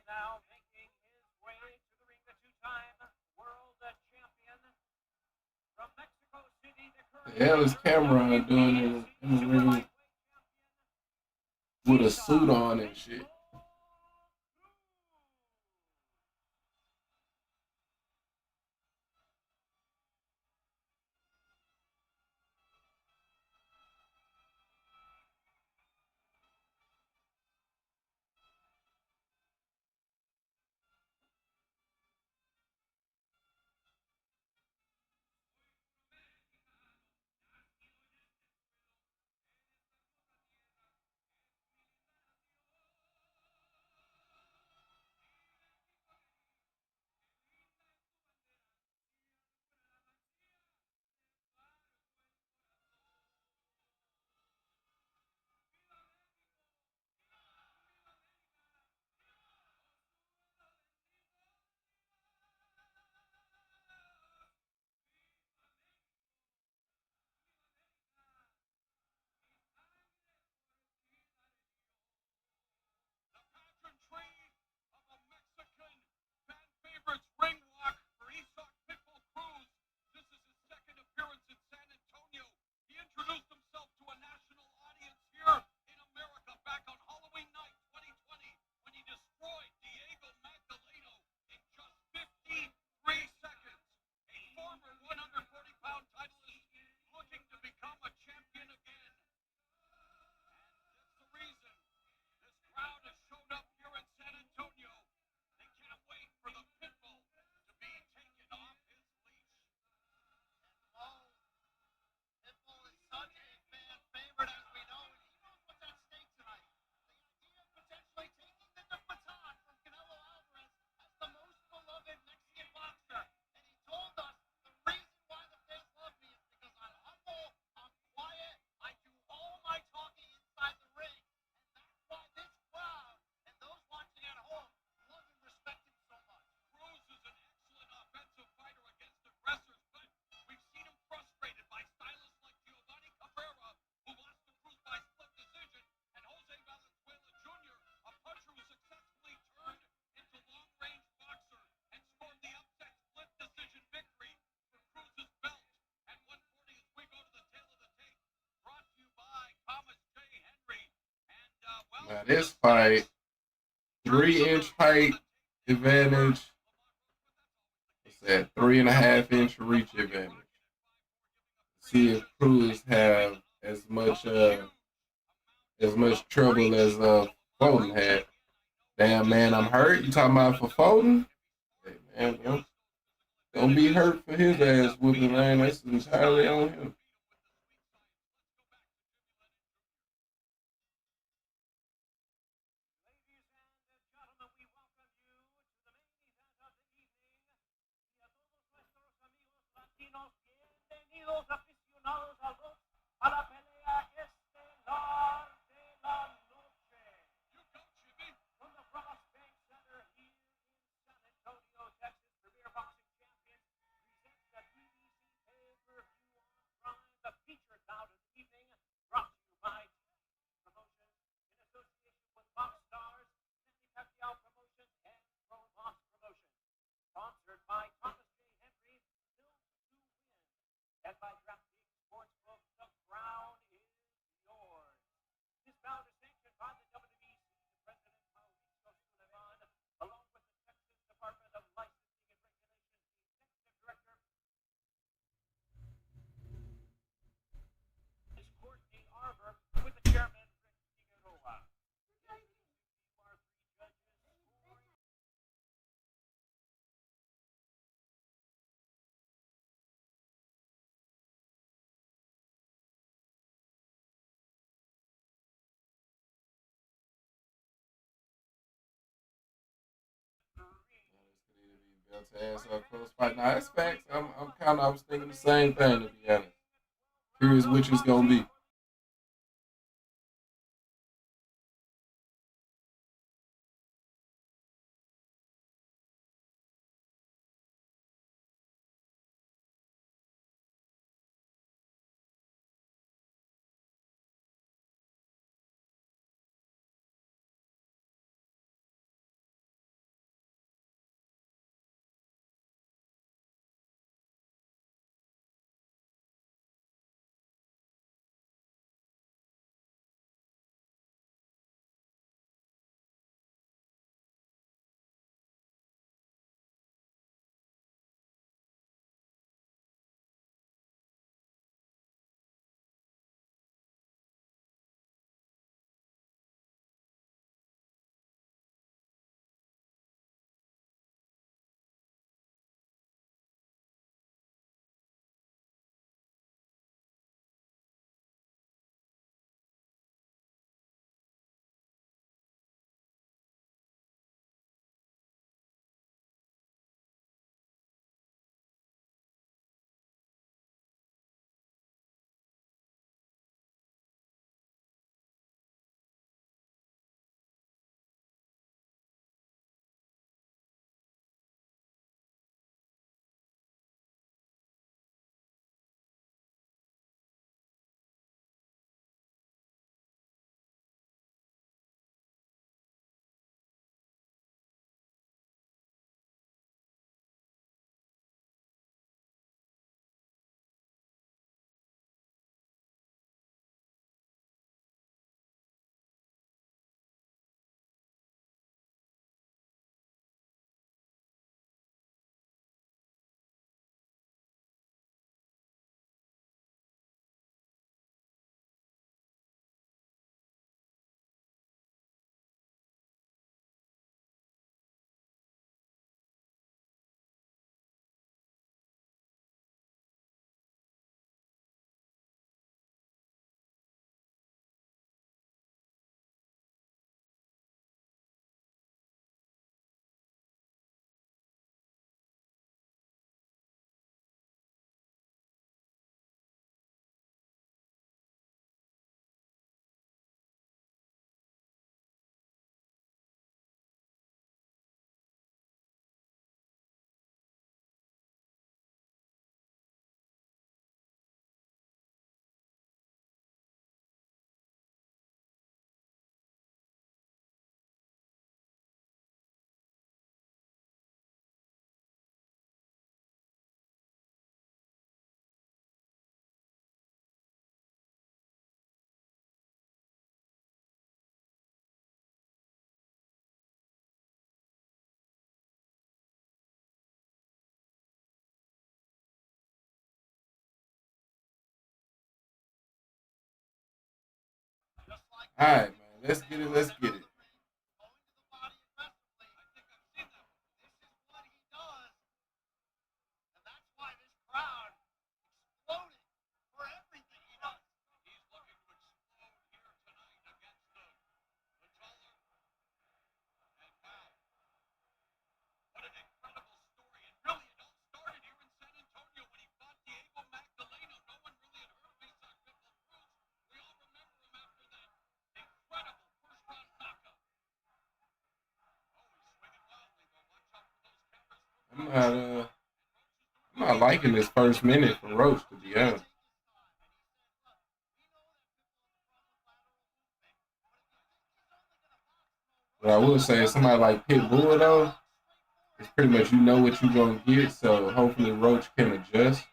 And now making his way to the ring, the two-time world champion from Mexico City. The hell is Cameron doing in the ring with a suit on and shit? Of a Mexican fan favorites ring walk for Pitbull Cruz. This is his second appearance in San Antonio. He introduced himself to a national audience here in America back on Halloween night 2020 when he destroyed Diego Magdaleno in just 53 seconds. A former 140-pound titleist looking to become a champion again. And that's the reason this crowd has showed up here in San Antonio. They can't wait for the Pitbull to be taken off his leash. Pitbull is such a fan favorite, as we know, and he knows what's at stake tonight. The idea of potentially taking the baton from Canelo Alvarez as the most beloved Mexican boxer. And he told us the reason why the fans love me is because I'm humble, I'm quiet, I do all my talking inside the ring. And that's why this crowd and those watching at home love and respect him so much. Cruz is an excellent offensive fighter against aggressors, but we've seen him frustrated by stylists like Giovanni Cabrera, who lost to Cruz by split decision, and Jose Valenzuela Jr., a puncher who successfully turned into long-range boxer and scored the upset split decision victory for Cruz's belt at 140 as we go to the tail of the tape. Brought to you by Thomas J. Henry. And, Now this fight, 3-inch height advantage. What's that? 3.5-inch reach advantage. See if Cruz have as much trouble as Foden had. Damn man, I'm hurt. You talking about for Foden? Hey man, don't be hurt for his ass whooping, man. That's entirely on him. Ladies and gentlemen, we welcome you to the main event of the evening. Y a todos nuestros amigos latinos, bienvenidos aficionados al box, a la pelea estelar de la noche. You go, Jimmy. From the Ross Bank Center here in San Antonio, Texas, Premier Boxing Champions presents the BBC pay-per-view on Prime, the featured bout of the evening, brought to you by Promotion in association with Box Stars, Manny Pacquiao Promotion, and Pro Box Promotion. Sponsored by Thomas J. Henry, Built to Win, and by DraftKings Sportsbook. The crown is yours. This bout is sanctioned by the WBC, President Mauricio Suleiman, along with the Texas Department of Licensing and Regulations, the Executive Director is Courtney Arbor, with the Chairman Rick Figueroa. Our three judges scoring. Belt to ass up close fight. Now that's facts. I was thinking the same thing, to be honest. Curious which it's gonna be. All right, man. Let's get it. Let's get it. Going to the body aggressively. I think I've seen that before. This is what he does. And that's why this crowd exploded for everything he does. He's looking to explode here tonight against the taller. And wow, what an incredible story. And really, it all started here in San Antonio when he fought Diego Magdaleno. No one really had heard of him on Pitbull Cruz. We all remember him after that incredible first-round knockout. Oh, he's swinging wildly, though. Watch out for those counters. I'm not. I'm not liking this first minute for Roach, to be honest. But I will say, somebody like Pitbull, though, it's pretty much you know what you're going to get. So hopefully Roach can adjust.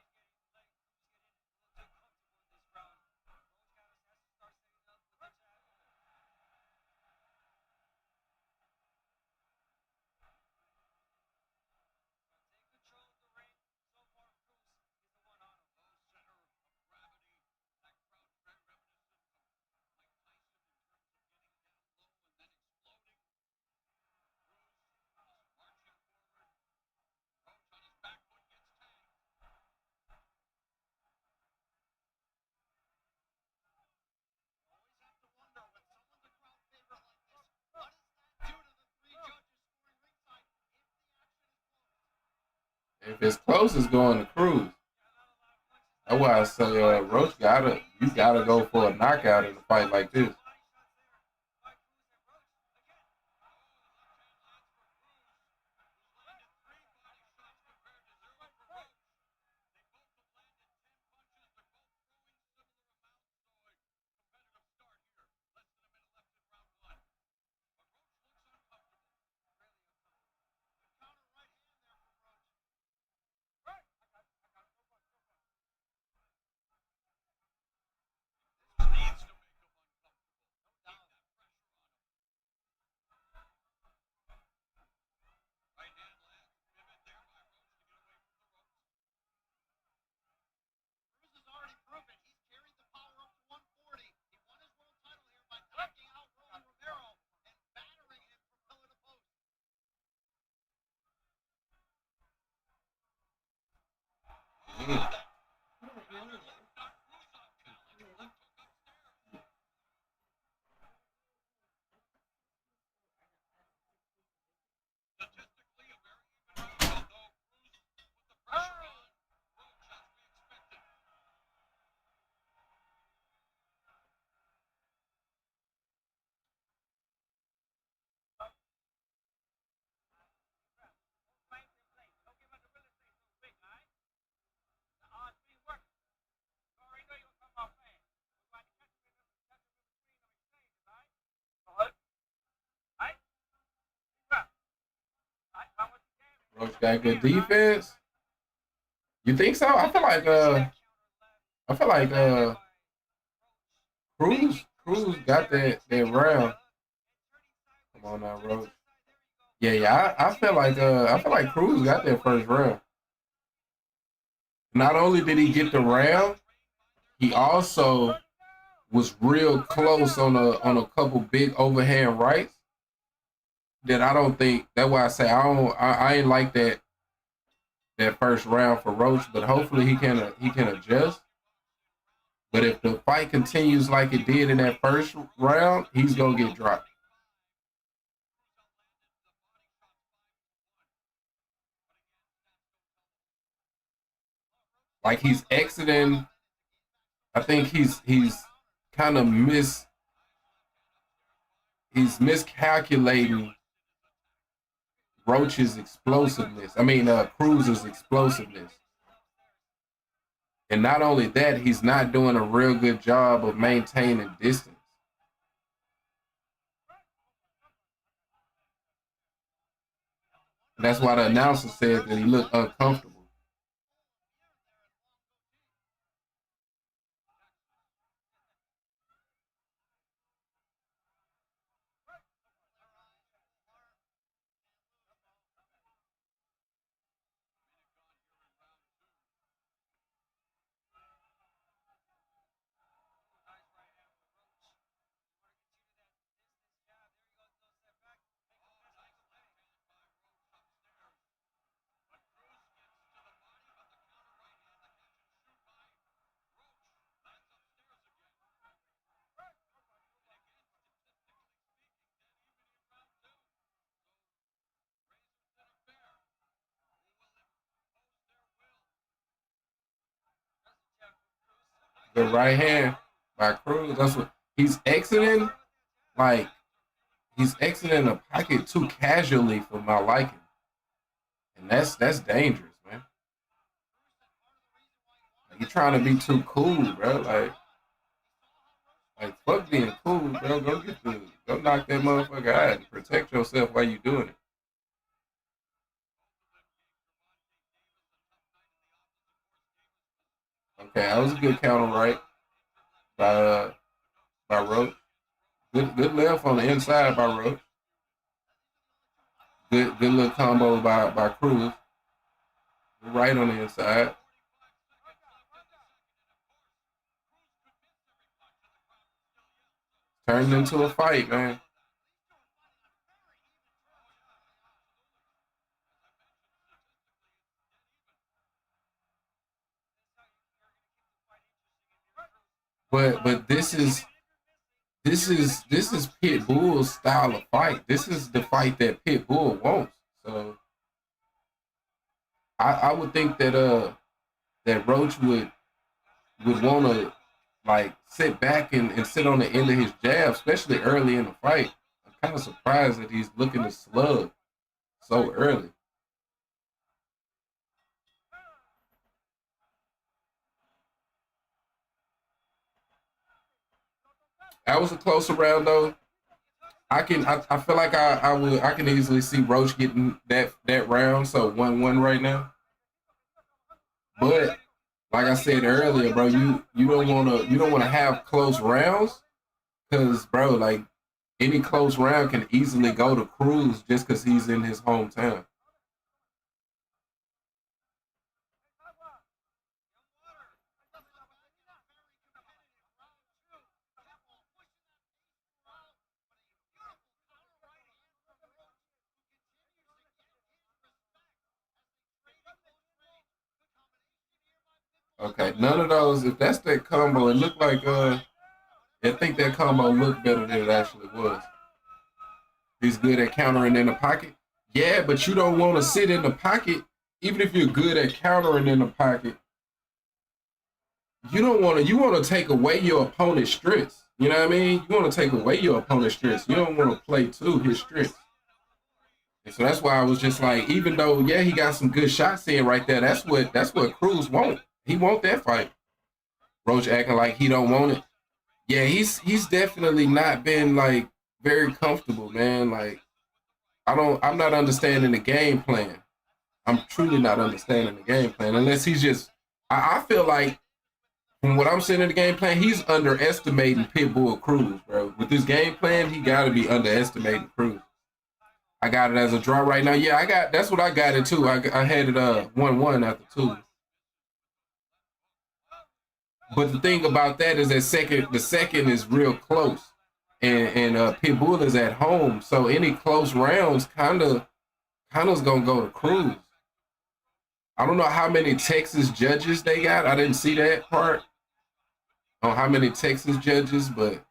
If it's close, it's going to Cruz. That's why I say Roach you gotta go for a knockout in a fight like this. Roach got good defense. You think so? I feel like Cruz got that round. Come on now, Roach. Yeah. I feel like Cruz got that first round. Not only did he get the round, he also was real close on a couple big overhand rights that I don't think. That's why I say I ain't like that first round for Roach, but hopefully he can adjust. But if the fight continues like it did in that first round, he's gonna get dropped. Like he's exiting. I think he's kind of he's miscalculating Roach's explosiveness. I mean Cruz's explosiveness. And not only that, he's not doing a real good job of maintaining distance. And that's why the announcer said that he looked uncomfortable. The right hand by Cruz. That's what he's exiting. Like he's exiting the pocket too casually for my liking, and that's dangerous, man. Like, you're trying to be too cool, bro. Like fuck being cool, bro. Go knock that motherfucker out and protect yourself while you doing it. Okay, that was a good counter right by by Roach. Good left on the inside by Roach. Good little combo by Cruz. Right on the inside. Turned into a fight, man. But this is Pitbull's style of fight. This is the fight that Pitbull wants. So I would think that Roach would want to like sit back and sit on the end of his jab, especially early in the fight. I'm kind of surprised that he's looking to slug so early. That was a closer round though. I feel like I can easily see Roach getting that round. So 1-1 right now. But like I said earlier, bro, you don't wanna have close rounds because bro, like any close round can easily go to Cruz just because he's in his hometown. Okay, none of those. If that's that combo, it looked like I think that combo looked better than it actually was. He's good at countering in the pocket. Yeah, but you don't want to sit in the pocket. Even if you're good at countering in the pocket, you don't want to. You want to take away your opponent's strengths. You know what I mean? You want to take away your opponent's strengths. You don't want to play to his strengths. And so that's why I was just like, even though yeah, he got some good shots in right there. That's what Cruz want. He want that fight. Roach acting like he don't want it. Yeah, he's definitely not been like very comfortable, man. Like I'm not understanding the game plan. I'm truly not understanding the game plan unless he's just. I feel like from what I'm seeing in the game plan, he's underestimating Pitbull Cruz, bro. With this game plan, he got to be underestimating Cruz. I got it as a draw right now. Yeah, that's what I got it too. I had it 1-1 after two. But the thing about that is the second is real close, and Pitbull is at home, so any close rounds kinda's gonna go to Cruz. I don't know how many Texas judges they got. I didn't see that part on how many Texas judges, but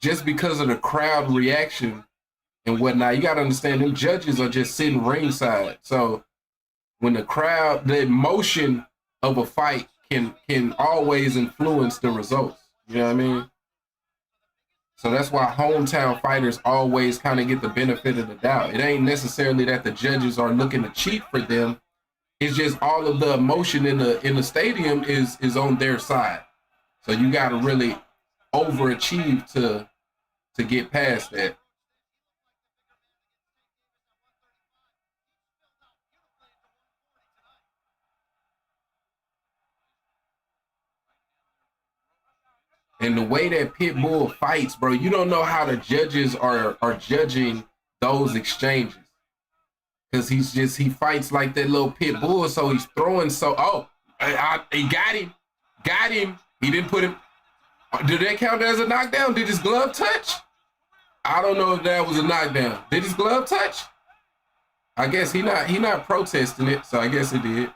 just because of the crowd reaction and whatnot, you gotta understand them judges are just sitting ringside. So when the emotion of a fight can always influence the results. You know what I mean? So that's why hometown fighters always kind of get the benefit of the doubt. It ain't necessarily that the judges are looking to cheat for them. It's just all of the emotion in the stadium is on their side. So you got to really overachieve to get past that. And the way that Pitbull fights, bro, you don't know how the judges are judging those exchanges. Because he fights like that little Pitbull, so he's throwing he got him. Got him. He didn't put him. Did that count as a knockdown? Did his glove touch? I don't know if that was a knockdown. Did his glove touch? I guess he not protesting it, so I guess it did.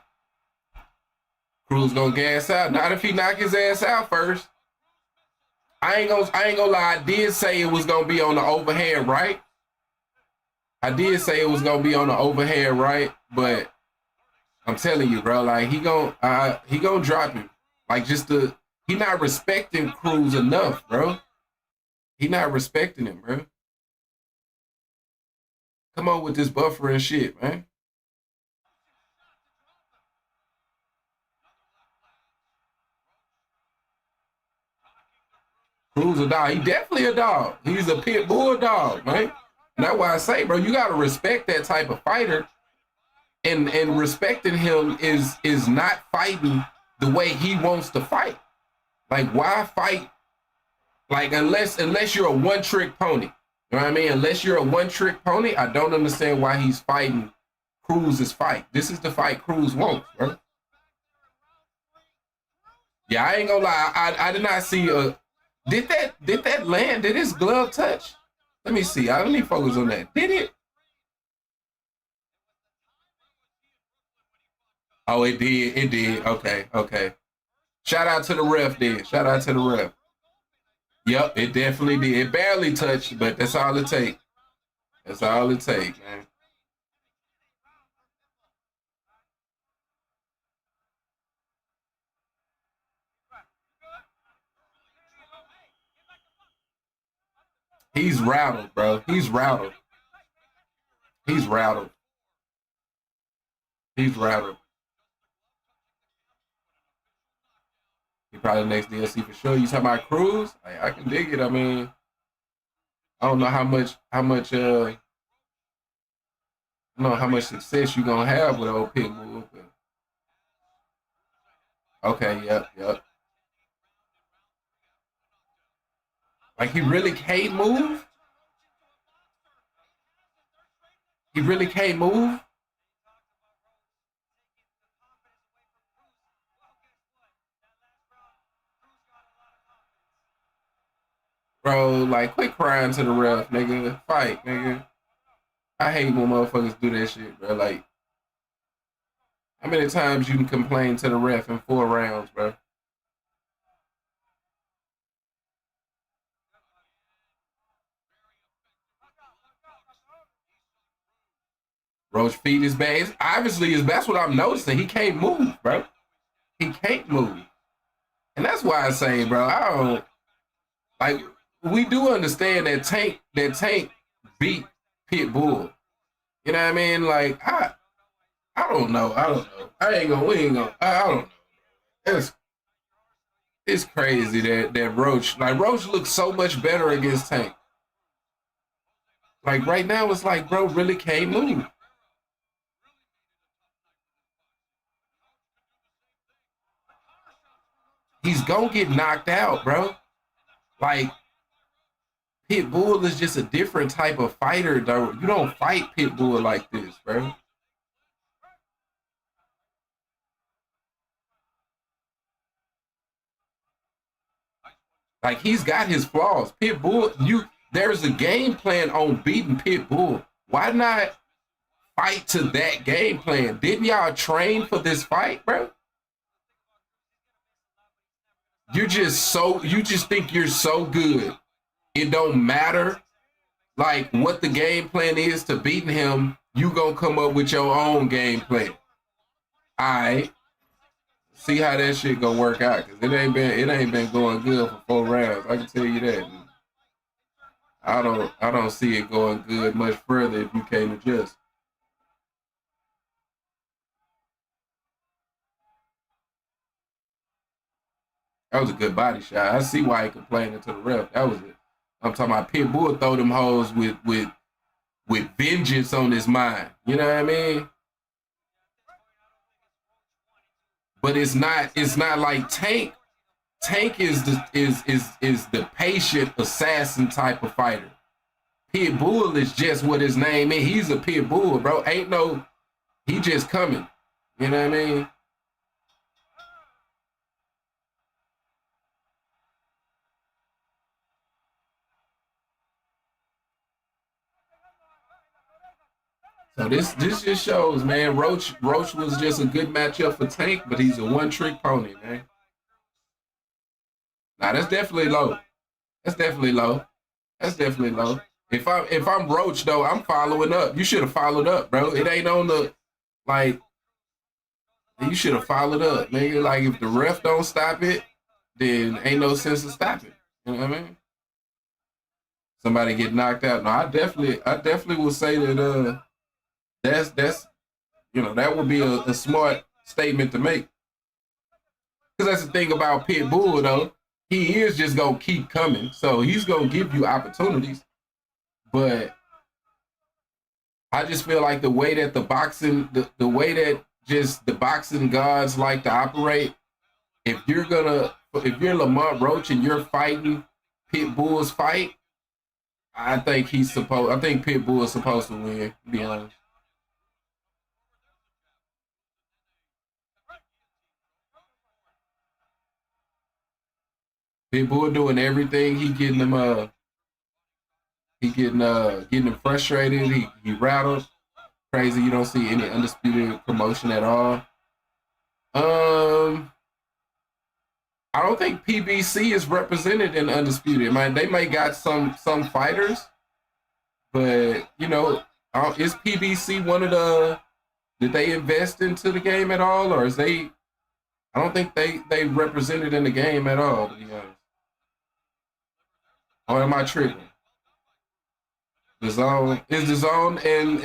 Cruz gonna gas out. Not if he knock his ass out first. I ain't gonna lie. I did say it was gonna be on the overhead right. I did say it was gonna be on the overhead right, but I'm telling you, bro, like he gonna drop him. Like he not respecting Cruz enough, bro. He not respecting him, bro. Come on with this buffer and shit, man. Cruz a dog. He definitely a dog. He's a pit bull dog, man. And that's why I say, bro, you gotta respect that type of fighter. And respecting him is not fighting the way he wants to fight. Like, why fight? Like, unless you're a one-trick pony. You know what I mean? Unless you're a one-trick pony, I don't understand why he's fighting Cruz's fight. This is the fight Cruz wants, bro. Yeah, I ain't gonna lie. I did not see a. Did that land? Did his glove touch? Let me see. Let me focus on that. Did it? Oh, it did. It did. Okay. Shout out to the ref then. Shout out to the ref. Yep, it definitely did. It barely touched, but that's all it takes. That's all it takes, man. He's rattled, bro. He's rattled. He's rattled. He's rattled. He probably next DLC for sure. You talking about Cruz? I can dig it. I mean, I don't know how much success you gonna have with old Pitbull. Okay, yep. Like, he really can't move? He really can't move? Bro, like, quit crying to the ref, nigga. Fight, nigga. I hate when motherfuckers do that shit, bro. Like, how many times you can complain to the ref in 4 rounds, bro? Roach feet is bad. Obviously, that's what I'm noticing. He can't move, bro. He can't move. And that's why I say, bro, I don't, like, we do understand that Tank beat Pitbull. You know what I mean? Like, I don't know. I don't know. It's crazy that Roach looks so much better against Tank. Like, right now, it's like, bro, really can't move. He's gonna get knocked out, bro. Like, Pitbull is just a different type of fighter, though. You don't fight Pitbull like this, bro. Like, he's got his flaws. Pitbull, there's a game plan on beating Pitbull. Why not fight to that game plan? Didn't y'all train for this fight, bro? You just think you're so good. It don't matter, like, what the game plan is to beating him. You gonna come up with your own game plan. All right. See how that shit gonna work out, because it ain't been going good for 4 rounds. I can tell you that. I don't see it going good much further if you can't adjust. That was a good body shot. I see why he complaining to the ref. That was it. I'm talking about Pitbull throw them hoes with vengeance on his mind. You know what I mean? But it's not like Tank. Tank is the patient assassin type of fighter. Pitbull is just what his name is. He's a Pitbull, bro. He just coming. You know what I mean? So this just shows, man, Roach was just a good matchup for Tank, but he's a one-trick pony, man. Nah, that's definitely low. That's definitely low. If I'm Roach, though, I'm following up. You should have followed up, bro. It ain't on the, like, You should have followed up, nigga. Like, if the ref don't stop it, then ain't no sense of stopping. You know what I mean? Somebody get knocked out. No, I definitely would say that that's that would be a smart statement to make. Because that's the thing about Pitbull, though. He is just gonna keep coming, so he's gonna give you opportunities. But I just feel like the way that the way that just the boxing gods like to operate, if you're Lamont Roach and you're fighting Pitbull's fight, I think Pitbull is supposed to win, to be honest. Pitbull doing everything. Getting him frustrated. He rattled. Crazy. You don't see any undisputed promotion at all. I don't think PBC is represented in Undisputed. Man, they may got some fighters, but is PBC one of the? Did they invest into the game at all, or is they? I don't think they represented in the game at all, to be honest. Or am I tripping? The Zone and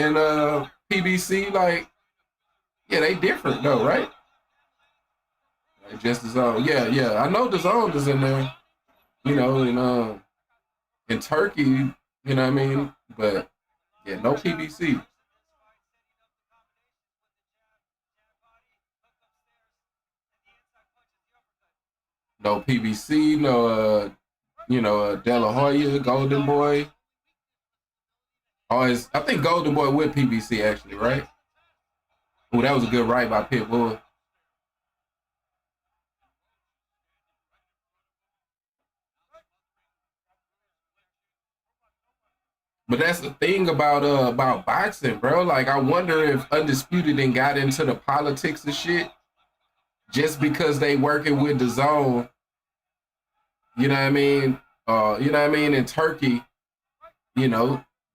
PBC, like, yeah, they different though, right? Like, just the Zone, yeah. I know the Zone is in there, in Turkey, you know what I mean? But yeah, no PBC. No PBC, no De La Hoya, Golden Boy. I think Golden Boy with PBC actually, right? Oh, that was a good right by Pitbull. But that's the thing about boxing, bro. Like, I wonder if Undisputed and got into the politics and shit just because they working with the Zone. You know what I mean? In Turkey,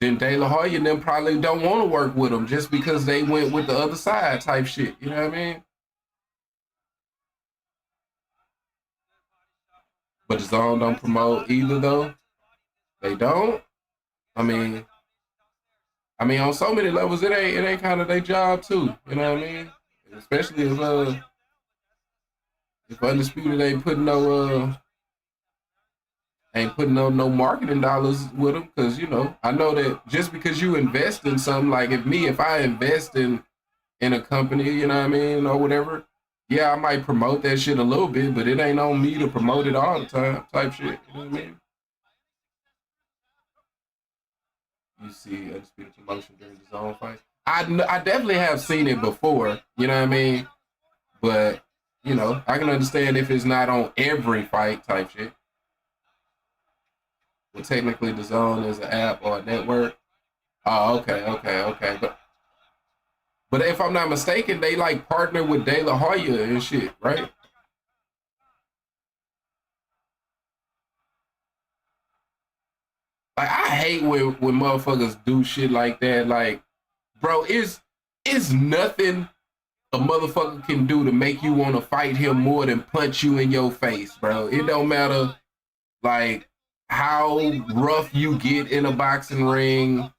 then De La Hoya and them probably don't want to work with them just because they went with the other side type shit. You know what I mean? But the Zone don't promote either, though. They don't. I mean, on so many levels, it ain't kind of their job too. You know what I mean? Especially if Undisputed ain't putting no no marketing dollars with them, because I know that just because you invest in something, like if I invest in a company, you know what I mean, or whatever, yeah, I might promote that shit a little bit, but it ain't on me to promote it all the time, type shit. You know what I mean? You see Undisputed promotion during the Zone fight. I definitely have seen it before, you know what I mean? But, I can understand if it's not on every fight type shit. Well, technically the Zone is an app or a network. Oh, okay. But if I'm not mistaken, they like partner with De La Hoya and shit, right? Like, I hate when motherfuckers do shit like that. Like, bro, it's nothing a motherfucker can do to make you want to fight him more than punch you in your face, bro. It don't matter, like, how rough you get in a boxing ring.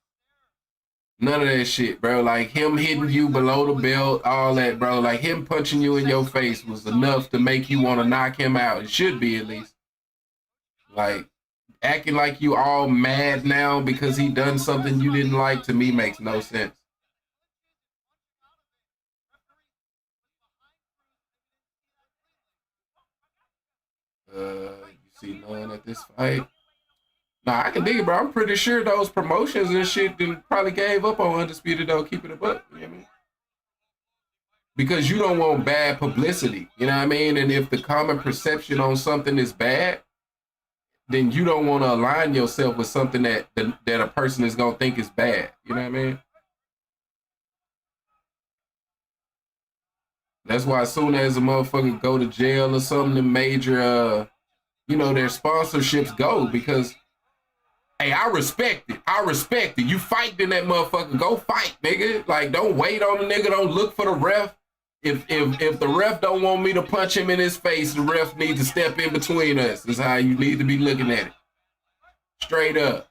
None of that shit, bro. Like, him hitting you below the belt, all that, bro. Like, him punching you in your face was enough to make you want to knock him out. It should be, at least. Like, acting like you all mad now because he done something you didn't like, to me, makes no sense. You see none at this fight. Nah, I can dig it, bro. I'm pretty sure those promotions and shit probably gave up on Undisputed, though, keeping it up. You know what I mean? Because you don't want bad publicity. You know what I mean? And if the common perception on something is bad, then you don't want to align yourself with something that a person is going to think is bad. You know what I mean? That's why as soon as a motherfucker go to jail or something, the major, their sponsorships go, because, hey, I respect it. You fight in that motherfucker, go fight, nigga. Like, don't wait on the nigga. Don't look for the ref. if the ref don't want me to punch him in his face, the ref needs to step in between us. Is how you need to be looking at it. Straight up.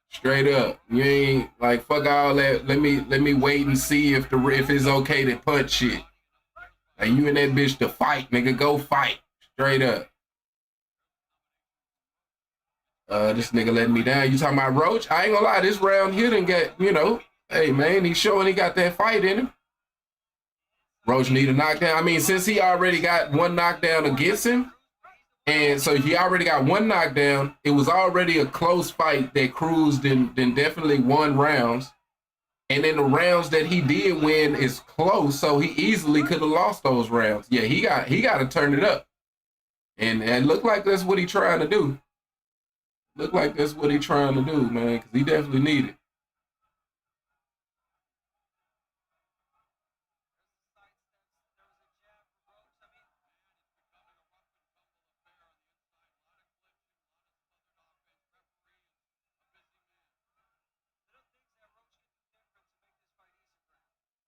Straight up. You ain't like fuck all that. Let me wait and see if it's okay to punch shit. Like you and that bitch to fight, nigga. Go fight. Straight up. This nigga letting me down. You talking about Roach? I ain't gonna lie, this round here done got, hey man, he's showing he got that fight in him. Roach need a knockdown. I mean, since he already got one knockdown against him, and so he already got one knockdown, it was already a close fight that Cruz then definitely won rounds. And then the rounds that he did win is close, so he easily could have lost those rounds. Yeah, he got to turn it up. And it looked like that's what he trying to do. Look like that's what he trying to do, man, because he definitely need it.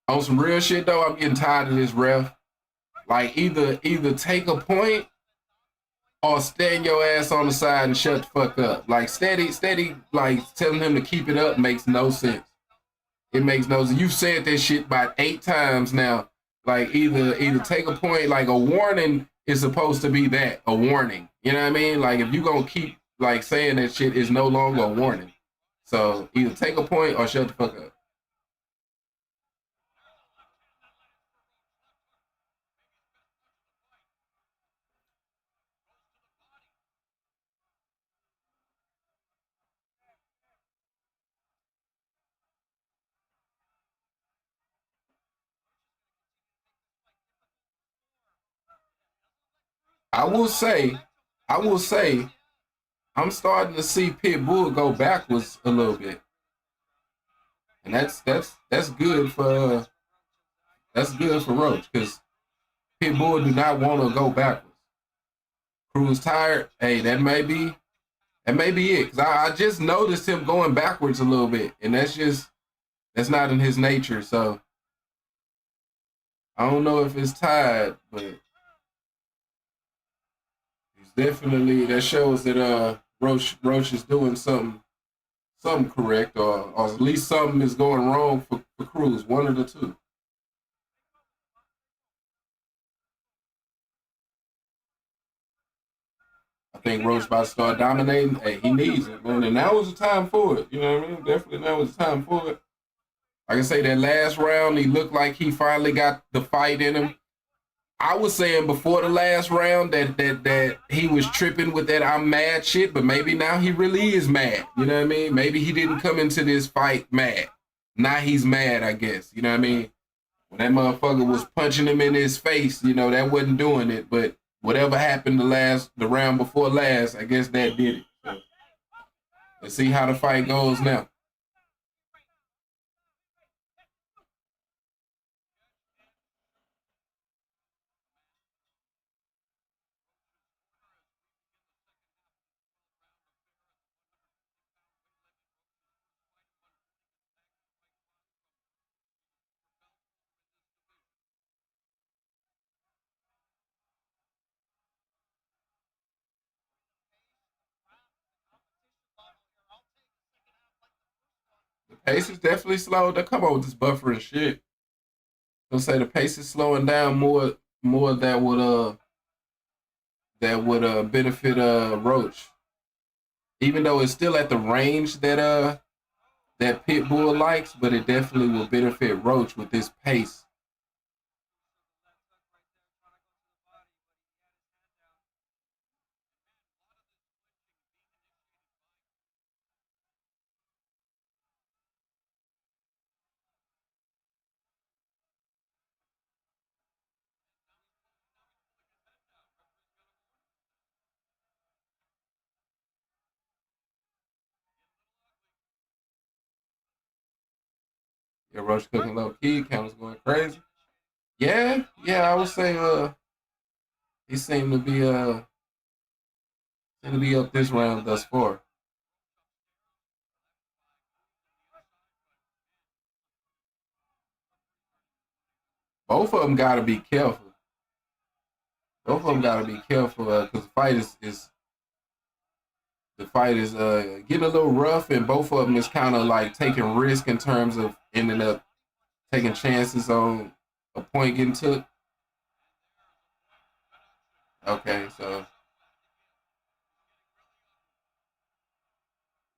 On some real shit, though, I'm getting tired of this ref. Like, either take a point or stand your ass on the side and shut the fuck up. Like steady, like telling him to keep it up makes no sense. It makes no sense. You've said that shit about 8 times now. Like either take a point, like a warning is supposed to be that, a warning. You know what I mean? Like if you gonna keep like saying that shit is no longer a warning. So either take a point or shut the fuck up. I will say, I'm starting to see Pitbull go backwards a little bit, and that's good for Roach because Pitbull do not want to go backwards. Cruz tired. Hey, that may be it because I just noticed him going backwards a little bit, and that's not in his nature. So I don't know if it's tired, but. Definitely, that shows that Roach is doing something correct, or at least something is going wrong for Cruz. One of the two. I think Roach about to start dominating. Hey, he needs it, man, and now was the time for it. You know what I mean? Definitely now was the time for it. Like I say, that last round, he looked like he finally got the fight in him. I was saying before the last round that he was tripping with that I'm mad shit, but maybe now he really is mad. You know what I mean? Maybe he didn't come into this fight mad. Now he's mad, I guess. You know what I mean? When that motherfucker was punching him in his face, that wasn't doing it. But whatever happened the round before last, I guess that did it. So, let's see how the fight goes now. Pace is definitely slowed down. Come on with this buffer and shit. I'll say the pace is slowing down more that would benefit Roach. Even though it's still at the range that Pitbull likes, but it definitely will benefit Roach with this pace. Yeah, Roach cooking low key, counters going crazy. Yeah, I would say he seemed to be up this round thus far. Both of them got to be careful. Both of them got to be careful because the fight is getting a little rough, and both of them is kind of like taking risk in terms of ending up taking chances on a point getting took. Okay, so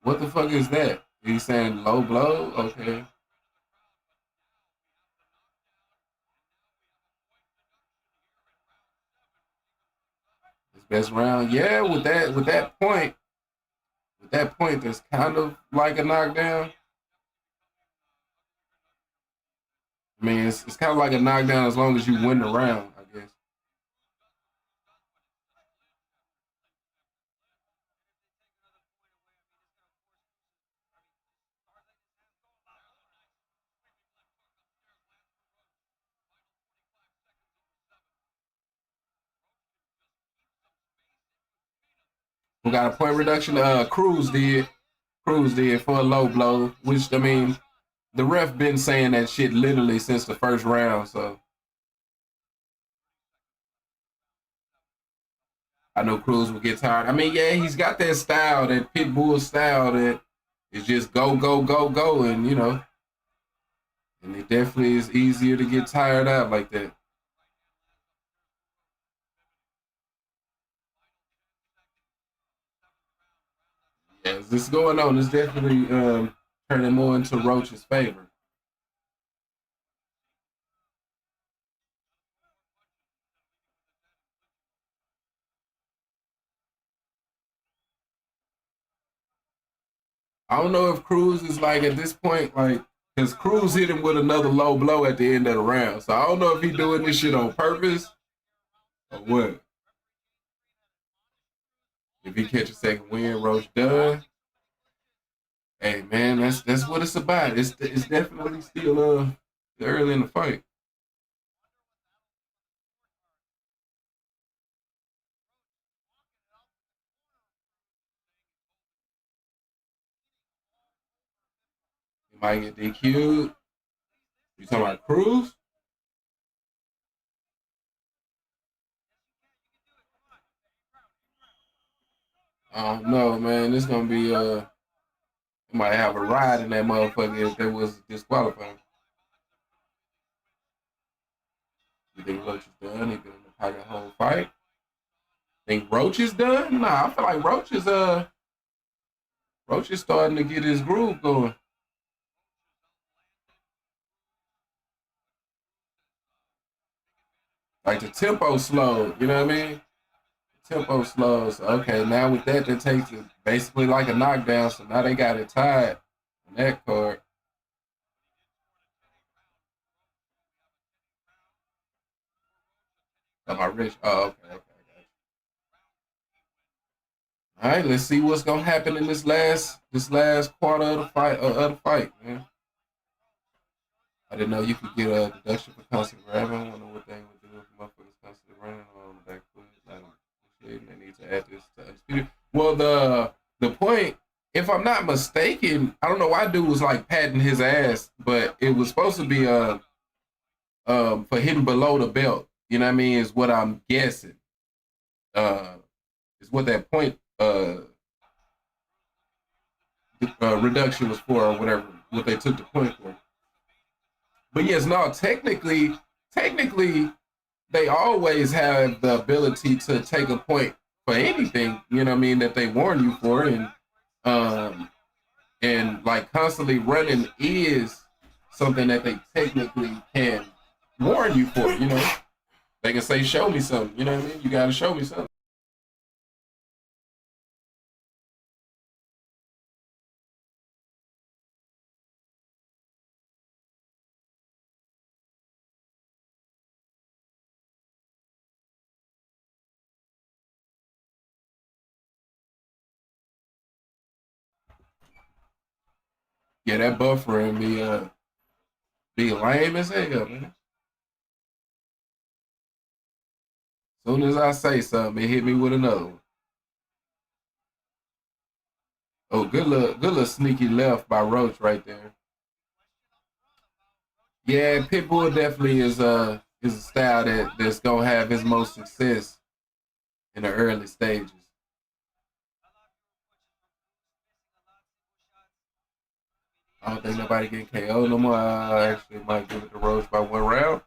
what the fuck is that? He's saying low blow? Okay. His best round. Yeah, with that point, that's kind of like a knockdown. I mean, it's kind of like a knockdown as long as you win the round, I guess. We got a point reduction. Cruz did. Cruz did for a low blow, which I mean, the ref been saying that shit literally since the first round. So I know Cruz will get tired. I mean, yeah, he's got that style, that Pitbull style that is just go, go, go, go, and and it definitely is easier to get tired out like that. Yeah, this is going on. It's definitely turning more into Roach's favor. I don't know if Cruz is like at this point, like, because Cruz hit him with another low blow at the end of the round. So I don't know if he's doing this shit on purpose or what. If he catch a second win, Roach done. Hey man, that's what it's about. It's definitely still early in the fight. He might get DQ'd. You talking about Cruz? I don't know, man. It's gonna be you might have a ride in that motherfucker if that was disqualified. You think Roach is done? He been in the pocket the whole fight. Think Roach is done? Nah, I feel like Roach is starting to get his groove going. Like the tempo slow, you know what I mean? Tempo slows. Okay, now with that takes it basically like a knockdown. So now they got it tied on that card. Am I rich? Oh, okay, okay. All right, let's see what's gonna happen in this last quarter of the fight, man. I didn't know you could get a deduction for constant grabbing. I wonder what they would do if motherfuckers constantly running on the back foot. Like, shit, they need to add this to undisputed. Well, the point, if I'm not mistaken, I don't know why dude was like patting his ass, but it was supposed to be for hitting below the belt. You know what I mean? Is what I'm guessing. Is what that point reduction was for, or whatever. What they took the point for. But yes, no, technically, they always have the ability to take a point for anything, you know what I mean, that they warn you for. Um and like constantly running is something that they technically can warn you for, you know. They can say, show me something, you know what I mean? You gotta show me something. Yeah, that buffering be lame as hell, man. Soon as I say something, it hit me with another one. Oh, good little sneaky left by Roach right there. Yeah, Pitbull definitely is a style that's gonna have his most success in the early stages. I don't think nobody getting KO no more. I actually might give it to Roach by 1 round.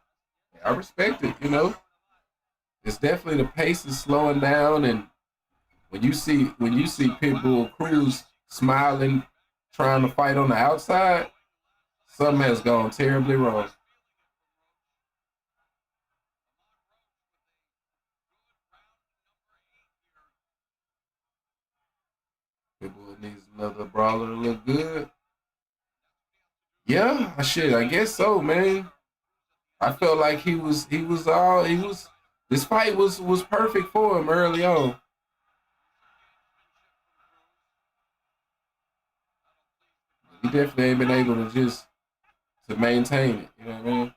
I respect it, you know. It's definitely the pace is slowing down, and when you see Pitbull Cruz smiling, trying to fight on the outside, something has gone terribly wrong. Pitbull needs another brawler to look good. Yeah, shit, I guess so, man. I felt like he was. This fight was perfect for him early on. He definitely ain't been able to maintain it. You know what I mean?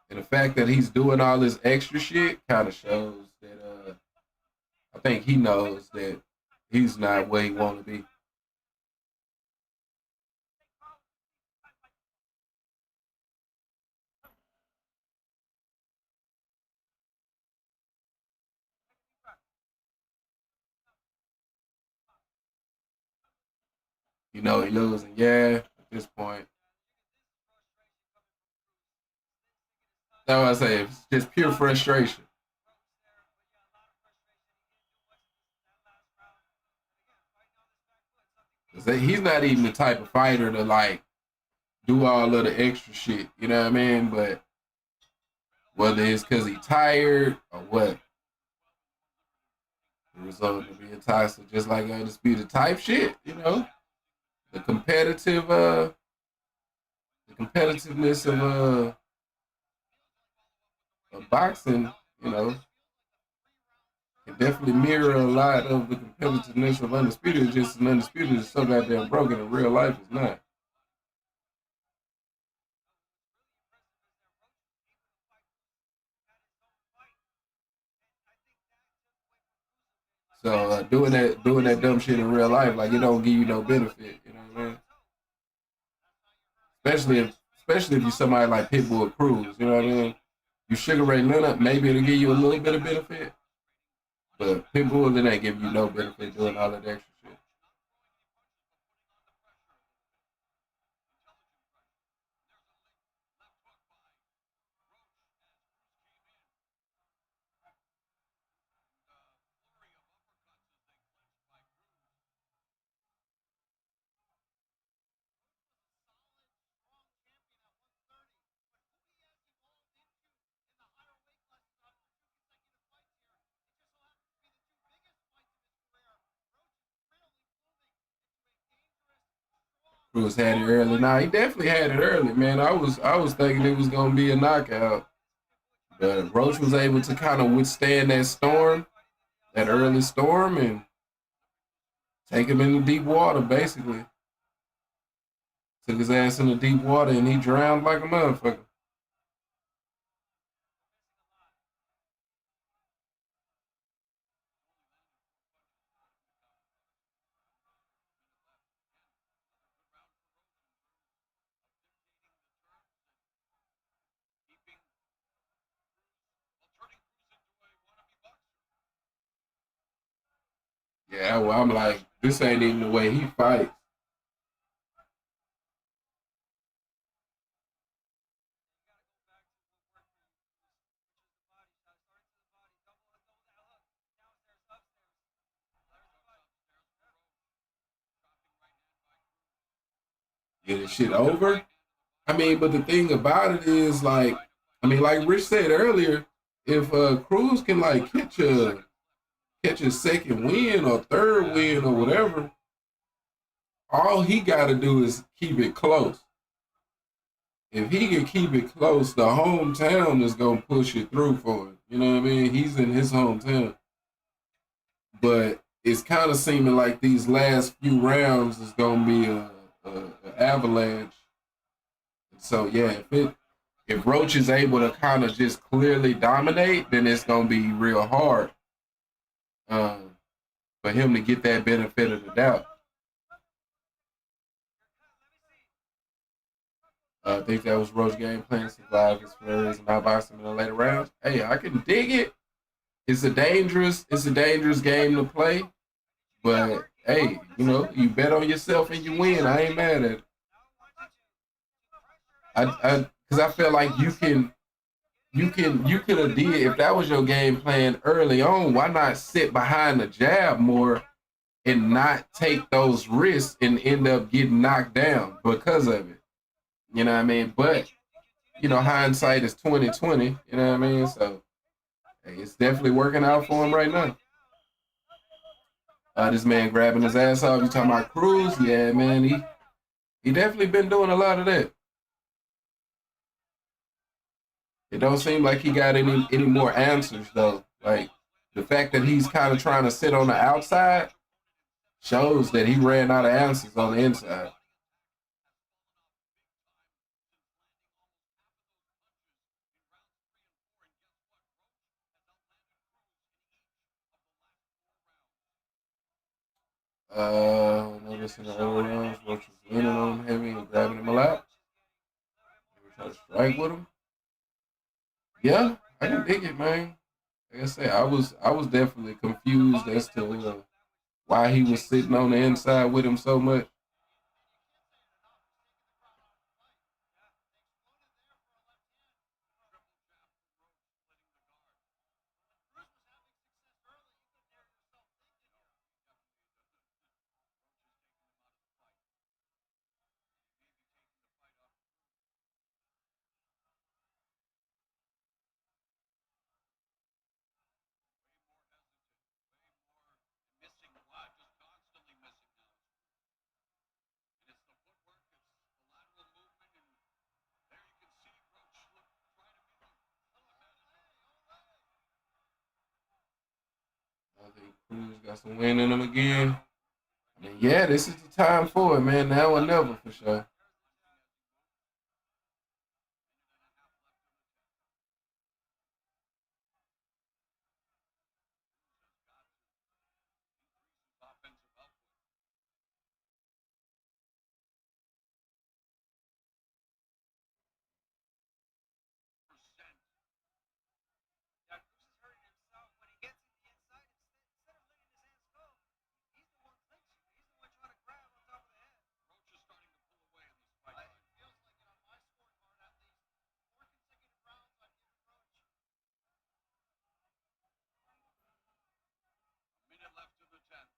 And the fact that he's doing all this extra shit kind of shows that I think he knows that he's not where he want to be. You know he losing. Yeah, at this point. That's what I say. It's just pure frustration. 'Cause he's not even the type of fighter to like do all of the extra shit. You know what I mean? But whether it's because he's tired or what, the result of being toxic, just like undisputed type shit. You know, the competitive, the competitiveness of boxing. You know, can definitely mirror a lot of the competitiveness of undisputed. Just an undisputed is so goddamn broken in real life. It's not. So doing that dumb shit in real life, like it don't give you no benefit. You know what I mean? Especially if you're somebody like Pitbull or Cruz. You know what I mean? You Sugar Ray Leonard, maybe it'll give you a little bit of benefit, but Pitbull it ain't giving you no benefit doing all that extra shit. Cruz had it early. Nah, he definitely had it early, man. I was thinking it was gonna be a knockout, but Roach was able to kind of withstand that storm, that early storm, and take him into deep water. Basically, took his ass into deep water, and he drowned like a motherfucker. Yeah, well, I'm like, this ain't even the way he fights. Get this shit over. I mean, but the thing about it is, like, I mean, like Rich said earlier, if Cruz can like catch a second win or third win or whatever, all he got to do is keep it close. If he can keep it close, the hometown is gonna push it through for him. You know what I mean? He's in his hometown, but it's kind of seeming like these last few rounds is gonna be a avalanche. So yeah, if Roach is able to kind of just clearly dominate, then it's gonna be real hard um, for him to get that benefit of the doubt. I think that was Roach game plan, survive his flurries and outbox him in the later rounds. Hey, I can dig it. It's a dangerous game to play. But hey, you bet on yourself and you win. I ain't mad at it. Because I feel like you could have did if that was your game plan early on. Why not sit behind the jab more and not take those risks and end up getting knocked down because of it? You know what I mean? But hindsight is 2020. You know what I mean? So hey, it's definitely working out for him right now. This man grabbing his ass off. You talking about Cruz? Yeah, man. He definitely been doing a lot of that. It don't seem like he got any more answers though. Like the fact that he's kind of trying to sit on the outside shows that he ran out of answers on the inside. Noticing the early rounds, Roach was leaning on him heavy and grabbing him a lot. They were trying to strike with him. Yeah, I can dig it, man. Like I said, I was definitely confused as to why he was sitting on the inside with him so much. Missing a lot, just constantly missing now. And it's the footwork, it's the lateral movement, and there you can see Roach trying to be I think Cruz got some wind in him again. I mean, yeah, this is the time for it, man. Now or never, for sure. offensive output. Yeah, Cruz is hurting himself when he gets to the inside. Instead of letting his hands go, he's the one clinching. He's the one trying to grab on top of the head. Roach is starting to pull away in this fight. It feels like it on my scorecard at least. 4 consecutive rounds I've given Roach. A minute left in the 10th.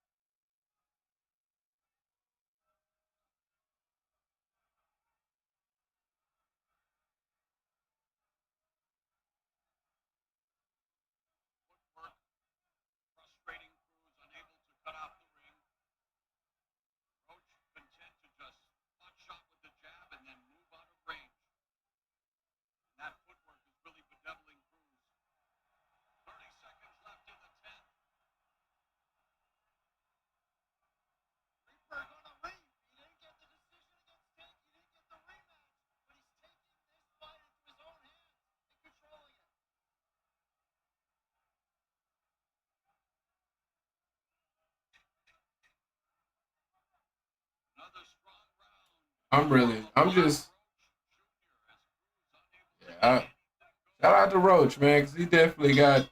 Footwork frustrating Cruz, unable to cut out the ring. Roach content to just butt shot with the jab and then move out of range. And that footwork is really bedeviling Cruz. 30 seconds left in the 10th. Reaper gonna leave. He didn't get the decision against Tank. He didn't get the rematch. But he's taking this fight into his own hands and controlling it. Another strong round. Yeah, shout out to Roach, man, because he definitely got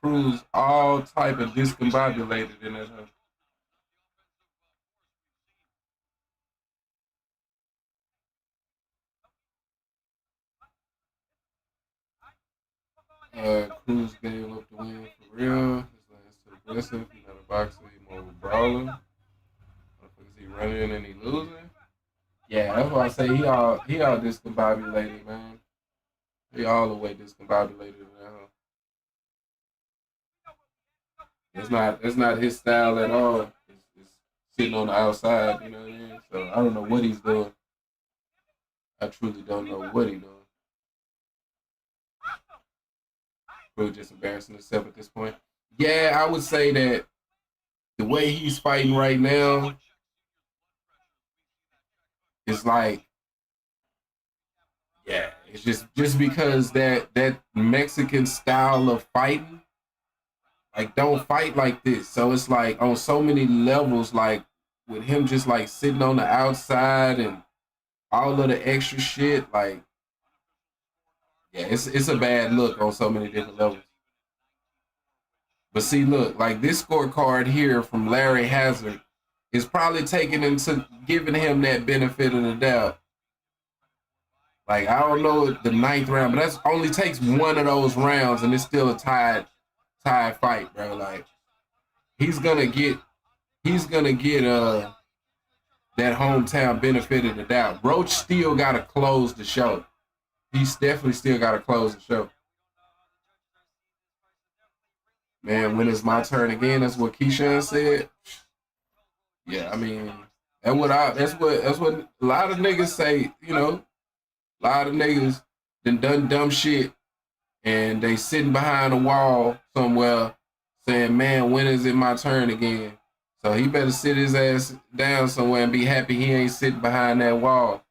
Cruz all type of discombobulated in that. Cruz gave up the win for real. His last too aggressive. He's not a boxer. He's more of a brawler. Motherfuckers, he running and he losing. Yeah, that's why I say he all discombobulated, man. He all the way discombobulated now. It's not his style at all. It's sitting on the outside, you know what I mean? So I don't know what he's doing. I truly don't know what he's doing. Really just embarrassing himself at this point. Yeah, I would say that the way he's fighting right now is like, yeah, it's just because that Mexican style of fighting, like don't fight like this. So it's like on so many levels, like with him just like sitting on the outside and all of the extra shit, like, yeah, it's a bad look on so many different levels. But see, look, like this scorecard here from Larry Hazard is probably taking into giving him that benefit of the doubt. Like, I don't know the 9th round, but that only takes one of those rounds and it's still a tied fight, bro. Like, he's gonna get that hometown benefit of the doubt. Roach still gotta close the show. He's definitely still gotta close the show. Man, when it's my turn again, that's what Keyshawn said. Yeah, I mean, that's what a lot of niggas say, you know. A lot of niggas done dumb shit and they sitting behind a wall somewhere saying, man, when is it my turn again? So he better sit his ass down somewhere and be happy he ain't sitting behind that wall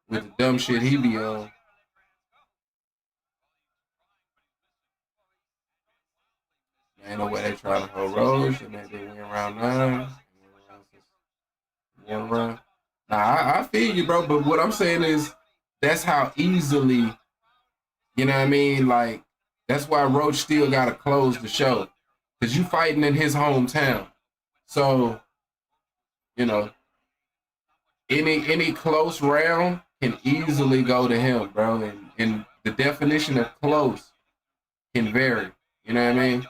with the dumb shit he be on. Ain't no way they trying to hold Roach and then they went around 9. One round. Nah, I feel you, bro. But what I'm saying is that's how easily, you know what I mean? Like, that's why Roach still got to close the show. Because you fighting in his hometown. So, you know, any close round can easily go to him, bro. And the definition of close can vary. You know what I mean?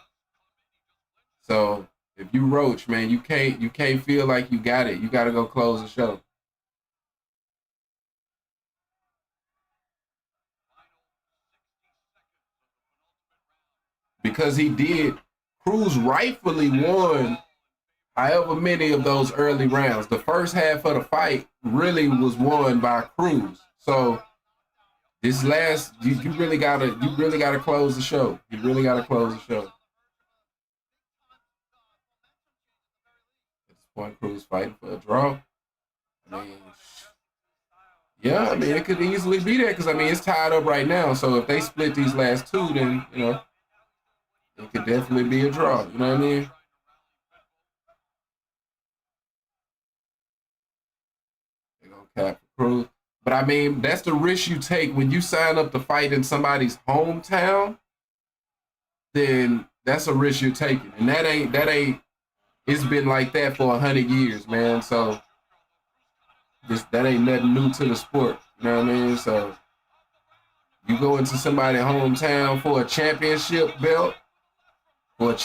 So if you Roach, man, you can't feel like you got it. You got to go close the show. Because he did, Cruz rightfully won however many of those early rounds. The first half of the fight really was won by Cruz. So this last, you really gotta close the show. You really gotta close the show. At this point, Cruz fighting for a draw. I mean, yeah, I mean it could easily be that because I mean it's tied up right now. So if they split these last two, then you know it could definitely be a draw. You know what I mean? They're gonna cap Cruz. But I mean, that's the risk you take when you sign up to fight in somebody's hometown, then that's a risk you're taking. And that ain't it's been like that for 100 years, man. So that ain't nothing new to the sport. You know what I mean? So you go into somebody's hometown for a championship belt, in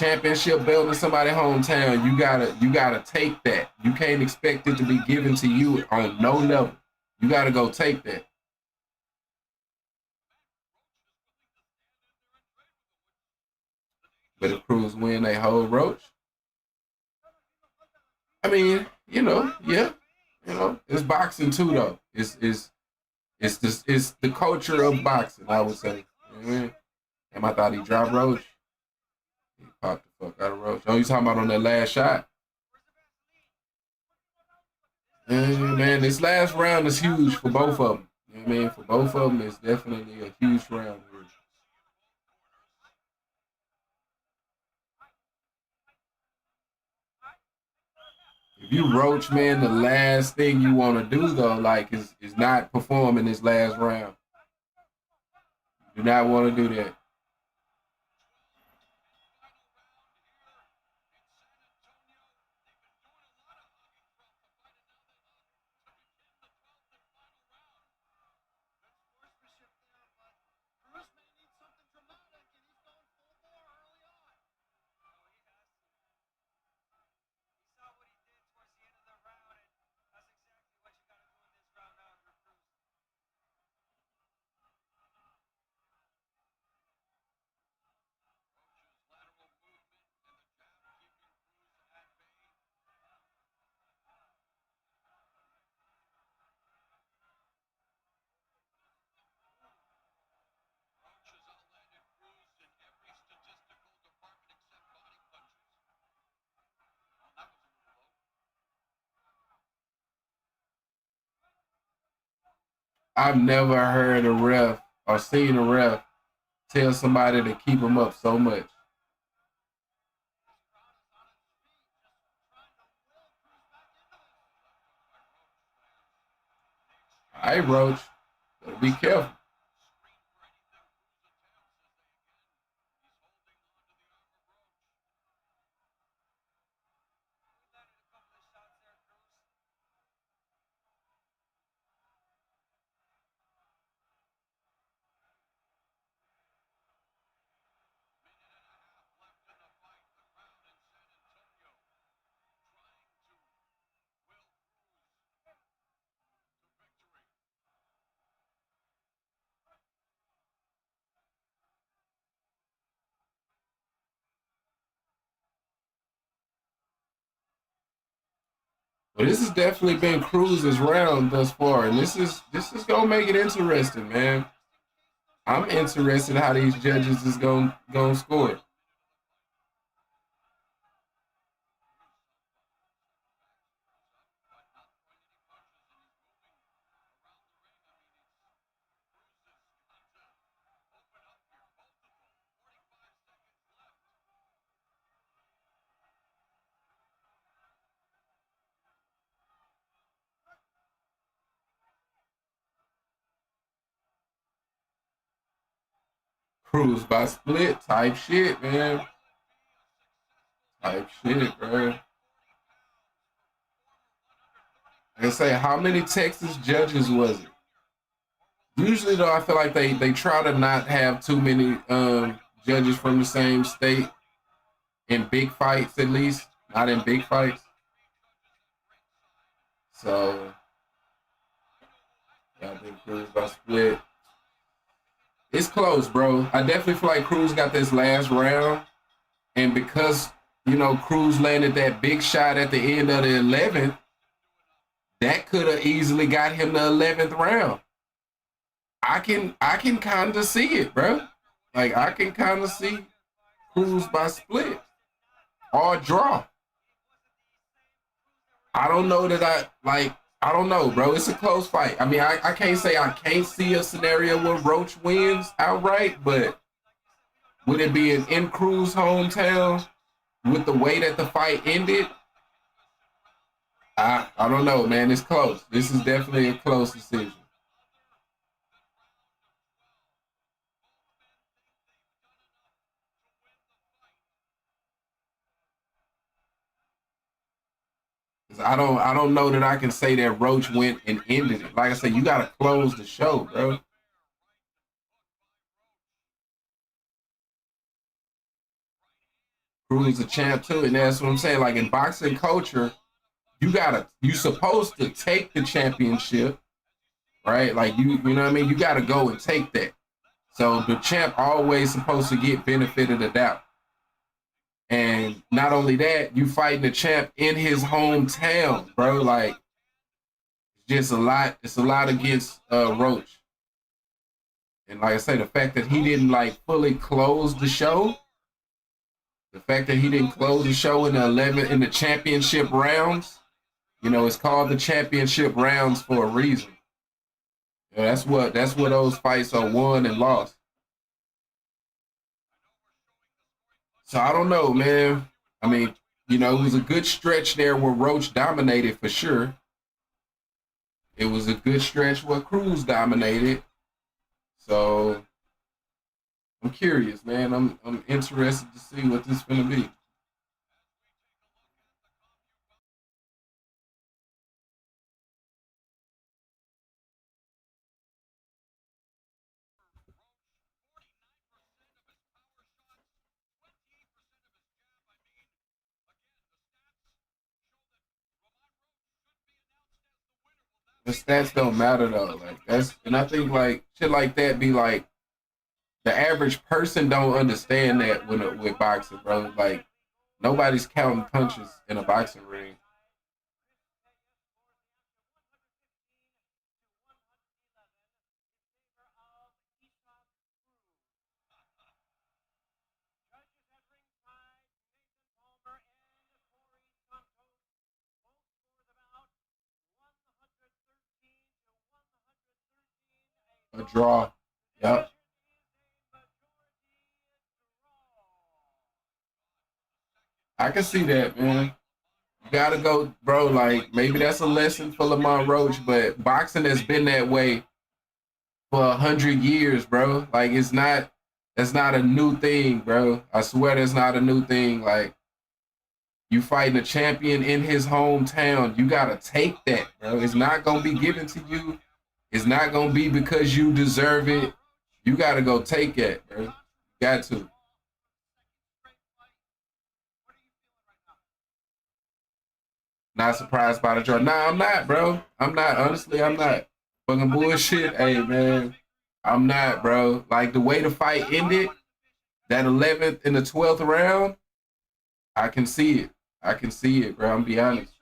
somebody's hometown, you gotta take that. You can't expect it to be given to you on no level. You gotta go take that. But if Cruz win, they hold Roach. I mean, you know, yeah, you know, it's boxing too, though. It's the culture of boxing, I would say. You know what I mean? And I thought he dropped Roach. He popped the fuck out of Roach. Oh, you talking about on that last shot? Man, this last round is huge for both of them. You know what I mean? For both of them, it's definitely a huge round here. If you Roach, man, the last thing you want to do though, like, is not perform in this last round. You do not want to do that. I've never heard a ref or seen a ref tell somebody to keep them up so much. All right, Roach. Better be careful. But this has definitely been Cruz's round thus far, and this is gonna make it interesting, man. I'm interested how these judges is gonna score. Cruz by split type shit, man. Type shit, bro. Like I say, how many Texas judges was it? Usually, though, I feel like they try to not have too many judges from the same state in big fights, at least not in big fights. So, yeah, I think Cruz by split. It's close, bro. I definitely feel like Cruz got this last round, and because Cruz landed that big shot at the end of the 11th, that could have easily got him the 11th round. I can kind of see it, bro. Like I can kind of see Cruz by split or draw. I don't know that I don't know, bro. It's a close fight. I mean, I can't say I can't see a scenario where Roach wins outright, but would it be in Cruz hometown with the way that the fight ended? I don't know, man. It's close. This is definitely a close decision. I don't know that I can say that Roach went and ended it. Like I said, you gotta close the show, bro. Cruz is a champ too, and that's what I'm saying. Like in boxing culture, you supposed to take the championship, right? Like you know what I mean? You gotta go and take that. So the champ always supposed to get benefit of the doubt. And not only that, you fighting the champ in his hometown, bro. Like just a lot. It's a lot against Roach. And like I say, the fact that he didn't like fully close the show, the fact that he didn't close the show in the 11 in the championship rounds, it's called the championship rounds for a reason. That's what those fights are won and lost. So I don't know, man. I mean, it was a good stretch there where Roach dominated for sure. It was a good stretch where Cruz dominated. So I'm curious, man. I'm interested to see what this is gonna be. The stats don't matter though. Like and I think like shit like that be like the average person don't understand that with boxing, bro. Like nobody's counting punches in a boxing ring. A draw. Yep. I can see that, man. gotta go, bro. Like maybe that's a lesson for Lamont Roach, but boxing has been that way for 100 years, bro. Like that's not a new thing, bro. I swear that's not a new thing. Like you fighting a champion in his hometown, you gotta take that, bro. It's not gonna be given to you. It's not gonna be because you deserve it. You gotta go take it, bro. You got to. Not surprised by the draw. Nah, I'm not, bro. I'm not. Honestly, I'm not. Fucking bullshit. Hey, man. I'm not, bro. Like the way the fight ended, that 11th and the 12th round, I can see it. I can see it, bro. I'm be honest.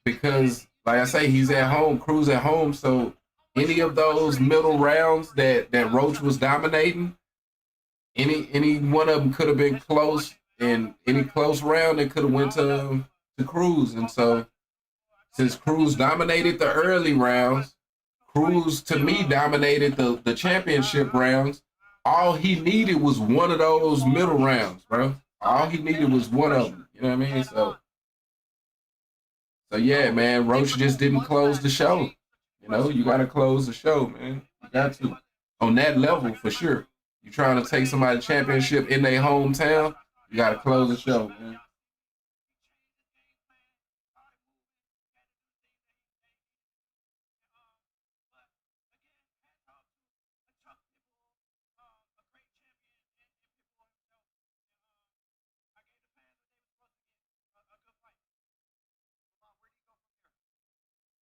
Because, like I say, he's at home, Cruz at home. So any of those middle rounds that Roach was dominating, any one of them could have been close. And any close round, it could have went to Cruz. And so, since Cruz dominated the early rounds, Cruz to me dominated the championship rounds. All he needed was one of those middle rounds, bro. All he needed was one of them. You know what I mean? So yeah, man. Roach just didn't close the show. You know, you got to close the show, man. You got to on that level for sure. You trying to take somebody championship in their hometown. You gotta close the show, man.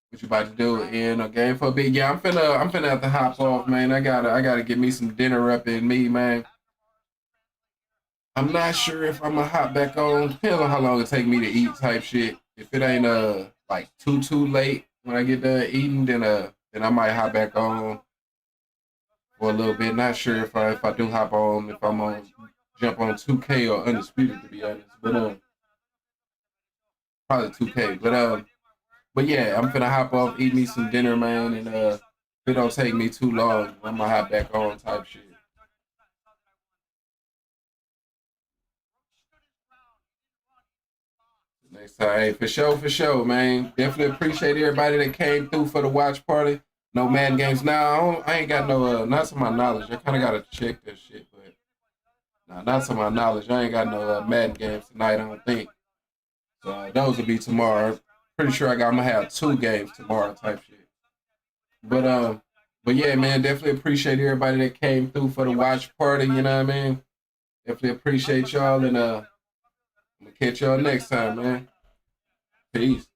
What you about to do in a game for a big? Yeah, I'm finna have to hop off, man. I gotta get me some dinner up in me, man. I'm not sure if I'm gonna hop back on. Depends on how long it take me to eat, type shit. If it ain't like too late when I get done eating, then I might hop back on for a little bit. Not sure if I do hop on, if I'm on jump on 2K or Undisputed, to be honest. But probably 2K. But yeah, I'm finna hop off, eat me some dinner, man, and if it don't take me too long, I'm gonna hop back on type shit. Next time, hey, for sure, man. Definitely appreciate everybody that came through for the watch party. No Madden games now. I ain't got no, not to my knowledge. I kind of gotta check that shit, but nah, not to my knowledge. I ain't got no Madden games tonight. I don't think. So those will be tomorrow. Pretty sure I'm gonna have 2 games tomorrow, type shit. But yeah, man, definitely appreciate everybody that came through for the watch party. You know what I mean? Definitely appreciate y'all, and I'm gonna catch y'all next time, man. Peace.